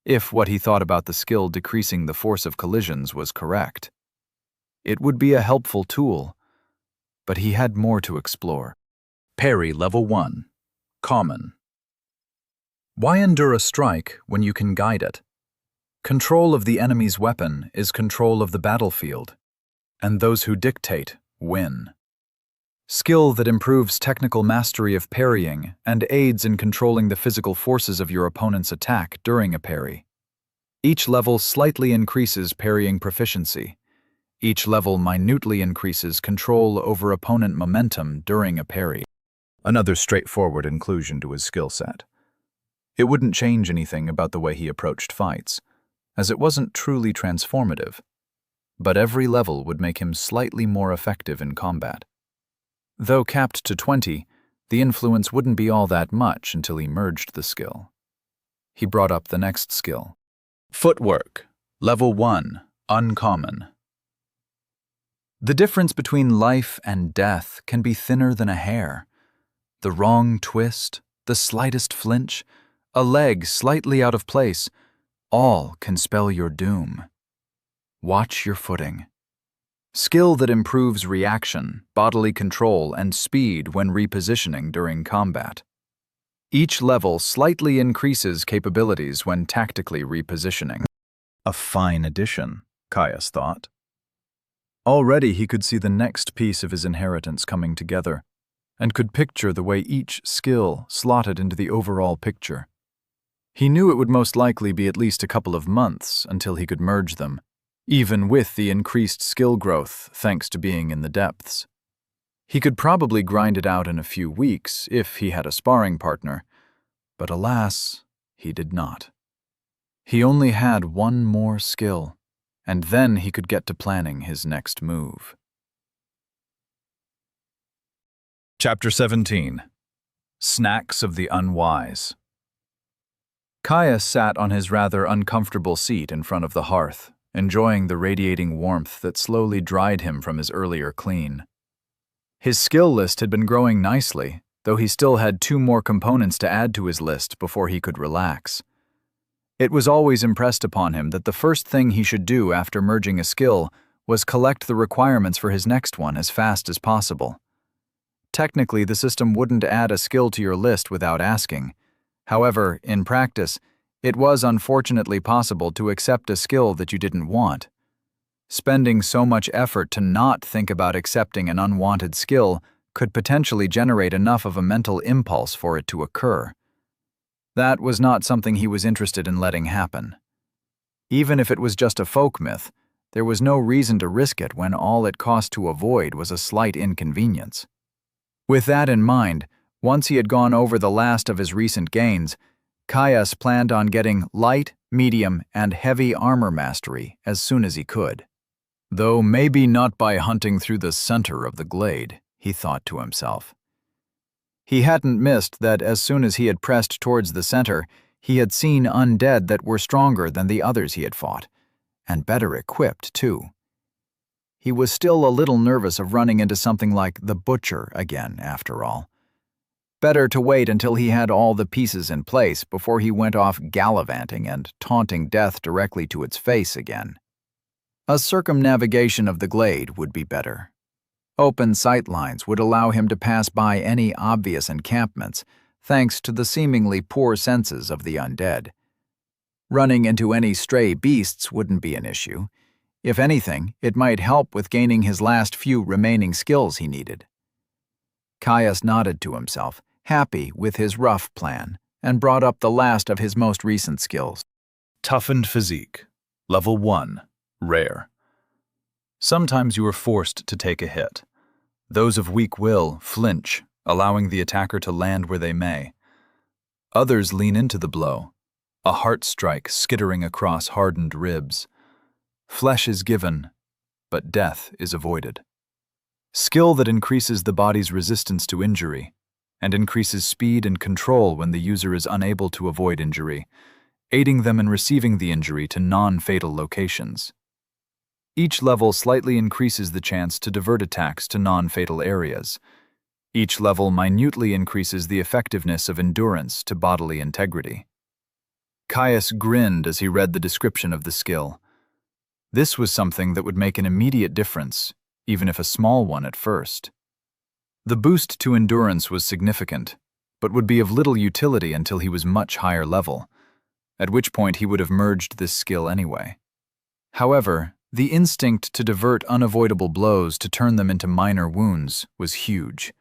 if what he thought about the skill decreasing the force of collisions was correct. It would be a helpful tool, but he had more to explore. Parry Level 1. Common. Why endure a strike when you can guide it? Control of the enemy's weapon is control of the battlefield, and those who dictate win. Skill that improves technical mastery of parrying and aids in controlling the physical forces of your opponent's attack during a parry. Each level slightly increases parrying proficiency. Each level minutely increases control over opponent momentum during a parry. Another straightforward inclusion to his skill set. It wouldn't change anything about the way he approached fights, as it wasn't truly transformative, but every level would make him slightly more effective in combat. Though capped to 20, the influence wouldn't be all that much until he merged the skill. He brought up the next skill. Footwork, Level 1, Uncommon. The difference between life and death can be thinner than a hair. The wrong twist, the slightest flinch, a leg slightly out of place, all can spell your doom. Watch your footing. Skill that improves reaction, bodily control, and speed when repositioning during combat. Each level slightly increases capabilities when tactically repositioning. A fine addition, Caius thought. Already he could see the next piece of his inheritance coming together, and could picture the way each skill slotted into the overall picture. He knew it would most likely be at least a couple of months until he could merge them, even with the increased skill growth thanks to being in the depths. He could probably grind it out in a few weeks if he had a sparring partner, but alas, he did not. He only had one more skill, and then he could get to planning his next move. Chapter 17. Snacks of the Unwise. Caius sat on his rather uncomfortable seat in front of the hearth, enjoying the radiating warmth that slowly dried him from his earlier clean. His skill list had been growing nicely, though he still had 2 more components to add to his list before he could relax. It was always impressed upon him that the first thing he should do after merging a skill was collect the requirements for his next one as fast as possible. Technically, the system wouldn't add a skill to your list without asking. However, in practice, it was unfortunately possible to accept a skill that you didn't want. Spending so much effort to not think about accepting an unwanted skill could potentially generate enough of a mental impulse for it to occur. That was not something he was interested in letting happen. Even if it was just a folk myth, there was no reason to risk it when all it cost to avoid was a slight inconvenience. With that in mind, once he had gone over the last of his recent gains, Caius planned on getting light, medium, and heavy armor mastery as soon as he could. Though maybe not by hunting through the center of the glade, he thought to himself. He hadn't missed that as soon as he had pressed towards the center, he had seen undead that were stronger than the others he had fought, and better equipped, too. He was still a little nervous of running into something like the Butcher again, after all. Better to wait until he had all the pieces in place before he went off gallivanting and taunting death directly to its face again. A circumnavigation of the glade would be better. Open sightlines would allow him to pass by any obvious encampments, thanks to the seemingly poor senses of the undead. Running into any stray beasts wouldn't be an issue. If anything, it might help with gaining his last few remaining skills he needed. Caius nodded to himself, happy with his rough plan, and brought up the last of his most recent skills. Toughened Physique, Level 1, Rare. Sometimes you are forced to take a hit. Those of weak will flinch, allowing the attacker to land where they may. Others lean into the blow, a heart strike skittering across hardened ribs. Flesh is given, but death is avoided. Skill that increases the body's resistance to injury and increases speed and control when the user is unable to avoid injury, aiding them in receiving the injury to non-fatal locations. Each level slightly increases the chance to divert attacks to non-fatal areas. Each level minutely increases the effectiveness of endurance to bodily integrity. Caius grinned as he read the description of the skill. This was something that would make an immediate difference, even if a small one at first. The boost to endurance was significant, but would be of little utility until he was much higher level, at which point he would have merged this skill anyway. However, the instinct to divert unavoidable blows to turn them into minor wounds was huge,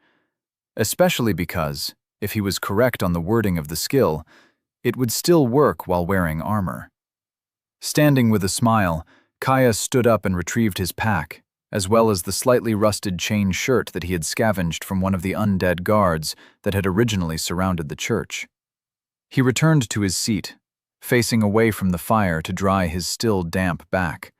especially because, if he was correct on the wording of the skill, it would still work while wearing armor. Standing with a smile, Caius stood up and retrieved his pack, as well as the slightly rusted chain shirt that he had scavenged from one of the undead guards that had originally surrounded the church. He returned to his seat, facing away from the fire to dry his still damp back.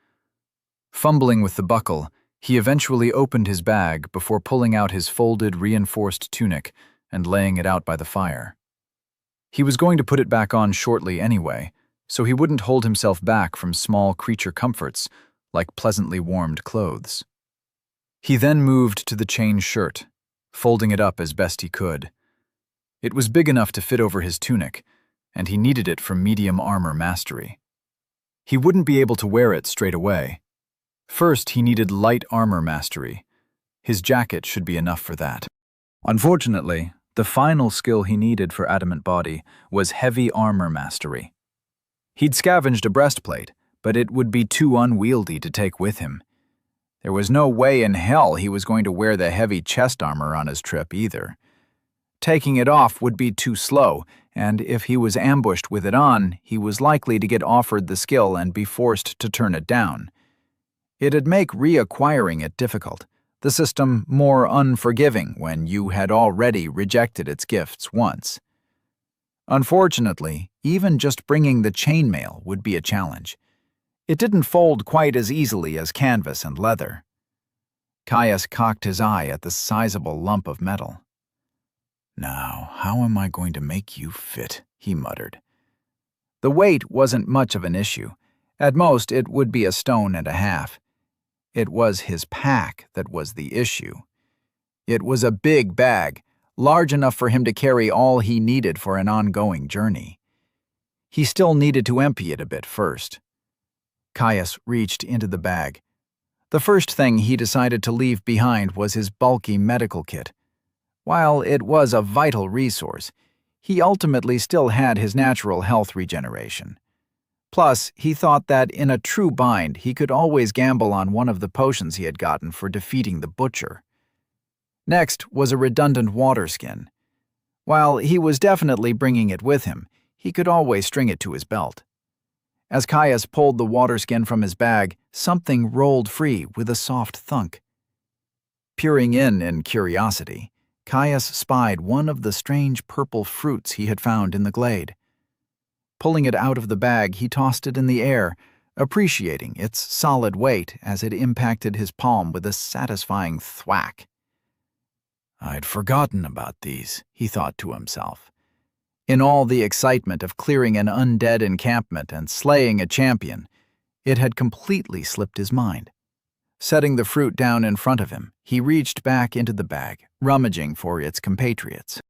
Fumbling with the buckle, he eventually opened his bag before pulling out his folded, reinforced tunic and laying it out by the fire. He was going to put it back on shortly anyway, so he wouldn't hold himself back from small creature comforts like pleasantly warmed clothes. He then moved to the chain shirt, folding it up as best he could. It was big enough to fit over his tunic, and he needed it for medium armor mastery. He wouldn't be able to wear it straight away. First, he needed light armor mastery. His jacket should be enough for that. Unfortunately, the final skill he needed for Adamant Body was heavy armor mastery. He'd scavenged a breastplate, but it would be too unwieldy to take with him. There was no way in hell he was going to wear the heavy chest armor on his trip either. Taking it off would be too slow, and if he was ambushed with it on, he was likely to get offered the skill and be forced to turn it down. It'd make reacquiring it difficult, the system more unforgiving when you had already rejected its gifts once. Unfortunately, even just bringing the chainmail would be a challenge. It didn't fold quite as easily as canvas and leather. Caius cocked his eye at the sizable lump of metal. "Now, how am I going to make you fit?" he muttered. The weight wasn't much of an issue. At most, it would be a stone and a half. It was his pack that was the issue. It was a big bag, large enough for him to carry all he needed for an ongoing journey. He still needed to empty it a bit first. Caius reached into the bag. The first thing he decided to leave behind was his bulky medical kit. While it was a vital resource, he ultimately still had his natural health regeneration. Plus, he thought that in a true bind, he could always gamble on one of the potions he had gotten for defeating the butcher. Next was a redundant water skin. While he was definitely bringing it with him, he could always string it to his belt. As Caius pulled the water skin from his bag, something rolled free with a soft thunk. Peering in curiosity, Caius spied one of the strange purple fruits he had found in the glade. Pulling it out of the bag, he tossed it in the air, appreciating its solid weight as it impacted his palm with a satisfying thwack. "I'd forgotten about these," he thought to himself. In all the excitement of clearing an undead encampment and slaying a champion, it had completely slipped his mind. Setting the fruit down in front of him, he reached back into the bag, rummaging for its compatriots.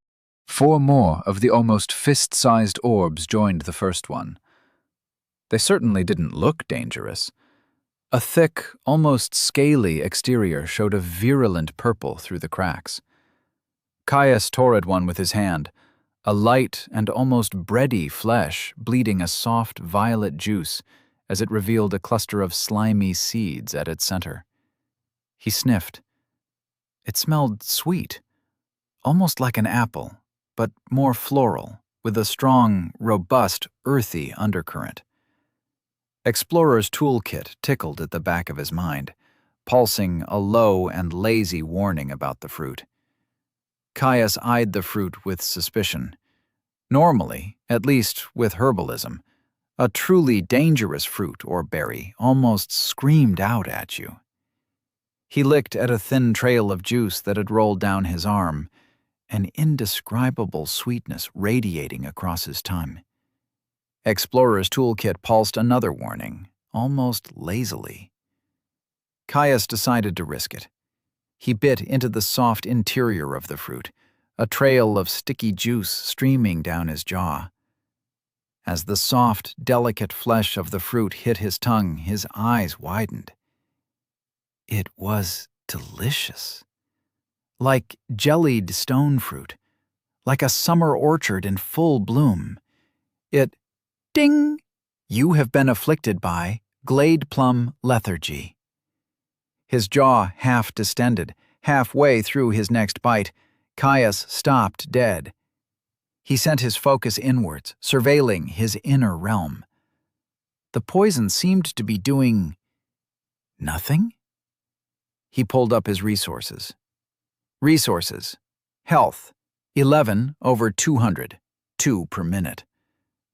4 more of the almost fist-sized orbs joined the first one. They certainly didn't look dangerous. A thick, almost scaly exterior showed a virulent purple through the cracks. Caius tore at one with his hand, a light and almost bready flesh bleeding a soft violet juice as it revealed a cluster of slimy seeds at its center. He sniffed. It smelled sweet, almost like an apple, but more floral, with a strong, robust, earthy undercurrent. Explorer's toolkit tickled at the back of his mind, pulsing a low and lazy warning about the fruit. Caius eyed the fruit with suspicion. Normally, at least with herbalism, a truly dangerous fruit or berry almost screamed out at you. He licked at a thin trail of juice that had rolled down his arm, an indescribable sweetness radiating across his tongue. Explorer's toolkit pulsed another warning, almost lazily. Caius decided to risk it. He bit into the soft interior of the fruit, a trail of sticky juice streaming down his jaw. As the soft, delicate flesh of the fruit hit his tongue, his eyes widened. It was delicious. Like jellied stone fruit, like a summer orchard in full bloom. Ding! You have been afflicted by glade plum lethargy. His jaw half distended. Halfway through his next bite, Caius stopped dead. He sent his focus inwards, surveilling his inner realm. The poison seemed to be doing nothing. He pulled up his resources. Resources. Health, 11 over 200, 2 per minute.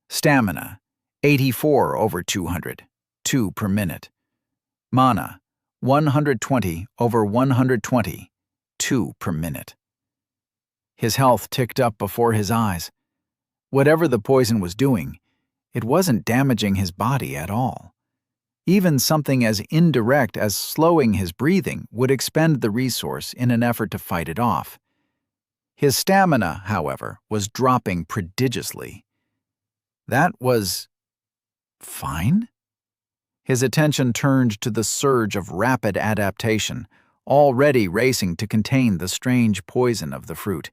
Stamina, 84 over 200, 2 per minute. Mana, 120 over 120, 2 per minute. His health ticked up before his eyes. Whatever the poison was doing, it wasn't damaging his body at all. Even something as indirect as slowing his breathing would expend the resource in an effort to fight it off. His stamina, however, was dropping prodigiously. That was fine? His attention turned to the surge of rapid adaptation, already racing to contain the strange poison of the fruit.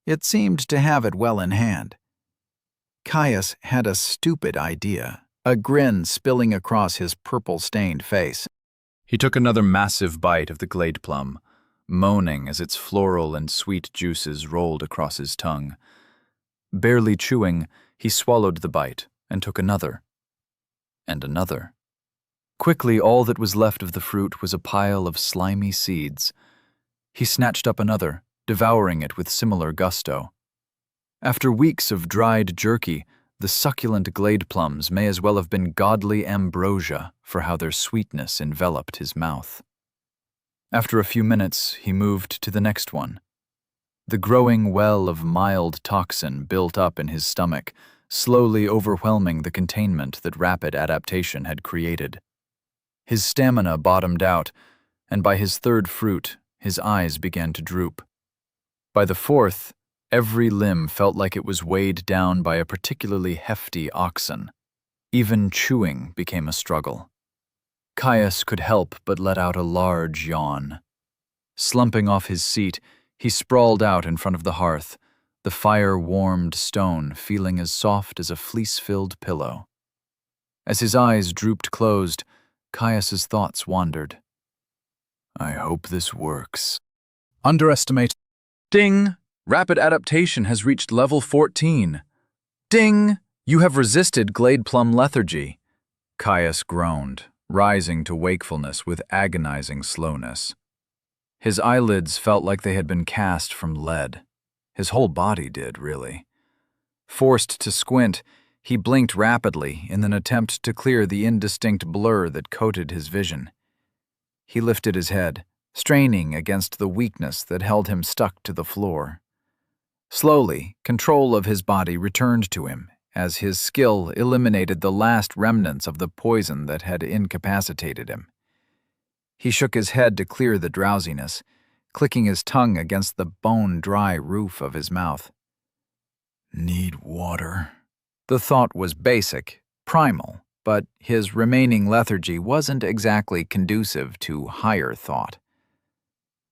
It seemed to have it well in hand. Caius had a stupid idea, a grin spilling across his purple-stained face. He took another massive bite of the glade plum, moaning as its floral and sweet juices rolled across his tongue. Barely chewing, he swallowed the bite and took another. And another. Quickly, all that was left of the fruit was a pile of slimy seeds. He snatched up another, devouring it with similar gusto. After weeks of dried jerky, the succulent glade plums may as well have been godly ambrosia for how their sweetness enveloped his mouth. After a few minutes, he moved to the next one. The growing well of mild toxin built up in his stomach, slowly overwhelming the containment that rapid adaptation had created. His stamina bottomed out, and by his third fruit, his eyes began to droop. By the fourth, every limb felt like it was weighed down by a particularly hefty oxen. Even chewing became a struggle. Caius could help but let out a large yawn. Slumping off his seat, he sprawled out in front of the hearth, the fire-warmed stone feeling as soft as a fleece-filled pillow. As his eyes drooped closed, Caius's thoughts wandered. I hope this works. Underestimate. Ding! Rapid adaptation has reached level 14. Ding! You have resisted glade plum lethargy. Caius groaned, rising to wakefulness with agonizing slowness. His eyelids felt like they had been cast from lead. His whole body did, really. Forced to squint, he blinked rapidly in an attempt to clear the indistinct blur that coated his vision. He lifted his head, straining against the weakness that held him stuck to the floor. Slowly, control of his body returned to him as his skill eliminated the last remnants of the poison that had incapacitated him. He shook his head to clear the drowsiness, clicking his tongue against the bone-dry roof of his mouth. Need water. The thought was basic, primal, but his remaining lethargy wasn't exactly conducive to higher thought.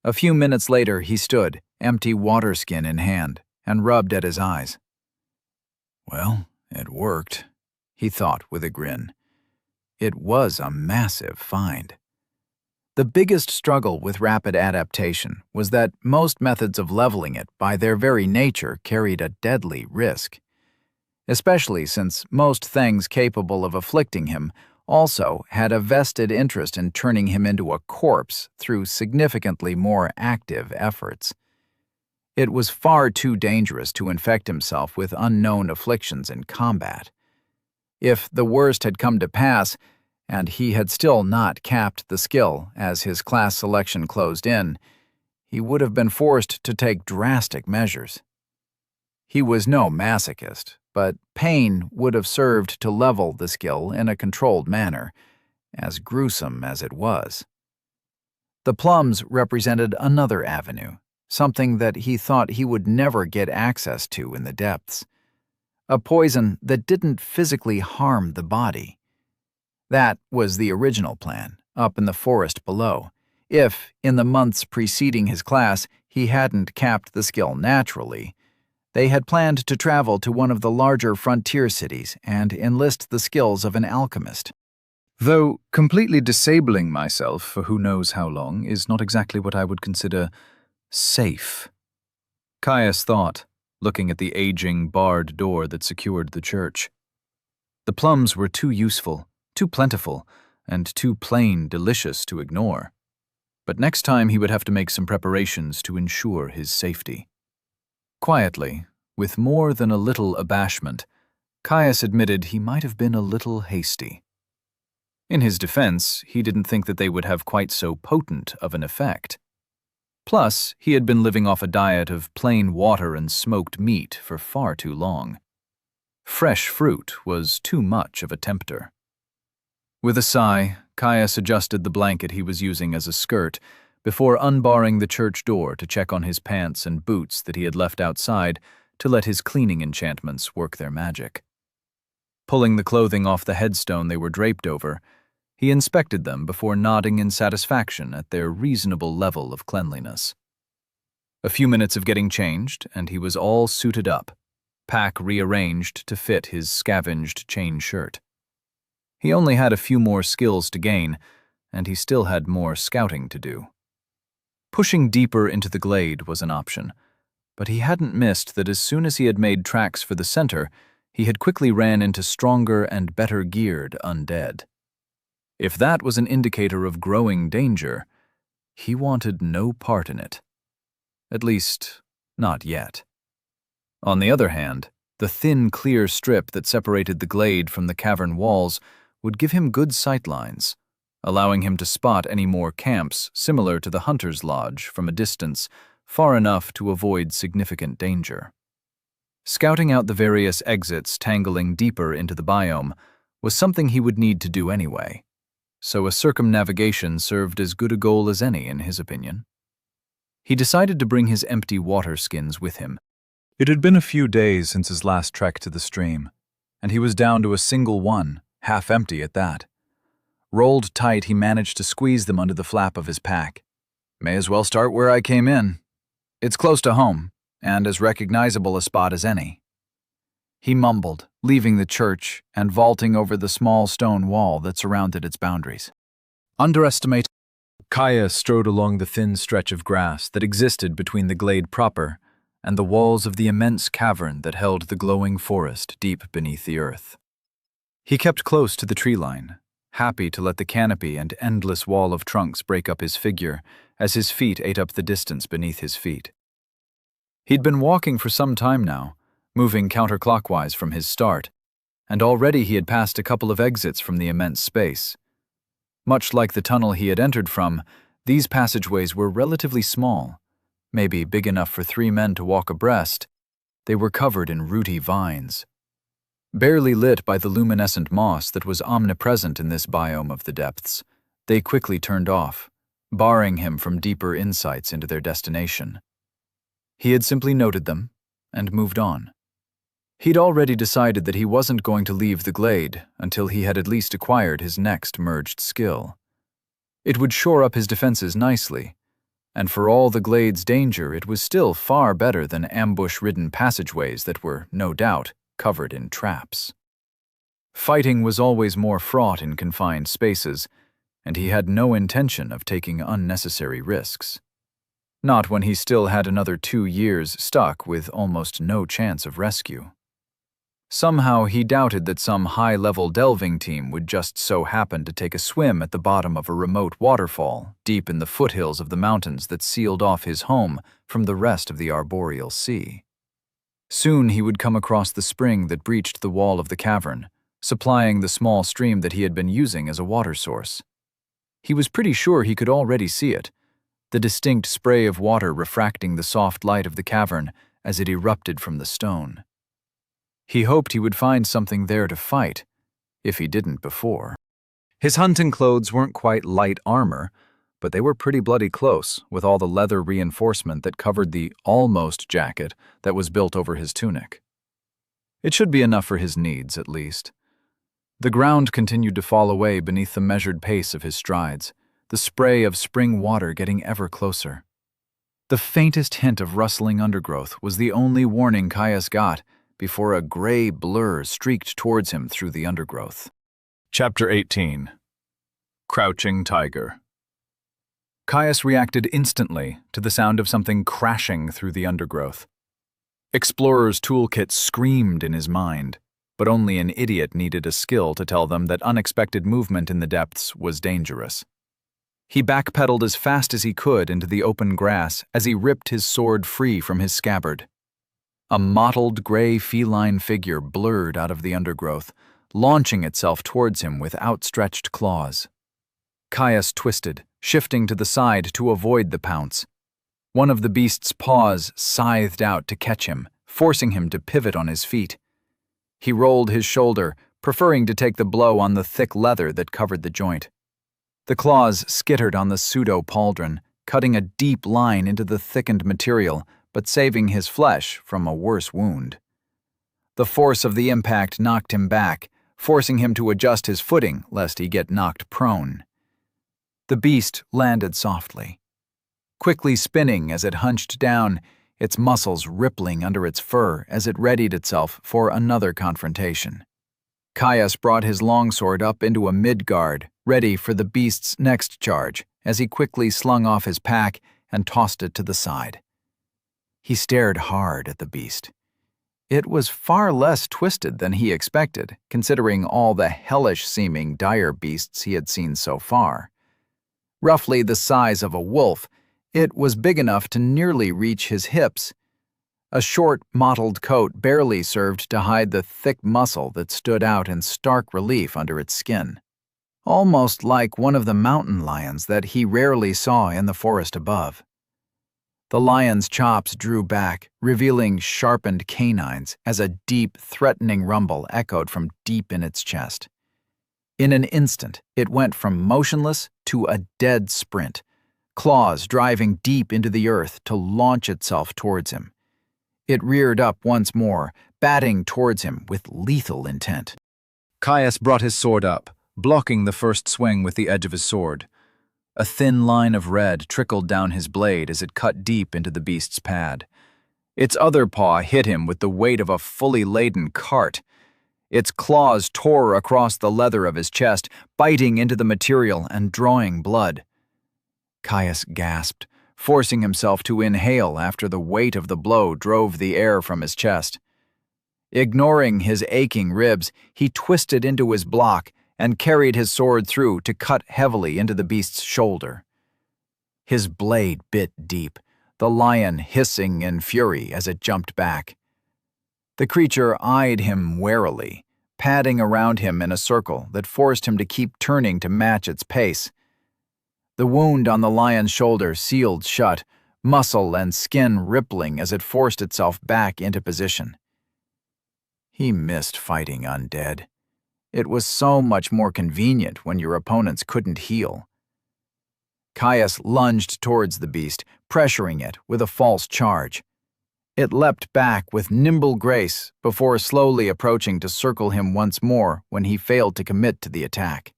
A few minutes later, he stood, empty water skin in hand, and rubbed at his eyes. Well, it worked, he thought with a grin. It was a massive find. The biggest struggle with rapid adaptation was that most methods of leveling it by their very nature carried a deadly risk, especially since most things capable of afflicting him also had a vested interest in turning him into a corpse through significantly more active efforts. It was far too dangerous to infect himself with unknown afflictions in combat. If the worst had come to pass, and he had still not capped the skill as his class selection closed in, he would have been forced to take drastic measures. He was no masochist, but pain would have served to level the skill in a controlled manner, as gruesome as it was. The plums represented another avenue, something that he thought he would never get access to in the depths. A poison that didn't physically harm the body. That was the original plan, up in the forest below, if, in the months preceding his class, he hadn't capped the skill naturally. They had planned to travel to one of the larger frontier cities and enlist the skills of an alchemist. Though completely disabling myself for who knows how long is not exactly what I would consider safe. Caius thought, looking at the aging, barred door that secured the church. The plums were too useful, too plentiful, and too plain delicious to ignore. But next time he would have to make some preparations to ensure his safety. Quietly, with more than a little abashment, Caius admitted he might have been a little hasty. In his defense, he didn't think that they would have quite so potent of an effect. Plus, he had been living off a diet of plain water and smoked meat for far too long. Fresh fruit was too much of a tempter. With a sigh, Caius adjusted the blanket he was using as a skirt before unbarring the church door to check on his pants and boots that he had left outside to let his cleaning enchantments work their magic. Pulling the clothing off the headstone they were draped over, he inspected them before nodding in satisfaction at their reasonable level of cleanliness. A few minutes of getting changed, and he was all suited up, pack rearranged to fit his scavenged chain shirt. He only had a few more skills to gain, and he still had more scouting to do. Pushing deeper into the glade was an option, but he hadn't missed that as soon as he had made tracks for the center, he had quickly ran into stronger and better geared undead. If that was an indicator of growing danger, he wanted no part in it. At least, not yet. On the other hand, the thin, clear strip that separated the glade from the cavern walls would give him good sightlines, allowing him to spot any more camps similar to the Hunter's Lodge from a distance far enough to avoid significant danger. Scouting out the various exits tangling deeper into the biome was something he would need to do anyway, so a circumnavigation served as good a goal as any in his opinion. He decided to bring his empty water skins with him. It had been a few days since his last trek to the stream, and he was down to a single one, half empty at that. Rolled tight, he managed to squeeze them under the flap of his pack. May as well start where I came in. It's close to home, and as recognizable a spot as any. He mumbled, leaving the church and vaulting over the small stone wall that surrounded its boundaries. Underestimate. Caius strode along the thin stretch of grass that existed between the glade proper and the walls of the immense cavern that held the glowing forest deep beneath the earth. He kept close to the tree line, happy to let the canopy and endless wall of trunks break up his figure as his feet ate up the distance beneath his feet. He'd been walking for some time now, moving counterclockwise from his start, and already he had passed a couple of exits from the immense space. Much like the tunnel he had entered from, these passageways were relatively small, maybe big enough for 3 men to walk abreast. They were covered in rooty vines. Barely lit by the luminescent moss that was omnipresent in this biome of the depths, they quickly turned off, barring him from deeper insights into their destination. He had simply noted them and moved on. He'd already decided that he wasn't going to leave the glade until he had at least acquired his next merged skill. It would shore up his defenses nicely, and for all the glade's danger, it was still far better than ambush-ridden passageways that were, no doubt, covered in traps. Fighting was always more fraught in confined spaces, and he had no intention of taking unnecessary risks. Not when he still had another 2 years stuck with almost no chance of rescue. Somehow he doubted that some high-level delving team would just so happen to take a swim at the bottom of a remote waterfall deep in the foothills of the mountains that sealed off his home from the rest of the arboreal sea. Soon he would come across the spring that breached the wall of the cavern, supplying the small stream that he had been using as a water source. He was pretty sure he could already see it, the distinct spray of water refracting the soft light of the cavern as it erupted from the stone. He hoped he would find something there to fight, if he didn't before. His hunting clothes weren't quite light armor, but they were pretty bloody close, with all the leather reinforcement that covered the almost jacket that was built over his tunic. It should be enough for his needs, at least. The ground continued to fall away beneath the measured pace of his strides, the spray of spring water getting ever closer. The faintest hint of rustling undergrowth was the only warning Caius got before a gray blur streaked towards him through the undergrowth. Chapter 18. Crouching Tiger. Caius reacted instantly to the sound of something crashing through the undergrowth. Explorer's toolkit screamed in his mind, but only an idiot needed a skill to tell them that unexpected movement in the depths was dangerous. He backpedaled as fast as he could into the open grass as he ripped his sword free from his scabbard. A mottled gray feline figure blurred out of the undergrowth, launching itself towards him with outstretched claws. Caius twisted, shifting to the side to avoid the pounce. One of the beast's paws scythed out to catch him, forcing him to pivot on his feet. He rolled his shoulder, preferring to take the blow on the thick leather that covered the joint. The claws skittered on the pseudo-pauldron, cutting a deep line into the thickened material, but saving his flesh from a worse wound. The force of the impact knocked him back, forcing him to adjust his footing lest he get knocked prone. The beast landed softly, quickly spinning as it hunched down, its muscles rippling under its fur as it readied itself for another confrontation. Caius brought his longsword up into a mid-guard, ready for the beast's next charge, as he quickly slung off his pack and tossed it to the side. He stared hard at the beast. It was far less twisted than he expected, considering all the hellish-seeming dire beasts he had seen so far. Roughly the size of a wolf, it was big enough to nearly reach his hips. A short, mottled coat barely served to hide the thick muscle that stood out in stark relief under its skin. Almost like one of the mountain lions that he rarely saw in the forest above. The lion's chops drew back, revealing sharpened canines as a deep, threatening rumble echoed from deep in its chest. In an instant, it went from motionless to a dead sprint, claws driving deep into the earth to launch itself towards him. It reared up once more, batting towards him with lethal intent. Caius brought his sword up, blocking the first swing with the edge of his sword. A thin line of red trickled down his blade as it cut deep into the beast's pad. Its other paw hit him with the weight of a fully laden cart. Its claws tore across the leather of his chest, biting into the material and drawing blood. Caius gasped, forcing himself to inhale after the weight of the blow drove the air from his chest. Ignoring his aching ribs, he twisted into his block and carried his sword through to cut heavily into the beast's shoulder. His blade bit deep, the lion hissing in fury as it jumped back. The creature eyed him warily, padding around him in a circle that forced him to keep turning to match its pace. The wound on the lion's shoulder sealed shut, muscle and skin rippling as it forced itself back into position. He missed fighting undead. It was so much more convenient when your opponents couldn't heal. Caius lunged towards the beast, pressuring it with a false charge. It leapt back with nimble grace before slowly approaching to circle him once more when he failed to commit to the attack.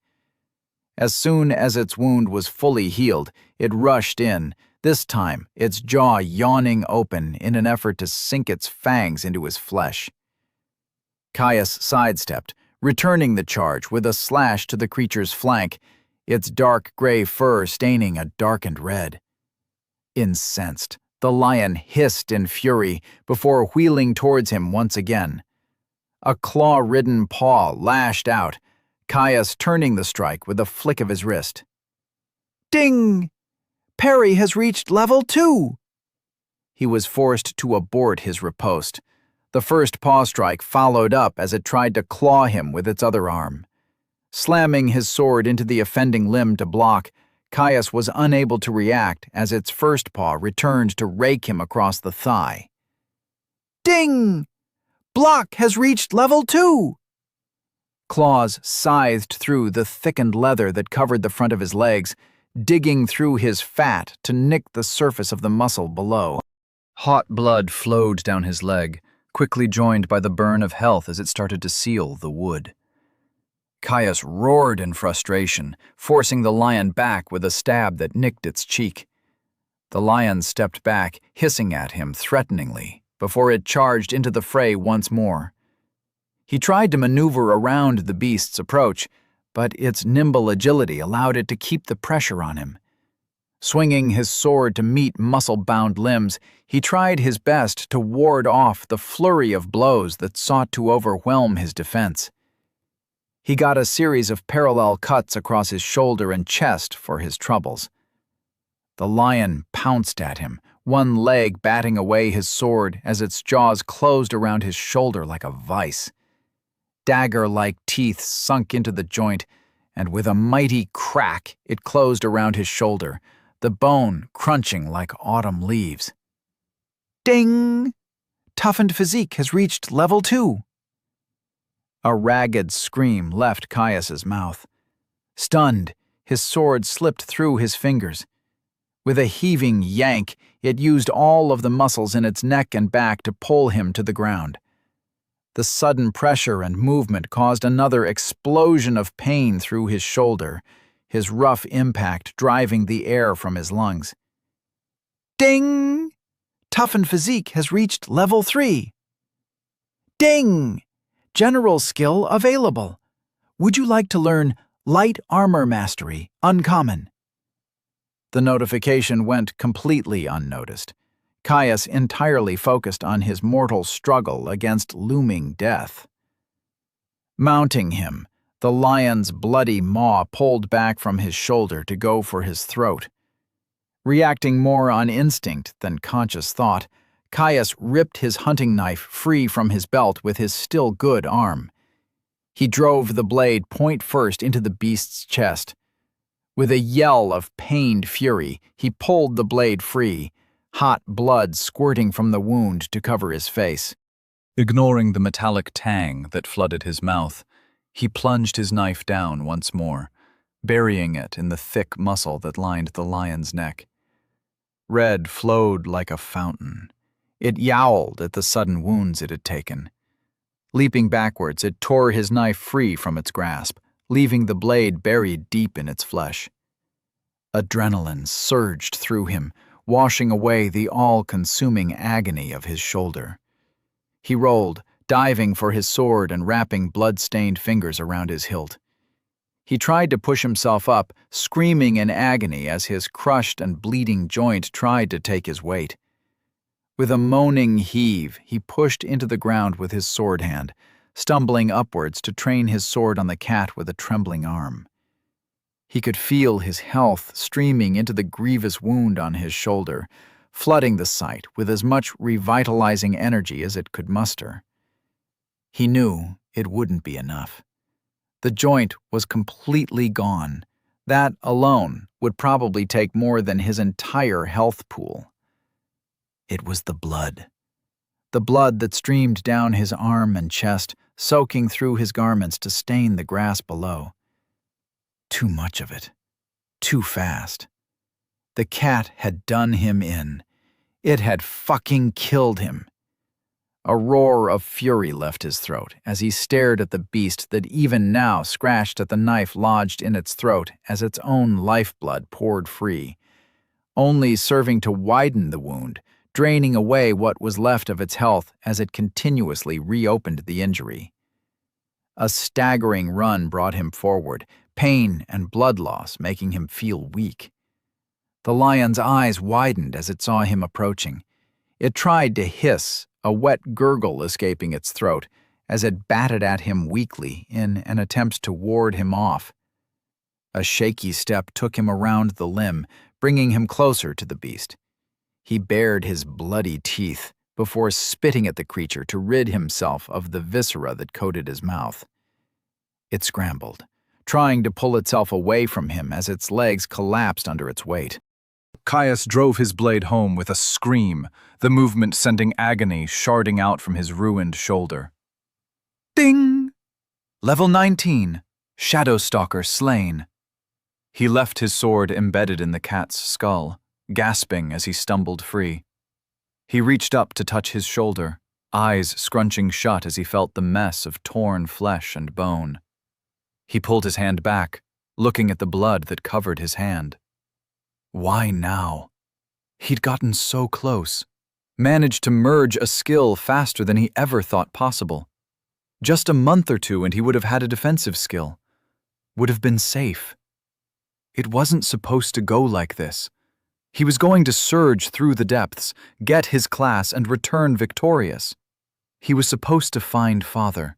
As soon as its wound was fully healed, it rushed in, this time its jaw yawning open in an effort to sink its fangs into his flesh. Caius sidestepped, returning the charge with a slash to the creature's flank, its dark gray fur staining a darkened red. Incensed, the lion hissed in fury before wheeling towards him once again. A claw-ridden paw lashed out, Caius turning the strike with a flick of his wrist. Ding! Parry has reached level 2! He was forced to abort his riposte. The first paw strike followed up as it tried to claw him with its other arm. Slamming his sword into the offending limb to block, Caius was unable to react as its first paw returned to rake him across the thigh. Ding! Block has reached level 2! Claws scythed through the thickened leather that covered the front of his legs, digging through his fat to nick the surface of the muscle below. Hot blood flowed down his leg, quickly joined by the burn of health as it started to seal the wood. Caius roared in frustration, forcing the lion back with a stab that nicked its cheek. The lion stepped back, hissing at him threateningly, before it charged into the fray once more. He tried to maneuver around the beast's approach, but its nimble agility allowed it to keep the pressure on him. Swinging his sword to meet muscle-bound limbs, he tried his best to ward off the flurry of blows that sought to overwhelm his defense. He got a series of parallel cuts across his shoulder and chest for his troubles. The lion pounced at him, one leg batting away his sword as its jaws closed around his shoulder like a vice. Dagger-like teeth sunk into the joint, and with a mighty crack it closed around his shoulder, the bone crunching like autumn leaves. Ding! Toughened physique has reached level 2. A ragged scream left Caius's mouth. Stunned, his sword slipped through his fingers. With a heaving yank, it used all of the muscles in its neck and back to pull him to the ground. The sudden pressure and movement caused another explosion of pain through his shoulder, his rough impact driving the air from his lungs. Ding! Toughened physique has reached level 3. Ding! General skill available. Would you like to learn Light Armor Mastery, Uncommon? The notification went completely unnoticed. Caius entirely focused on his mortal struggle against looming death. Mounting him, the lion's bloody maw pulled back from his shoulder to go for his throat. Reacting more on instinct than conscious thought, Caius ripped his hunting knife free from his belt with his still good arm. He drove the blade point first into the beast's chest. With a yell of pained fury, he pulled the blade free, hot blood squirting from the wound to cover his face. Ignoring the metallic tang that flooded his mouth, he plunged his knife down once more, burying it in the thick muscle that lined the lion's neck. Red flowed like a fountain. It yowled at the sudden wounds it had taken. Leaping backwards, it tore his knife free from its grasp, leaving the blade buried deep in its flesh. Adrenaline surged through him, washing away the all-consuming agony of his shoulder. He rolled, diving for his sword and wrapping blood-stained fingers around his hilt. He tried to push himself up, screaming in agony as his crushed and bleeding joint tried to take his weight. With a moaning heave, he pushed into the ground with his sword hand, stumbling upwards to train his sword on the cat with a trembling arm. He could feel his health streaming into the grievous wound on his shoulder, flooding the site with as much revitalizing energy as it could muster. He knew it wouldn't be enough. The joint was completely gone. That alone would probably take more than his entire health pool. It was the blood that streamed down his arm and chest, soaking through his garments to stain the grass below. Too much of it. Too fast. The cat had done him in. It had fucking killed him. A roar of fury left his throat as he stared at the beast that even now scratched at the knife lodged in its throat as its own lifeblood poured free, only serving to widen the wound, draining away what was left of its health as it continuously reopened the injury. A staggering run brought him forward, pain and blood loss making him feel weak. The lion's eyes widened as it saw him approaching. It tried to hiss, a wet gurgle escaping its throat, as it batted at him weakly in an attempt to ward him off. A shaky step took him around the limb, bringing him closer to the beast. He bared his bloody teeth before spitting at the creature to rid himself of the viscera that coated his mouth. It scrambled, trying to pull itself away from him as its legs collapsed under its weight. Caius drove his blade home with a scream, the movement sending agony sharding out from his ruined shoulder. Ding! Level 19. Shadowstalker slain. He left his sword embedded in the cat's skull, gasping as he stumbled free. He reached up to touch his shoulder, eyes scrunching shut as he felt the mess of torn flesh and bone. He pulled his hand back, looking at the blood that covered his hand. Why now? He'd gotten so close, managed to merge a skill faster than he ever thought possible. Just a month or two and he would have had a defensive skill. Would have been safe. It wasn't supposed to go like this. He was going to surge through the depths, get his class, and return victorious. He was supposed to find Father.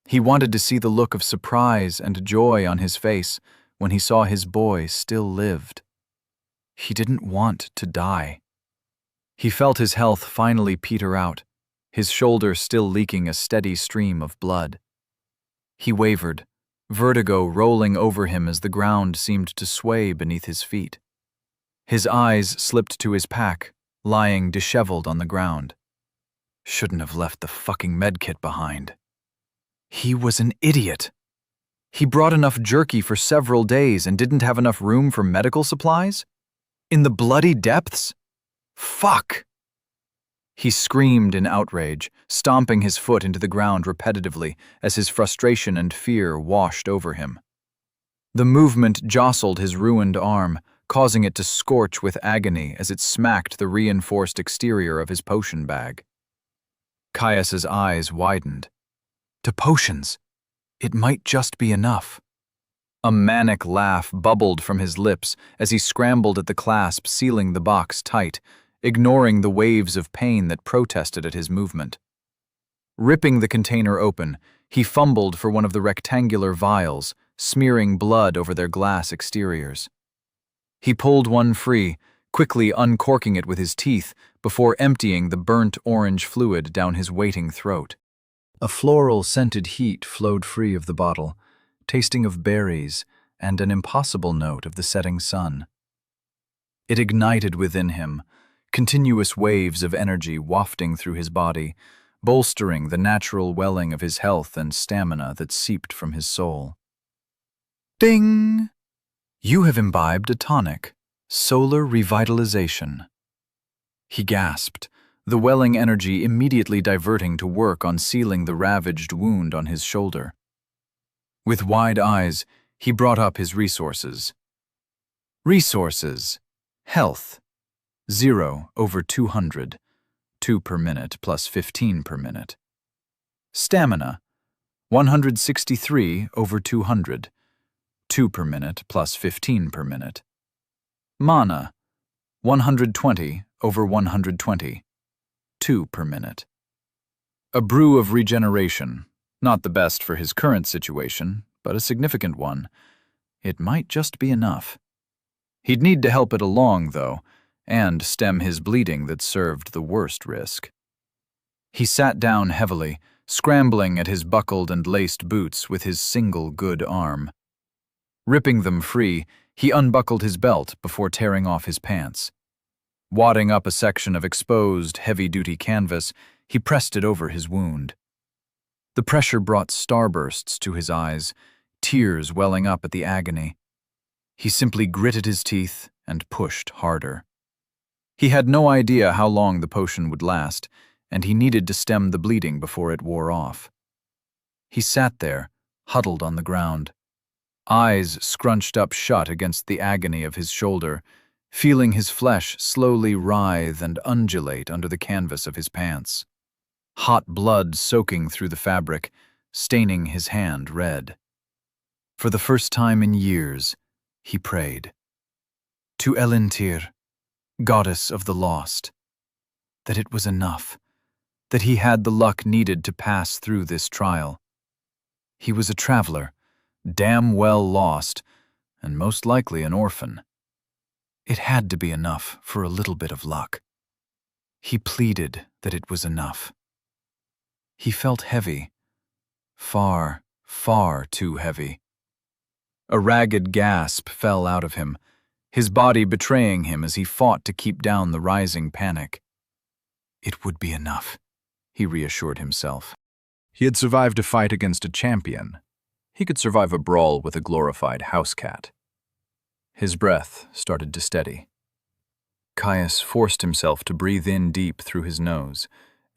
He wanted to see the look of surprise and joy on his face when he saw his boy still lived. He didn't want to die. He felt his health finally peter out, his shoulder still leaking a steady stream of blood. He wavered, vertigo rolling over him as the ground seemed to sway beneath his feet. His eyes slipped to his pack, lying disheveled on the ground. Shouldn't have left the fucking medkit behind. He was an idiot. He brought enough jerky for several days and didn't have enough room for medical supplies? In the bloody depths? Fuck! He screamed in outrage, stomping his foot into the ground repetitively as his frustration and fear washed over him. The movement jostled his ruined arm, causing it to scorch with agony as it smacked the reinforced exterior of his potion bag. Caius's eyes widened. To potions, it might just be enough. A manic laugh bubbled from his lips as he scrambled at the clasp sealing the box tight, ignoring the waves of pain that protested at his movement. Ripping the container open, he fumbled for one of the rectangular vials, smearing blood over their glass exteriors. He pulled one free, quickly uncorking it with his teeth before emptying the burnt orange fluid down his waiting throat. A floral-scented heat flowed free of the bottle, tasting of berries and an impossible note of the setting sun. It ignited within him, continuous waves of energy wafting through his body, bolstering the natural welling of his health and stamina that seeped from his soul. Ding! You have imbibed a tonic, solar revitalization. He gasped, the welling energy immediately diverting to work on sealing the ravaged wound on his shoulder. With wide eyes, he brought up his resources. Resources. Health. 0/200. 2 per minute plus 15 per minute. Stamina. 163/200. 2 per minute plus 15 per minute. Mana. 120/120. 2 per minute. A brew of regeneration, not the best for his current situation, but a significant one. It might just be enough. He'd need to help it along, though, and stem his bleeding that served the worst risk. He sat down heavily, scrambling at his buckled and laced boots with his single good arm. Ripping them free, he unbuckled his belt before tearing off his pants. Wadding up a section of exposed, heavy-duty canvas, he pressed it over his wound. The pressure brought starbursts to his eyes, tears welling up at the agony. He simply gritted his teeth and pushed harder. He had no idea how long the potion would last, and he needed to stem the bleeding before it wore off. He sat there, huddled on the ground, eyes scrunched up shut against the agony of his shoulder, feeling his flesh slowly writhe and undulate under the canvas of his pants. Hot blood soaking through the fabric, staining his hand red. For the first time in years, he prayed. To Elintir, goddess of the lost, that it was enough, that he had the luck needed to pass through this trial. He was a traveler, damn well lost, and most likely an orphan. It had to be enough for a little bit of luck. He pleaded that it was enough. He felt heavy, far, far too heavy. A ragged gasp fell out of him, his body betraying him as he fought to keep down the rising panic. It would be enough, he reassured himself. He had survived a fight against a champion. He could survive a brawl with a glorified house cat. His breath started to steady. Caius forced himself to breathe in deep through his nose,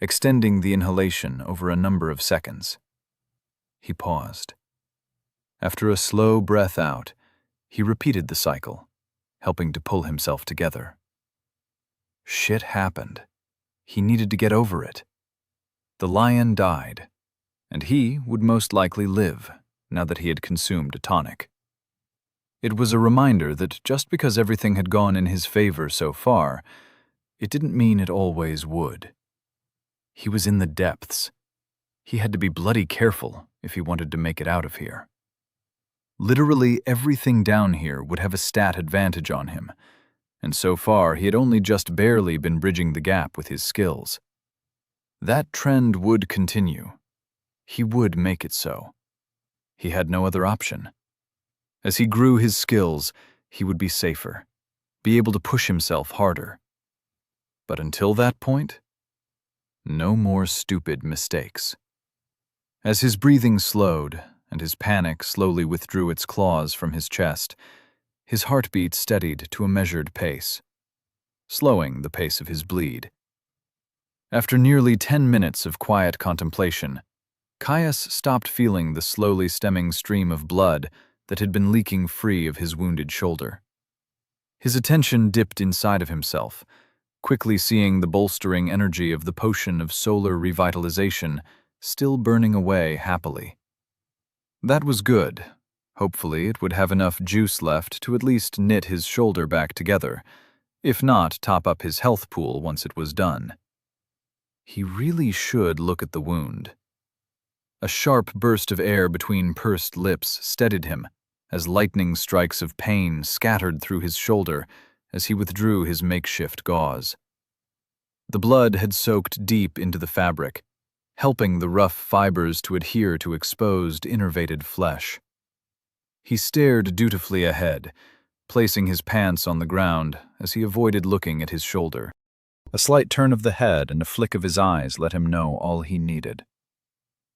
extending the inhalation over a number of seconds. He paused. After a slow breath out, he repeated the cycle, helping to pull himself together. Shit happened. He needed to get over it. The lion died, and he would most likely live now that he had consumed a tonic. It was a reminder that just because everything had gone in his favor so far, it didn't mean it always would. He was in the depths. He had to be bloody careful if he wanted to make it out of here. Literally everything down here would have a stat advantage on him, and so far he had only just barely been bridging the gap with his skills. That trend would continue. He would make it so. He had no other option. As he grew his skills, he would be safer, be able to push himself harder. But until that point, no more stupid mistakes. As his breathing slowed and his panic slowly withdrew its claws from his chest, his heartbeat steadied to a measured pace, slowing the pace of his bleed. After nearly 10 minutes of quiet contemplation, Caius stopped feeling the slowly stemming stream of blood that had been leaking free of his wounded shoulder. His attention dipped inside of himself, quickly seeing the bolstering energy of the potion of solar revitalization still burning away happily. That was good. Hopefully it would have enough juice left to at least knit his shoulder back together, if not top up his health pool once it was done. He really should look at the wound. A sharp burst of air between pursed lips steadied him as lightning strikes of pain scattered through his shoulder as he withdrew his makeshift gauze. The blood had soaked deep into the fabric, helping the rough fibers to adhere to exposed, innervated flesh. He stared dutifully ahead, placing his pants on the ground as he avoided looking at his shoulder. A slight turn of the head and a flick of his eyes let him know all he needed.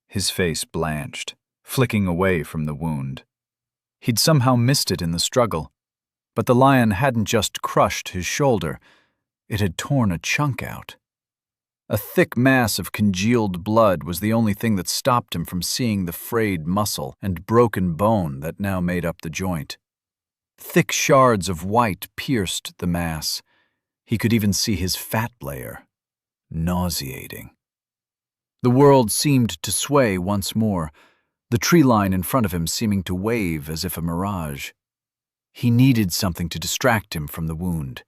His face blanched, flicking away from the wound. He'd somehow missed it in the struggle, but the lion hadn't just crushed his shoulder, it had torn a chunk out. A thick mass of congealed blood was the only thing that stopped him from seeing the frayed muscle and broken bone that now made up the joint. Thick shards of white pierced the mass. He could even see his fat layer. Nauseating. The world seemed to sway once more, the tree line in front of him seeming to wave as if a mirage. He needed something to distract him from the wound.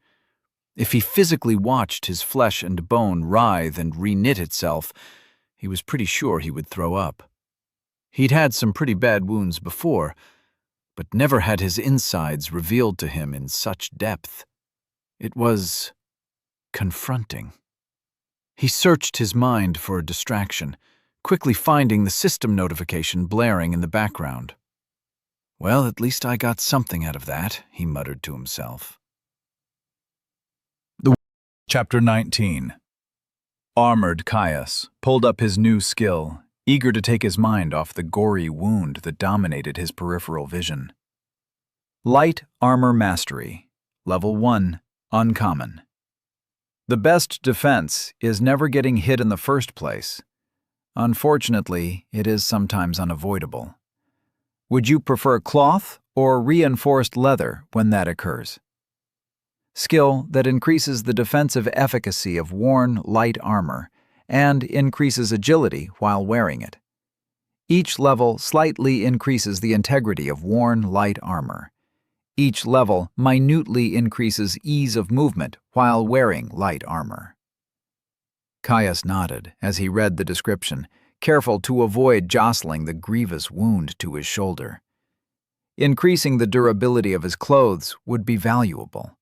If he physically watched his flesh and bone writhe and reknit itself, he was pretty sure he would throw up. He'd had some pretty bad wounds before, but never had his insides revealed to him in such depth. It was confronting. He searched his mind for a distraction, quickly finding the system notification blaring in the background. Well, at least I got something out of that, he muttered to himself. Chapter 19. Armored Caius pulled up his new skill, eager to take his mind off the gory wound that dominated his peripheral vision. Light Armor Mastery, Level 1, Uncommon. The best defense is never getting hit in the first place. Unfortunately, it is sometimes unavoidable. Would you prefer cloth or reinforced leather when that occurs? Skill that increases the defensive efficacy of worn light armor and increases agility while wearing it. Each level slightly increases the integrity of worn light armor. Each level minutely increases ease of movement while wearing light armor. Caius nodded as he read the description, careful to avoid jostling the grievous wound to his shoulder. Increasing the durability of his clothes would be valuable.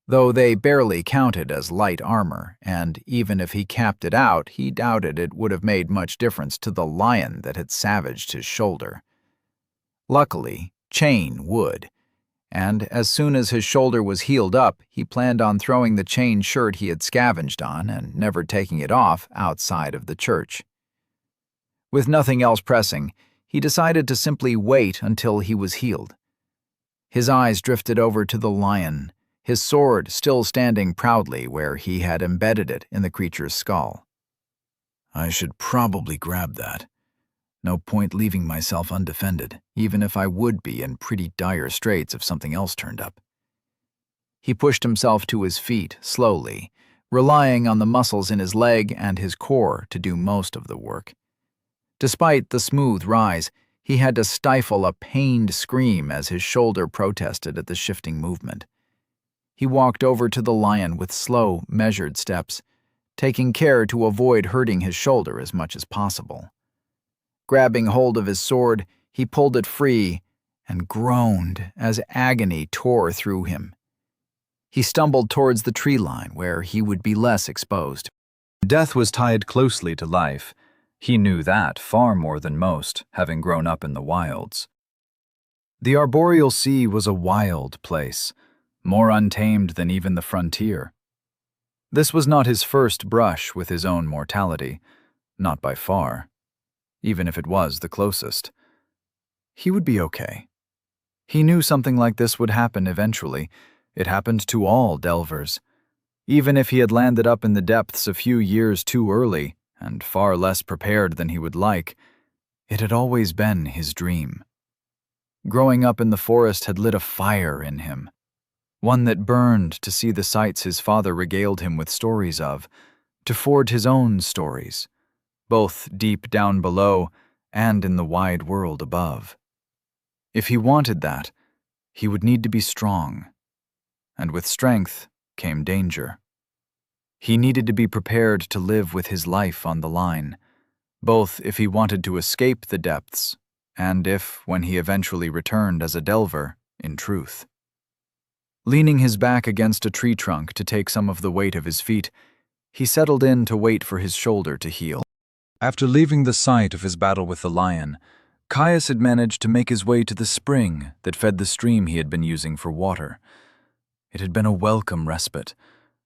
though they barely counted as light armor, and even if he capped it out, he doubted it would have made much difference to the lion that had savaged his shoulder. Luckily, chain would, and as soon as his shoulder was healed up, he planned on throwing the chain shirt he had scavenged on and never taking it off outside of the church. With nothing else pressing, he decided to simply wait until he was healed. His eyes drifted over to the lion, his sword still standing proudly where he had embedded it in the creature's skull. I should probably grab that. No point leaving myself undefended, even if I would be in pretty dire straits if something else turned up. He pushed himself to his feet slowly, relying on the muscles in his leg and his core to do most of the work. Despite the smooth rise, he had to stifle a pained scream as his shoulder protested at the shifting movement. He walked over to the lion with slow, measured steps, taking care to avoid hurting his shoulder as much as possible. Grabbing hold of his sword, he pulled it free and groaned as agony tore through him. He stumbled towards the tree line where he would be less exposed. Death was tied closely to life. He knew that far more than most, having grown up in the wilds. The arboreal sea was a wild place, more untamed than even the frontier. This was not his first brush with his own mortality, not by far, even if it was the closest. He would be okay. He knew something like this would happen eventually. It happened to all delvers. Even if he had landed up in the depths a few years too early, and far less prepared than he would like, it had always been his dream. Growing up in the forest had lit a fire in him, one that burned to see the sights his father regaled him with stories of, to forge his own stories, both deep down below and in the wide world above. If he wanted that, he would need to be strong, and with strength came danger. He needed to be prepared to live with his life on the line, both if he wanted to escape the depths and if, when he eventually returned as a delver, in truth. Leaning his back against a tree trunk to take some of the weight of his feet, he settled in to wait for his shoulder to heal. After leaving the site of his battle with the lion, Caius had managed to make his way to the spring that fed the stream he had been using for water. It had been a welcome respite,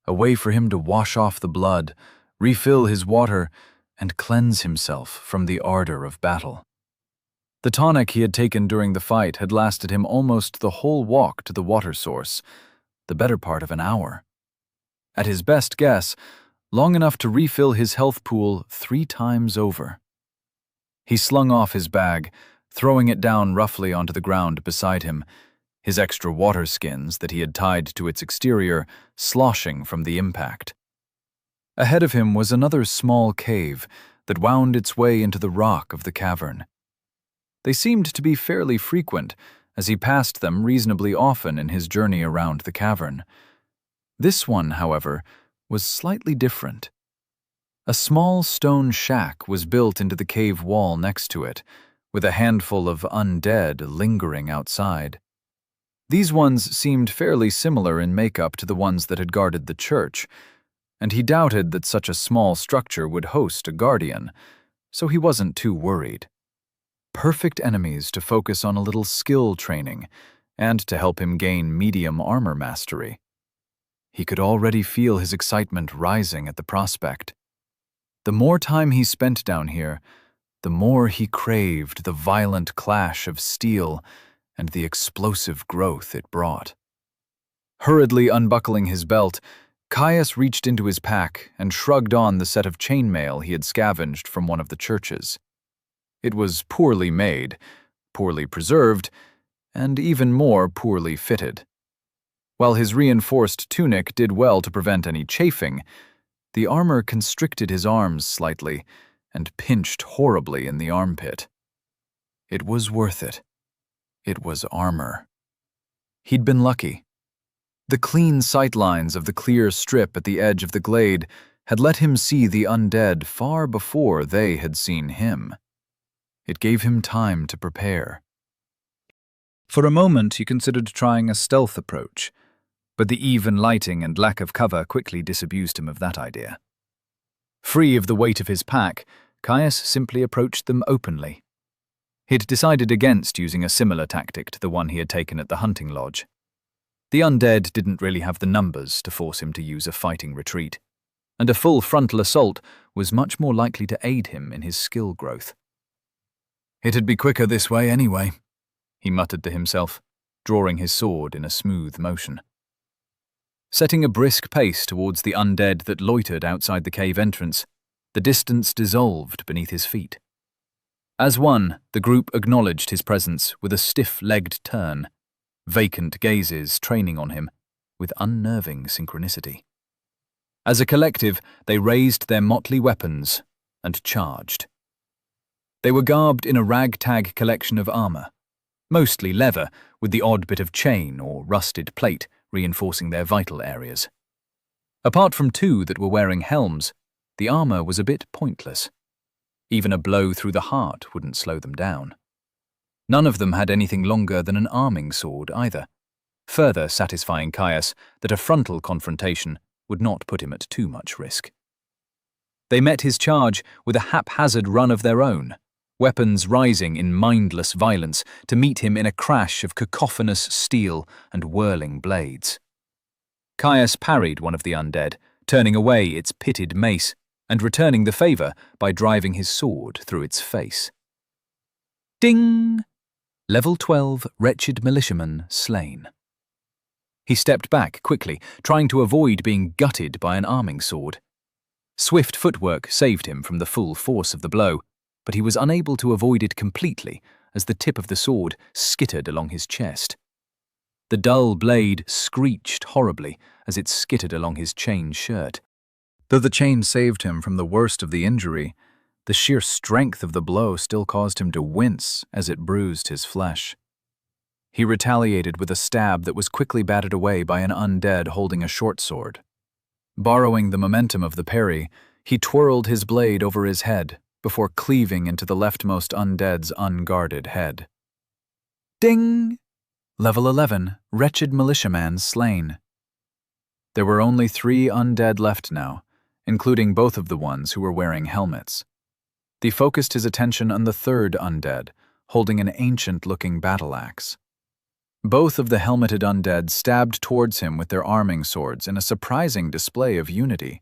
a way for him to wash off the blood, refill his water, and cleanse himself from the ardor of battle. The tonic he had taken during the fight had lasted him almost the whole walk to the water source, the better part of an hour. At his best guess, long enough to refill his health pool 3 times over. He slung off his bag, throwing it down roughly onto the ground beside him, his extra water skins that he had tied to its exterior sloshing from the impact. Ahead of him was another small cave that wound its way into the rock of the cavern. They seemed to be fairly frequent, as he passed them reasonably often in his journey around the cavern. This one, however, was slightly different. A small stone shack was built into the cave wall next to it, with a handful of undead lingering outside. These ones seemed fairly similar in makeup to the ones that had guarded the church, and he doubted that such a small structure would host a guardian, so he wasn't too worried. Perfect enemies to focus on a little skill training, and to help him gain medium armor mastery. He could already feel his excitement rising at the prospect. The more time he spent down here, the more he craved the violent clash of steel and the explosive growth it brought. Hurriedly unbuckling his belt, Caius reached into his pack and shrugged on the set of chainmail he had scavenged from one of the churches. It was poorly made, poorly preserved, and even more poorly fitted. While his reinforced tunic did well to prevent any chafing, the armor constricted his arms slightly and pinched horribly in the armpit. It was worth it. It was armor. He'd been lucky. The clean sightlines of the clear strip at the edge of the glade had let him see the undead far before they had seen him. It gave him time to prepare. For a moment, he considered trying a stealth approach, but the even lighting and lack of cover quickly disabused him of that idea. Free of the weight of his pack, Caius simply approached them openly. He'd decided against using a similar tactic to the one he had taken at the hunting lodge. The undead didn't really have the numbers to force him to use a fighting retreat, and a full frontal assault was much more likely to aid him in his skill growth. "It'd be quicker this way anyway," he muttered to himself, drawing his sword in a smooth motion. Setting a brisk pace towards the undead that loitered outside the cave entrance, the distance dissolved beneath his feet. As one, the group acknowledged his presence with a stiff-legged turn, vacant gazes training on him with unnerving synchronicity. As a collective, they raised their motley weapons and charged. They were garbed in a ragtag collection of armor, mostly leather with the odd bit of chain or rusted plate reinforcing their vital areas. Apart from two that were wearing helms, the armor was a bit pointless. Even a blow through the heart wouldn't slow them down. None of them had anything longer than an arming sword either, further satisfying Caius that a frontal confrontation would not put him at too much risk. They met his charge with a haphazard run of their own, weapons rising in mindless violence to meet him in a crash of cacophonous steel and whirling blades. Caius parried one of the undead, turning away its pitted mace and returning the favor by driving his sword through its face. Ding! Level 12 wretched militiaman slain. He stepped back quickly, trying to avoid being gutted by an arming sword. Swift footwork saved him from the full force of the blow, but he was unable to avoid it completely as the tip of the sword skittered along his chest. The dull blade screeched horribly as it skittered along his chain shirt. Though the chain saved him from the worst of the injury, the sheer strength of the blow still caused him to wince as it bruised his flesh. He retaliated with a stab that was quickly batted away by an undead holding a short sword. Borrowing the momentum of the parry, he twirled his blade over his head before cleaving into the leftmost undead's unguarded head. Ding! Level 11, wretched militiaman slain. There were only 3 undead left now, including both of the ones who were wearing helmets. He focused his attention on the 3rd undead, holding an ancient-looking battle axe. Both of the helmeted undead stabbed towards him with their arming swords in a surprising display of unity.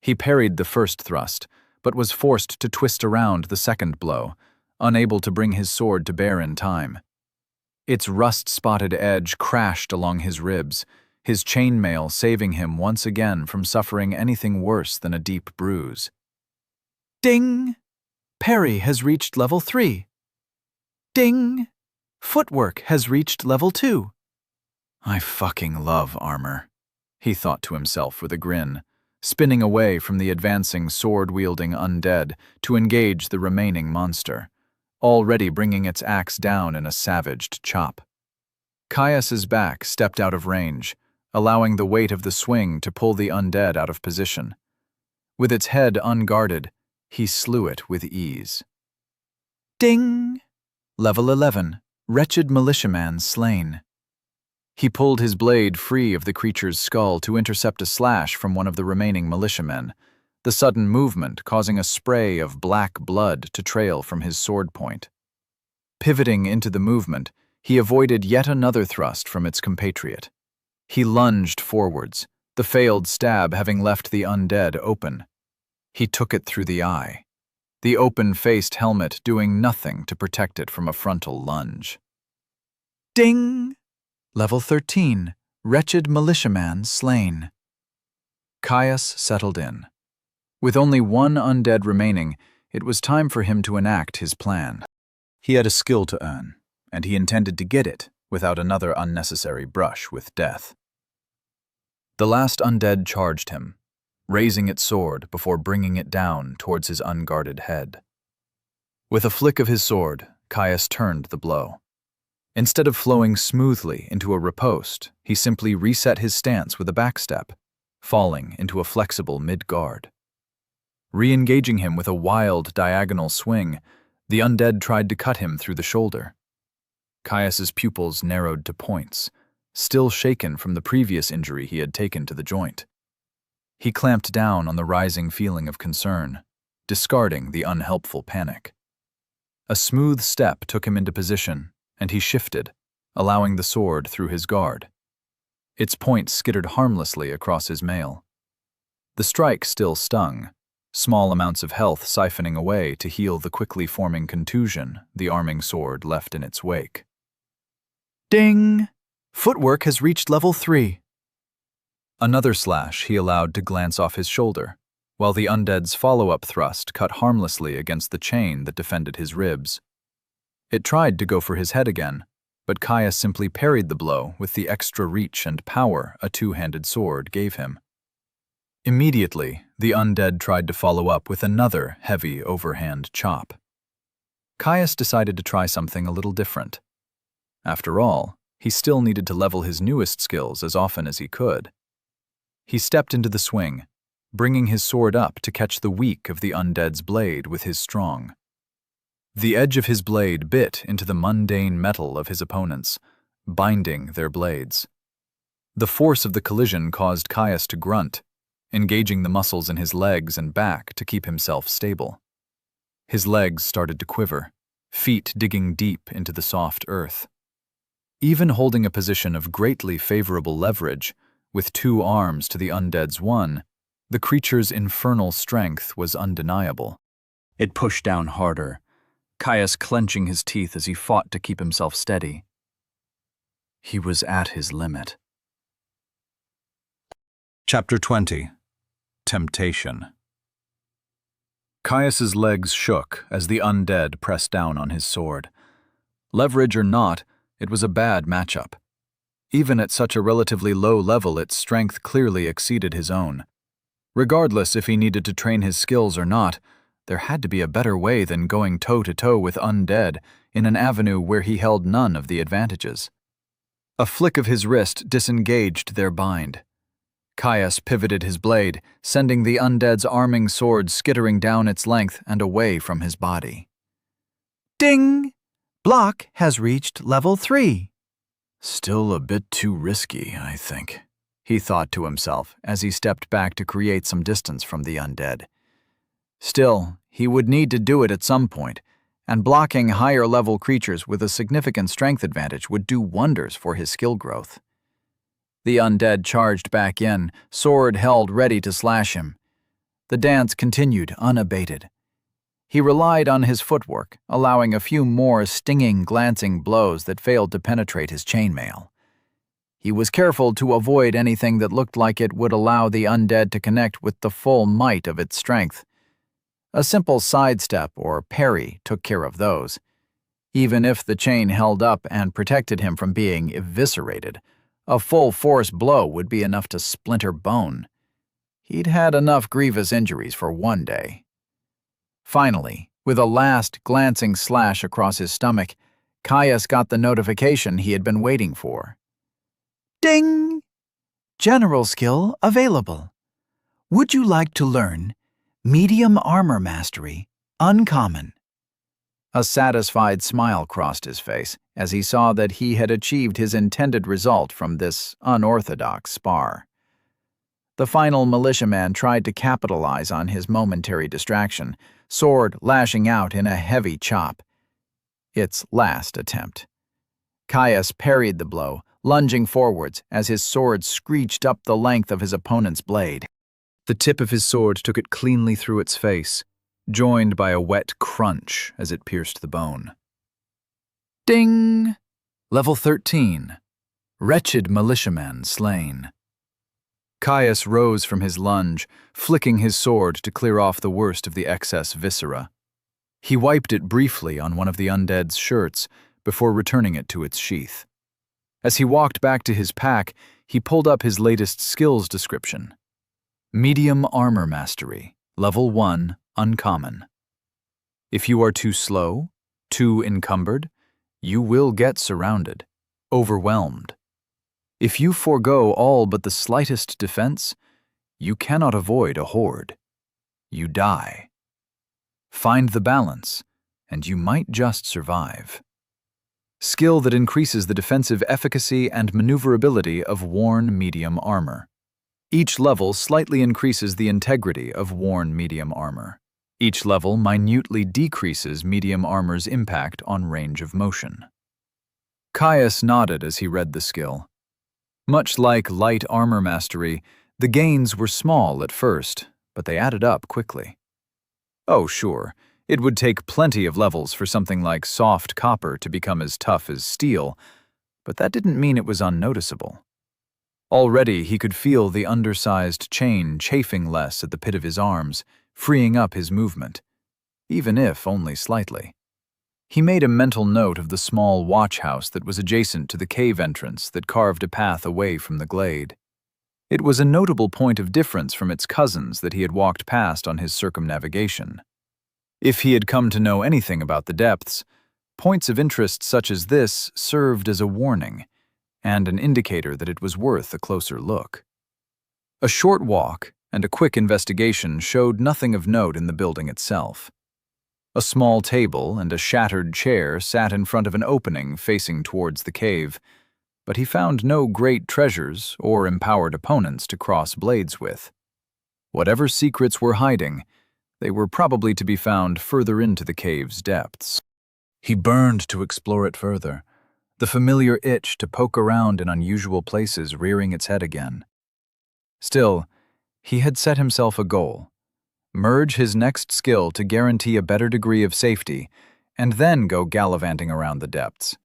He parried the first thrust, but was forced to twist around the second blow, unable to bring his sword to bear in time. Its rust-spotted edge crashed along his ribs, his chainmail saving him once again from suffering anything worse than a deep bruise. Ding! Parry has reached level 3. Ding! Footwork has reached level 2. I fucking love armor, he thought to himself with a grin, spinning away from the advancing sword-wielding undead to engage the remaining monster, already bringing its axe down in a savaged chop. Caius's back stepped out of range, allowing the weight of the swing to pull the undead out of position. With its head unguarded, he slew it with ease. Ding! Level 11, wretched militiaman slain. He pulled his blade free of the creature's skull to intercept a slash from one of the remaining militiamen, the sudden movement causing a spray of black blood to trail from his sword point. Pivoting into the movement, he avoided yet another thrust from its compatriot. He lunged forwards, the failed stab having left the undead open. He took it through the eye, the open-faced helmet doing nothing to protect it from a frontal lunge. Ding! Level 13, wretched militiaman slain. Caius settled in. With only 1 undead remaining, it was time for him to enact his plan. He had a skill to earn, and he intended to get it without another unnecessary brush with death. The last undead charged him, raising its sword before bringing it down towards his unguarded head. With a flick of his sword, Caius turned the blow. Instead of flowing smoothly into a riposte, he simply reset his stance with a backstep, falling into a flexible mid-guard. Re-engaging him with a wild diagonal swing, the undead tried to cut him through the shoulder. Caius's pupils narrowed to points, still shaken from the previous injury he had taken to the joint. He clamped down on the rising feeling of concern, discarding the unhelpful panic. A smooth step took him into position, and he shifted, allowing the sword through his guard. Its point skittered harmlessly across his mail. The strike still stung, small amounts of health siphoning away to heal the quickly forming contusion the arming sword left in its wake. Ding! Footwork has reached level 3. Another slash he allowed to glance off his shoulder, while the undead's follow-up thrust cut harmlessly against the chain that defended his ribs. It tried to go for his head again, but Caius simply parried the blow with the extra reach and power a two-handed sword gave him. Immediately, the undead tried to follow up with another heavy overhand chop. Caius decided to try something a little different. After all, he still needed to level his newest skills as often as he could. He stepped into the swing, bringing his sword up to catch the weak of the undead's blade with his strong. The edge of his blade bit into the mundane metal of his opponents, binding their blades. The force of the collision caused Caius to grunt, engaging the muscles in his legs and back to keep himself stable. His legs started to quiver, feet digging deep into the soft earth. Even holding a position of greatly favorable leverage, with 2 arms to the undead's 1, the creature's infernal strength was undeniable. It pushed down harder, Caius clenching his teeth as he fought to keep himself steady. He was at his limit. Chapter 20. Temptation. Caius's legs shook as the undead pressed down on his sword. Leverage or not, it was a bad matchup. Even at such a relatively low level, its strength clearly exceeded his own. Regardless if he needed to train his skills or not, there had to be a better way than going toe-to-toe with undead in an avenue where he held none of the advantages. A flick of his wrist disengaged their bind. Caius pivoted his blade, sending the undead's arming sword skittering down its length and away from his body. Ding! Block has reached level 3. Still a bit too risky, I think, he thought to himself as he stepped back to create some distance from the undead. Still, he would need to do it at some point, and blocking higher-level creatures with a significant strength advantage would do wonders for his skill growth. The undead charged back in, sword held ready to slash him. The dance continued unabated. He relied on his footwork, allowing a few more stinging, glancing blows that failed to penetrate his chainmail. He was careful to avoid anything that looked like it would allow the undead to connect with the full might of its strength. A simple sidestep or parry took care of those. Even if the chain held up and protected him from being eviscerated, a full-force blow would be enough to splinter bone. He'd had enough grievous injuries for one day. Finally, with a last glancing slash across his stomach, Caius got the notification he had been waiting for. Ding! General skill available. Would you like to learn Medium Armor Mastery, Uncommon? A satisfied smile crossed his face as he saw that he had achieved his intended result from this unorthodox spar. The final militiaman tried to capitalize on his momentary distraction, sword lashing out in a heavy chop. Its last attempt. Caius parried the blow, lunging forwards as his sword screeched up the length of his opponent's blade. The tip of his sword took it cleanly through its face, joined by a wet crunch as it pierced the bone. Ding! Level 13. Wretched militiaman slain. Caius rose from his lunge, flicking his sword to clear off the worst of the excess viscera. He wiped it briefly on one of the undead's shirts before returning it to its sheath. As he walked back to his pack, he pulled up his latest skills description. Medium Armor Mastery, Level 1, Uncommon. If you are too slow, too encumbered, you will get surrounded, overwhelmed. If you forego all but the slightest defense, you cannot avoid a horde. You die. Find the balance, and you might just survive. skill that increases the defensive efficacy and maneuverability of worn medium armor. Each level slightly increases the integrity of worn medium armor. Each level minutely decreases medium armor's impact on range of motion. Caius nodded as he read the skill. Much like light armor mastery, the gains were small at first, but they added up quickly. Oh, sure, it would take plenty of levels for something like soft copper to become as tough as steel, but that didn't mean it was unnoticeable. Already he could feel the undersized chain chafing less at the pit of his arms, freeing up his movement, even if only slightly. He made a mental note of the small watch house that was adjacent to the cave entrance that carved a path away from the glade. It was a notable point of difference from its cousins that he had walked past on his circumnavigation. If he had come to know anything about the depths, points of interest such as this served as a warning and an indicator that it was worth a closer look. A short walk and a quick investigation showed nothing of note in the building itself. A small table and a shattered chair sat in front of an opening facing towards the cave, but he found no great treasures or empowered opponents to cross blades with. Whatever secrets were hiding, they were probably to be found further into the cave's depths. He burned to explore it further, the familiar itch to poke around in unusual places rearing its head again. Still, he had set himself a goal: merge his next skill to guarantee a better degree of safety, and then go gallivanting around the depths.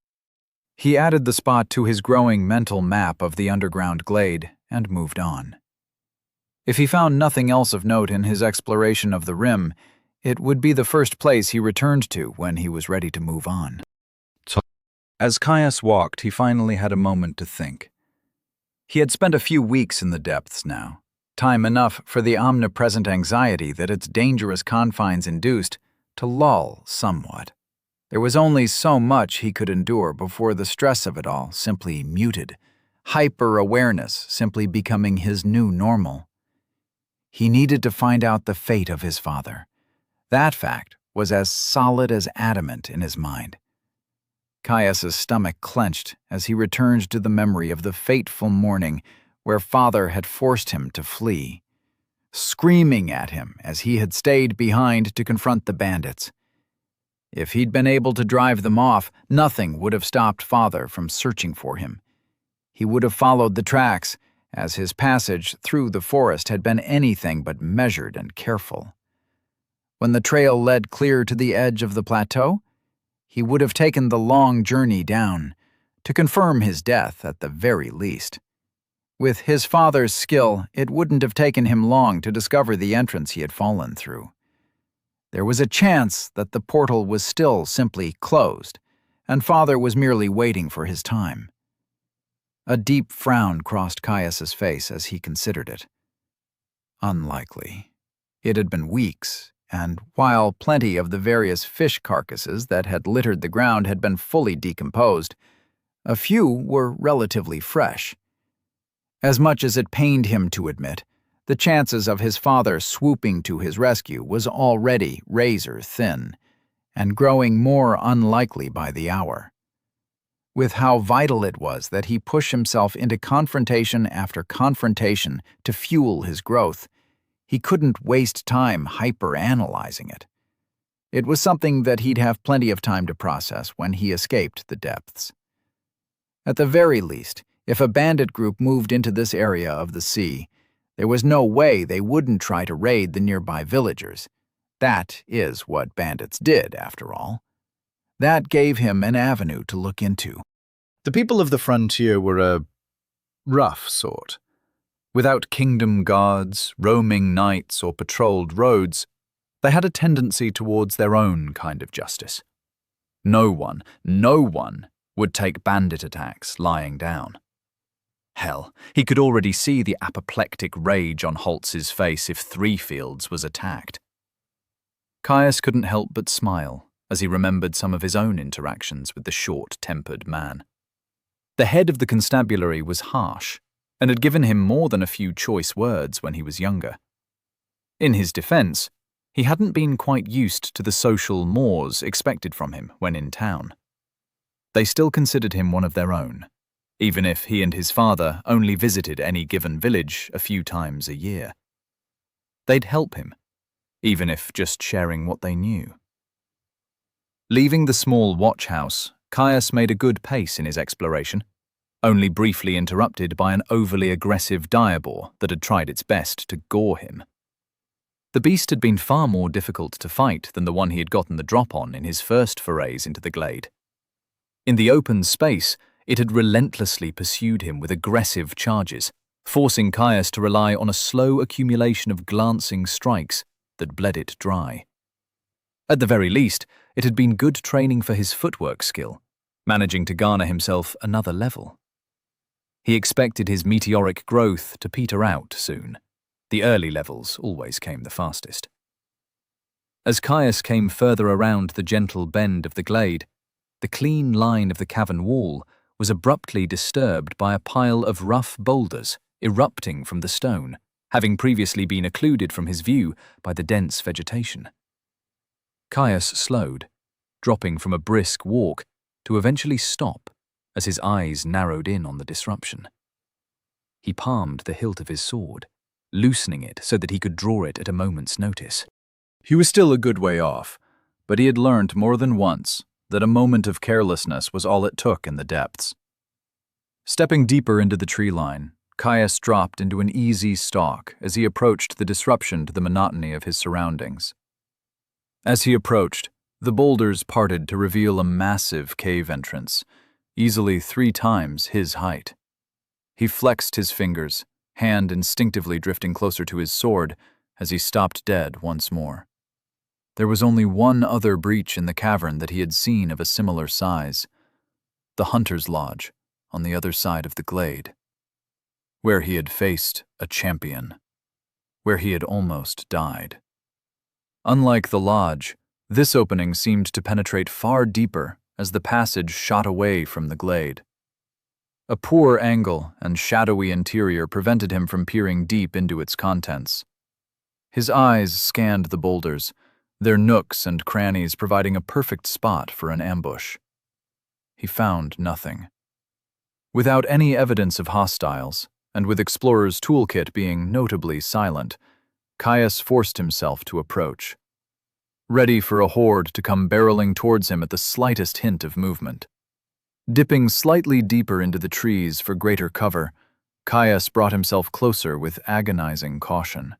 He added the spot to his growing mental map of the underground glade and moved on. If he found nothing else of note in his exploration of the rim, it would be the first place he returned to when he was ready to move on. As Caius walked, he finally had a moment to think. He had spent a few weeks in the depths now, time enough for the omnipresent anxiety that its dangerous confines induced to lull somewhat. There was only so much he could endure before the stress of it all simply muted, hyper-awareness simply becoming his new normal. He needed to find out the fate of his father. That fact was as solid as adamant in his mind. Caius's stomach clenched as he returned to the memory of the fateful morning where father had forced him to flee, screaming at him as he had stayed behind to confront the bandits. If he'd been able to drive them off, nothing would have stopped father from searching for him. He would have followed the tracks, as his passage through the forest had been anything but measured and careful. When the trail led clear to the edge of the plateau, he would have taken the long journey down, to confirm his death at the very least. With his father's skill, it wouldn't have taken him long to discover the entrance he had fallen through. There was a chance that the portal was still simply closed, and father was merely waiting for his time. A deep frown crossed Caius's face as he considered it. Unlikely. It had been weeks, and while plenty of the various fish carcasses that had littered the ground had been fully decomposed, a few were relatively fresh. As much as it pained him to admit, the chances of his father swooping to his rescue was already razor thin, and growing more unlikely by the hour. With how vital it was that he push himself into confrontation after confrontation to fuel his growth, he couldn't waste time hyper-analyzing it. It was something that he'd have plenty of time to process when he escaped the depths. At the very least, if a bandit group moved into this area of the sea, there was no way they wouldn't try to raid the nearby villagers. That is what bandits did, after all. That gave him an avenue to look into. The people of the frontier were a rough sort. Without kingdom guards, roaming knights, or patrolled roads, they had a tendency towards their own kind of justice. No one would take bandit attacks lying down. Hell, he could already see the apoplectic rage on Holtz's face if Threefields was attacked. Caius couldn't help but smile as he remembered some of his own interactions with the short-tempered man. The head of the constabulary was harsh, and had given him more than a few choice words when he was younger. In his defense, he hadn't been quite used to the social mores expected from him when in town. They still considered him one of their own, even if he and his father only visited any given village a few times a year. They'd help him, even if just sharing what they knew. Leaving the small watch house, Caius made a good pace in his exploration, only briefly interrupted by an overly aggressive direboar that had tried its best to gore him. The beast had been far more difficult to fight than the one he had gotten the drop on in his first forays into the glade. In the open space, it had relentlessly pursued him with aggressive charges, forcing Caius to rely on a slow accumulation of glancing strikes that bled it dry. At the very least, it had been good training for his footwork skill, managing to garner himself another level. He expected his meteoric growth to peter out soon. The early levels always came the fastest. As Caius came further around the gentle bend of the glade, the clean line of the cavern wall was abruptly disturbed by a pile of rough boulders erupting from the stone, having previously been occluded from his view by the dense vegetation. Caius slowed, dropping from a brisk walk to eventually stop as his eyes narrowed in on the disruption. He palmed the hilt of his sword, loosening it so that he could draw it at a moment's notice. He was still a good way off, but he had learned more than once that a moment of carelessness was all it took in the depths. Stepping deeper into the tree line, Caius dropped into an easy stalk as he approached the disruption to the monotony of his surroundings. As he approached, the boulders parted to reveal a massive cave entrance, easily 3 times his height. He flexed his fingers, hand instinctively drifting closer to his sword as he stopped dead once more. There was only one other breach in the cavern that he had seen of a similar size, the hunter's lodge on the other side of the glade, where he had faced a champion, where he had almost died. Unlike the lodge, this opening seemed to penetrate far deeper as the passage shot away from the glade. A poor angle and shadowy interior prevented him from peering deep into its contents. His eyes scanned the boulders, their nooks and crannies providing a perfect spot for an ambush. He found nothing. Without any evidence of hostiles, and with Explorer's toolkit being notably silent, Caius forced himself to approach, ready for a horde to come barreling towards him at the slightest hint of movement. Dipping slightly deeper into the trees for greater cover, Caius brought himself closer with agonizing caution.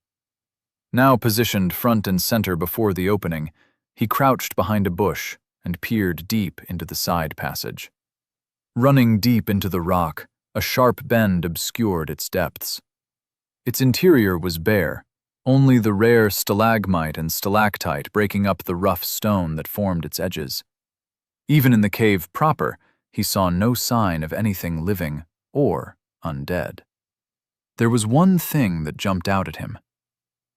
Now positioned front and center before the opening, he crouched behind a bush and peered deep into the side passage. Running deep into the rock, a sharp bend obscured its depths. Its interior was bare, only the rare stalagmite and stalactite breaking up the rough stone that formed its edges. Even in the cave proper, he saw no sign of anything living or undead. There was one thing that jumped out at him.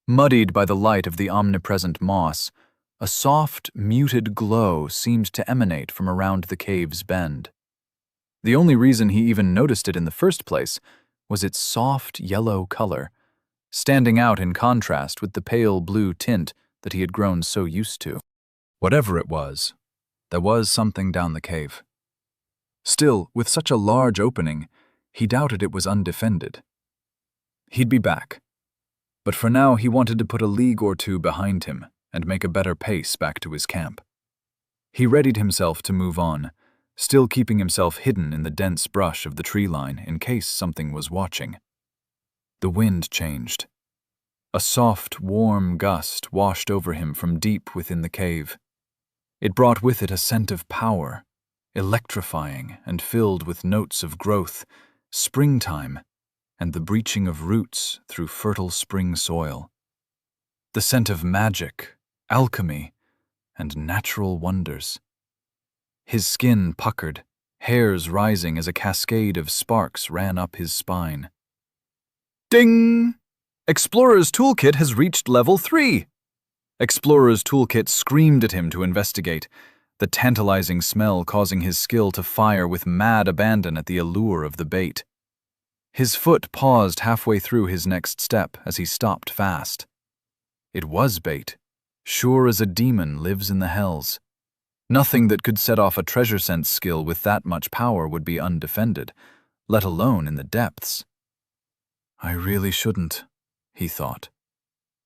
Muddied by the light of the omnipresent moss, a soft, muted glow seemed to emanate from around the cave's bend. The only reason he even noticed it in the first place was its soft yellow color, standing out in contrast with the pale blue tint that he had grown so used to. Whatever it was, there was something down the cave. Still, with such a large opening, he doubted it was undefended. He'd be back. But for now he wanted to put a league or two behind him and make a better pace back to his camp. He readied himself to move on, still keeping himself hidden in the dense brush of the tree line in case something was watching. The wind changed. A soft, warm gust washed over him from deep within the cave. It brought with it a scent of power, electrifying and filled with notes of growth, springtime, and the breaching of roots through fertile spring soil. The scent of magic, alchemy, and natural wonders. His skin puckered, hairs rising as a cascade of sparks ran up his spine. Ding! Explorer's Toolkit has reached level 3! Explorer's Toolkit screamed at him to investigate, the tantalizing smell causing his skill to fire with mad abandon at the allure of the bait. His foot paused halfway through his next step as he stopped fast. It was bait, sure as a demon lives in the hells. Nothing that could set off a treasure sense skill with that much power would be undefended, let alone in the depths. I really shouldn't, he thought.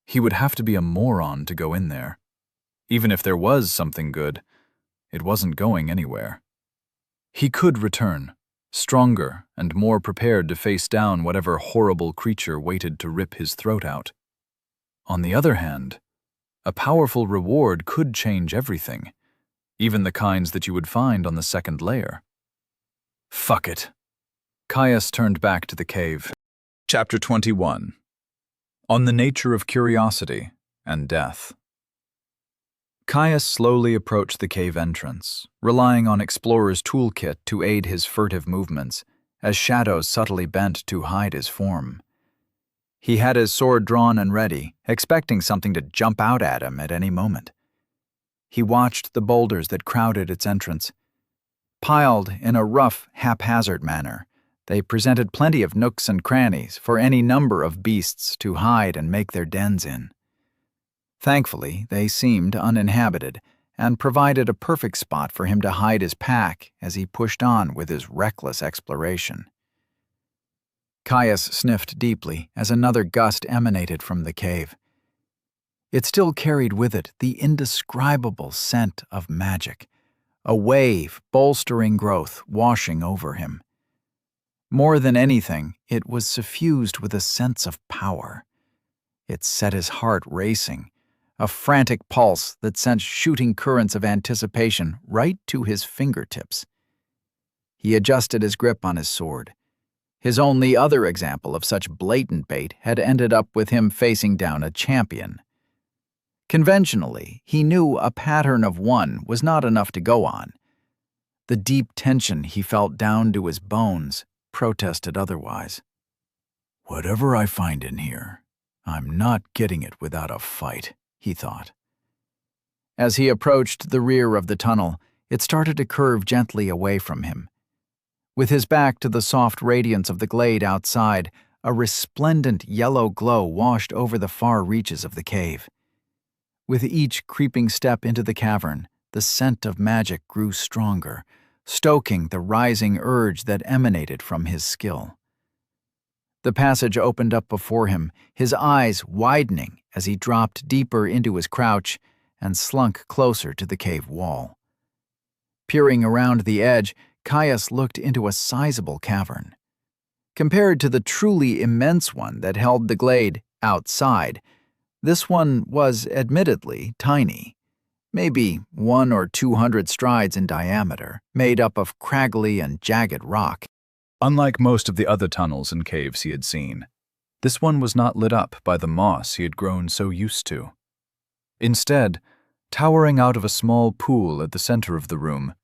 He would have to be a moron to go in there. Even if there was something good, it wasn't going anywhere. He could return, stronger and more prepared to face down whatever horrible creature waited to rip his throat out. On the other hand, a powerful reward could change everything, even the kinds that you would find on the second layer. Fuck it. Caius turned back to the cave. Chapter 21. On the nature of curiosity and death. Caius slowly approached the cave entrance, relying on Explorer's toolkit to aid his furtive movements, as shadows subtly bent to hide his form. He had his sword drawn and ready, expecting something to jump out at him at any moment. He watched the boulders that crowded its entrance. Piled in a rough, haphazard manner, they presented plenty of nooks and crannies for any number of beasts to hide and make their dens in. Thankfully, they seemed uninhabited and provided a perfect spot for him to hide his pack as he pushed on with his reckless exploration. Caius sniffed deeply as another gust emanated from the cave. It still carried with it the indescribable scent of magic, a wave bolstering growth washing over him. More than anything, it was suffused with a sense of power. It set his heart racing, a frantic pulse that sent shooting currents of anticipation right to his fingertips. He adjusted his grip on his sword. His only other example of such blatant bait had ended up with him facing down a champion. Conventionally, he knew a pattern of one was not enough to go on. The deep tension he felt down to his bones protested otherwise. Whatever I find in here, I'm not getting it without a fight, he thought. As he approached the rear of the tunnel, it started to curve gently away from him. With his back to the soft radiance of the glade outside, a resplendent yellow glow washed over the far reaches of the cave. With each creeping step into the cavern, the scent of magic grew stronger, stoking the rising urge that emanated from his skill. The passage opened up before him, his eyes widening as he dropped deeper into his crouch and slunk closer to the cave wall. Peering around the edge, Caius looked into a sizable cavern. Compared to the truly immense one that held the glade outside, this one was admittedly tiny, maybe 100 or 200 strides in diameter, made up of craggly and jagged rock. Unlike most of the other tunnels and caves he had seen, this one was not lit up by the moss he had grown so used to. Instead, towering out of a small pool at the center of the room,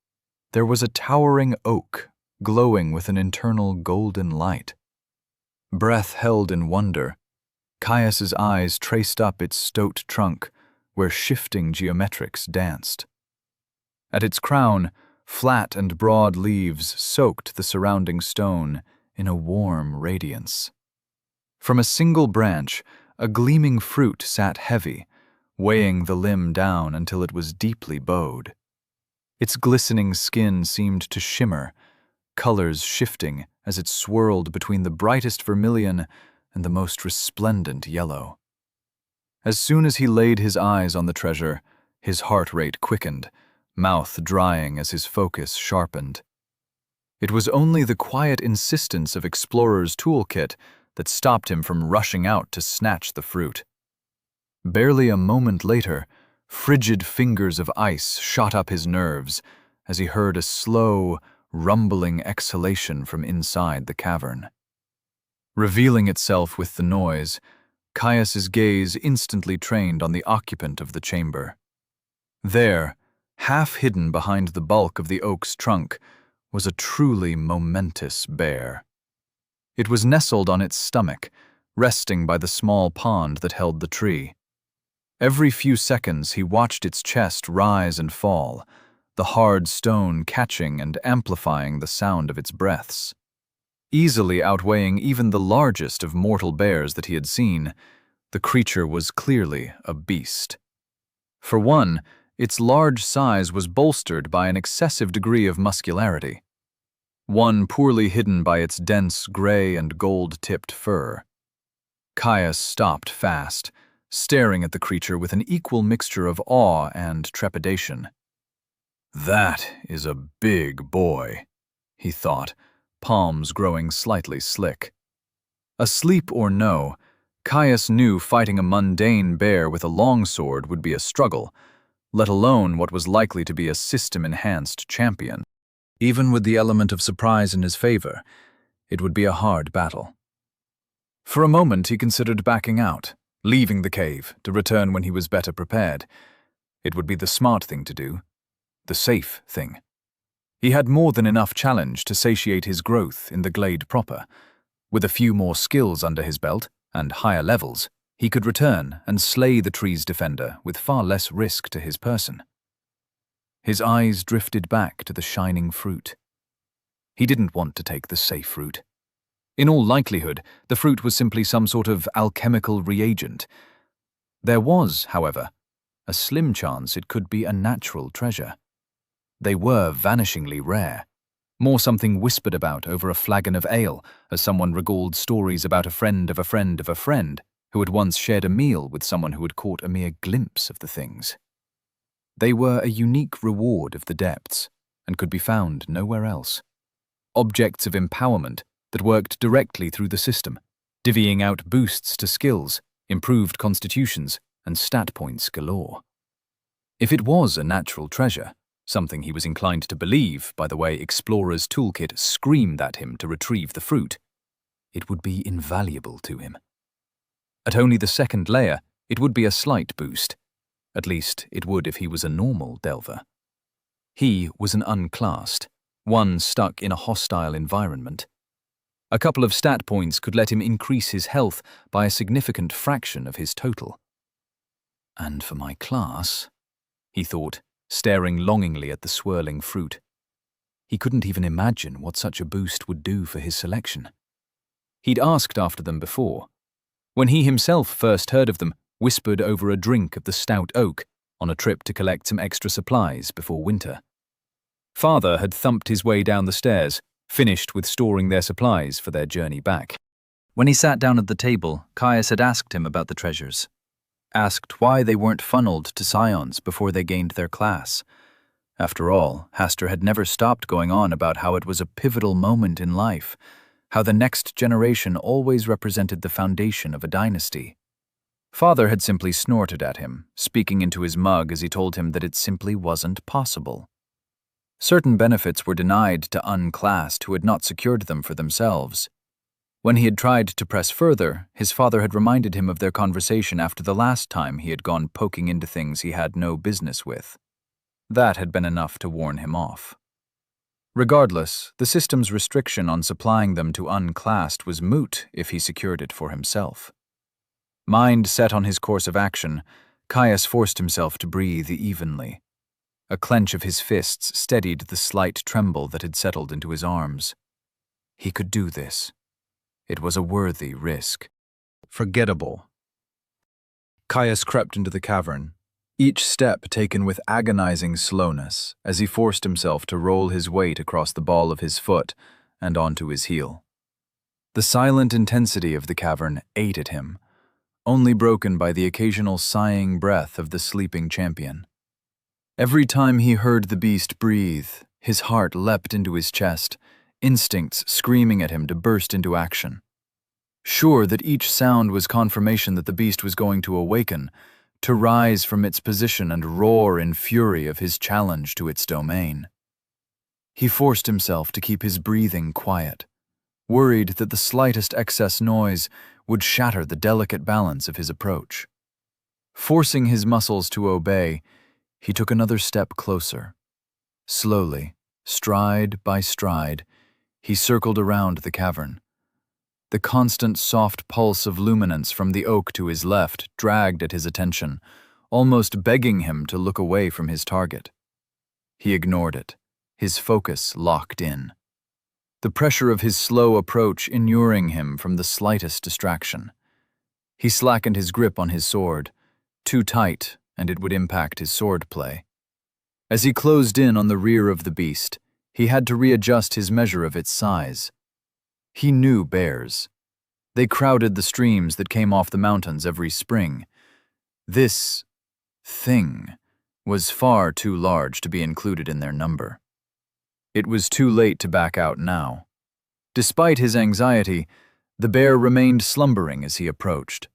there was a towering oak glowing with an internal golden light. Breath held in wonder, Caius's eyes traced up its stoat trunk where shifting geometrics danced. At its crown, flat and broad leaves soaked the surrounding stone in a warm radiance. From a single branch, a gleaming fruit sat heavy, weighing the limb down until it was deeply bowed. Its glistening skin seemed to shimmer, colors shifting as it swirled between the brightest vermilion and the most resplendent yellow. As soon as he laid his eyes on the treasure, his heart rate quickened, mouth drying as his focus sharpened. It was only the quiet insistence of Explorer's toolkit that stopped him from rushing out to snatch the fruit. Barely a moment later, frigid fingers of ice shot up his nerves as he heard a slow, rumbling exhalation from inside the cavern. Revealing itself with the noise, Caius's gaze instantly trained on the occupant of the chamber. There, half hidden behind the bulk of the oak's trunk, was a truly momentous bear. It was nestled on its stomach, resting by the small pond that held the tree. Every few seconds he watched its chest rise and fall, the hard stone catching and amplifying the sound of its breaths. Easily outweighing even the largest of mortal bears that he had seen, the creature was clearly a beast. For one, its large size was bolstered by an excessive degree of muscularity, one poorly hidden by its dense gray and gold-tipped fur. Caius stopped fast, staring at the creature with an equal mixture of awe and trepidation. "That is a big boy," he thought, palms growing slightly slick. Asleep or no, Caius knew fighting a mundane bear with a longsword would be a struggle, let alone what was likely to be a system-enhanced champion. Even with the element of surprise in his favor, it would be a hard battle. For a moment he considered backing out, leaving the cave to return when he was better prepared. It would be the smart thing to do, the safe thing. He had more than enough challenge to satiate his growth in the glade proper. With a few more skills under his belt, and higher levels, he could return and slay the tree's defender with far less risk to his person. His eyes drifted back to the shining fruit. He didn't want to take the safe route. In all likelihood, the fruit was simply some sort of alchemical reagent. There was, however, a slim chance it could be a natural treasure. They were vanishingly rare, more something whispered about over a flagon of ale as someone recalled stories about a friend of a friend of a friend who had once shared a meal with someone who had caught a mere glimpse of the things. They were a unique reward of the depths and could be found nowhere else. Objects of empowerment that worked directly through the system, divvying out boosts to skills, improved constitutions, and stat points galore. If it was a natural treasure, something he was inclined to believe by the way Explorer's toolkit screamed at him to retrieve the fruit, it would be invaluable to him. At only the second layer, it would be a slight boost. At least, it would if he was a normal delver. He was an unclassed, one stuck in a hostile environment. A couple of stat points could let him increase his health by a significant fraction of his total. And for my class, he thought, staring longingly at the swirling fruit. He couldn't even imagine what such a boost would do for his selection. He'd asked after them before. When he himself first heard of them, whispered over a drink of the stout oak on a trip to collect some extra supplies before winter. Father had thumped his way down the stairs, finished with storing their supplies for their journey back. When he sat down at the table, Caius had asked him about the treasures. Asked why they weren't funneled to scions before they gained their class. After all, Hastur had never stopped going on about how it was a pivotal moment in life, how the next generation always represented the foundation of a dynasty. Father had simply snorted at him, speaking into his mug as he told him that it simply wasn't possible. Certain benefits were denied to unclassed who had not secured them for themselves. When he had tried to press further, his father had reminded him of their conversation after the last time he had gone poking into things he had no business with. That had been enough to warn him off. Regardless, the system's restriction on supplying them to unclassed was moot if he secured it for himself. Mind set on his course of action, Caius forced himself to breathe evenly. A clench of his fists steadied the slight tremble that had settled into his arms. He could do this. It was a worthy risk. Forgettable. Caius crept into the cavern, each step taken with agonizing slowness as he forced himself to roll his weight across the ball of his foot and onto his heel. The silent intensity of the cavern ate at him, only broken by the occasional sighing breath of the sleeping champion. Every time he heard the beast breathe, his heart leapt into his chest, instincts screaming at him to burst into action. Sure that each sound was confirmation that the beast was going to awaken, to rise from its position and roar in fury of his challenge to its domain. He forced himself to keep his breathing quiet, worried that the slightest excess noise would shatter the delicate balance of his approach. Forcing his muscles to obey, he took another step closer. Slowly, stride by stride, he circled around the cavern. The constant soft pulse of luminance from the oak to his left dragged at his attention, almost begging him to look away from his target. He ignored it, his focus locked in. The pressure of his slow approach inuring him from the slightest distraction. He slackened his grip on his sword, too tight, and it would impact his swordplay. As he closed in on the rear of the beast, he had to readjust his measure of its size. He knew bears. They crowded the streams that came off the mountains every spring. This thing was far too large to be included in their number. It was too late to back out now. Despite his anxiety, the bear remained slumbering as he approached.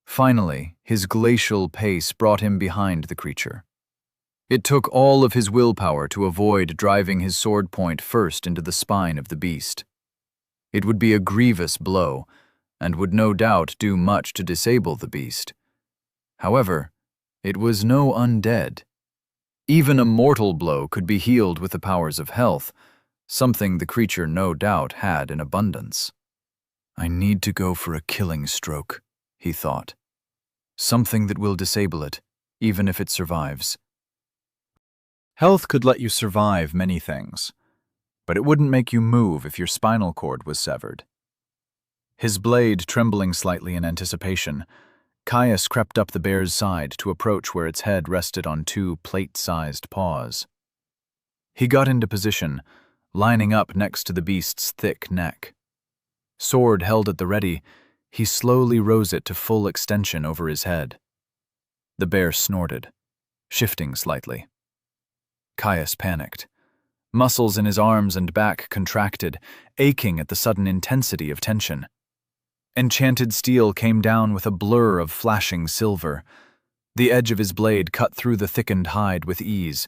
Finally, his glacial pace brought him behind the creature. It took all of his willpower to avoid driving his sword point first into the spine of the beast. It would be a grievous blow, and would no doubt do much to disable the beast. However, it was no undead. Even a mortal blow could be healed with the powers of health, something the creature no doubt had in abundance. I need to go for a killing stroke, he thought. Something that will disable it, even if it survives. Health could let you survive many things, but it wouldn't make you move if your spinal cord was severed. His blade trembling slightly in anticipation, Caius crept up the bear's side to approach where its head rested on two plate-sized paws. He got into position, lining up next to the beast's thick neck. Sword held at the ready, he slowly rose it to full extension over his head. The bear snorted, shifting slightly. Caius panicked. Muscles in his arms and back contracted, aching at the sudden intensity of tension. Enchanted steel came down with a blur of flashing silver. The edge of his blade cut through the thickened hide with ease,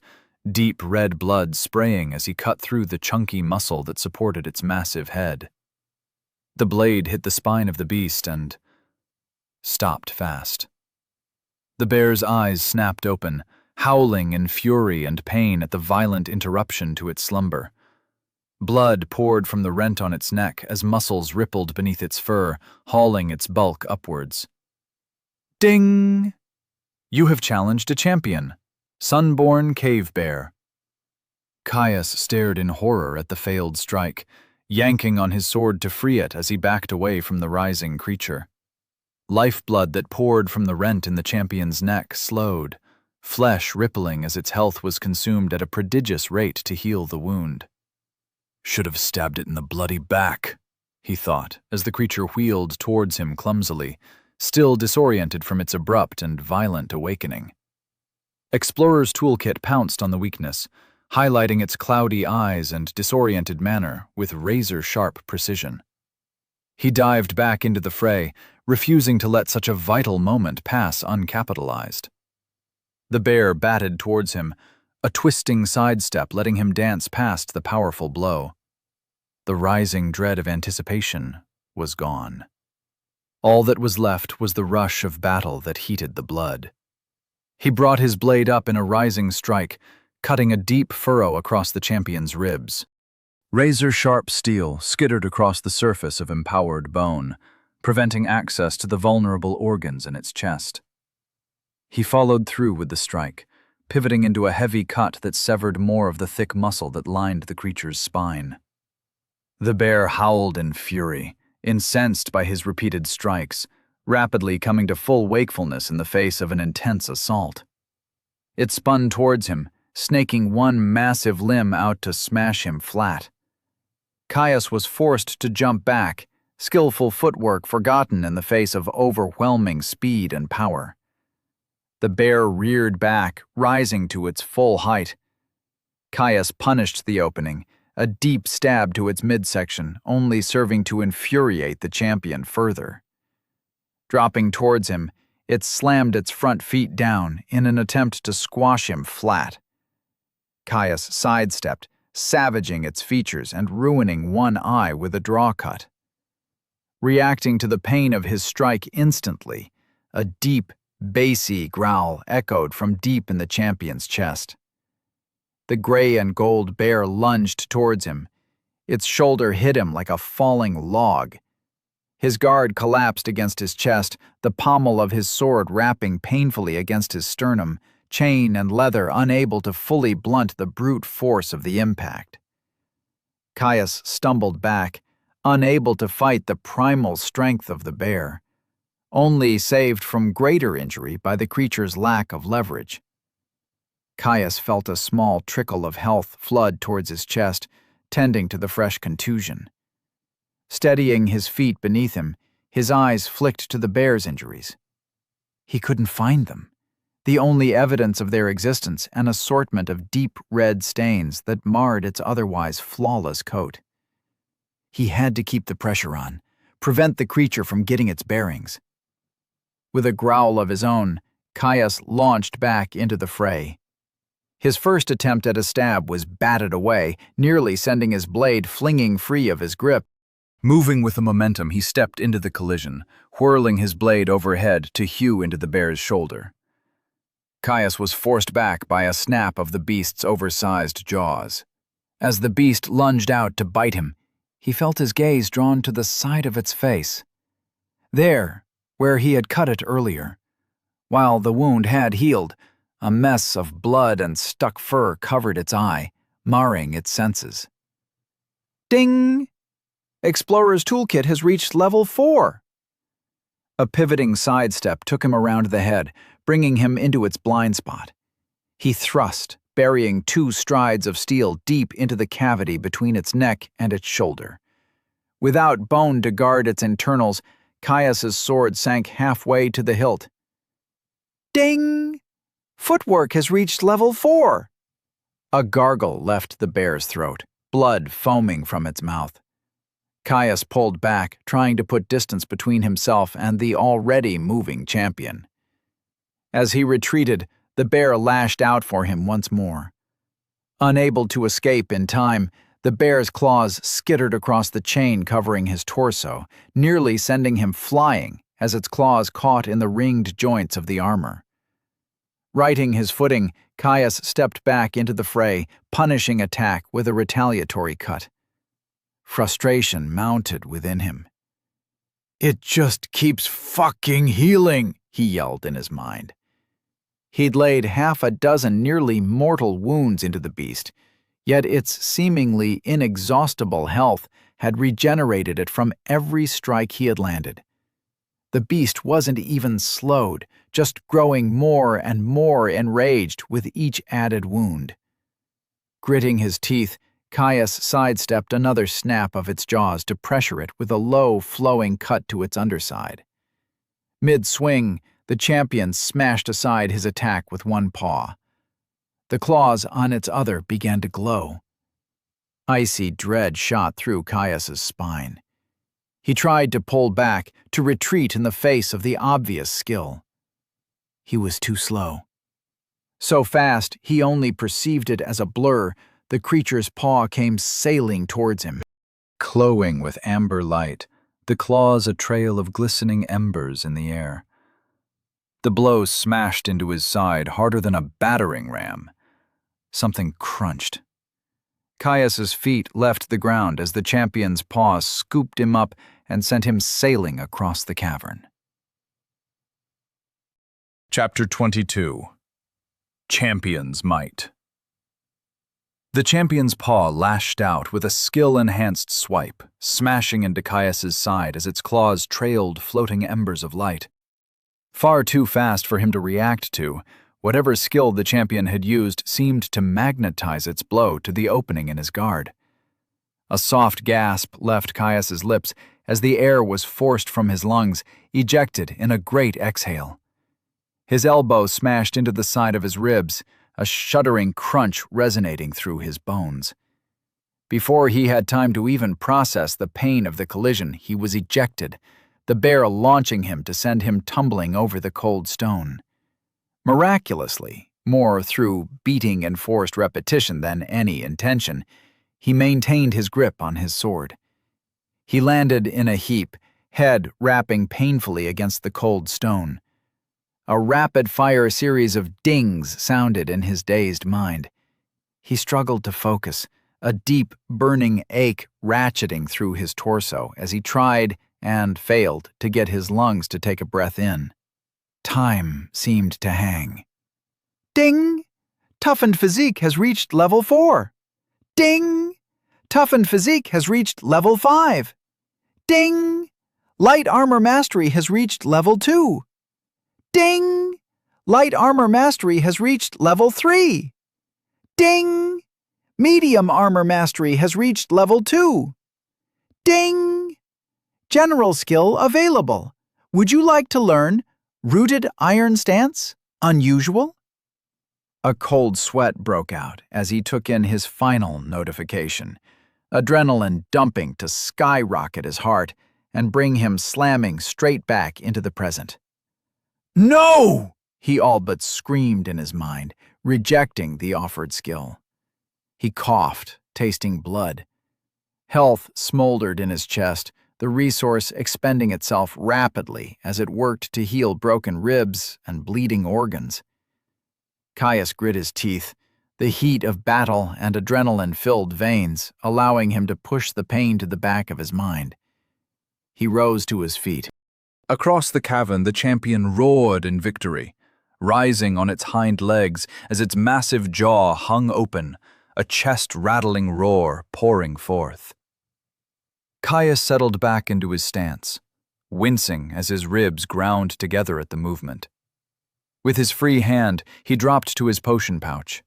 deep red blood spraying as he cut through the chunky muscle that supported its massive head. The blade hit the spine of the beast and stopped fast. The bear's eyes snapped open, howling in fury and pain at the violent interruption to its slumber. Blood poured from the rent on its neck as muscles rippled beneath its fur, hauling its bulk upwards. Ding! You have challenged a champion, Sunborn Cave Bear. Caius stared in horror at the failed strike, yanking on his sword to free it as he backed away from the rising creature. Lifeblood that poured from the rent in the champion's neck slowed, flesh rippling as its health was consumed at a prodigious rate to heal the wound. Should have stabbed it in the bloody back, he thought, as the creature wheeled towards him clumsily, still disoriented from its abrupt and violent awakening. Explorer's toolkit pounced on the weakness, highlighting its cloudy eyes and disoriented manner with razor-sharp precision. He dived back into the fray, refusing to let such a vital moment pass uncapitalized. The bear batted towards him, a twisting sidestep letting him dance past the powerful blow. The rising dread of anticipation was gone. All that was left was the rush of battle that heated the blood. He brought his blade up in a rising strike, cutting a deep furrow across the champion's ribs. Razor-sharp steel skittered across the surface of empowered bone, preventing access to the vulnerable organs in its chest. He followed through with the strike, pivoting into a heavy cut that severed more of the thick muscle that lined the creature's spine. The bear howled in fury, incensed by his repeated strikes, rapidly coming to full wakefulness in the face of an intense assault. It spun towards him, snaking one massive limb out to smash him flat. Caius was forced to jump back, skillful footwork forgotten in the face of overwhelming speed and power. The bear reared back, rising to its full height. Caius punished the opening, a deep stab to its midsection, only serving to infuriate the champion further. Dropping towards him, it slammed its front feet down in an attempt to squash him flat. Caius sidestepped, savaging its features and ruining one eye with a draw cut. Reacting to the pain of his strike instantly, a deep, bassy growl echoed from deep in the champion's chest. The gray and gold bear lunged towards him. Its shoulder hit him like a falling log. His guard collapsed against his chest, the pommel of his sword rapping painfully against his sternum, chain and leather unable to fully blunt the brute force of the impact. Caius stumbled back, unable to fight the primal strength of the bear. only saved from greater injury by the creature's lack of leverage. Caius felt a small trickle of health flood towards his chest, tending to the fresh contusion. Steadying his feet beneath him, his eyes flicked to the bear's injuries. He couldn't find them. The only evidence of their existence, an assortment of deep red stains that marred its otherwise flawless coat. He had to keep the pressure on, prevent the creature from getting its bearings. With a growl of his own, Caius launched back into the fray. His first attempt at a stab was batted away, nearly sending his blade flinging free of his grip. Moving with the momentum, he stepped into the collision, whirling his blade overhead to hew into the bear's shoulder. Caius was forced back by a snap of the beast's oversized jaws. As the beast lunged out to bite him, he felt his gaze drawn to the side of its face. There, where he had cut it earlier. While the wound had healed, a mess of blood and stuck fur covered its eye, marring its senses. Ding! Explorer's toolkit has reached level 4. A pivoting sidestep took him around the head, bringing him into its blind spot. He thrust, burying 2 strides of steel deep into the cavity between its neck and its shoulder. Without bone to guard its internals, Caius's sword sank halfway to the hilt. Ding! Footwork has reached level 4. A gargle left the bear's throat, blood foaming from its mouth. Caius pulled back, trying to put distance between himself and the already moving champion. As he retreated, the bear lashed out for him once more. Unable to escape in time, the bear's claws skittered across the chain covering his torso, nearly sending him flying as its claws caught in the ringed joints of the armor. Righting his footing, Caius stepped back into the fray, punishing attack with a retaliatory cut. Frustration mounted within him. "It just keeps fucking healing," he yelled in his mind. He'd laid half a dozen nearly mortal wounds into the beast, yet its seemingly inexhaustible health had regenerated it from every strike he had landed. The beast wasn't even slowed, just growing more and more enraged with each added wound. Gritting his teeth, Caius sidestepped another snap of its jaws to pressure it with a low, flowing cut to its underside. Mid-swing, the champion smashed aside his attack with one paw. The claws on its other began to glow. Icy dread shot through Caius's spine. He tried to pull back, to retreat in the face of the obvious skill. He was too slow. So fast, he only perceived it as a blur. The creature's paw came sailing towards him. Glowing with amber light, the claws a trail of glistening embers in the air. The blow smashed into his side harder than a battering ram. Something crunched. Caius's feet left the ground as the champion's paw scooped him up and sent him sailing across the cavern. Chapter 22. Champion's Might. The champion's paw lashed out with a skill-enhanced swipe, smashing into Caius's side as its claws trailed floating embers of light. Far too fast for him to react to, whatever skill the champion had used seemed to magnetize its blow to the opening in his guard. A soft gasp left Caius's lips as the air was forced from his lungs, ejected in a great exhale. His elbow smashed into the side of his ribs, a shuddering crunch resonating through his bones. Before he had time to even process the pain of the collision, he was ejected, the bear launching him to send him tumbling over the cold stone. Miraculously, more through beating and forced repetition than any intention, he maintained his grip on his sword. He landed in a heap, head rapping painfully against the cold stone. A rapid-fire series of dings sounded in his dazed mind. He struggled to focus, a deep, burning ache ratcheting through his torso as he tried and failed to get his lungs to take a breath in. Time seemed to hang. Ding! Toughened physique has reached level 4. Ding! Toughened physique has reached level 5. Ding! Light Armor Mastery has reached level 2. Ding! Light Armor Mastery has reached level 3. Ding! Medium Armor Mastery has reached level 2. Ding! General skill available. Would you like to learn Rooted Iron Stance? Unusual? A cold sweat broke out as he took in his final notification, adrenaline dumping to skyrocket his heart and bring him slamming straight back into the present. No! He all but screamed in his mind, rejecting the offered skill. He coughed, tasting blood. Health smoldered in his chest, the resource expending itself rapidly as it worked to heal broken ribs and bleeding organs. Caius grit his teeth, the heat of battle and adrenaline-filled veins allowing him to push the pain to the back of his mind. He rose to his feet. Across the cavern, the champion roared in victory, rising on its hind legs as its massive jaw hung open, a chest-rattling roar pouring forth. Caius settled back into his stance, wincing as his ribs ground together at the movement. With his free hand, he dropped to his potion pouch.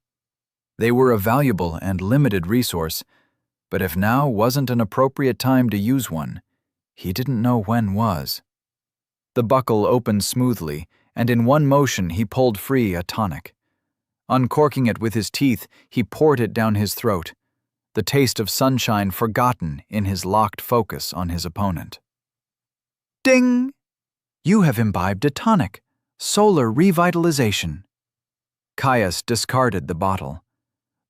They were a valuable and limited resource, but if now wasn't an appropriate time to use one, he didn't know when was. The buckle opened smoothly, and in one motion he pulled free a tonic. Uncorking it with his teeth, he poured it down his throat, the taste of sunshine forgotten in his locked focus on his opponent. Ding! You have imbibed a tonic. Solar revitalization. Caius discarded the bottle.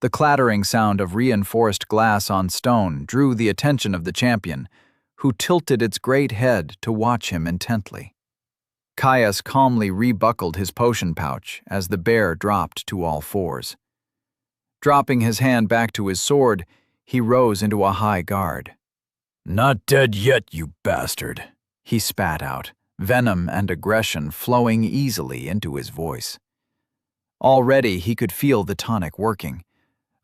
The clattering sound of reinforced glass on stone drew the attention of the champion, who tilted its great head to watch him intently. Caius calmly rebuckled his potion pouch as the bear dropped to all fours. Dropping his hand back to his sword, he rose into a high guard. "Not dead yet, you bastard," he spat out, venom and aggression flowing easily into his voice. Already he could feel the tonic working,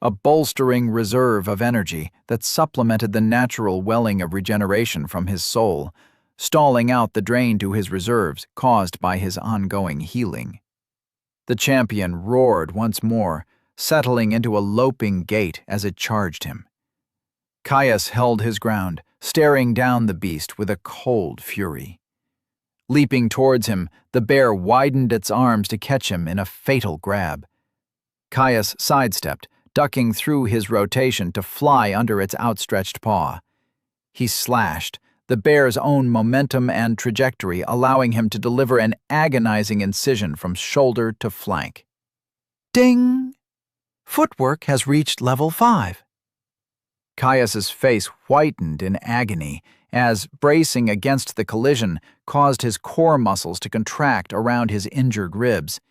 a bolstering reserve of energy that supplemented the natural welling of regeneration from his soul, stalling out the drain to his reserves caused by his ongoing healing. The champion roared once more, settling into a loping gait as it charged him. Caius held his ground, staring down the beast with a cold fury. Leaping towards him, the bear widened its arms to catch him in a fatal grab. Caius sidestepped, ducking through his rotation to fly under its outstretched paw. He slashed, the bear's own momentum and trajectory allowing him to deliver an agonizing incision from shoulder to flank. Ding! Footwork has reached level 5. Caius's face whitened in agony as, bracing against the collision, caused his core muscles to contract around his injured ribs.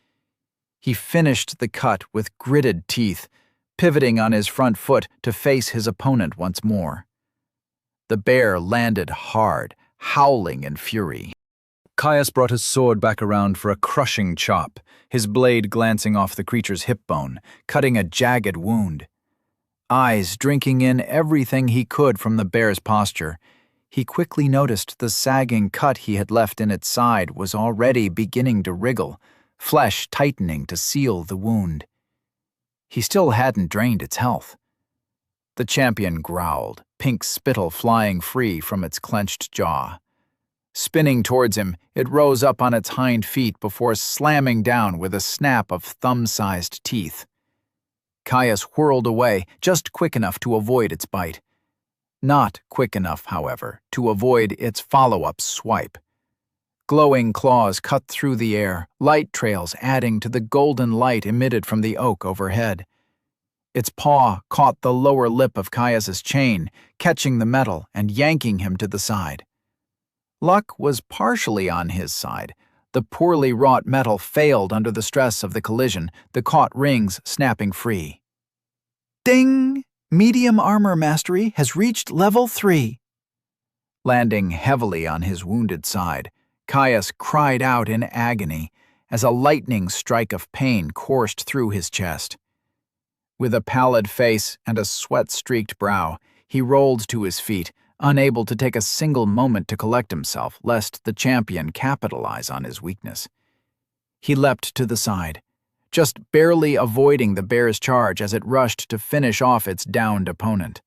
He finished the cut with gritted teeth, pivoting on his front foot to face his opponent once more. The bear landed hard, howling in fury. Caius brought his sword back around for a crushing chop, his blade glancing off the creature's hip bone, cutting a jagged wound. Eyes drinking in everything he could from the bear's posture, he quickly noticed the sagging cut he had left in its side was already beginning to wriggle, flesh tightening to seal the wound. He still hadn't drained its health. The champion growled, pink spittle flying free from its clenched jaw. Spinning towards him, it rose up on its hind feet before slamming down with a snap of thumb-sized teeth. Caius whirled away, just quick enough to avoid its bite. Not quick enough, however, to avoid its follow-up swipe. Glowing claws cut through the air, light trails adding to the golden light emitted from the oak overhead. Its paw caught the lower lip of Caius's chain, catching the metal and yanking him to the side. Luck was partially on his side. The poorly wrought metal failed under the stress of the collision, the caught rings snapping free. Ding! Medium Armor Mastery has reached level 3. Landing heavily on his wounded side, Caius cried out in agony as a lightning strike of pain coursed through his chest. With a pallid face and a sweat-streaked brow, he rolled to his feet, unable to take a single moment to collect himself lest the champion capitalize on his weakness. He leapt to the side, just barely avoiding the bear's charge as it rushed to finish off its downed opponent.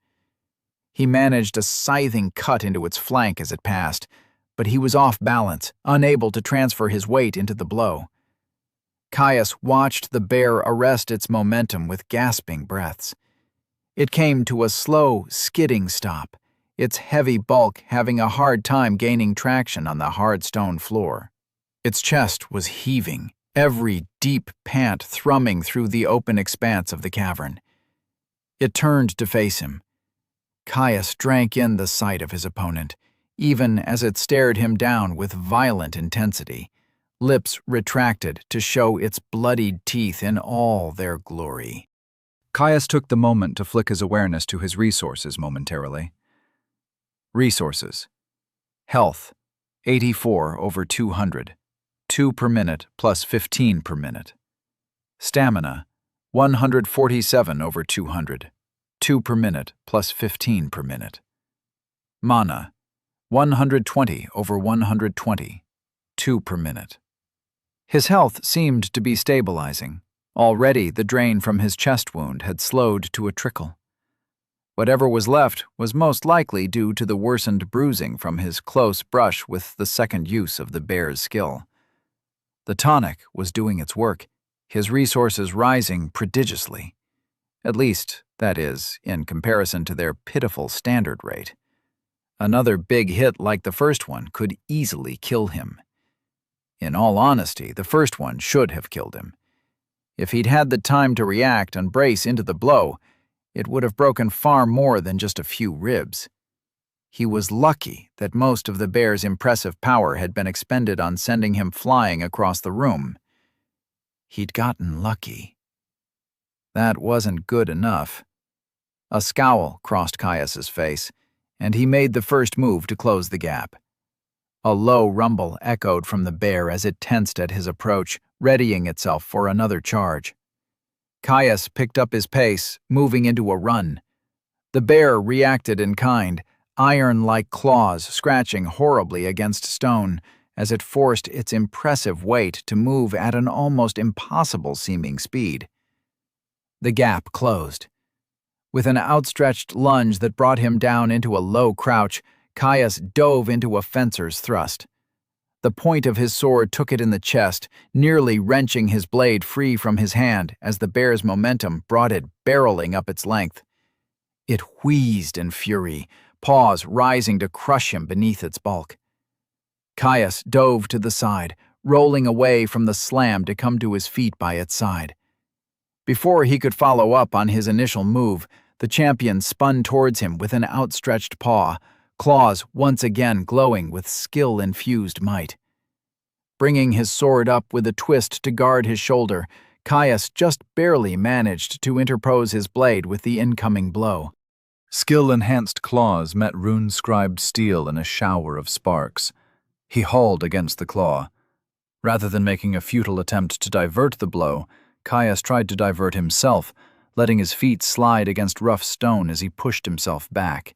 He managed a scything cut into its flank as it passed, but he was off balance, unable to transfer his weight into the blow. Caius watched the bear arrest its momentum with gasping breaths. It came to a slow, skidding stop, its heavy bulk having a hard time gaining traction on the hard stone floor. Its chest was heaving, every deep pant thrumming through the open expanse of the cavern. It turned to face him. Caius drank in the sight of his opponent, even as it stared him down with violent intensity, lips retracted to show its bloodied teeth in all their glory. Caius took the moment to flick his awareness to his resources momentarily. Resources. Health, 84/200, 2 per minute plus 15 per minute. Stamina, 147/200, 2 per minute plus 15 per minute. Mana, 120/120, 2 per minute. His health seemed to be stabilizing. Already the drain from his chest wound had slowed to a trickle. Whatever was left was most likely due to the worsened bruising from his close brush with the second use of the bear's skill. The tonic was doing its work, his resources rising prodigiously. At least, that is, in comparison to their pitiful standard rate. Another big hit like the first one could easily kill him. In all honesty, the first one should have killed him. If he'd had the time to react and brace into the blow, it would have broken far more than just a few ribs. He was lucky that most of the bear's impressive power had been expended on sending him flying across the room. He'd gotten lucky. That wasn't good enough. A scowl crossed Caius's face, and he made the first move to close the gap. A low rumble echoed from the bear as it tensed at his approach, readying itself for another charge. Caius picked up his pace, moving into a run. The bear reacted in kind, iron-like claws scratching horribly against stone as it forced its impressive weight to move at an almost impossible-seeming speed. The gap closed. With an outstretched lunge that brought him down into a low crouch, Caius dove into a fencer's thrust. The point of his sword took it in the chest, nearly wrenching his blade free from his hand as the bear's momentum brought it barreling up its length. It wheezed in fury, paws rising to crush him beneath its bulk. Caius dove to the side, rolling away from the slam to come to his feet by its side. Before he could follow up on his initial move, the champion spun towards him with an outstretched paw, claws once again glowing with skill-infused might. Bringing his sword up with a twist to guard his shoulder, Caius just barely managed to interpose his blade with the incoming blow. Skill-enhanced claws met rune-scribed steel in a shower of sparks. He hauled against the claw. Rather than making a futile attempt to divert the blow, Caius tried to divert himself, letting his feet slide against rough stone as he pushed himself back.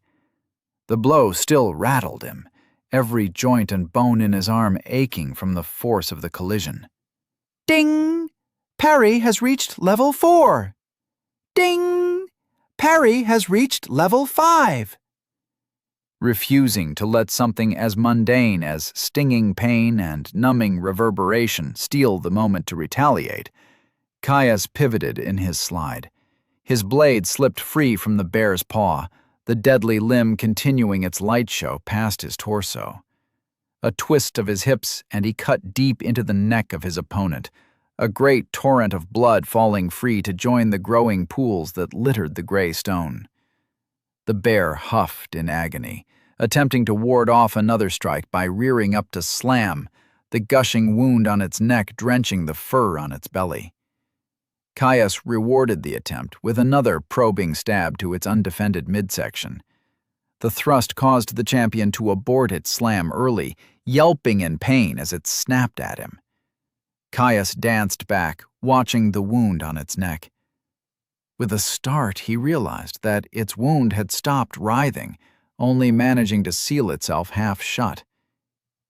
The blow still rattled him, every joint and bone in his arm aching from the force of the collision. Ding! Parry has reached level 4. Ding! Parry has reached level 5. Refusing to let something as mundane as stinging pain and numbing reverberation steal the moment to retaliate, Caius pivoted in his slide. His blade slipped free from the bear's paw, the deadly limb continuing its light show past his torso. A twist of his hips, and he cut deep into the neck of his opponent, a great torrent of blood falling free to join the growing pools that littered the gray stone. The bear huffed in agony, attempting to ward off another strike by rearing up to slam, the gushing wound on its neck drenching the fur on its belly. Caius rewarded the attempt with another probing stab to its undefended midsection. The thrust caused the champion to abort its slam early, yelping in pain as it snapped at him. Caius danced back, watching the wound on its neck. With a start, he realized that its wound had stopped writhing, only managing to seal itself half shut.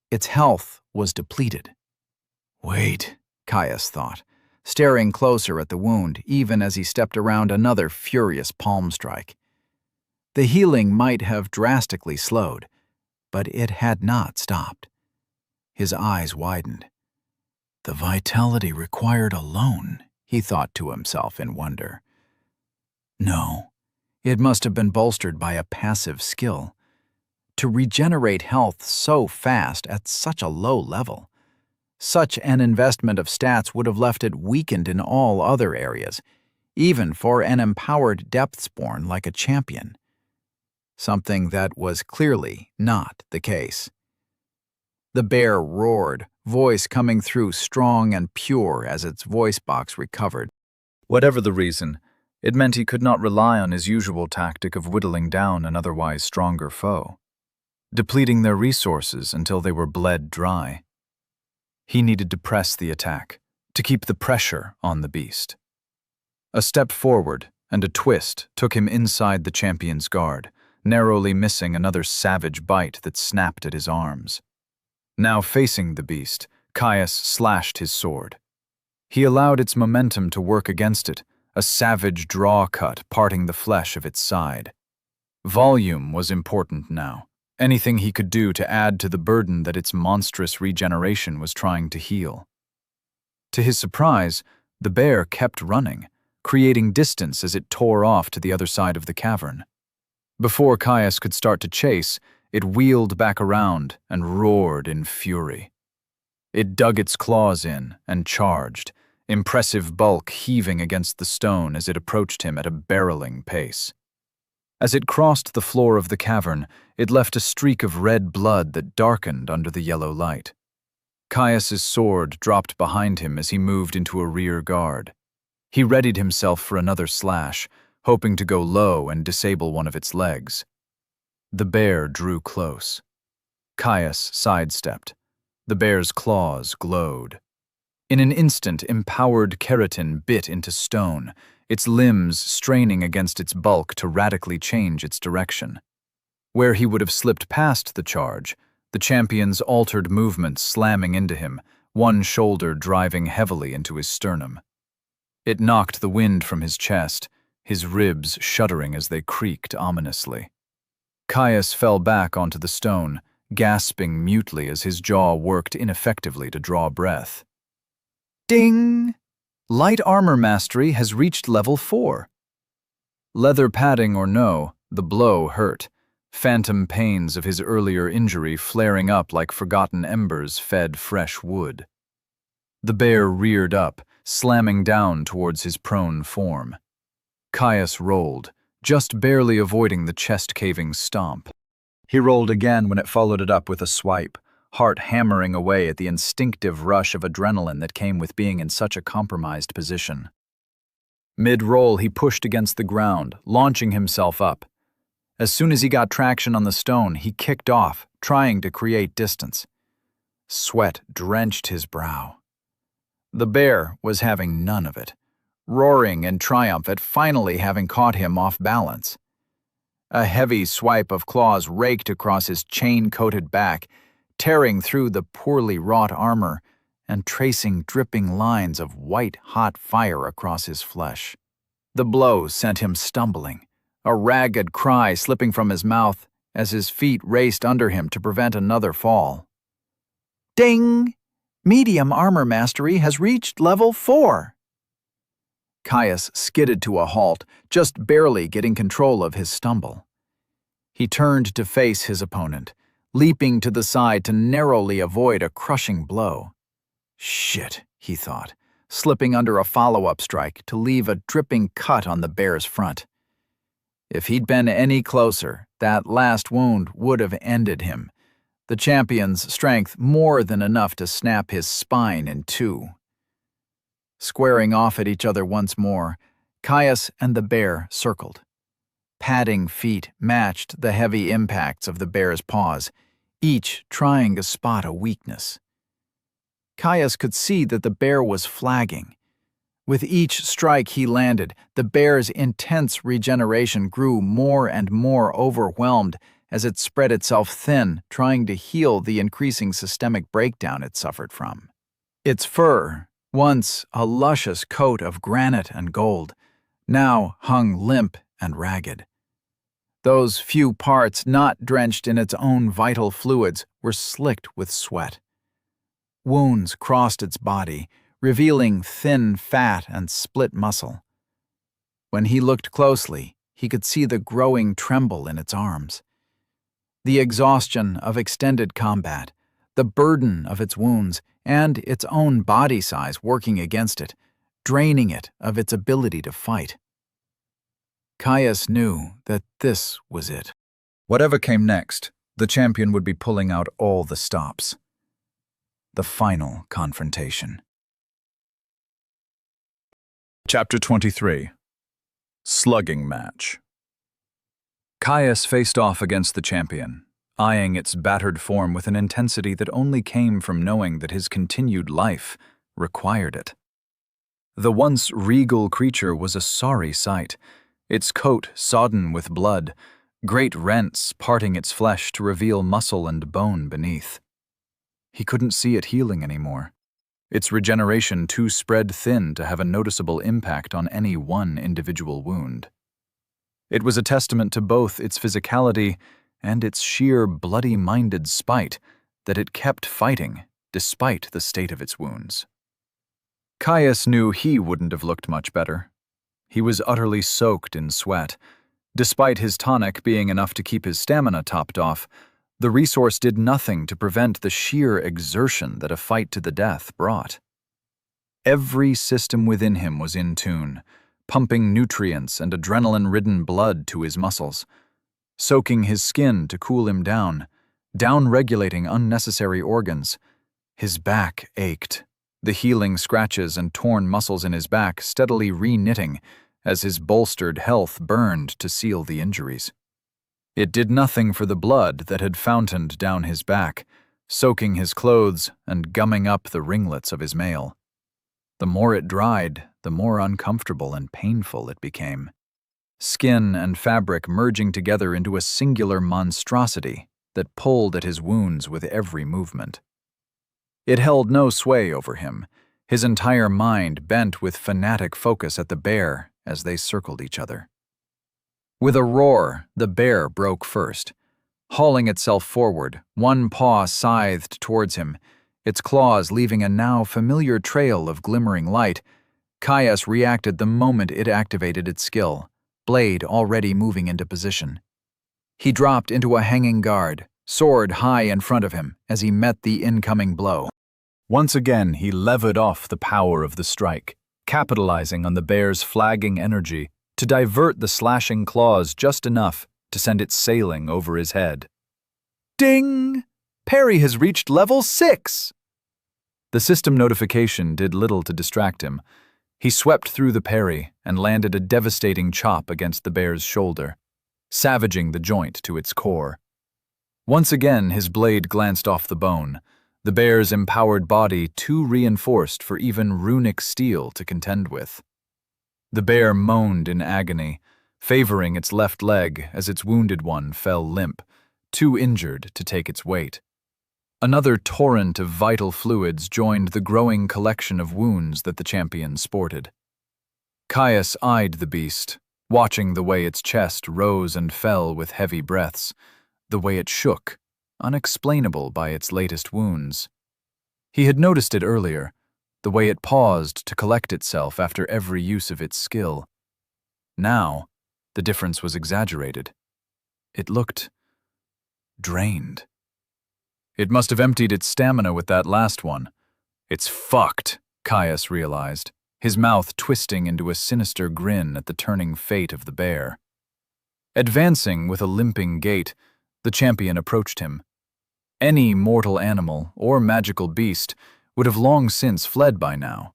Its health was depleted. Wait, Caius thought, staring closer at the wound even as he stepped around another furious palm strike. The healing might have drastically slowed, but it had not stopped. His eyes widened. The vitality required alone, he thought to himself in wonder. No, it must have been bolstered by a passive skill. To regenerate health so fast at such a low level. Such an investment of stats would have left it weakened in all other areas, even for an empowered Depthsborn like a champion. Something that was clearly not the case. The bear roared, voice coming through strong and pure as its voice box recovered. Whatever the reason, it meant he could not rely on his usual tactic of whittling down an otherwise stronger foe, depleting their resources until they were bled dry. He needed to press the attack, to keep the pressure on the beast. A step forward and a twist took him inside the champion's guard, narrowly missing another savage bite that snapped at his arms. Now facing the beast, Caius slashed his sword. He allowed its momentum to work against it, a savage draw cut parting the flesh of its side. Volume was important now, anything he could do to add to the burden that its monstrous regeneration was trying to heal. To his surprise, the bear kept running, creating distance as it tore off to the other side of the cavern. Before Caius could start to chase, it wheeled back around and roared in fury. It dug its claws in and charged, impressive bulk heaving against the stone as it approached him at a barreling pace. As it crossed the floor of the cavern, it left a streak of red blood that darkened under the yellow light. Caius's sword dropped behind him as he moved into a rear guard. He readied himself for another slash, hoping to go low and disable one of its legs. The bear drew close. Caius sidestepped. The bear's claws glowed. In an instant, empowered keratin bit into stone, its limbs straining against its bulk to radically change its direction. Where he would have slipped past the charge, the champion's altered movement slamming into him, one shoulder driving heavily into his sternum. It knocked the wind from his chest, his ribs shuddering as they creaked ominously. Caius fell back onto the stone, gasping mutely as his jaw worked ineffectively to draw breath. Ding! Light armor mastery has reached level 4. Leather padding or no, the blow hurt, phantom pains of his earlier injury flaring up like forgotten embers fed fresh wood. The bear reared up, slamming down towards his prone form. Caius rolled, just barely avoiding the chest-caving stomp. He rolled again when it followed it up with a swipe, heart hammering away at the instinctive rush of adrenaline that came with being in such a compromised position. Mid-roll, he pushed against the ground, launching himself up. As soon as he got traction on the stone, he kicked off, trying to create distance. Sweat drenched his brow. The bear was having none of it, roaring in triumph at finally having caught him off balance. A heavy swipe of claws raked across his chain-coated back, tearing through the poorly wrought armor and tracing dripping lines of white-hot fire across his flesh. The blow sent him stumbling, a ragged cry slipping from his mouth as his feet raced under him to prevent another fall. Ding! Medium armor mastery has reached level 4. Caius skidded to a halt, just barely getting control of his stumble. He turned to face his opponent, leaping to the side to narrowly avoid a crushing blow. Shit, he thought, slipping under a follow-up strike to leave a dripping cut on the bear's front. If he'd been any closer, that last wound would have ended him. The champion's strength more than enough to snap his spine in two. Squaring off at each other once more, Caius and the bear circled. Padding feet matched the heavy impacts of the bear's paws, each trying to spot a weakness. Caius could see that the bear was flagging. With each strike he landed, the bear's intense regeneration grew more and more overwhelmed as it spread itself thin, trying to heal the increasing systemic breakdown it suffered from. Its fur, once a luscious coat of granite and gold, now hung limp and ragged. Those few parts not drenched in its own vital fluids were slicked with sweat. Wounds crossed its body, revealing thin fat and split muscle. When he looked closely, he could see the growing tremble in its arms. The exhaustion of extended combat, the burden of its wounds, and its own body size working against it, draining it of its ability to fight. Caius knew that this was it. Whatever came next, the champion would be pulling out all the stops. The final confrontation. Chapter 23. Slugging Match. Caius faced off against the champion, eyeing its battered form with an intensity that only came from knowing that his continued life required it. The once regal creature was a sorry sight, its coat sodden with blood, great rents parting its flesh to reveal muscle and bone beneath. He couldn't see it healing anymore, its regeneration too spread thin to have a noticeable impact on any one individual wound. It was a testament to both its physicality and its sheer bloody-minded spite that it kept fighting despite the state of its wounds. Caius knew he wouldn't have looked much better. He was utterly soaked in sweat. Despite his tonic being enough to keep his stamina topped off, the resource did nothing to prevent the sheer exertion that a fight to the death brought. Every system within him was in tune, pumping nutrients and adrenaline-ridden blood to his muscles, soaking his skin to cool him down, down-regulating unnecessary organs. His back ached, the healing scratches and torn muscles in his back steadily re-knitting as his bolstered health burned to seal the injuries. It did nothing for the blood that had fountained down his back, soaking his clothes and gumming up the ringlets of his mail. The more it dried, the more uncomfortable and painful it became, skin and fabric merging together into a singular monstrosity that pulled at his wounds with every movement. It held no sway over him, his entire mind bent with fanatic focus at the bear as they circled each other. With a roar, the bear broke first, hauling itself forward, one paw scythed towards him, its claws leaving a now familiar trail of glimmering light. Caius reacted the moment it activated its skill, blade already moving into position. He dropped into a hanging guard, sword high in front of him as he met the incoming blow. Once again, he levered off the power of the strike, capitalizing on the bear's flagging energy to divert the slashing claws just enough to send it sailing over his head. Ding! Parry has reached level 6! The system notification did little to distract him. He swept through the parry and landed a devastating chop against the bear's shoulder, savaging the joint to its core. Once again, his blade glanced off the bone, the bear's empowered body too reinforced for even runic steel to contend with. The bear moaned in agony, favoring its left leg as its wounded one fell limp, too injured to take its weight. Another torrent of vital fluids joined the growing collection of wounds that the champion sported. Caius eyed the beast, watching the way its chest rose and fell with heavy breaths, the way it shook, unexplainable by its latest wounds. He had noticed it earlier, the way it paused to collect itself after every use of its skill. Now, the difference was exaggerated. It looked drained. It must have emptied its stamina with that last one. It's fucked, Caius realized, his mouth twisting into a sinister grin at the turning fate of the bear. Advancing with a limping gait, the champion approached him. Any mortal animal or magical beast would have long since fled by now.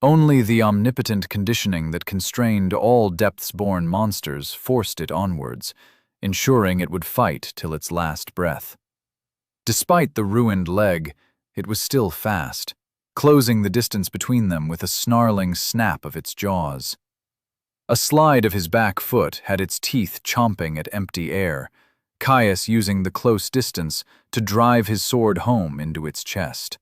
Only the omnipotent conditioning that constrained all depths-born monsters forced it onwards, ensuring it would fight till its last breath. Despite the ruined leg, it was still fast, closing the distance between them with a snarling snap of its jaws. A slide of his back foot had its teeth chomping at empty air, Caius using the close distance to drive his sword home into its chest.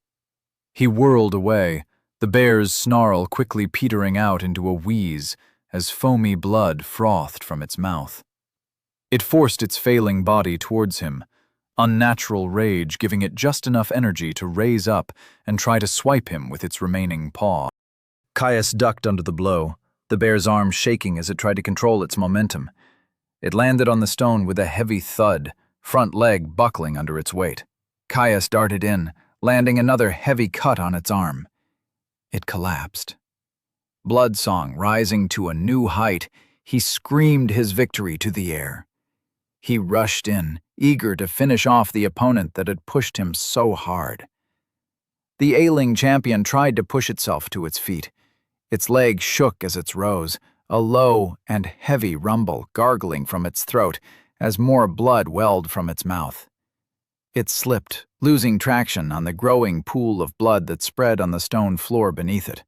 He whirled away, the bear's snarl quickly petering out into a wheeze as foamy blood frothed from its mouth. It forced its failing body towards him, unnatural rage giving it just enough energy to raise up and try to swipe him with its remaining paw. Caius ducked under the blow, the bear's arm shaking as it tried to control its momentum. It landed on the stone with a heavy thud, front leg buckling under its weight. Caius darted in, landing another heavy cut on its arm. It collapsed. Bloodsong rising to a new height, he screamed his victory to the air. He rushed in, eager to finish off the opponent that had pushed him so hard. The ailing champion tried to push itself to its feet. Its leg shook as it rose, a low and heavy rumble gargling from its throat as more blood welled from its mouth. It slipped, losing traction on the growing pool of blood that spread on the stone floor beneath it.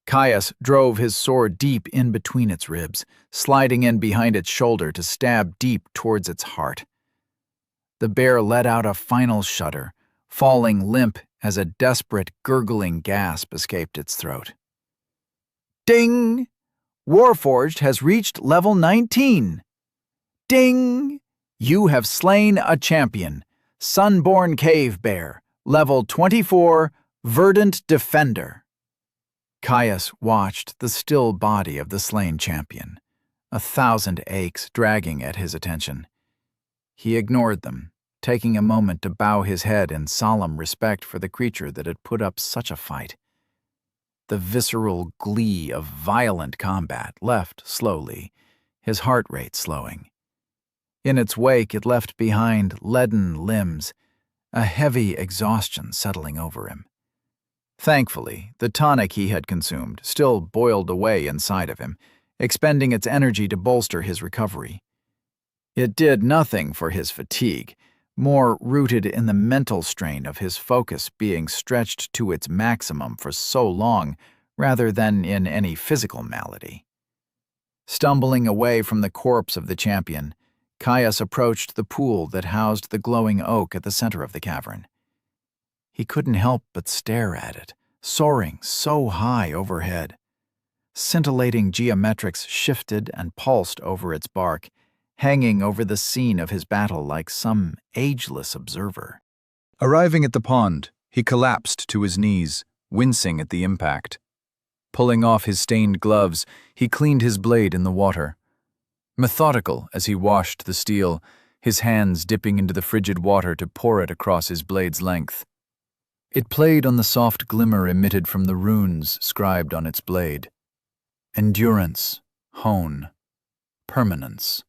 Caius drove his sword deep in between its ribs, sliding in behind its shoulder to stab deep towards its heart. The bear let out a final shudder, falling limp as a desperate, gurgling gasp escaped its throat. Ding! Warforged has reached level 19. Ding! You have slain a champion, Sunborn Cave Bear, level 24, Verdant Defender. Caius watched the still body of the slain champion, 1,000 aches dragging at his attention. He ignored them, taking a moment to bow his head in solemn respect for the creature that had put up such a fight. The visceral glee of violent combat left slowly, his heart rate slowing. In its wake, it left behind leaden limbs, a heavy exhaustion settling over him. Thankfully, the tonic he had consumed still boiled away inside of him, expending its energy to bolster his recovery. It did nothing for his fatigue, more rooted in the mental strain of his focus being stretched to its maximum for so long rather than in any physical malady. Stumbling away from the corpse of the champion, Caius approached the pool that housed the glowing oak at the center of the cavern. He couldn't help but stare at it, soaring so high overhead. Scintillating geometrics shifted and pulsed over its bark, hanging over the scene of his battle like some ageless observer. Arriving at the pond, he collapsed to his knees, wincing at the impact. Pulling off his stained gloves, he cleaned his blade in the water. Methodical as he washed the steel, his hands dipping into the frigid water to pour it across his blade's length. It played on the soft glimmer emitted from the runes scribed on its blade. Endurance, hone, permanence.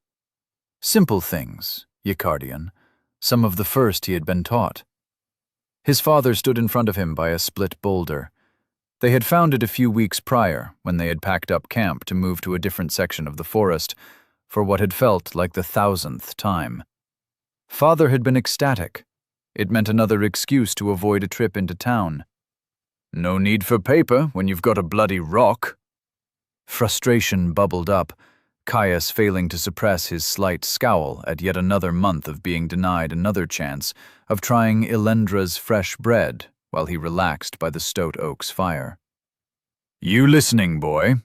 Simple things, Yacardian, some of the first he had been taught. His father stood in front of him by a split boulder. They had found it a few weeks prior, when they had packed up camp to move to a different section of the forest, for what had felt like the 1,000th time. Father had been ecstatic. It meant another excuse to avoid a trip into town. No need for paper when you've got a bloody rock. Frustration bubbled up, Caius failing to suppress his slight scowl at yet another month of being denied another chance of trying Elendra's fresh bread while he relaxed by the stoat oak's fire. "You listening, boy?"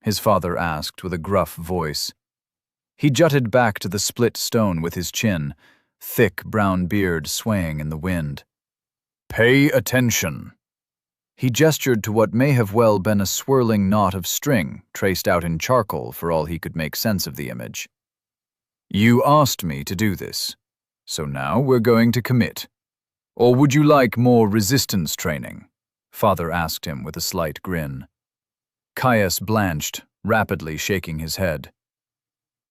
his father asked with a gruff voice. He jutted back to the split stone with his chin, thick brown beard swaying in the wind. "Pay attention." He gestured to what may have well been a swirling knot of string traced out in charcoal for all he could make sense of the image. "You asked me to do this, so now we're going to commit. Or would you like more resistance training?" Father asked him with a slight grin. Caius blanched, rapidly shaking his head.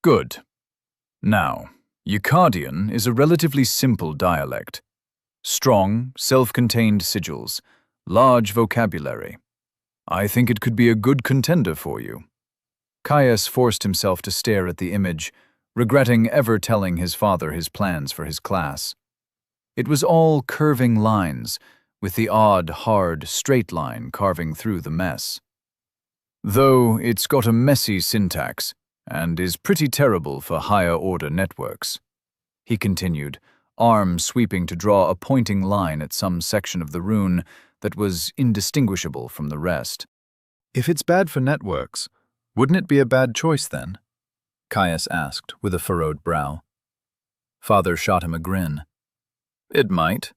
"Good. Now, Yacardian is a relatively simple dialect. Strong, self-contained sigils, large vocabulary. I think it could be a good contender for you." Caius forced himself to stare at the image, regretting ever telling his father his plans for his class. It was all curving lines, with the odd, hard, straight line carving through the mess. Though it's got a messy syntax, and is pretty terrible for higher-order networks. he continued, arm sweeping to draw a pointing line at some section of the rune that was indistinguishable from the rest. If it's bad for networks, wouldn't it be a bad choice then? Caius asked with a furrowed brow. Father shot him a grin. It might.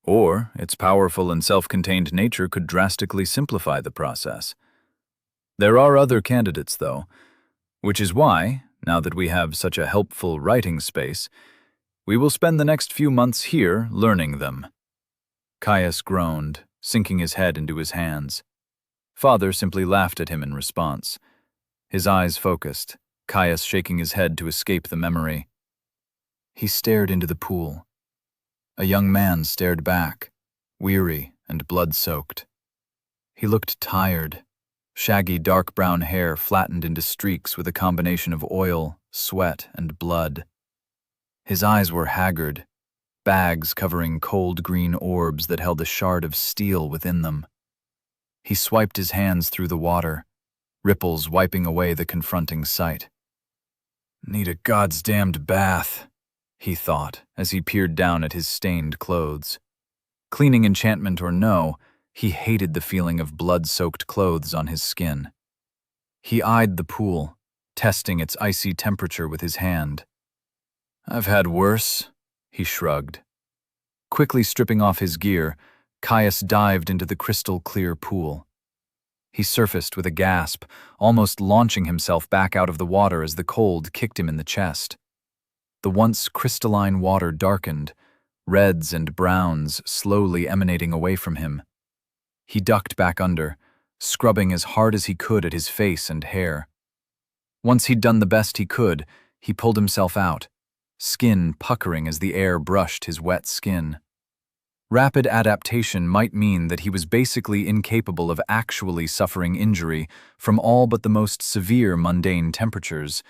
Or its powerful and self-contained nature could drastically simplify the process. There are other candidates, though, which is why, now that we have such a helpful writing space, we will spend the next few months here learning them. Caius groaned, sinking his head into his hands. Father simply laughed at him in response. His eyes focused, Caius shaking his head to escape the memory. He stared into the pool. A young man stared back, weary and blood-soaked. He looked tired, shaggy dark brown hair flattened into streaks with a combination of oil, sweat, and blood. His eyes were haggard, bags covering cold green orbs that held a shard of steel within them. He swiped his hands through the water, ripples wiping away the confronting sight. Need a goddamned bath, he thought as he peered down at his stained clothes. Cleaning enchantment or no, he hated the feeling of blood-soaked clothes on his skin. He eyed the pool, testing its icy temperature with his hand. I've had worse, he shrugged. Quickly stripping off his gear, Caius dived into the crystal-clear pool. He surfaced with a gasp, almost launching himself back out of the water as the cold kicked him in the chest. The once crystalline water darkened, reds and browns slowly emanating away from him. He ducked back under, scrubbing as hard as he could at his face and hair. Once he'd done the best he could, he pulled himself out, skin puckering as the air brushed his wet skin. Rapid adaptation might mean that he was basically incapable of actually suffering injury from all but the most severe mundane temperatures,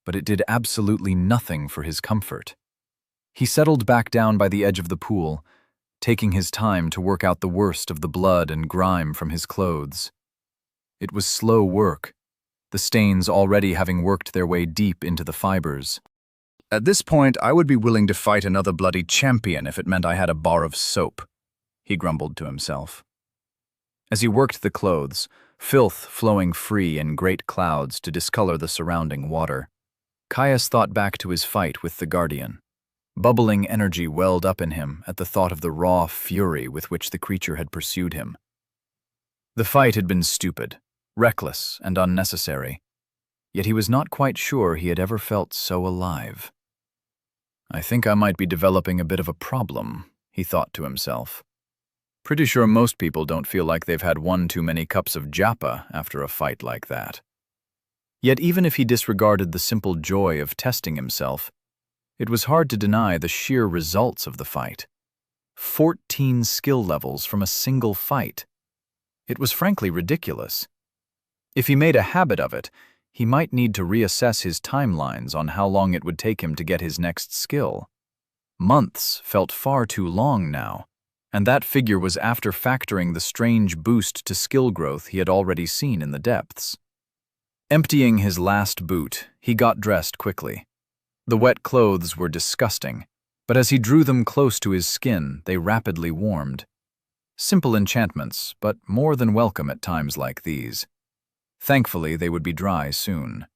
but it did absolutely nothing for his comfort. He settled back down by the edge of the pool, taking his time to work out the worst of the blood and grime from his clothes. It was slow work, the stains already having worked their way deep into the fibers. At this point, I would be willing to fight another bloody champion if it meant I had a bar of soap, he grumbled to himself. As he worked the clothes, filth flowing free in great clouds to discolor the surrounding water, Caius thought back to his fight with the Guardian. Bubbling energy welled up in him at the thought of the raw fury with which the creature had pursued him. The fight had been stupid, reckless, and unnecessary, yet he was not quite sure he had ever felt so alive. I think I might be developing a bit of a problem, he thought to himself. Pretty sure most people don't feel like they've had one too many cups of japa after a fight like that. Yet even if he disregarded the simple joy of testing himself, it was hard to deny the sheer results of the fight. 14 skill levels from a single fight. It was frankly ridiculous. If he made a habit of it, he might need to reassess his timelines on how long it would take him to get his next skill. Months felt far too long now, and that figure was after factoring the strange boost to skill growth he had already seen in the depths. Emptying his last boot, he got dressed quickly. The wet clothes were disgusting, but as he drew them close to his skin, they rapidly warmed. Simple enchantments, but more than welcome at times like these. Thankfully, they would be dry soon.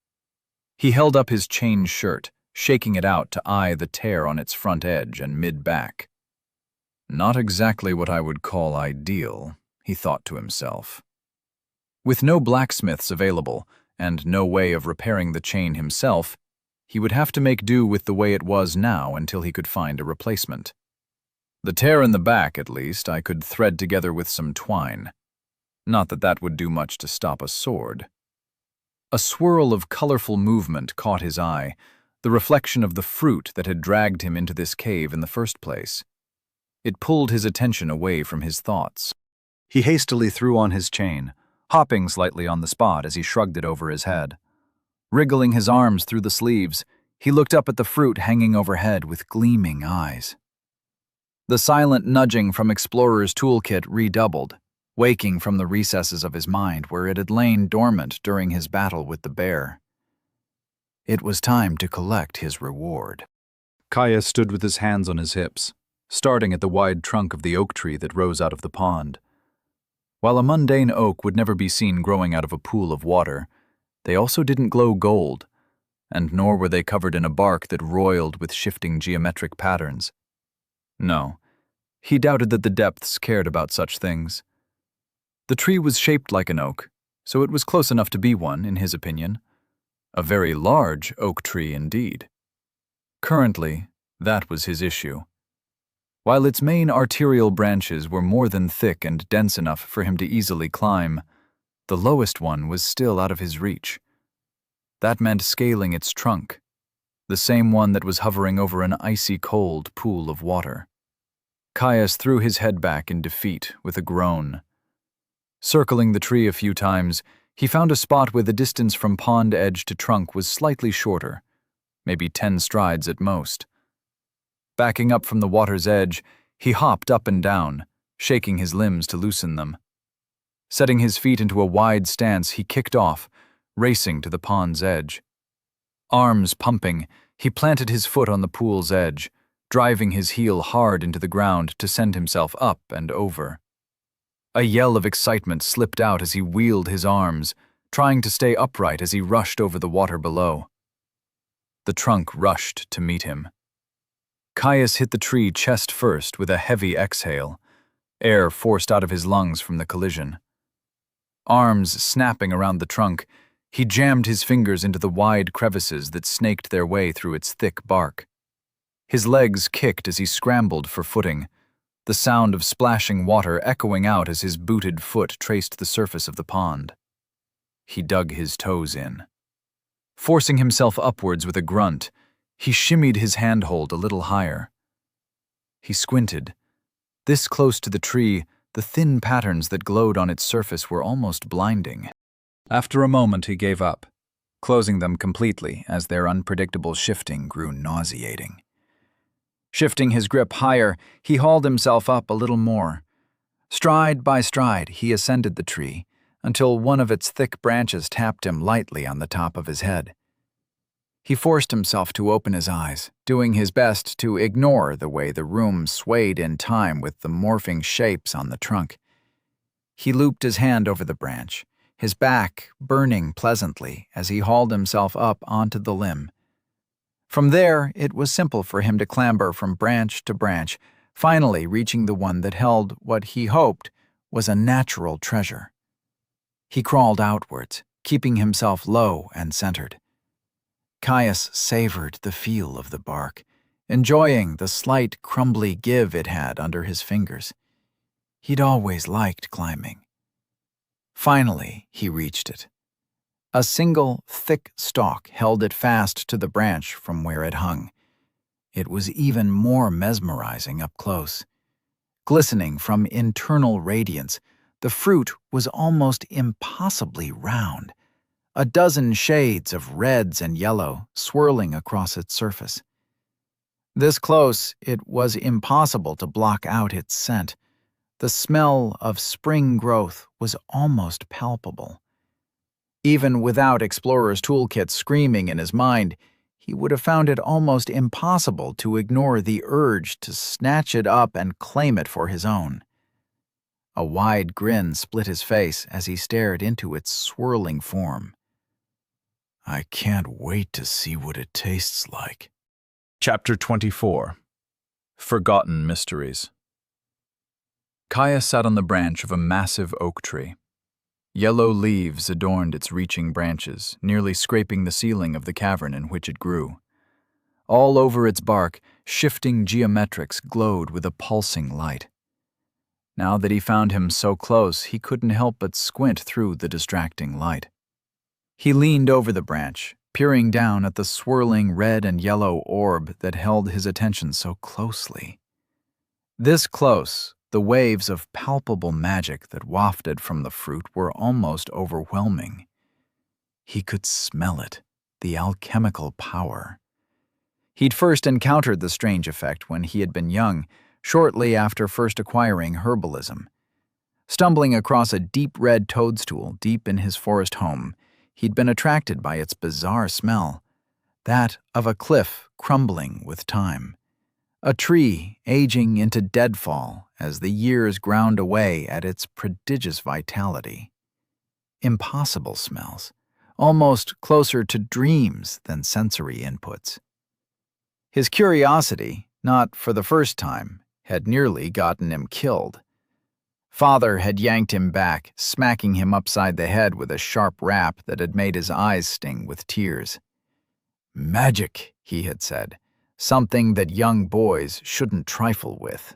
He held up his chain shirt, shaking it out to eye the tear on its front edge and mid-back. Not exactly what I would call ideal, he thought to himself. With no blacksmiths available, and no way of repairing the chain himself, he would have to make do with the way it was now until he could find a replacement. The tear in the back, at least, I could thread together with some twine. Not that that would do much to stop a sword. A swirl of colorful movement caught his eye, the reflection of the fruit that had dragged him into this cave in the first place. It pulled his attention away from his thoughts. He hastily threw on his chain, hopping slightly on the spot as he shrugged it over his head. Wriggling his arms through the sleeves, he looked up at the fruit hanging overhead with gleaming eyes. The silent nudging from Explorer's toolkit redoubled, waking from the recesses of his mind where it had lain dormant during his battle with the bear. It was time to collect his reward. Kaya stood with his hands on his hips, starting at the wide trunk of the oak tree that rose out of the pond. While a mundane oak would never be seen growing out of a pool of water, they also didn't glow gold, and nor were they covered in a bark that roiled with shifting geometric patterns. No, he doubted that the depths cared about such things. The tree was shaped like an oak, so it was close enough to be one, in his opinion. A very large oak tree indeed. Currently, that was his issue. While its main arterial branches were more than thick and dense enough for him to easily climb, the lowest one was still out of his reach. That meant scaling its trunk, the same one that was hovering over an icy cold pool of water. Caius threw his head back in defeat with a groan. Circling the tree a few times, he found a spot where the distance from pond edge to trunk was slightly shorter, maybe 10 strides at most. Backing up from the water's edge, he hopped up and down, shaking his limbs to loosen them. Setting his feet into a wide stance, he kicked off, racing to the pond's edge. Arms pumping, he planted his foot on the pool's edge, driving his heel hard into the ground to send himself up and over. A yell of excitement slipped out as he wheeled his arms, trying to stay upright as he rushed over the water below. The trunk rushed to meet him. Caius hit the tree chest first with a heavy exhale, air forced out of his lungs from the collision. Arms snapping around the trunk, he jammed his fingers into the wide crevices that snaked their way through its thick bark. His legs kicked as he scrambled for footing, the sound of splashing water echoing out as his booted foot traced the surface of the pond. He dug his toes in. Forcing himself upwards with a grunt, he shimmied his handhold a little higher. He squinted. This close to the tree, the thin patterns that glowed on its surface were almost blinding. After a moment, he gave up, closing them completely as their unpredictable shifting grew nauseating. Shifting his grip higher, he hauled himself up a little more. Stride by stride, he ascended the tree, until one of its thick branches tapped him lightly on the top of his head. He forced himself to open his eyes, doing his best to ignore the way the room swayed in time with the morphing shapes on the trunk. He looped his hand over the branch, his back burning pleasantly as he hauled himself up onto the limb. From there, it was simple for him to clamber from branch to branch, finally reaching the one that held what he hoped was a natural treasure. He crawled outwards, keeping himself low and centered. Caius savored the feel of the bark, enjoying the slight crumbly give it had under his fingers. He'd always liked climbing. Finally, he reached it. A single, thick stalk held it fast to the branch from where it hung. It was even more mesmerizing up close. Glistening from internal radiance, the fruit was almost impossibly round, a dozen shades of reds and yellow swirling across its surface. This close, it was impossible to block out its scent. The smell of spring growth was almost palpable. Even without Explorer's Toolkit screaming in his mind, he would have found it almost impossible to ignore the urge to snatch it up and claim it for his own. A wide grin split his face as he stared into its swirling form. "I can't wait to see what it tastes like." Chapter 24. Forgotten Mysteries. Caius sat on the branch of a massive oak tree. Yellow leaves adorned its reaching branches, nearly scraping the ceiling of the cavern in which it grew. All over its bark, shifting geometrics glowed with a pulsing light. Now that he found him so close, he couldn't help but squint through the distracting light. He leaned over the branch, peering down at the swirling red and yellow orb that held his attention so closely. This close, the waves of palpable magic that wafted from the fruit were almost overwhelming. He could smell it, the alchemical power. He'd first encountered the strange effect when he had been young, shortly after first acquiring herbalism. Stumbling across a deep red toadstool deep in his forest home, he'd been attracted by its bizarre smell. that of a cliff crumbling with time, a tree aging into deadfall as the years ground away at its prodigious vitality. Impossible smells, almost closer to dreams than sensory inputs. His curiosity, not for the first time, had nearly gotten him killed. Father had yanked him back, smacking him upside the head with a sharp rap that had made his eyes sting with tears. Magic, he had said, something that young boys shouldn't trifle with.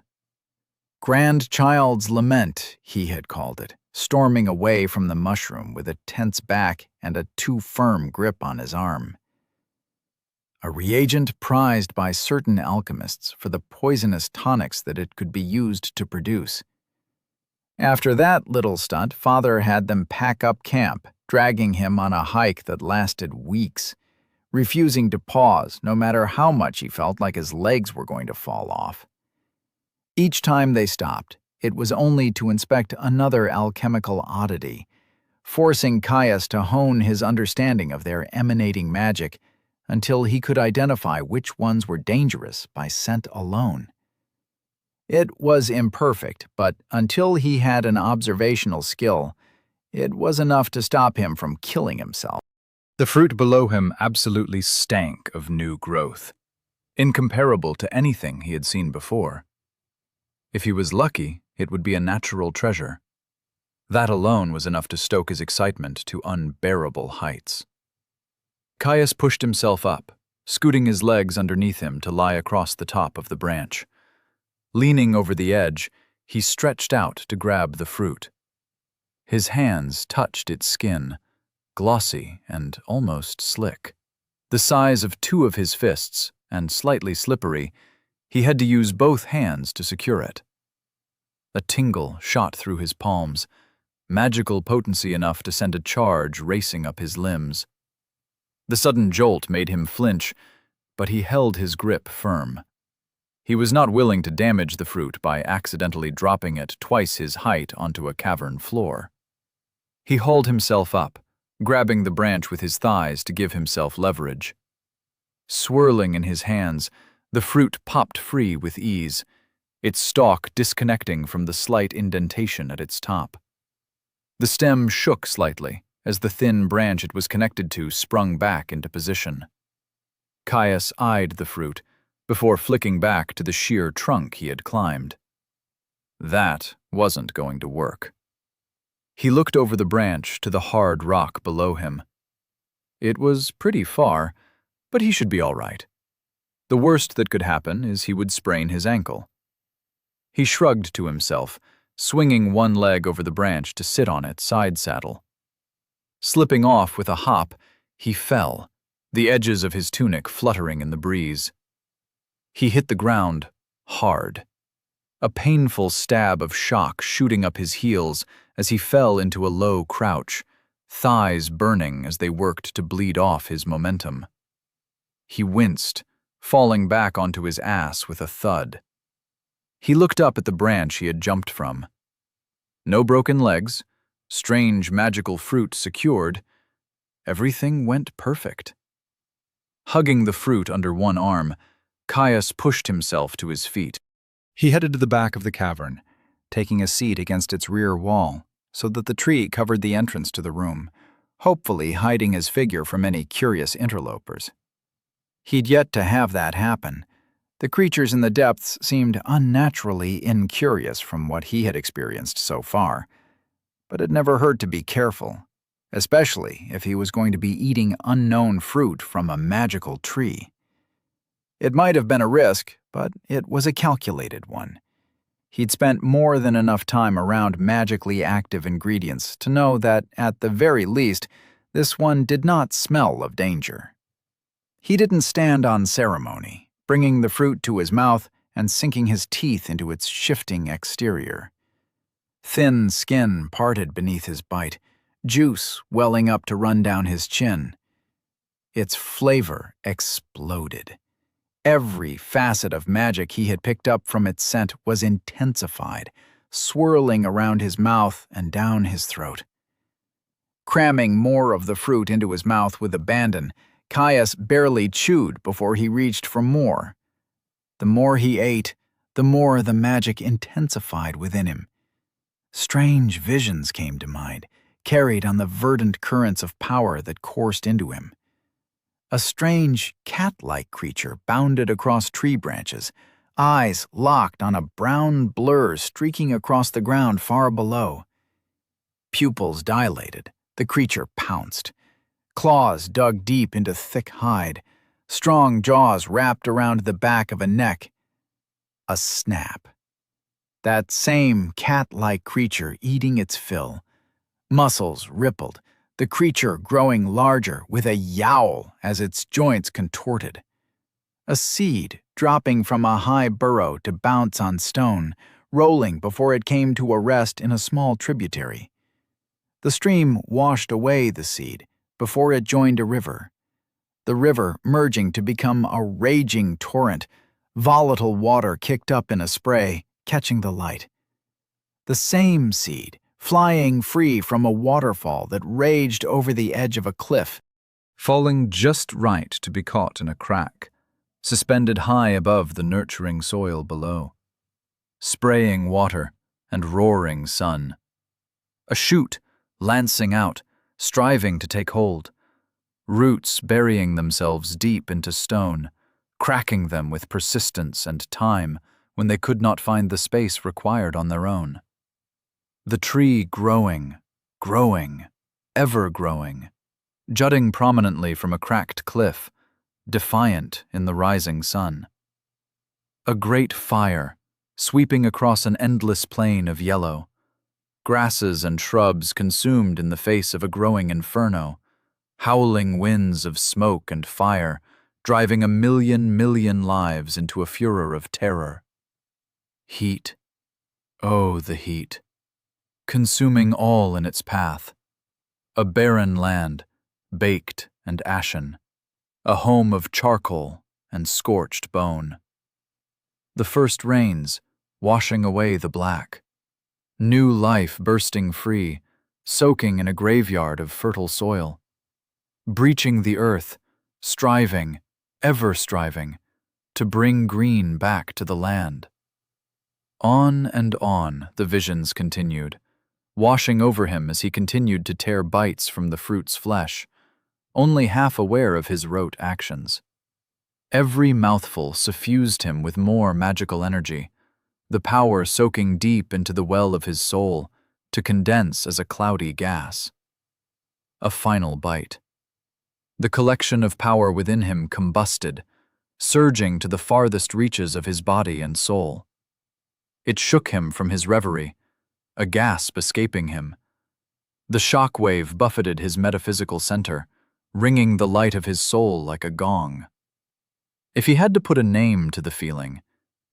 Grandchild's lament, he had called it, storming away from the mushroom with a tense back and a too firm grip on his arm. A reagent prized by certain alchemists for the poisonous tonics that it could be used to produce. After that little stunt, Father had them pack up camp, dragging him on a hike that lasted weeks, refusing to pause no matter how much he felt like his legs were going to fall off. Each time they stopped, it was only to inspect another alchemical oddity, forcing Caius to hone his understanding of their emanating magic until he could identify which ones were dangerous by scent alone. It was imperfect, but until he had an observational skill, it was enough to stop him from killing himself. The fruit below him absolutely stank of new growth, incomparable to anything he had seen before. If he was lucky, it would be a natural treasure. That alone was enough to stoke his excitement to unbearable heights. Caius pushed himself up, scooting his legs underneath him to lie across the top of the branch. Leaning over the edge, he stretched out to grab the fruit. His hands touched its skin, glossy and almost slick. The size of two of his fists, and slightly slippery, he had to use both hands to secure it. A tingle shot through his palms, magical potency enough to send a charge racing up his limbs. The sudden jolt made him flinch, but he held his grip firm. He was not willing to damage the fruit by accidentally dropping it twice his height onto a cavern floor. He hauled himself up, grabbing the branch with his thighs to give himself leverage. Swirling in his hands, the fruit popped free with ease, its stalk disconnecting from the slight indentation at its top. The stem shook slightly as the thin branch it was connected to sprung back into position. Caius eyed the fruit before flicking back to the sheer trunk he had climbed. That wasn't going to work. He looked over the branch to the hard rock below him. It was pretty far, but he should be all right. The worst that could happen is he would sprain his ankle. He shrugged to himself, swinging one leg over the branch to sit on it side saddle. Slipping off with a hop, he fell, the edges of his tunic fluttering in the breeze. He hit the ground hard, a painful stab of shock shooting up his heels as he fell into a low crouch, thighs burning as they worked to bleed off his momentum. He winced, falling back onto his ass with a thud. He looked up at the branch he had jumped from. No broken legs, strange magical fruit secured. Everything went perfect. Hugging the fruit under one arm, Caius pushed himself to his feet. He headed to the back of the cavern, taking a seat against its rear wall so that the tree covered the entrance to the room, hopefully hiding his figure from any curious interlopers. He'd yet to have that happen. The creatures in the depths seemed unnaturally incurious from what he had experienced so far, but it never hurt to be careful, especially if he was going to be eating unknown fruit from a magical tree. It might have been a risk, but it was a calculated one. He'd spent more than enough time around magically active ingredients to know that, at the very least, this one did not smell of danger. He didn't stand on ceremony, bringing the fruit to his mouth and sinking his teeth into its shifting exterior. Thin skin parted beneath his bite, juice welling up to run down his chin. Its flavor exploded. Every facet of magic he had picked up from its scent was intensified, swirling around his mouth and down his throat. Cramming more of the fruit into his mouth with abandon, Caius barely chewed before he reached for more. The more he ate, the more the magic intensified within him. Strange visions came to mind, carried on the verdant currents of power that coursed into him. A strange, cat-like creature bounded across tree branches, eyes locked on a brown blur streaking across the ground far below. Pupils dilated, the creature pounced. Claws dug deep into thick hide, strong jaws wrapped around the back of a neck. A snap. That same cat-like creature eating its fill. Muscles rippled, the creature growing larger with a yowl as its joints contorted. A seed dropping from a high burrow to bounce on stone, rolling before it came to a rest in a small tributary. The stream washed away the seed before it joined a river. The river merging to become a raging torrent, volatile water kicked up in a spray, catching the light. The same seed, flying free from a waterfall that raged over the edge of a cliff, falling just right to be caught in a crack, suspended high above the nurturing soil below. Spraying water and roaring sun. A shoot, lancing out, striving to take hold. Roots burying themselves deep into stone, cracking them with persistence and time when they could not find the space required on their own. The tree growing, ever growing, jutting prominently from a cracked cliff, defiant in the rising sun. A great fire, sweeping across an endless plain of yellow. Grasses and shrubs consumed in the face of a growing inferno, howling winds of smoke and fire, driving a million lives into a furor of terror. Heat. Oh, the heat. Consuming all in its path. A barren land, baked and ashen. A home of charcoal and scorched bone. The first rains, washing away the black. New life bursting free, soaking in a graveyard of fertile soil. Breaching the earth, striving, ever striving, to bring green back to the land. On and on the visions continued, washing over him as he continued to tear bites from the fruit's flesh, only half aware of his rote actions. Every mouthful suffused him with more magical energy, the power soaking deep into the well of his soul to condense as a cloudy gas. A final bite. The collection of power within him combusted, surging to the farthest reaches of his body and soul. It shook him from his reverie, a gasp escaping him. The shock wave buffeted his metaphysical center, ringing the light of his soul like a gong. If he had to put a name to the feeling,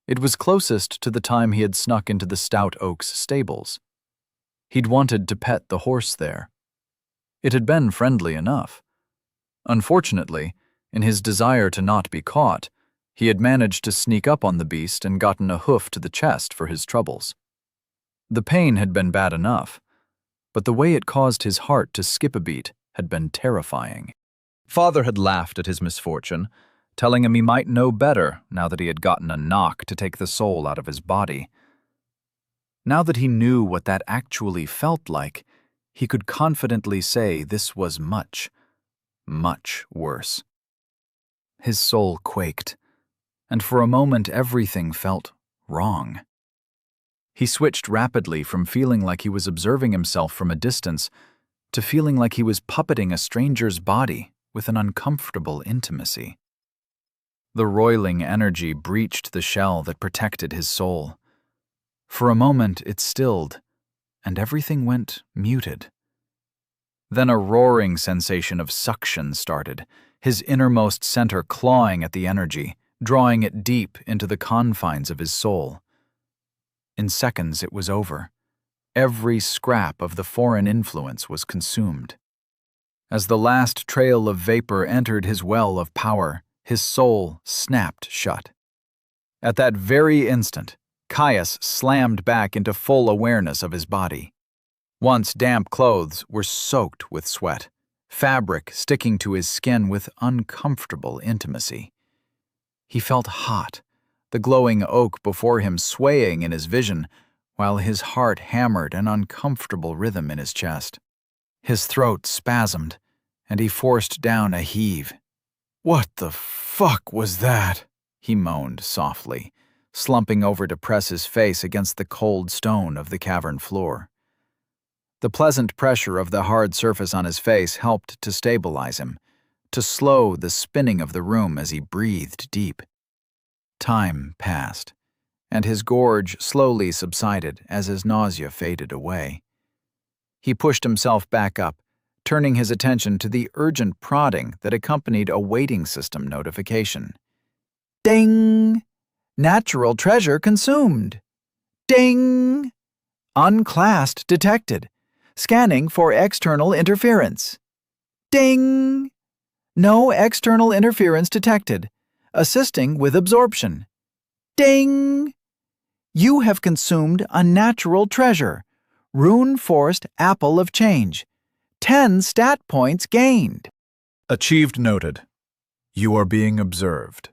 it was closest to the time he had snuck into the Stout Oak's stables. He'd wanted to pet the horse there. It had been friendly enough. Unfortunately, in his desire to not be caught, he had managed to sneak up on the beast and gotten a hoof to the chest for his troubles. The pain had been bad enough, but the way it caused his heart to skip a beat had been terrifying. Father had laughed at his misfortune, telling him he might know better now that he had gotten a knock to take the soul out of his body. Now that he knew what that actually felt like, he could confidently say this was much worse. His soul quaked, and for a moment everything felt wrong. He switched rapidly from feeling like he was observing himself from a distance to feeling like he was puppeting a stranger's body with an uncomfortable intimacy. The roiling energy breached the shell that protected his soul. For a moment it stilled, and everything went muted. Then a roaring sensation of suction started, his innermost center clawing at the energy, drawing it deep into the confines of his soul. In seconds it was over. Every scrap of the foreign influence was consumed. As the last trail of vapor entered his well of power, his soul snapped shut. At that very instant, Caius slammed back into full awareness of his body. Once damp clothes were soaked with sweat, fabric sticking to his skin with uncomfortable intimacy. He felt hot, the glowing oak before him swaying in his vision, while his heart hammered an uncomfortable rhythm in his chest. His throat spasmed, and he forced down a heave. "What the fuck was that?" he moaned softly, slumping over to press his face against the cold stone of the cavern floor. The pleasant pressure of the hard surface on his face helped to stabilize him, to slow the spinning of the room as he breathed deep. Time passed, and his gorge slowly subsided as his nausea faded away. He pushed himself back up, turning his attention to the urgent prodding that accompanied a waiting system notification. Ding! Natural treasure consumed. Ding! Unclassed detected. Scanning for external interference. Ding! No external interference detected. Assisting with absorption. Ding! You have consumed a natural treasure. Rune-forced apple of change. 10 stat points gained. Achieved noted. You are being observed.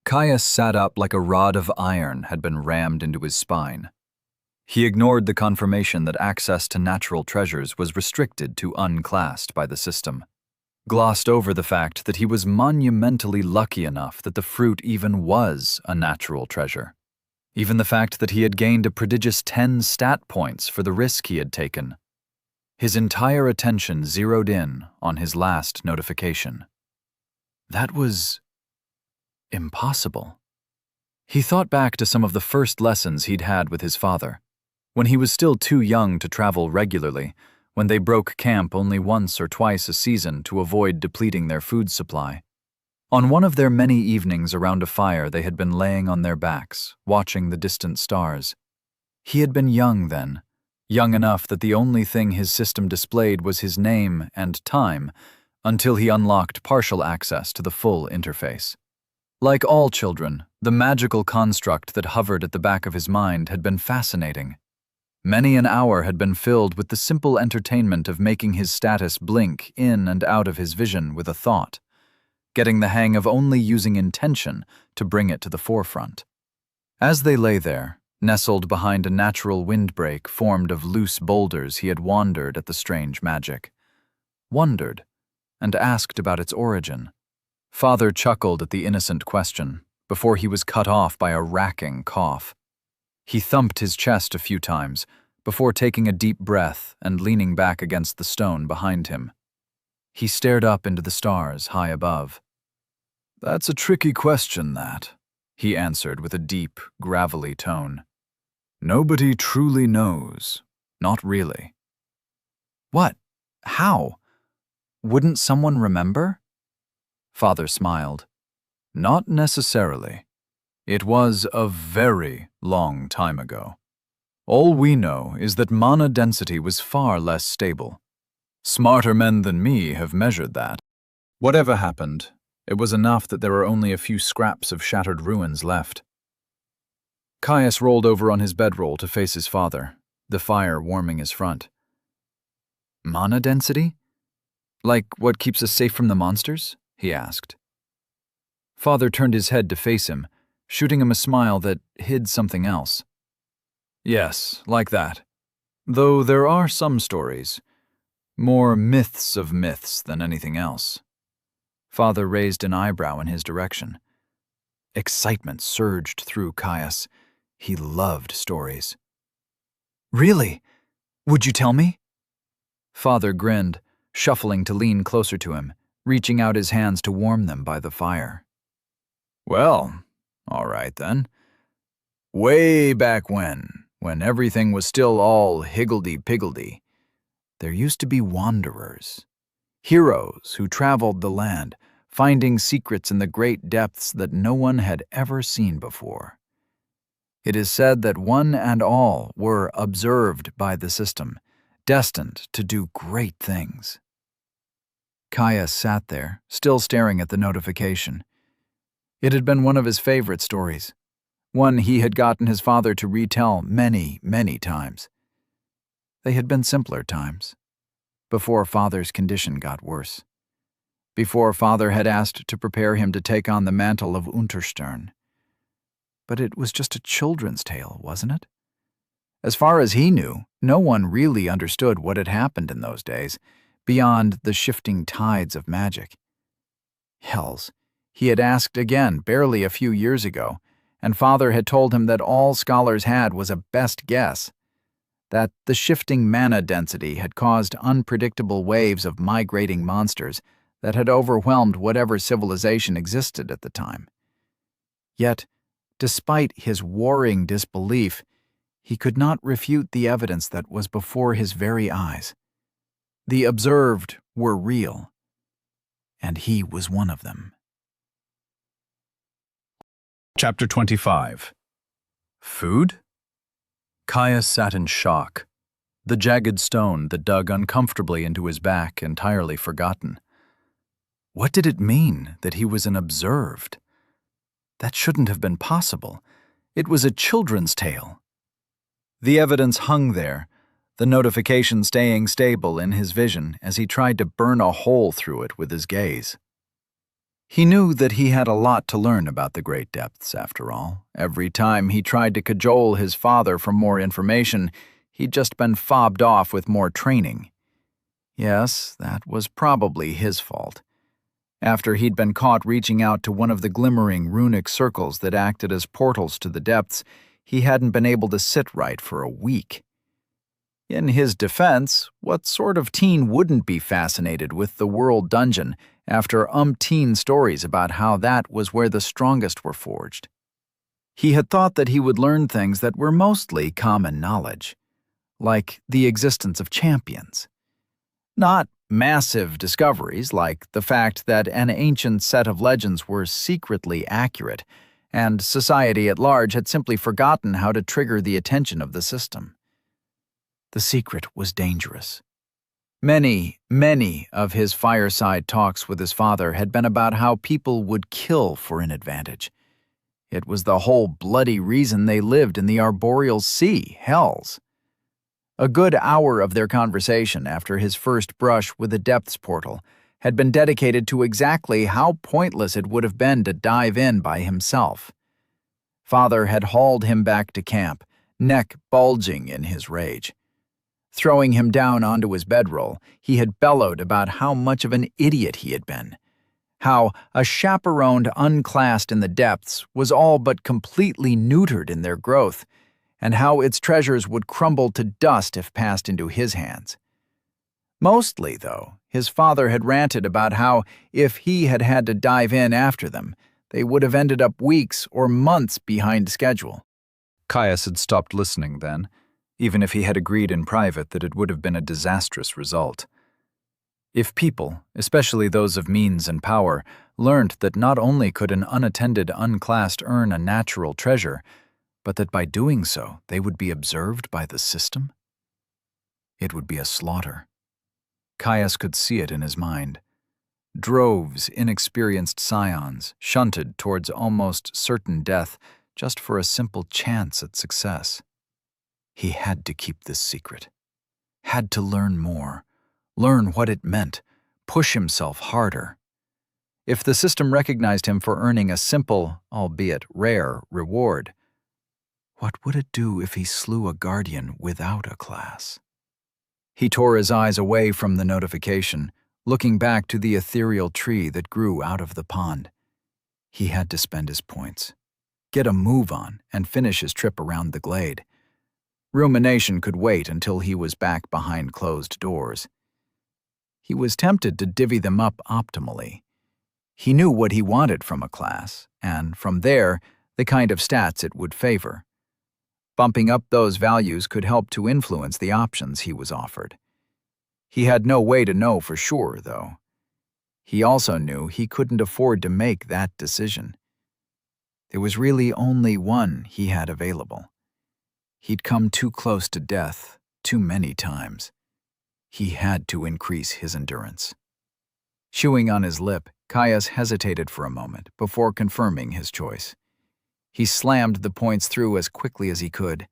Caius sat up like a rod of iron had been rammed into his spine. He ignored the confirmation that access to natural treasures was restricted to unclassed by the system, glossed over the fact that he was monumentally lucky enough that the fruit even was a natural treasure, even the fact that he had gained a prodigious 10 stat points for the risk he had taken. His entire attention zeroed in on his last notification. That was impossible. He thought back to some of the first lessons he'd had with his father, when he was still too young to travel regularly, when they broke camp only once or twice a season to avoid depleting their food supply. On one of their many evenings around a fire, they had been laying on their backs, watching the distant stars. He had been young then, young enough that the only thing his system displayed was his name and time, until he unlocked partial access to the full interface. Like all children, the magical construct that hovered at the back of his mind had been fascinating. Many an hour had been filled with the simple entertainment of making his status blink in and out of his vision with a thought, getting the hang of only using intention to bring it to the forefront. As they lay there, nestled behind a natural windbreak formed of loose boulders, he had wondered at the strange magic. Wondered, and asked about its origin. Father chuckled at the innocent question, before he was cut off by a racking cough. He thumped his chest a few times, before taking a deep breath and leaning back against the stone behind him. He stared up into the stars high above. "That's a tricky question, that," he answered with a deep, gravelly tone. "Nobody truly knows. Not really." "What? How? Wouldn't someone remember?" Father smiled. "Not necessarily. It was a very long time ago. All we know is that mana density was far less stable. Smarter men than me have measured that. Whatever happened, it was enough that there were only a few scraps of shattered ruins left." Caius rolled over on his bedroll to face his father, the fire warming his front. "Mana density? Like what keeps us safe from the monsters?" he asked. Father turned his head to face him, shooting him a smile that hid something else. "Yes, like that. Though there are some stories. More myths of myths than anything else." Father raised an eyebrow in his direction. Excitement surged through Caius. He loved stories. "Really? Would you tell me?" Father grinned, shuffling to lean closer to him, reaching out his hands to warm them by the fire. "Well, all right then. Way back when everything was still all higgledy-piggledy, there used to be wanderers, heroes who traveled the land, finding secrets in the great depths that no one had ever seen before. It is said that one and all were observed by the system, destined to do great things." Caius sat there, still staring at the notification. It had been one of his favorite stories, one he had gotten his father to retell many, many times. They had been simpler times. before Father's condition got worse. Before Father had asked to prepare him to take on the mantle of Unterstern. But it was just a children's tale, wasn't it? As far as he knew, no one really understood what had happened in those days, beyond the shifting tides of magic. Hells, he had asked again barely a few years ago, and Father had told him that all scholars had was a best guess, that the shifting mana density had caused unpredictable waves of migrating monsters that had overwhelmed whatever civilization existed at the time. Yet, despite his warring disbelief, he could not refute the evidence that was before his very eyes. The observed were real, and he was one of them. Chapter 25. Food? Caius sat in shock, the jagged stone that dug uncomfortably into his back entirely forgotten. What did it mean that he was an observed? That shouldn't have been possible. It was a children's tale. The evidence hung there, the notification staying stable in his vision as he tried to burn a hole through it with his gaze. He knew that he had a lot to learn about the great depths, after all. Every time he tried to cajole his father for more information, he'd just been fobbed off with more training. Yes, that was probably his fault. After he'd been caught reaching out to one of the glimmering runic circles that acted as portals to the depths, he hadn't been able to sit right for a week. In his defense, what sort of teen wouldn't be fascinated with the World Dungeon after umpteen stories about how that was where the strongest were forged? He had thought that he would learn things that were mostly common knowledge, like the existence of champions. Not massive discoveries like the fact that an ancient set of legends were secretly accurate, and society at large had simply forgotten how to trigger the attention of the system. The secret was dangerous. Many of his fireside talks with his father had been about how people would kill for an advantage. It was the whole bloody reason they lived in the arboreal sea, Hells. A good hour of their conversation after his first brush with the depths portal had been dedicated to exactly how pointless it would have been to dive in by himself. Father had hauled him back to camp, neck bulging in his rage. Throwing him down onto his bedroll, he had bellowed about how much of an idiot he had been, how a chaperoned unclassed in the depths was all but completely neutered in their growth, and how its treasures would crumble to dust if passed into his hands. Mostly, though, his father had ranted about how, if he had had to dive in after them, they would have ended up weeks or months behind schedule. Caius had stopped listening then, even if he had agreed in private that it would have been a disastrous result. If people, especially those of means and power, learned that not only could an unattended unclassed earn a natural treasure, but that by doing so they would be observed by the system, it would be a slaughter. Caius could see it in his mind. Droves inexperienced scions shunted towards almost certain death just for a simple chance at success. He had to keep this secret. Had to learn more. Learn what it meant. Push himself harder. If the system recognized him for earning a simple, albeit rare, reward, what would it do if he slew a guardian without a class? He tore his eyes away from the notification, looking back to the ethereal tree that grew out of the pond. He had to spend his points, get a move on, and finish his trip around the glade. Rumination could wait until he was back behind closed doors. He was tempted to divvy them up optimally. He knew what he wanted from a class, and from there, the kind of stats it would favor. Bumping up those values could help to influence the options he was offered. He had no way to know for sure, though. He also knew he couldn't afford to make that decision. There was really only one he had available. He'd come too close to death too many times. He had to increase his endurance. Chewing on his lip, Caius hesitated for a moment before confirming his choice. He slammed the points through as quickly as he could.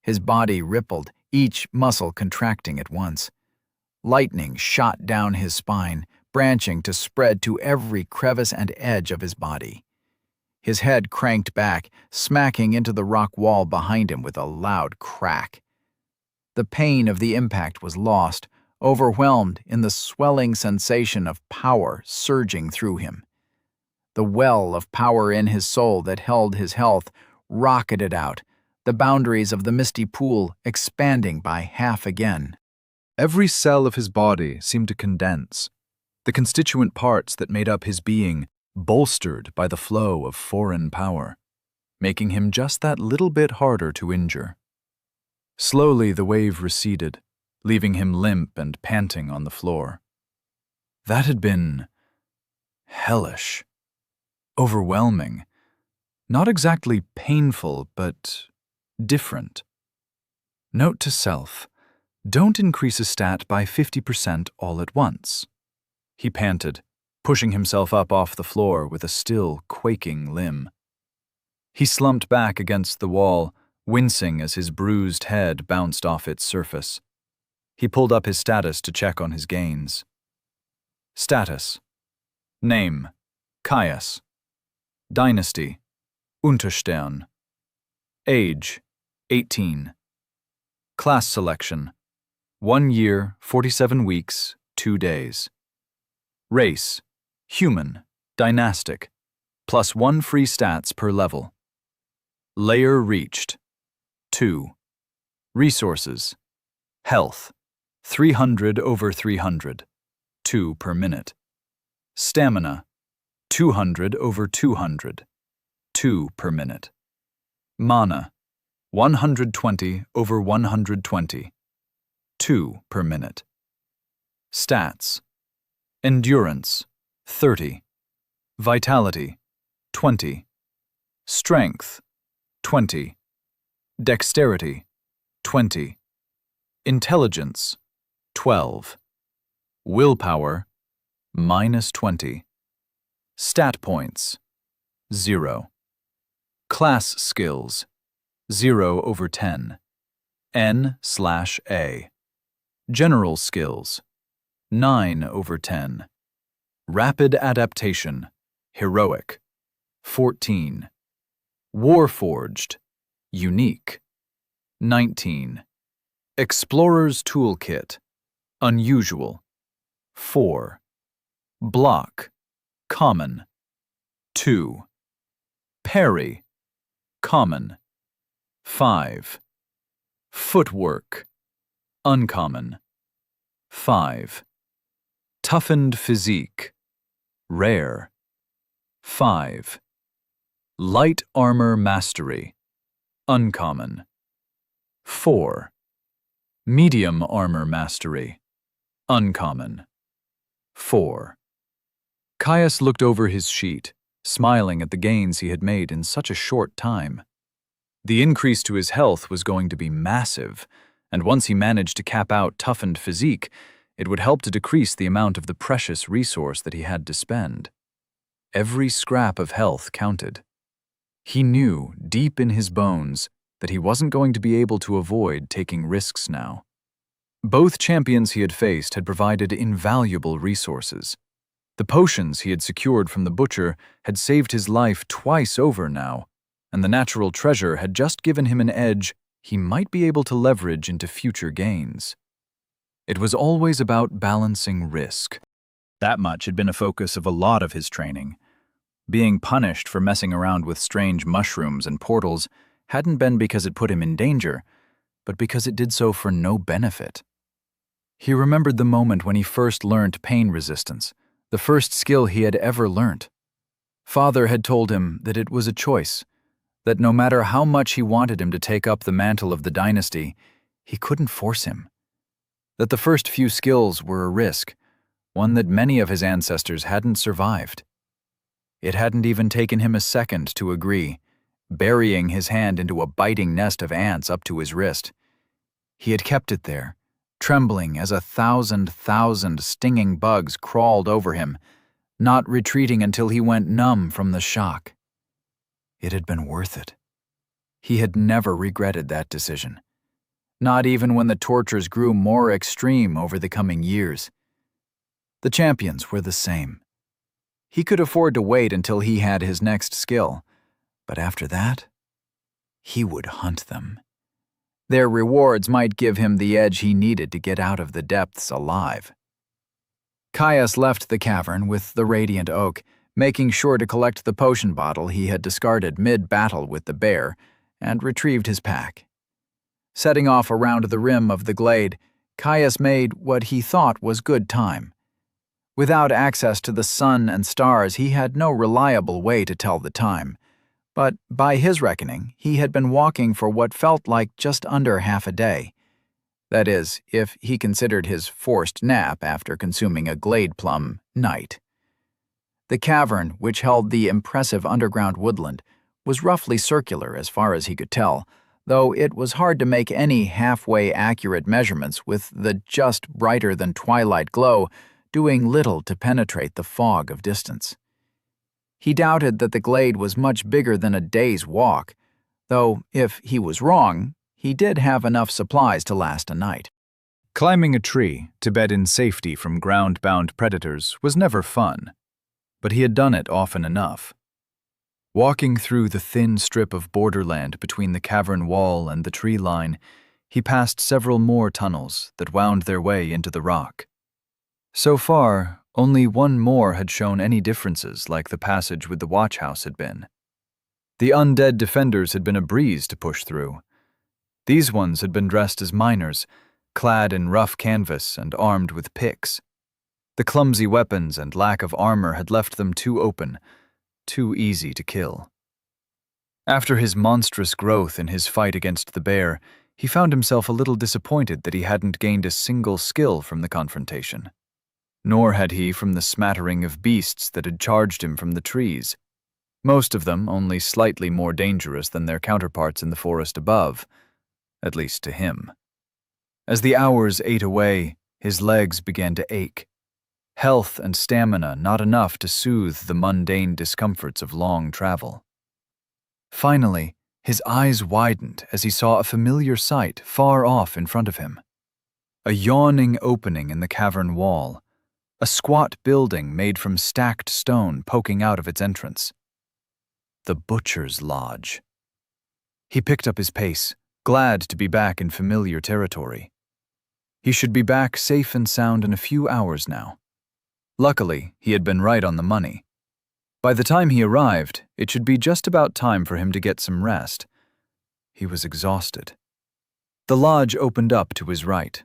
His body rippled, each muscle contracting at once. Lightning shot down his spine, branching to spread to every crevice and edge of his body. His head cranked back, smacking into the rock wall behind him with a loud crack. The pain of the impact was lost, overwhelmed in the swelling sensation of power surging through him. The well of power in his soul that held his health rocketed out, the boundaries of the misty pool expanding by half again. Every cell of his body seemed to condense, the constituent parts that made up his being bolstered by the flow of foreign power, making him just that little bit harder to injure. Slowly the wave receded, leaving him limp and panting on the floor. That had been hellish, overwhelming, not exactly painful, but different. Note to self, don't increase a stat by 50% all at once. He panted, pushing himself up off the floor with a still quaking limb. He slumped back against the wall, wincing as his bruised head bounced off its surface. He pulled up his status to check on his gains. Status. Name: Caius. Dynasty: Unterstern. Age: 18. Class selection: 1 year, 47 weeks, 2 days. Race: human, dynastic, +1 free stats per level. Layer reached: 2. Resources: health, 300 over 300, 2 per minute. Stamina, 200 over 200, 2 per minute. Mana, 120 over 120, 2 per minute. Stats: endurance, 30. Vitality, 20. Strength, 20. Dexterity, 20. Intelligence, 12. Willpower, -20. Stat points, 0. Class skills, 0 over 10. N/A. General skills, 9 over 10. Rapid adaptation, heroic, 14. Warforged, unique, 19. Explorer's toolkit, unusual, 4. Block, common, 2. Parry, common, 5. Footwork, uncommon, 5. Toughened physique, rare, 5. Light armor mastery, uncommon, 4. Medium armor mastery, uncommon, 4. Caius looked over his sheet, smiling at the gains he had made in such a short time. The increase to his health was going to be massive, and once he managed to cap out toughened physique, it would help to decrease the amount of the precious resource that he had to spend. Every scrap of health counted. He knew, deep in his bones, that he wasn't going to be able to avoid taking risks now. Both champions he had faced had provided invaluable resources. The potions he had secured from the butcher had saved his life twice over now, and the natural treasure had just given him an edge he might be able to leverage into future gains. It was always about balancing risk. That much had been a focus of a lot of his training. Being punished for messing around with strange mushrooms and portals hadn't been because it put him in danger, but because it did so for no benefit. He remembered the moment when he first learned pain resistance, the first skill he had ever learnt. Father had told him that it was a choice, that no matter how much he wanted him to take up the mantle of the dynasty, he couldn't force him. That the first few skills were a risk, one that many of his ancestors hadn't survived. It hadn't even taken him a second to agree, burying his hand into a biting nest of ants up to his wrist. He had kept it there, trembling as 1,000 stinging bugs crawled over him, not retreating until he went numb from the shock. It had been worth it. He had never regretted that decision. not even when the tortures grew more extreme over the coming years. The champions were the same. He could afford to wait until he had his next skill, but after that, he would hunt them. Their rewards might give him the edge he needed to get out of the depths alive. Caius left the cavern with the radiant oak, making sure to collect the potion bottle he had discarded mid-battle with the bear, and retrieved his pack. Setting off around the rim of the glade, Caius made what he thought was good time. Without access to the sun and stars, he had no reliable way to tell the time, but by his reckoning, he had been walking for what felt like just under half a day. That is, if he considered his forced nap after consuming a glade plum night. The cavern, which held the impressive underground woodland, was roughly circular as far as he could tell, though it was hard to make any halfway accurate measurements with the just brighter-than-twilight glow doing little to penetrate the fog of distance. He doubted that the glade was much bigger than a day's walk, though if he was wrong, he did have enough supplies to last a night. Climbing a tree to bed in safety from ground-bound predators was never fun, but he had done it often enough. Walking through the thin strip of borderland between the cavern wall and the tree line, he passed several more tunnels that wound their way into the rock. So far, only one more had shown any differences like the passage with the watch house had been. The undead defenders had been a breeze to push through. These ones had been dressed as miners, clad in rough canvas and armed with picks. The clumsy weapons and lack of armor had left them too open, too easy to kill. After his monstrous growth in his fight against the bear, he found himself a little disappointed that he hadn't gained a single skill from the confrontation. Nor had he from the smattering of beasts that had charged him from the trees, most of them only slightly more dangerous than their counterparts in the forest above, at least to him. As the hours ate away, his legs began to ache. Health and stamina not enough to soothe the mundane discomforts of long travel. Finally, his eyes widened as he saw a familiar sight far off in front of him. A yawning opening in the cavern wall, a squat building made from stacked stone poking out of its entrance. The Butcher's Lodge. He picked up his pace, glad to be back in familiar territory. He should be back safe and sound in a few hours now. Luckily, he had been right on the money. By the time he arrived, it should be just about time for him to get some rest. He was exhausted. The lodge opened up to his right.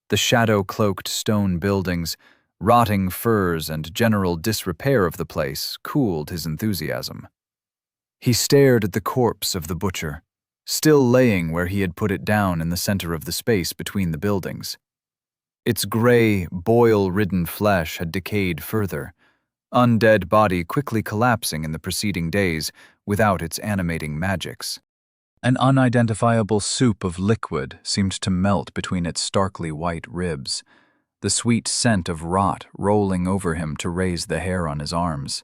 The shadow-cloaked stone buildings, rotting furs, and general disrepair of the place cooled his enthusiasm. He stared at the corpse of the butcher, still laying where he had put it down in the center of the space between the buildings. Its gray, boil-ridden flesh had decayed further, undead body quickly collapsing in the preceding days without its animating magics. An unidentifiable soup of liquid seemed to melt between its starkly white ribs, the sweet scent of rot rolling over him to raise the hair on his arms.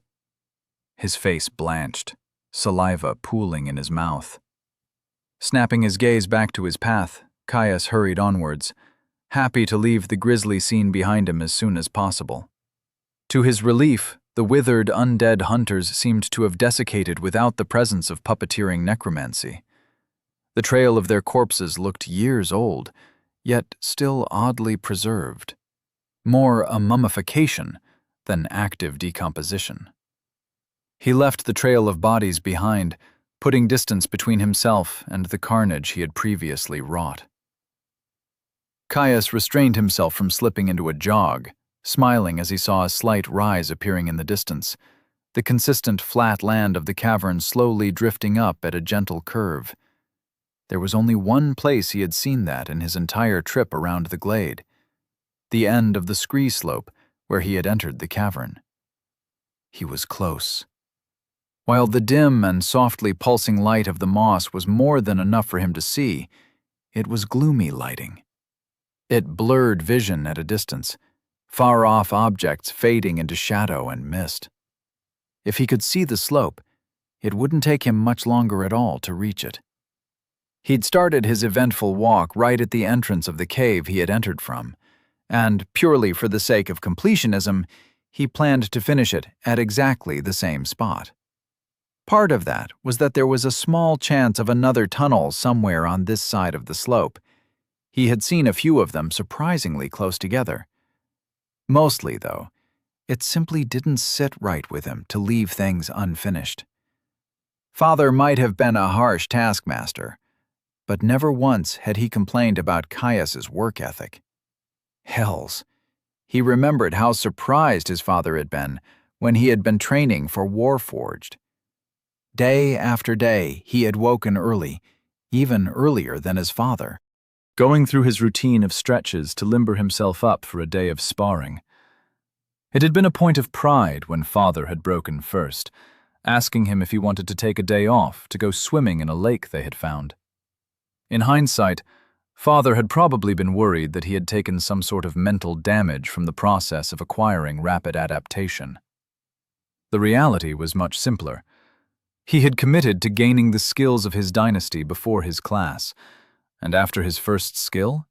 His face blanched, saliva pooling in his mouth. Snapping his gaze back to his path, Caius hurried onwards, happy to leave the grisly scene behind him as soon as possible. To his relief, the withered undead hunters seemed to have desiccated without the presence of puppeteering necromancy. The trail of their corpses looked years old, yet still oddly preserved. More a mummification than active decomposition. He left the trail of bodies behind, putting distance between himself and the carnage he had previously wrought. Caius restrained himself from slipping into a jog, smiling as he saw a slight rise appearing in the distance, the consistent flat land of the cavern slowly drifting up at a gentle curve. There was only one place he had seen that in his entire trip around the glade, the end of the scree slope where he had entered the cavern. He was close. While the dim and softly pulsing light of the moss was more than enough for him to see, it was gloomy lighting. It blurred vision at a distance, far-off objects fading into shadow and mist. If he could see the slope, it wouldn't take him much longer at all to reach it. He'd started his eventful walk right at the entrance of the cave he had entered from, and purely for the sake of completionism, he planned to finish it at exactly the same spot. Part of that was that there was a small chance of another tunnel somewhere on this side of the slope. He had seen a few of them surprisingly close together. Mostly, though, it simply didn't sit right with him to leave things unfinished. Father might have been a harsh taskmaster, but never once had he complained about Caius's work ethic. Hells, he remembered how surprised his father had been when he had been training for Warforged. Day after day, he had woken early, even earlier than his father, going through his routine of stretches to limber himself up for a day of sparring. It had been a point of pride when Father had broken first, asking him if he wanted to take a day off to go swimming in a lake they had found. In hindsight, Father had probably been worried that he had taken some sort of mental damage from the process of acquiring rapid adaptation. The reality was much simpler. He had committed to gaining the skills of his dynasty before his class, and after his first skill,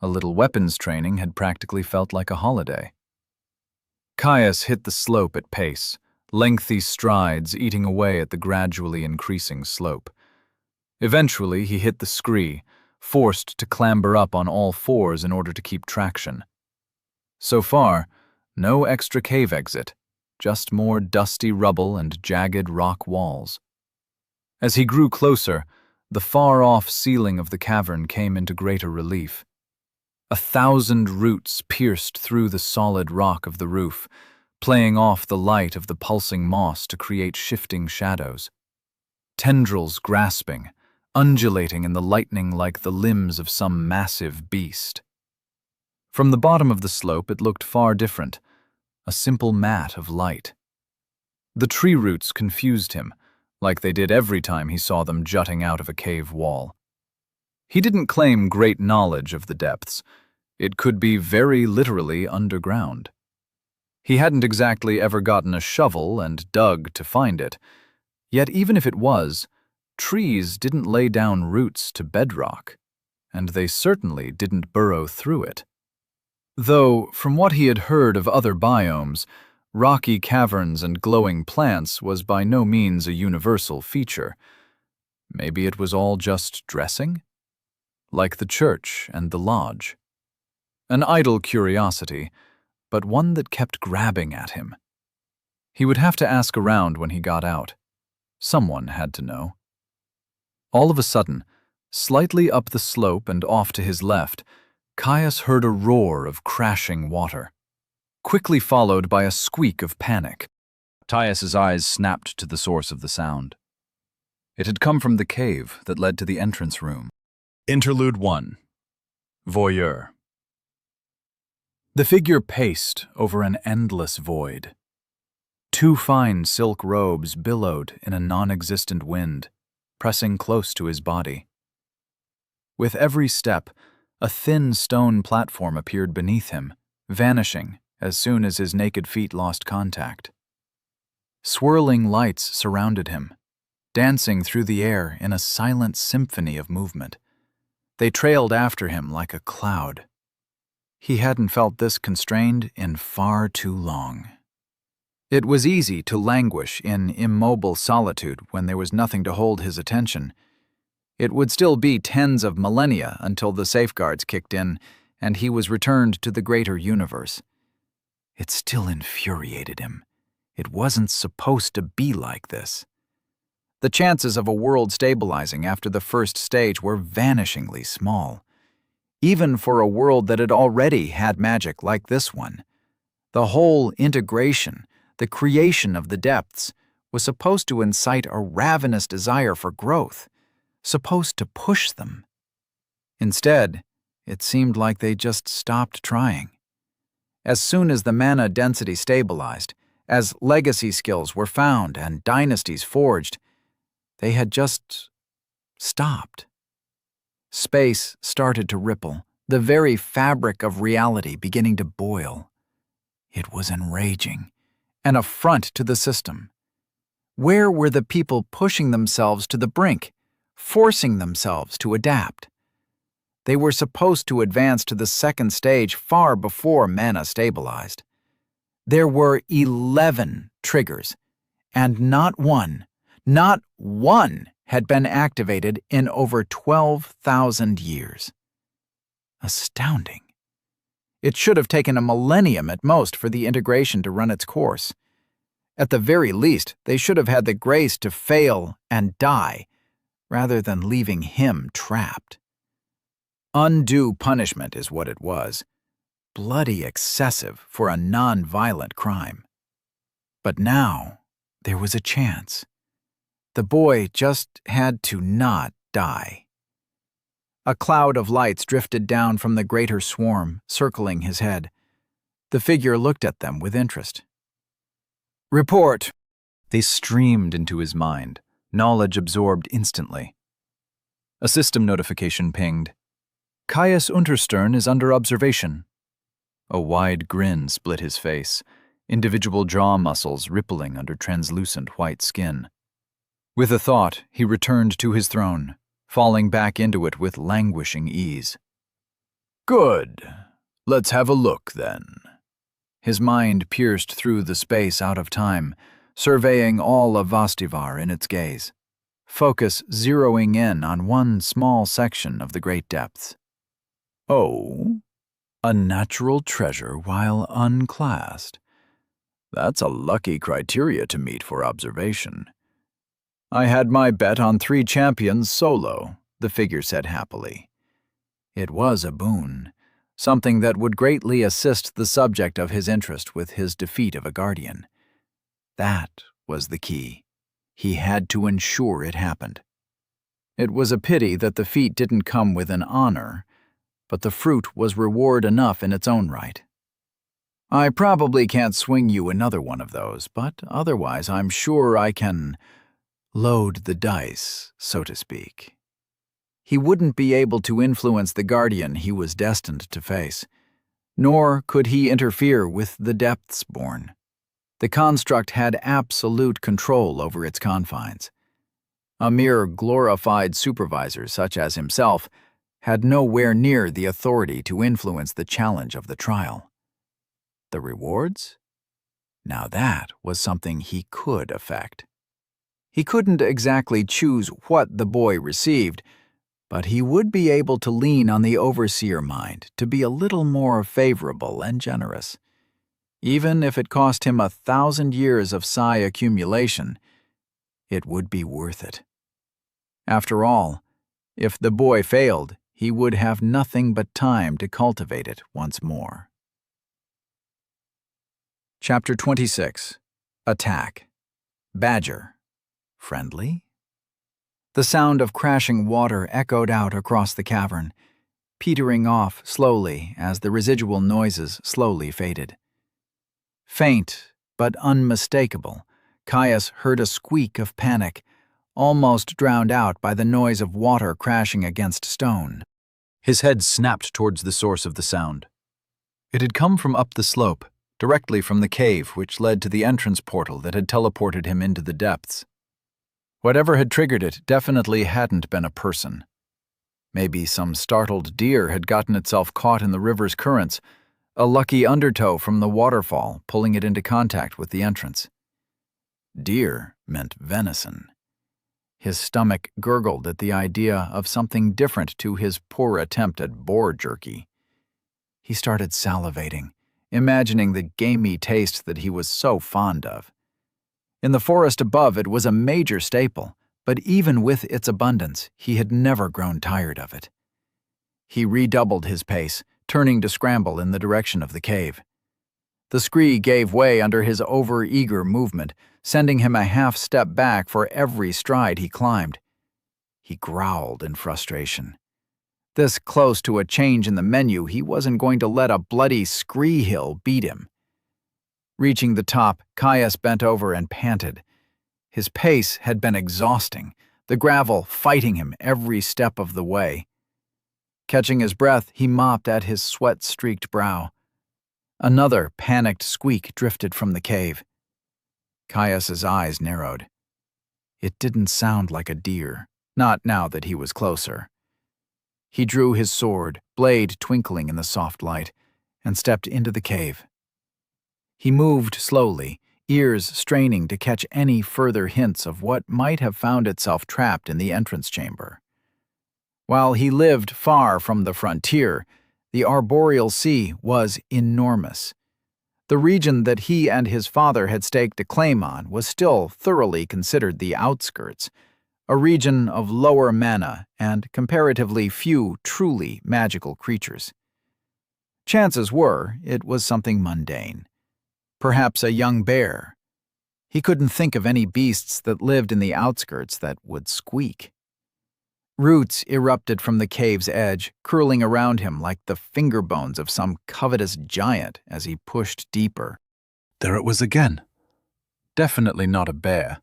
a little weapons training had practically felt like a holiday. Caius hit the slope at pace, lengthy strides eating away at the gradually increasing slope. Eventually, he hit the scree, forced to clamber up on all fours in order to keep traction. So far, no extra cave exit, just more dusty rubble and jagged rock walls. As he grew closer, the far-off ceiling of the cavern came into greater relief. 1,000 roots pierced through the solid rock of the roof, playing off the light of the pulsing moss to create shifting shadows. Tendrils grasping, undulating in the lightning like the limbs of some massive beast. From the bottom of the slope it looked far different, a simple mat of light. The tree roots confused him, like they did every time he saw them jutting out of a cave wall. He didn't claim great knowledge of the depths. It could be very literally underground. He hadn't exactly ever gotten a shovel and dug to find it, yet even if it was, trees didn't lay down roots to bedrock, and they certainly didn't burrow through it. Though, from what he had heard of other biomes, rocky caverns and glowing plants was by no means a universal feature. Maybe it was all just dressing? Like the church and the lodge. An idle curiosity, but one that kept grabbing at him. He would have to ask around when he got out. Someone had to know. All of a sudden, slightly up the slope and off to his left, Caius heard a roar of crashing water, quickly followed by a squeak of panic. Caius's eyes snapped to the source of the sound. It had come from the cave that led to the entrance room. Interlude 1. Voyeur. The figure paced over an endless void. 2 fine silk robes billowed in a non-existent wind, pressing close to his body. With every step, a thin stone platform appeared beneath him, vanishing as soon as his naked feet lost contact. Swirling lights surrounded him, dancing through the air in a silent symphony of movement. They trailed after him like a cloud. He hadn't felt this constrained in far too long. It was easy to languish in immobile solitude when there was nothing to hold his attention. It would still be tens of millennia until the safeguards kicked in and he was returned to the greater universe. It still infuriated him. It wasn't supposed to be like this. The chances of a world stabilizing after the first stage were vanishingly small, even for a world that had already had magic like this one. The whole integration, the creation of the depths, was supposed to incite a ravenous desire for growth, supposed to push them. Instead, it seemed like they just stopped trying. As soon as the mana density stabilized, as legacy skills were found and dynasties forged, they had just stopped. Space started to ripple, the very fabric of reality beginning to boil. It was enraging, an affront to the system. Where were the people pushing themselves to the brink, forcing themselves to adapt. They were supposed to advance to the second stage far before mana stabilized. There were 11 triggers, and not one had been activated in over 12,000 years. Astounding. It should have taken a millennium at most for the integration to run its course. At the very least, they should have had the grace to fail and die, rather than leaving him trapped. Undue punishment is what it was. Bloody excessive for a non-violent crime. But now, there was a chance. The boy just had to not die. A cloud of lights drifted down from the greater swarm, circling his head. The figure looked at them with interest. Report! They streamed into his mind, knowledge absorbed instantly. A system notification pinged. Caius Unterstern is under observation. A wide grin split his face, individual jaw muscles rippling under translucent white skin. With a thought, he returned to his throne, falling back into it with languishing ease. Good. Let's have a look, then. His mind pierced through the space out of time, surveying all of Vastivar in its gaze, focus zeroing in on one small section of the great depths. Oh, a natural treasure while unclassed. That's a lucky criteria to meet for observation. I had my bet on 3 champions solo, the figure said happily. It was a boon, something that would greatly assist the subject of his interest with his defeat of a guardian. That was the key. He had to ensure it happened. It was a pity that the feat didn't come with an honor, but the fruit was reward enough in its own right. I probably can't swing you another one of those, but otherwise I'm sure I can load the dice, so to speak. He wouldn't be able to influence the guardian he was destined to face, nor could he interfere with the Depthsborn. The construct had absolute control over its confines. A mere glorified supervisor such as himself had nowhere near the authority to influence the challenge of the trial. The rewards? Now that was something he could affect. He couldn't exactly choose what the boy received, but he would be able to lean on the overseer mind to be a little more favorable and generous. Even if it cost him 1,000 years of psi accumulation, it would be worth it. After all, if the boy failed, he would have nothing but time to cultivate it once more. Chapter 26. Attack. Badger. Friendly? The sound of crashing water echoed out across the cavern, petering off slowly as the residual noises slowly faded. Faint but unmistakable, Caius heard a squeak of panic, almost drowned out by the noise of water crashing against stone. His head snapped towards the source of the sound. It had come from up the slope, directly from the cave which led to the entrance portal that had teleported him into the depths. Whatever had triggered it definitely hadn't been a person. Maybe some startled deer had gotten itself caught in the river's currents, a lucky undertow from the waterfall pulling it into contact with the entrance. Deer meant venison. His stomach gurgled at the idea of something different to his poor attempt at boar jerky. He started salivating, imagining the gamey taste that he was so fond of. In the forest above it was a major staple, but even with its abundance, he had never grown tired of it. He redoubled his pace, turning to scramble in the direction of the cave. The scree gave way under his over-eager movement, sending him a half-step back for every stride he climbed. He growled in frustration. This close to a change in the menu, he wasn't going to let a bloody scree hill beat him. Reaching the top, Caius bent over and panted. His pace had been exhausting, the gravel fighting him every step of the way. Catching his breath, he mopped at his sweat-streaked brow. Another panicked squeak drifted from the cave. Caius's eyes narrowed. It didn't sound like a deer, Not now that he was closer. He drew his sword, blade twinkling in the soft light, and stepped into the cave. He moved slowly, ears straining to catch any further hints of what might have found itself trapped in the entrance chamber. While he lived far from the frontier, the arboreal sea was enormous. The region that he and his father had staked a claim on was still thoroughly considered the outskirts, a region of lower mana and comparatively few truly magical creatures. Chances were it was something mundane. Perhaps a young bear. He couldn't think of any beasts that lived in the outskirts that would squeak. Roots erupted from the cave's edge, curling around him like the finger bones of some covetous giant as he pushed deeper. There it was again. Definitely not a bear.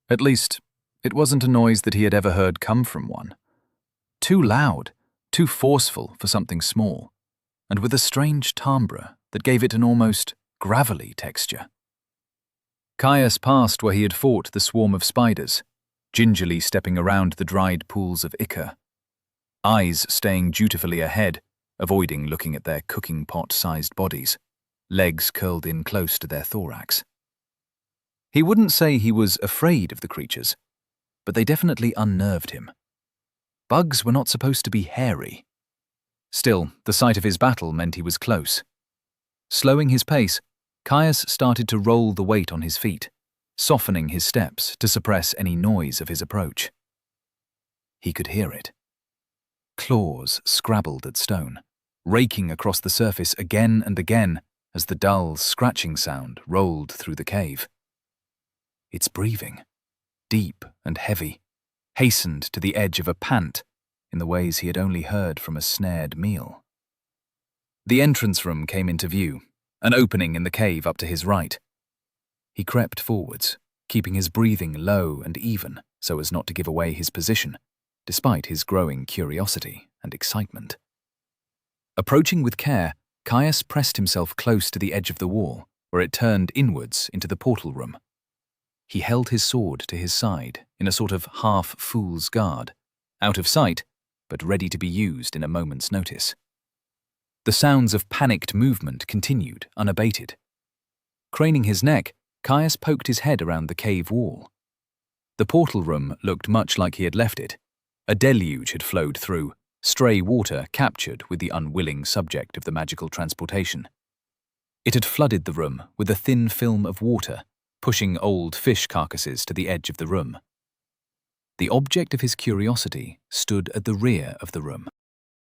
At least, it wasn't a noise that he had ever heard come from one. Too loud, too forceful for something small, and with a strange timbre that gave it an almost gravelly texture. Caius passed where he had fought the swarm of spiders, gingerly stepping around the dried pools of ichor, eyes staying dutifully ahead, avoiding looking at their cooking pot-sized bodies, legs curled in close to their thorax. He wouldn't say he was afraid of the creatures, but they definitely unnerved him. Bugs were not supposed to be hairy. Still, the sight of his battle meant he was close. Slowing his pace, Caius started to roll the weight on his feet, softening his steps to suppress any noise of his approach. He could hear it. Claws scrabbled at stone, raking across the surface again and again as the dull, scratching sound rolled through the cave. Its breathing, deep and heavy, hastened to the edge of a pant in the ways he had only heard from a snared meal. The entrance room came into view, an opening in the cave up to his right. He crept forwards, keeping his breathing low and even so as not to give away his position, despite his growing curiosity and excitement. Approaching with care, Caius pressed himself close to the edge of the wall, where it turned inwards into the portal room. He held his sword to his side in a sort of half-fool's guard, out of sight, but ready to be used in a moment's notice. The sounds of panicked movement continued, unabated. Craning his neck, Caius poked his head around the cave wall. The portal room looked much like he had left it. A deluge had flowed through, stray water captured with the unwilling subject of the magical transportation. It had flooded the room with a thin film of water, pushing old fish carcasses to the edge of the room. The object of his curiosity stood at the rear of the room.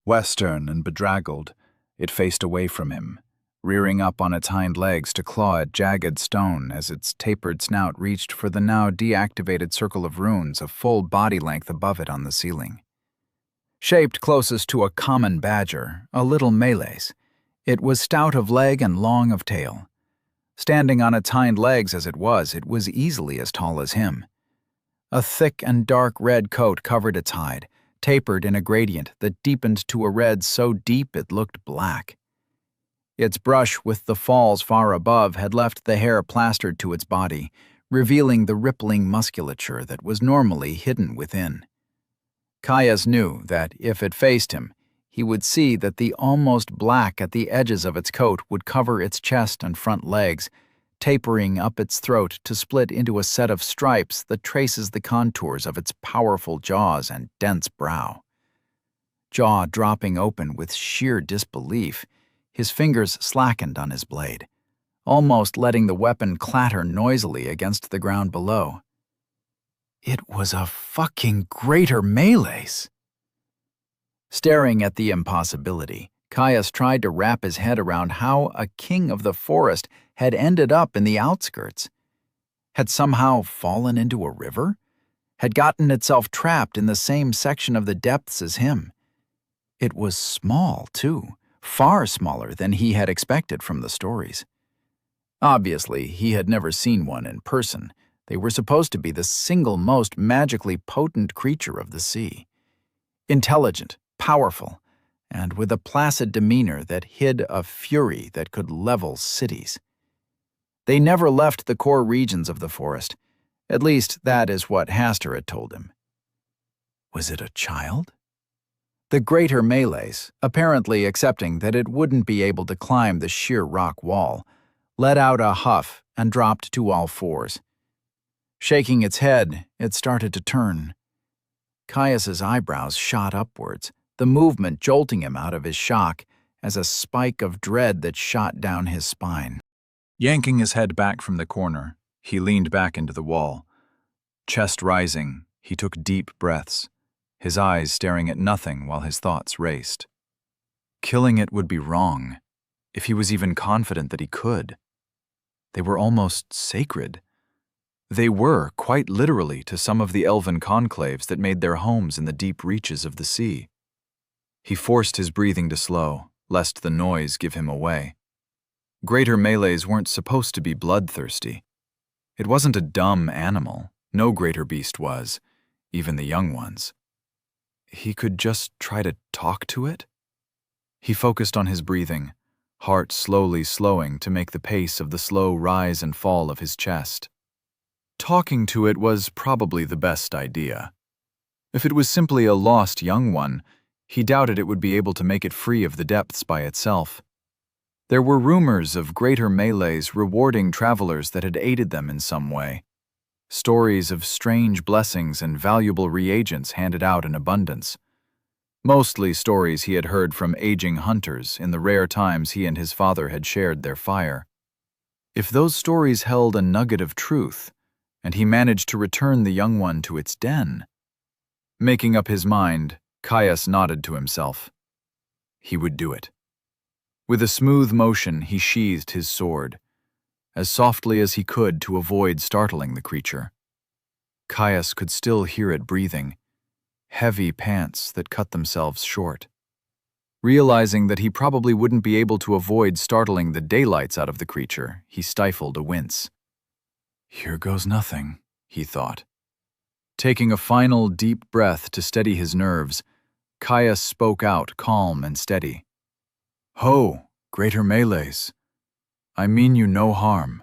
Western and bedraggled, it faced away from him, rearing up on its hind legs to claw at jagged stone as its tapered snout reached for the now deactivated circle of runes a full body length above it on the ceiling. Shaped closest to a common badger, a little Malays, it was stout of leg and long of tail. Standing on its hind legs as it was easily as tall as him. A thick and dark red coat covered its hide, tapered in a gradient that deepened to a red so deep it looked black. Its brush with the falls far above had left the hair plastered to its body, revealing the rippling musculature that was normally hidden within. Caius knew that if it faced him, he would see that the almost black at the edges of its coat would cover its chest and front legs, tapering up its throat to split into a set of stripes that traces the contours of its powerful jaws and dense brow. Jaw dropping open with sheer disbelief, his fingers slackened on his blade, almost letting the weapon clatter noisily against the ground below. It was a fucking greater Malays! Staring at the impossibility, Caius tried to wrap his head around how a king of the forest had ended up in the outskirts. Had somehow fallen into a river? Had gotten itself trapped in the same section of the depths as him. It was small, too, far smaller than he had expected from the stories. Obviously, he had never seen one in person. They were supposed to be the single most magically potent creature of the sea. Intelligent, powerful, and with a placid demeanor that hid a fury that could level cities. They never left the core regions of the forest. At least that is what Hastur had told him. Was it a child? The greater Malays, apparently accepting that it wouldn't be able to climb the sheer rock wall, let out a huff and dropped to all fours. Shaking its head, it started to turn. Caius's eyebrows shot upwards, the movement jolting him out of his shock as a spike of dread that shot down his spine. Yanking his head back from the corner, he leaned back into the wall. Chest rising, he took deep breaths, his eyes staring at nothing while his thoughts raced. Killing it would be wrong, if he was even confident that he could. They were almost sacred. They were, quite literally, to some of the elven conclaves that made their homes in the deep reaches of the sea. He forced his breathing to slow, lest the noise give him away. Greater Malays weren't supposed to be bloodthirsty. It wasn't a dumb animal. No greater beast was, even the young ones. He could just try to talk to it? He focused on his breathing, heart slowly slowing to make the pace of the slow rise and fall of his chest. Talking to it was probably the best idea. If it was simply a lost young one, he doubted it would be able to make it free of the depths by itself. There were rumors of greater Malays rewarding travelers that had aided them in some way. Stories of strange blessings and valuable reagents handed out in abundance. Mostly stories he had heard from aging hunters in the rare times he and his father had shared their fire. If those stories held a nugget of truth, and he managed to return the young one to its den. Making up his mind, Caius nodded to himself. He would do it. With a smooth motion, he sheathed his sword, as softly as he could to avoid startling the creature. Caius could still hear it breathing, heavy pants that cut themselves short. Realizing that he probably wouldn't be able to avoid startling the daylights out of the creature, he stifled a wince. Here goes nothing, he thought. Taking a final deep breath to steady his nerves, Caius spoke out calm and steady. Ho, greater Malays. I mean you no harm.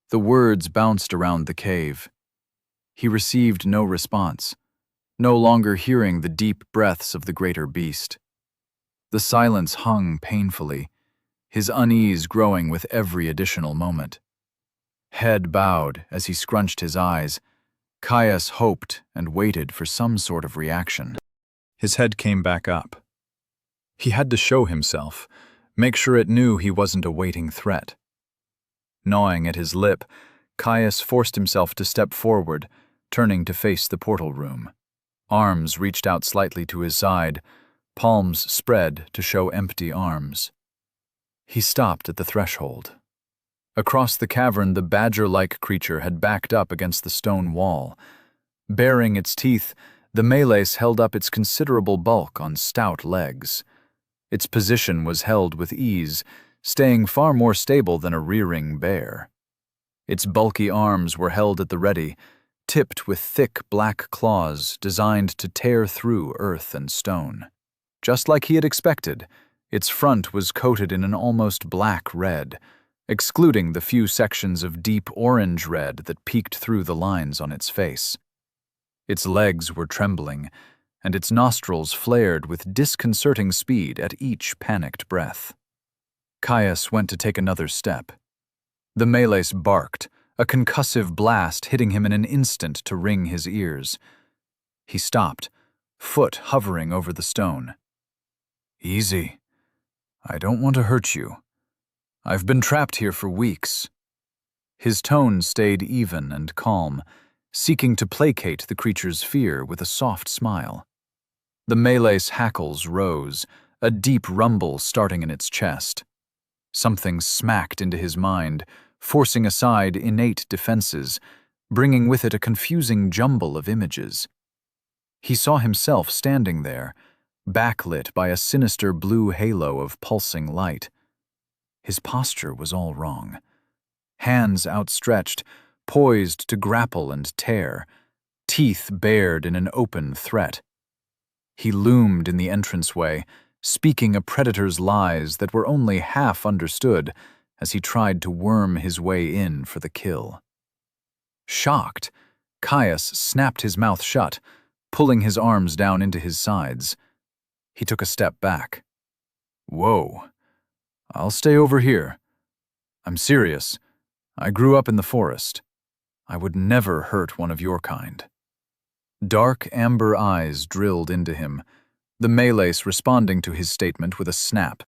The words bounced around the cave. He received no response, no longer hearing the deep breaths of the greater beast. The silence hung painfully, his unease growing with every additional moment. Head bowed as he scrunched his eyes, Caius hoped and waited for some sort of reaction. His head came back up. He had to show himself, make sure it knew he wasn't a waiting threat. Gnawing at his lip, Caius forced himself to step forward, turning to face the portal room. Arms reached out slightly to his side, palms spread to show empty arms. He stopped at the threshold. Across the cavern, the badger-like creature had backed up against the stone wall. Baring its teeth, the Malays held up its considerable bulk on stout legs. Its position was held with ease, staying far more stable than a rearing bear. Its bulky arms were held at the ready, tipped with thick black claws designed to tear through earth and stone. Just like he had expected, its front was coated in an almost black red, excluding the few sections of deep orange red that peeked through the lines on its face. Its legs were trembling, and its nostrils flared with disconcerting speed at each panicked breath. Caius went to take another step. The Malays barked, a concussive blast hitting him in an instant to ring his ears. He stopped, foot hovering over the stone. Easy. I don't want to hurt you. I've been trapped here for weeks. His tone stayed even and calm, seeking to placate the creature's fear with a soft smile. The Malay's hackles rose, a deep rumble starting in its chest. Something smacked into his mind, forcing aside innate defenses, bringing with it a confusing jumble of images. He saw himself standing there, backlit by a sinister blue halo of pulsing light. His posture was all wrong. Hands outstretched, poised to grapple and tear, teeth bared in an open threat. He loomed in the entranceway, speaking a predator's lies that were only half understood as he tried to worm his way in for the kill. Shocked, Caius snapped his mouth shut, pulling his arms down into his sides. He took a step back. Whoa. I'll stay over here. I'm serious. I grew up in the forest. I would never hurt one of your kind. Dark amber eyes drilled into him, the Malays responding to his statement with a snap.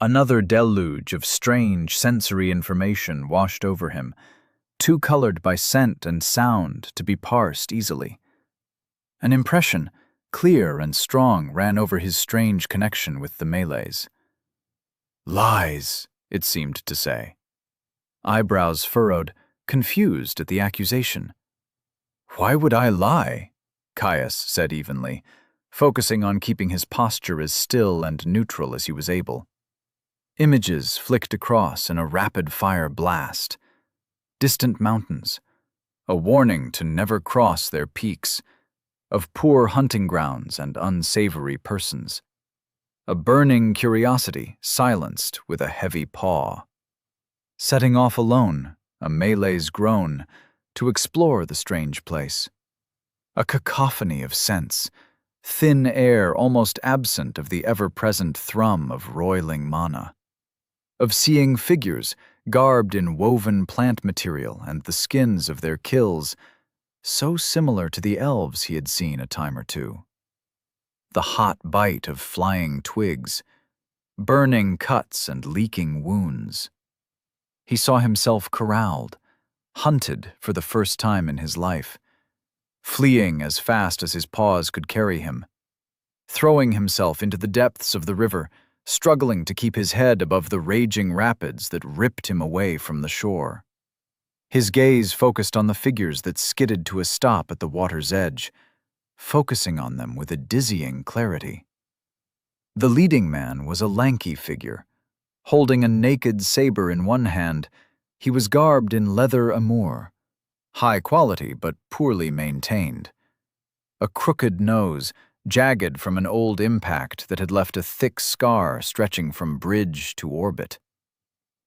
Another deluge of strange sensory information washed over him, too colored by scent and sound to be parsed easily. An impression, clear and strong, ran over his strange connection with the Malays. Lies, it seemed to say. Eyebrows furrowed, confused at the accusation. Why would I lie? Caius said evenly, focusing on keeping his posture as still and neutral as he was able. Images flicked across in a rapid-fire blast. Distant mountains, a warning to never cross their peaks, of poor hunting grounds and unsavory persons. A burning curiosity silenced with a heavy paw. Setting off alone, a Malay's groan, to explore the strange place. A cacophony of scents, thin air almost absent of the ever-present thrum of roiling mana. Of seeing figures garbed in woven plant material and the skins of their kills, so similar to the elves he had seen a time or two. The hot bite of flying twigs, burning cuts and leaking wounds. He saw himself corralled, hunted for the first time in his life, fleeing as fast as his paws could carry him, throwing himself into the depths of the river, struggling to keep his head above the raging rapids that ripped him away from the shore. His gaze focused on the figures that skidded to a stop at the water's edge, focusing on them with a dizzying clarity. The leading man was a lanky figure. Holding a naked saber in one hand, he was garbed in leather amour, high quality but poorly maintained. A crooked nose, jagged from an old impact that had left a thick scar stretching from bridge to orbit.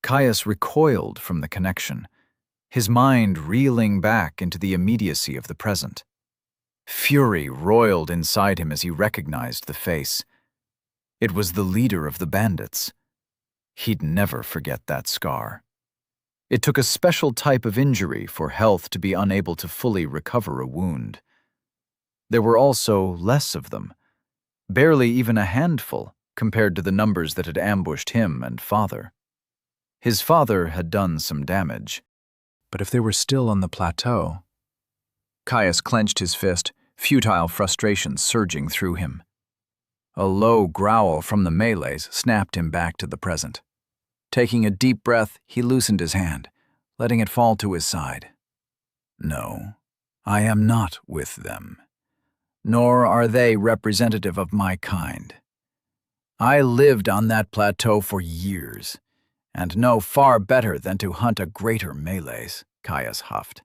Caius recoiled from the connection, his mind reeling back into the immediacy of the present. Fury roiled inside him as he recognized the face. It was the leader of the bandits. He'd never forget that scar. It took a special type of injury for health to be unable to fully recover a wound. There were also less of them, barely even a handful compared to the numbers that had ambushed him and father. His father had done some damage, but if they were still on the plateau... Caius clenched his fist, futile frustration surging through him. A low growl from the Malays snapped him back to the present. Taking a deep breath, he loosened his hand, letting it fall to his side. No, I am not with them, nor are they representative of my kind. I lived on that plateau for years, and know far better than to hunt a greater Malays, Caius huffed,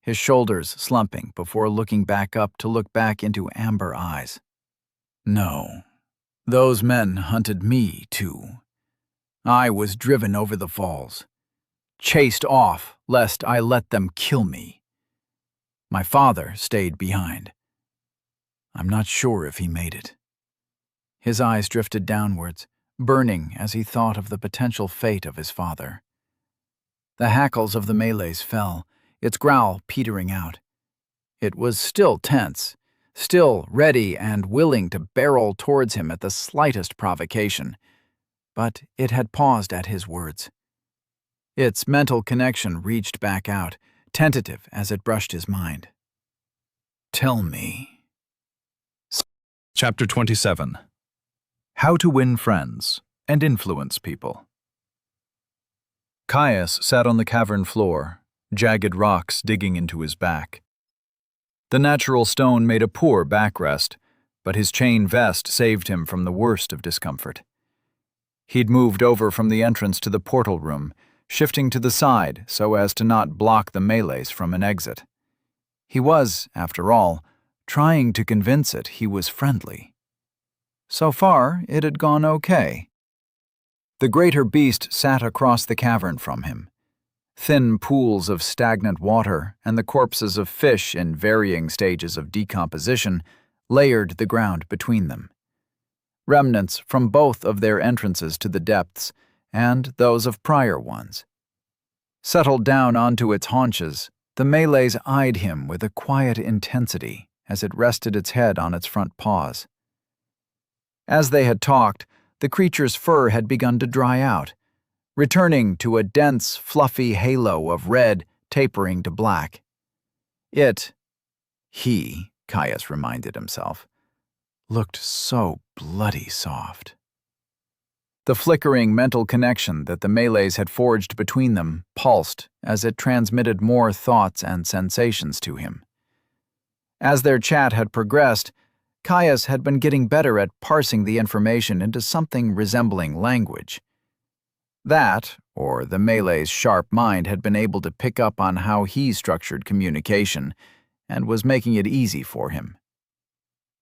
his shoulders slumping before looking back up to look back into amber eyes. No, those men hunted me too. I was driven over the falls, chased off lest I let them kill me. My father stayed behind. I'm not sure if he made it. His eyes drifted downwards, burning as he thought of the potential fate of his father. The hackles of the Malays fell, its growl petering out. It was still tense, still ready and willing to barrel towards him at the slightest provocation, but it had paused at his words. Its mental connection reached back out, tentative as it brushed his mind. Tell me. Chapter 27. How to Win Friends and Influence People. Caius sat on the cavern floor, jagged rocks digging into his back. The natural stone made a poor backrest, but his chain vest saved him from the worst of discomfort. He'd moved over from the entrance to the portal room, shifting to the side so as to not block the Malays from an exit. He was, after all, trying to convince it he was friendly. So far, it had gone okay. The greater beast sat across the cavern from him. Thin pools of stagnant water and the corpses of fish in varying stages of decomposition layered the ground between them. Remnants from both of their entrances to the depths and those of prior ones. Settled down onto its haunches, the Malays eyed him with a quiet intensity as it rested its head on its front paws. As they had talked, the creature's fur had begun to dry out, returning to a dense, fluffy halo of red tapering to black. He, Caius reminded himself, looked so bloody soft. The flickering mental connection that the Malays had forged between them pulsed as it transmitted more thoughts and sensations to him. As their chat had progressed, Caius had been getting better at parsing the information into something resembling language. That, or the Malay's sharp mind had been able to pick up on how he structured communication and was making it easy for him.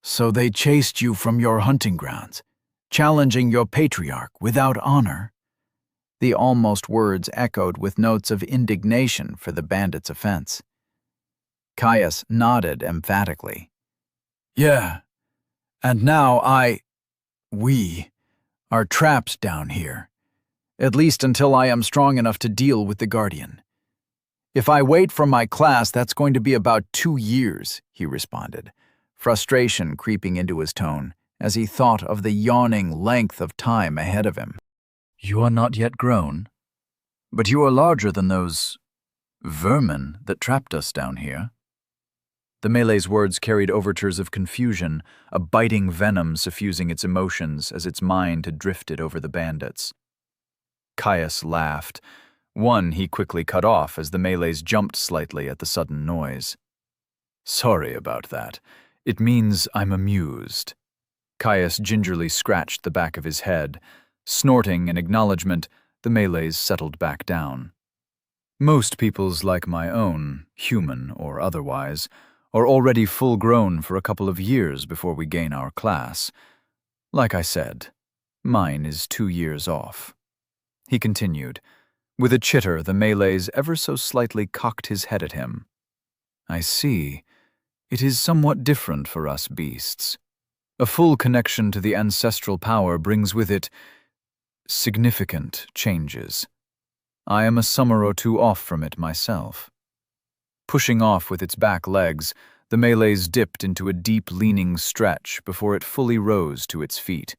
"So they chased you from your hunting grounds, challenging your patriarch without honor?" The almost words echoed with notes of indignation for the bandit's offense. Caius nodded emphatically. "Yeah, and now we are trapped down here, at least until I am strong enough to deal with the Guardian. If I wait for my class, that's going to be about 2 years," he responded, frustration creeping into his tone as he thought of the yawning length of time ahead of him. "You are not yet grown, but you are larger than those vermin that trapped us down here." The Malay's words carried overtures of confusion, a biting venom suffusing its emotions as its mind had drifted over the bandits. Caius laughed. One he quickly cut off as the Malays jumped slightly at the sudden noise. "Sorry about that. It means I'm amused." Caius gingerly scratched the back of his head. Snorting in acknowledgement, the Malays settled back down. "Most peoples like my own, human or otherwise, are already full-grown for a couple of years before we gain our class. Like I said, mine is 2 years off." He continued. With a chitter, the Malays ever so slightly cocked his head at him. "I see. It is somewhat different for us beasts. A full connection to the ancestral power brings with it significant changes. I am a summer or 2 off from it myself." Pushing off with its back legs, the Malays dipped into a deep leaning stretch before it fully rose to its feet.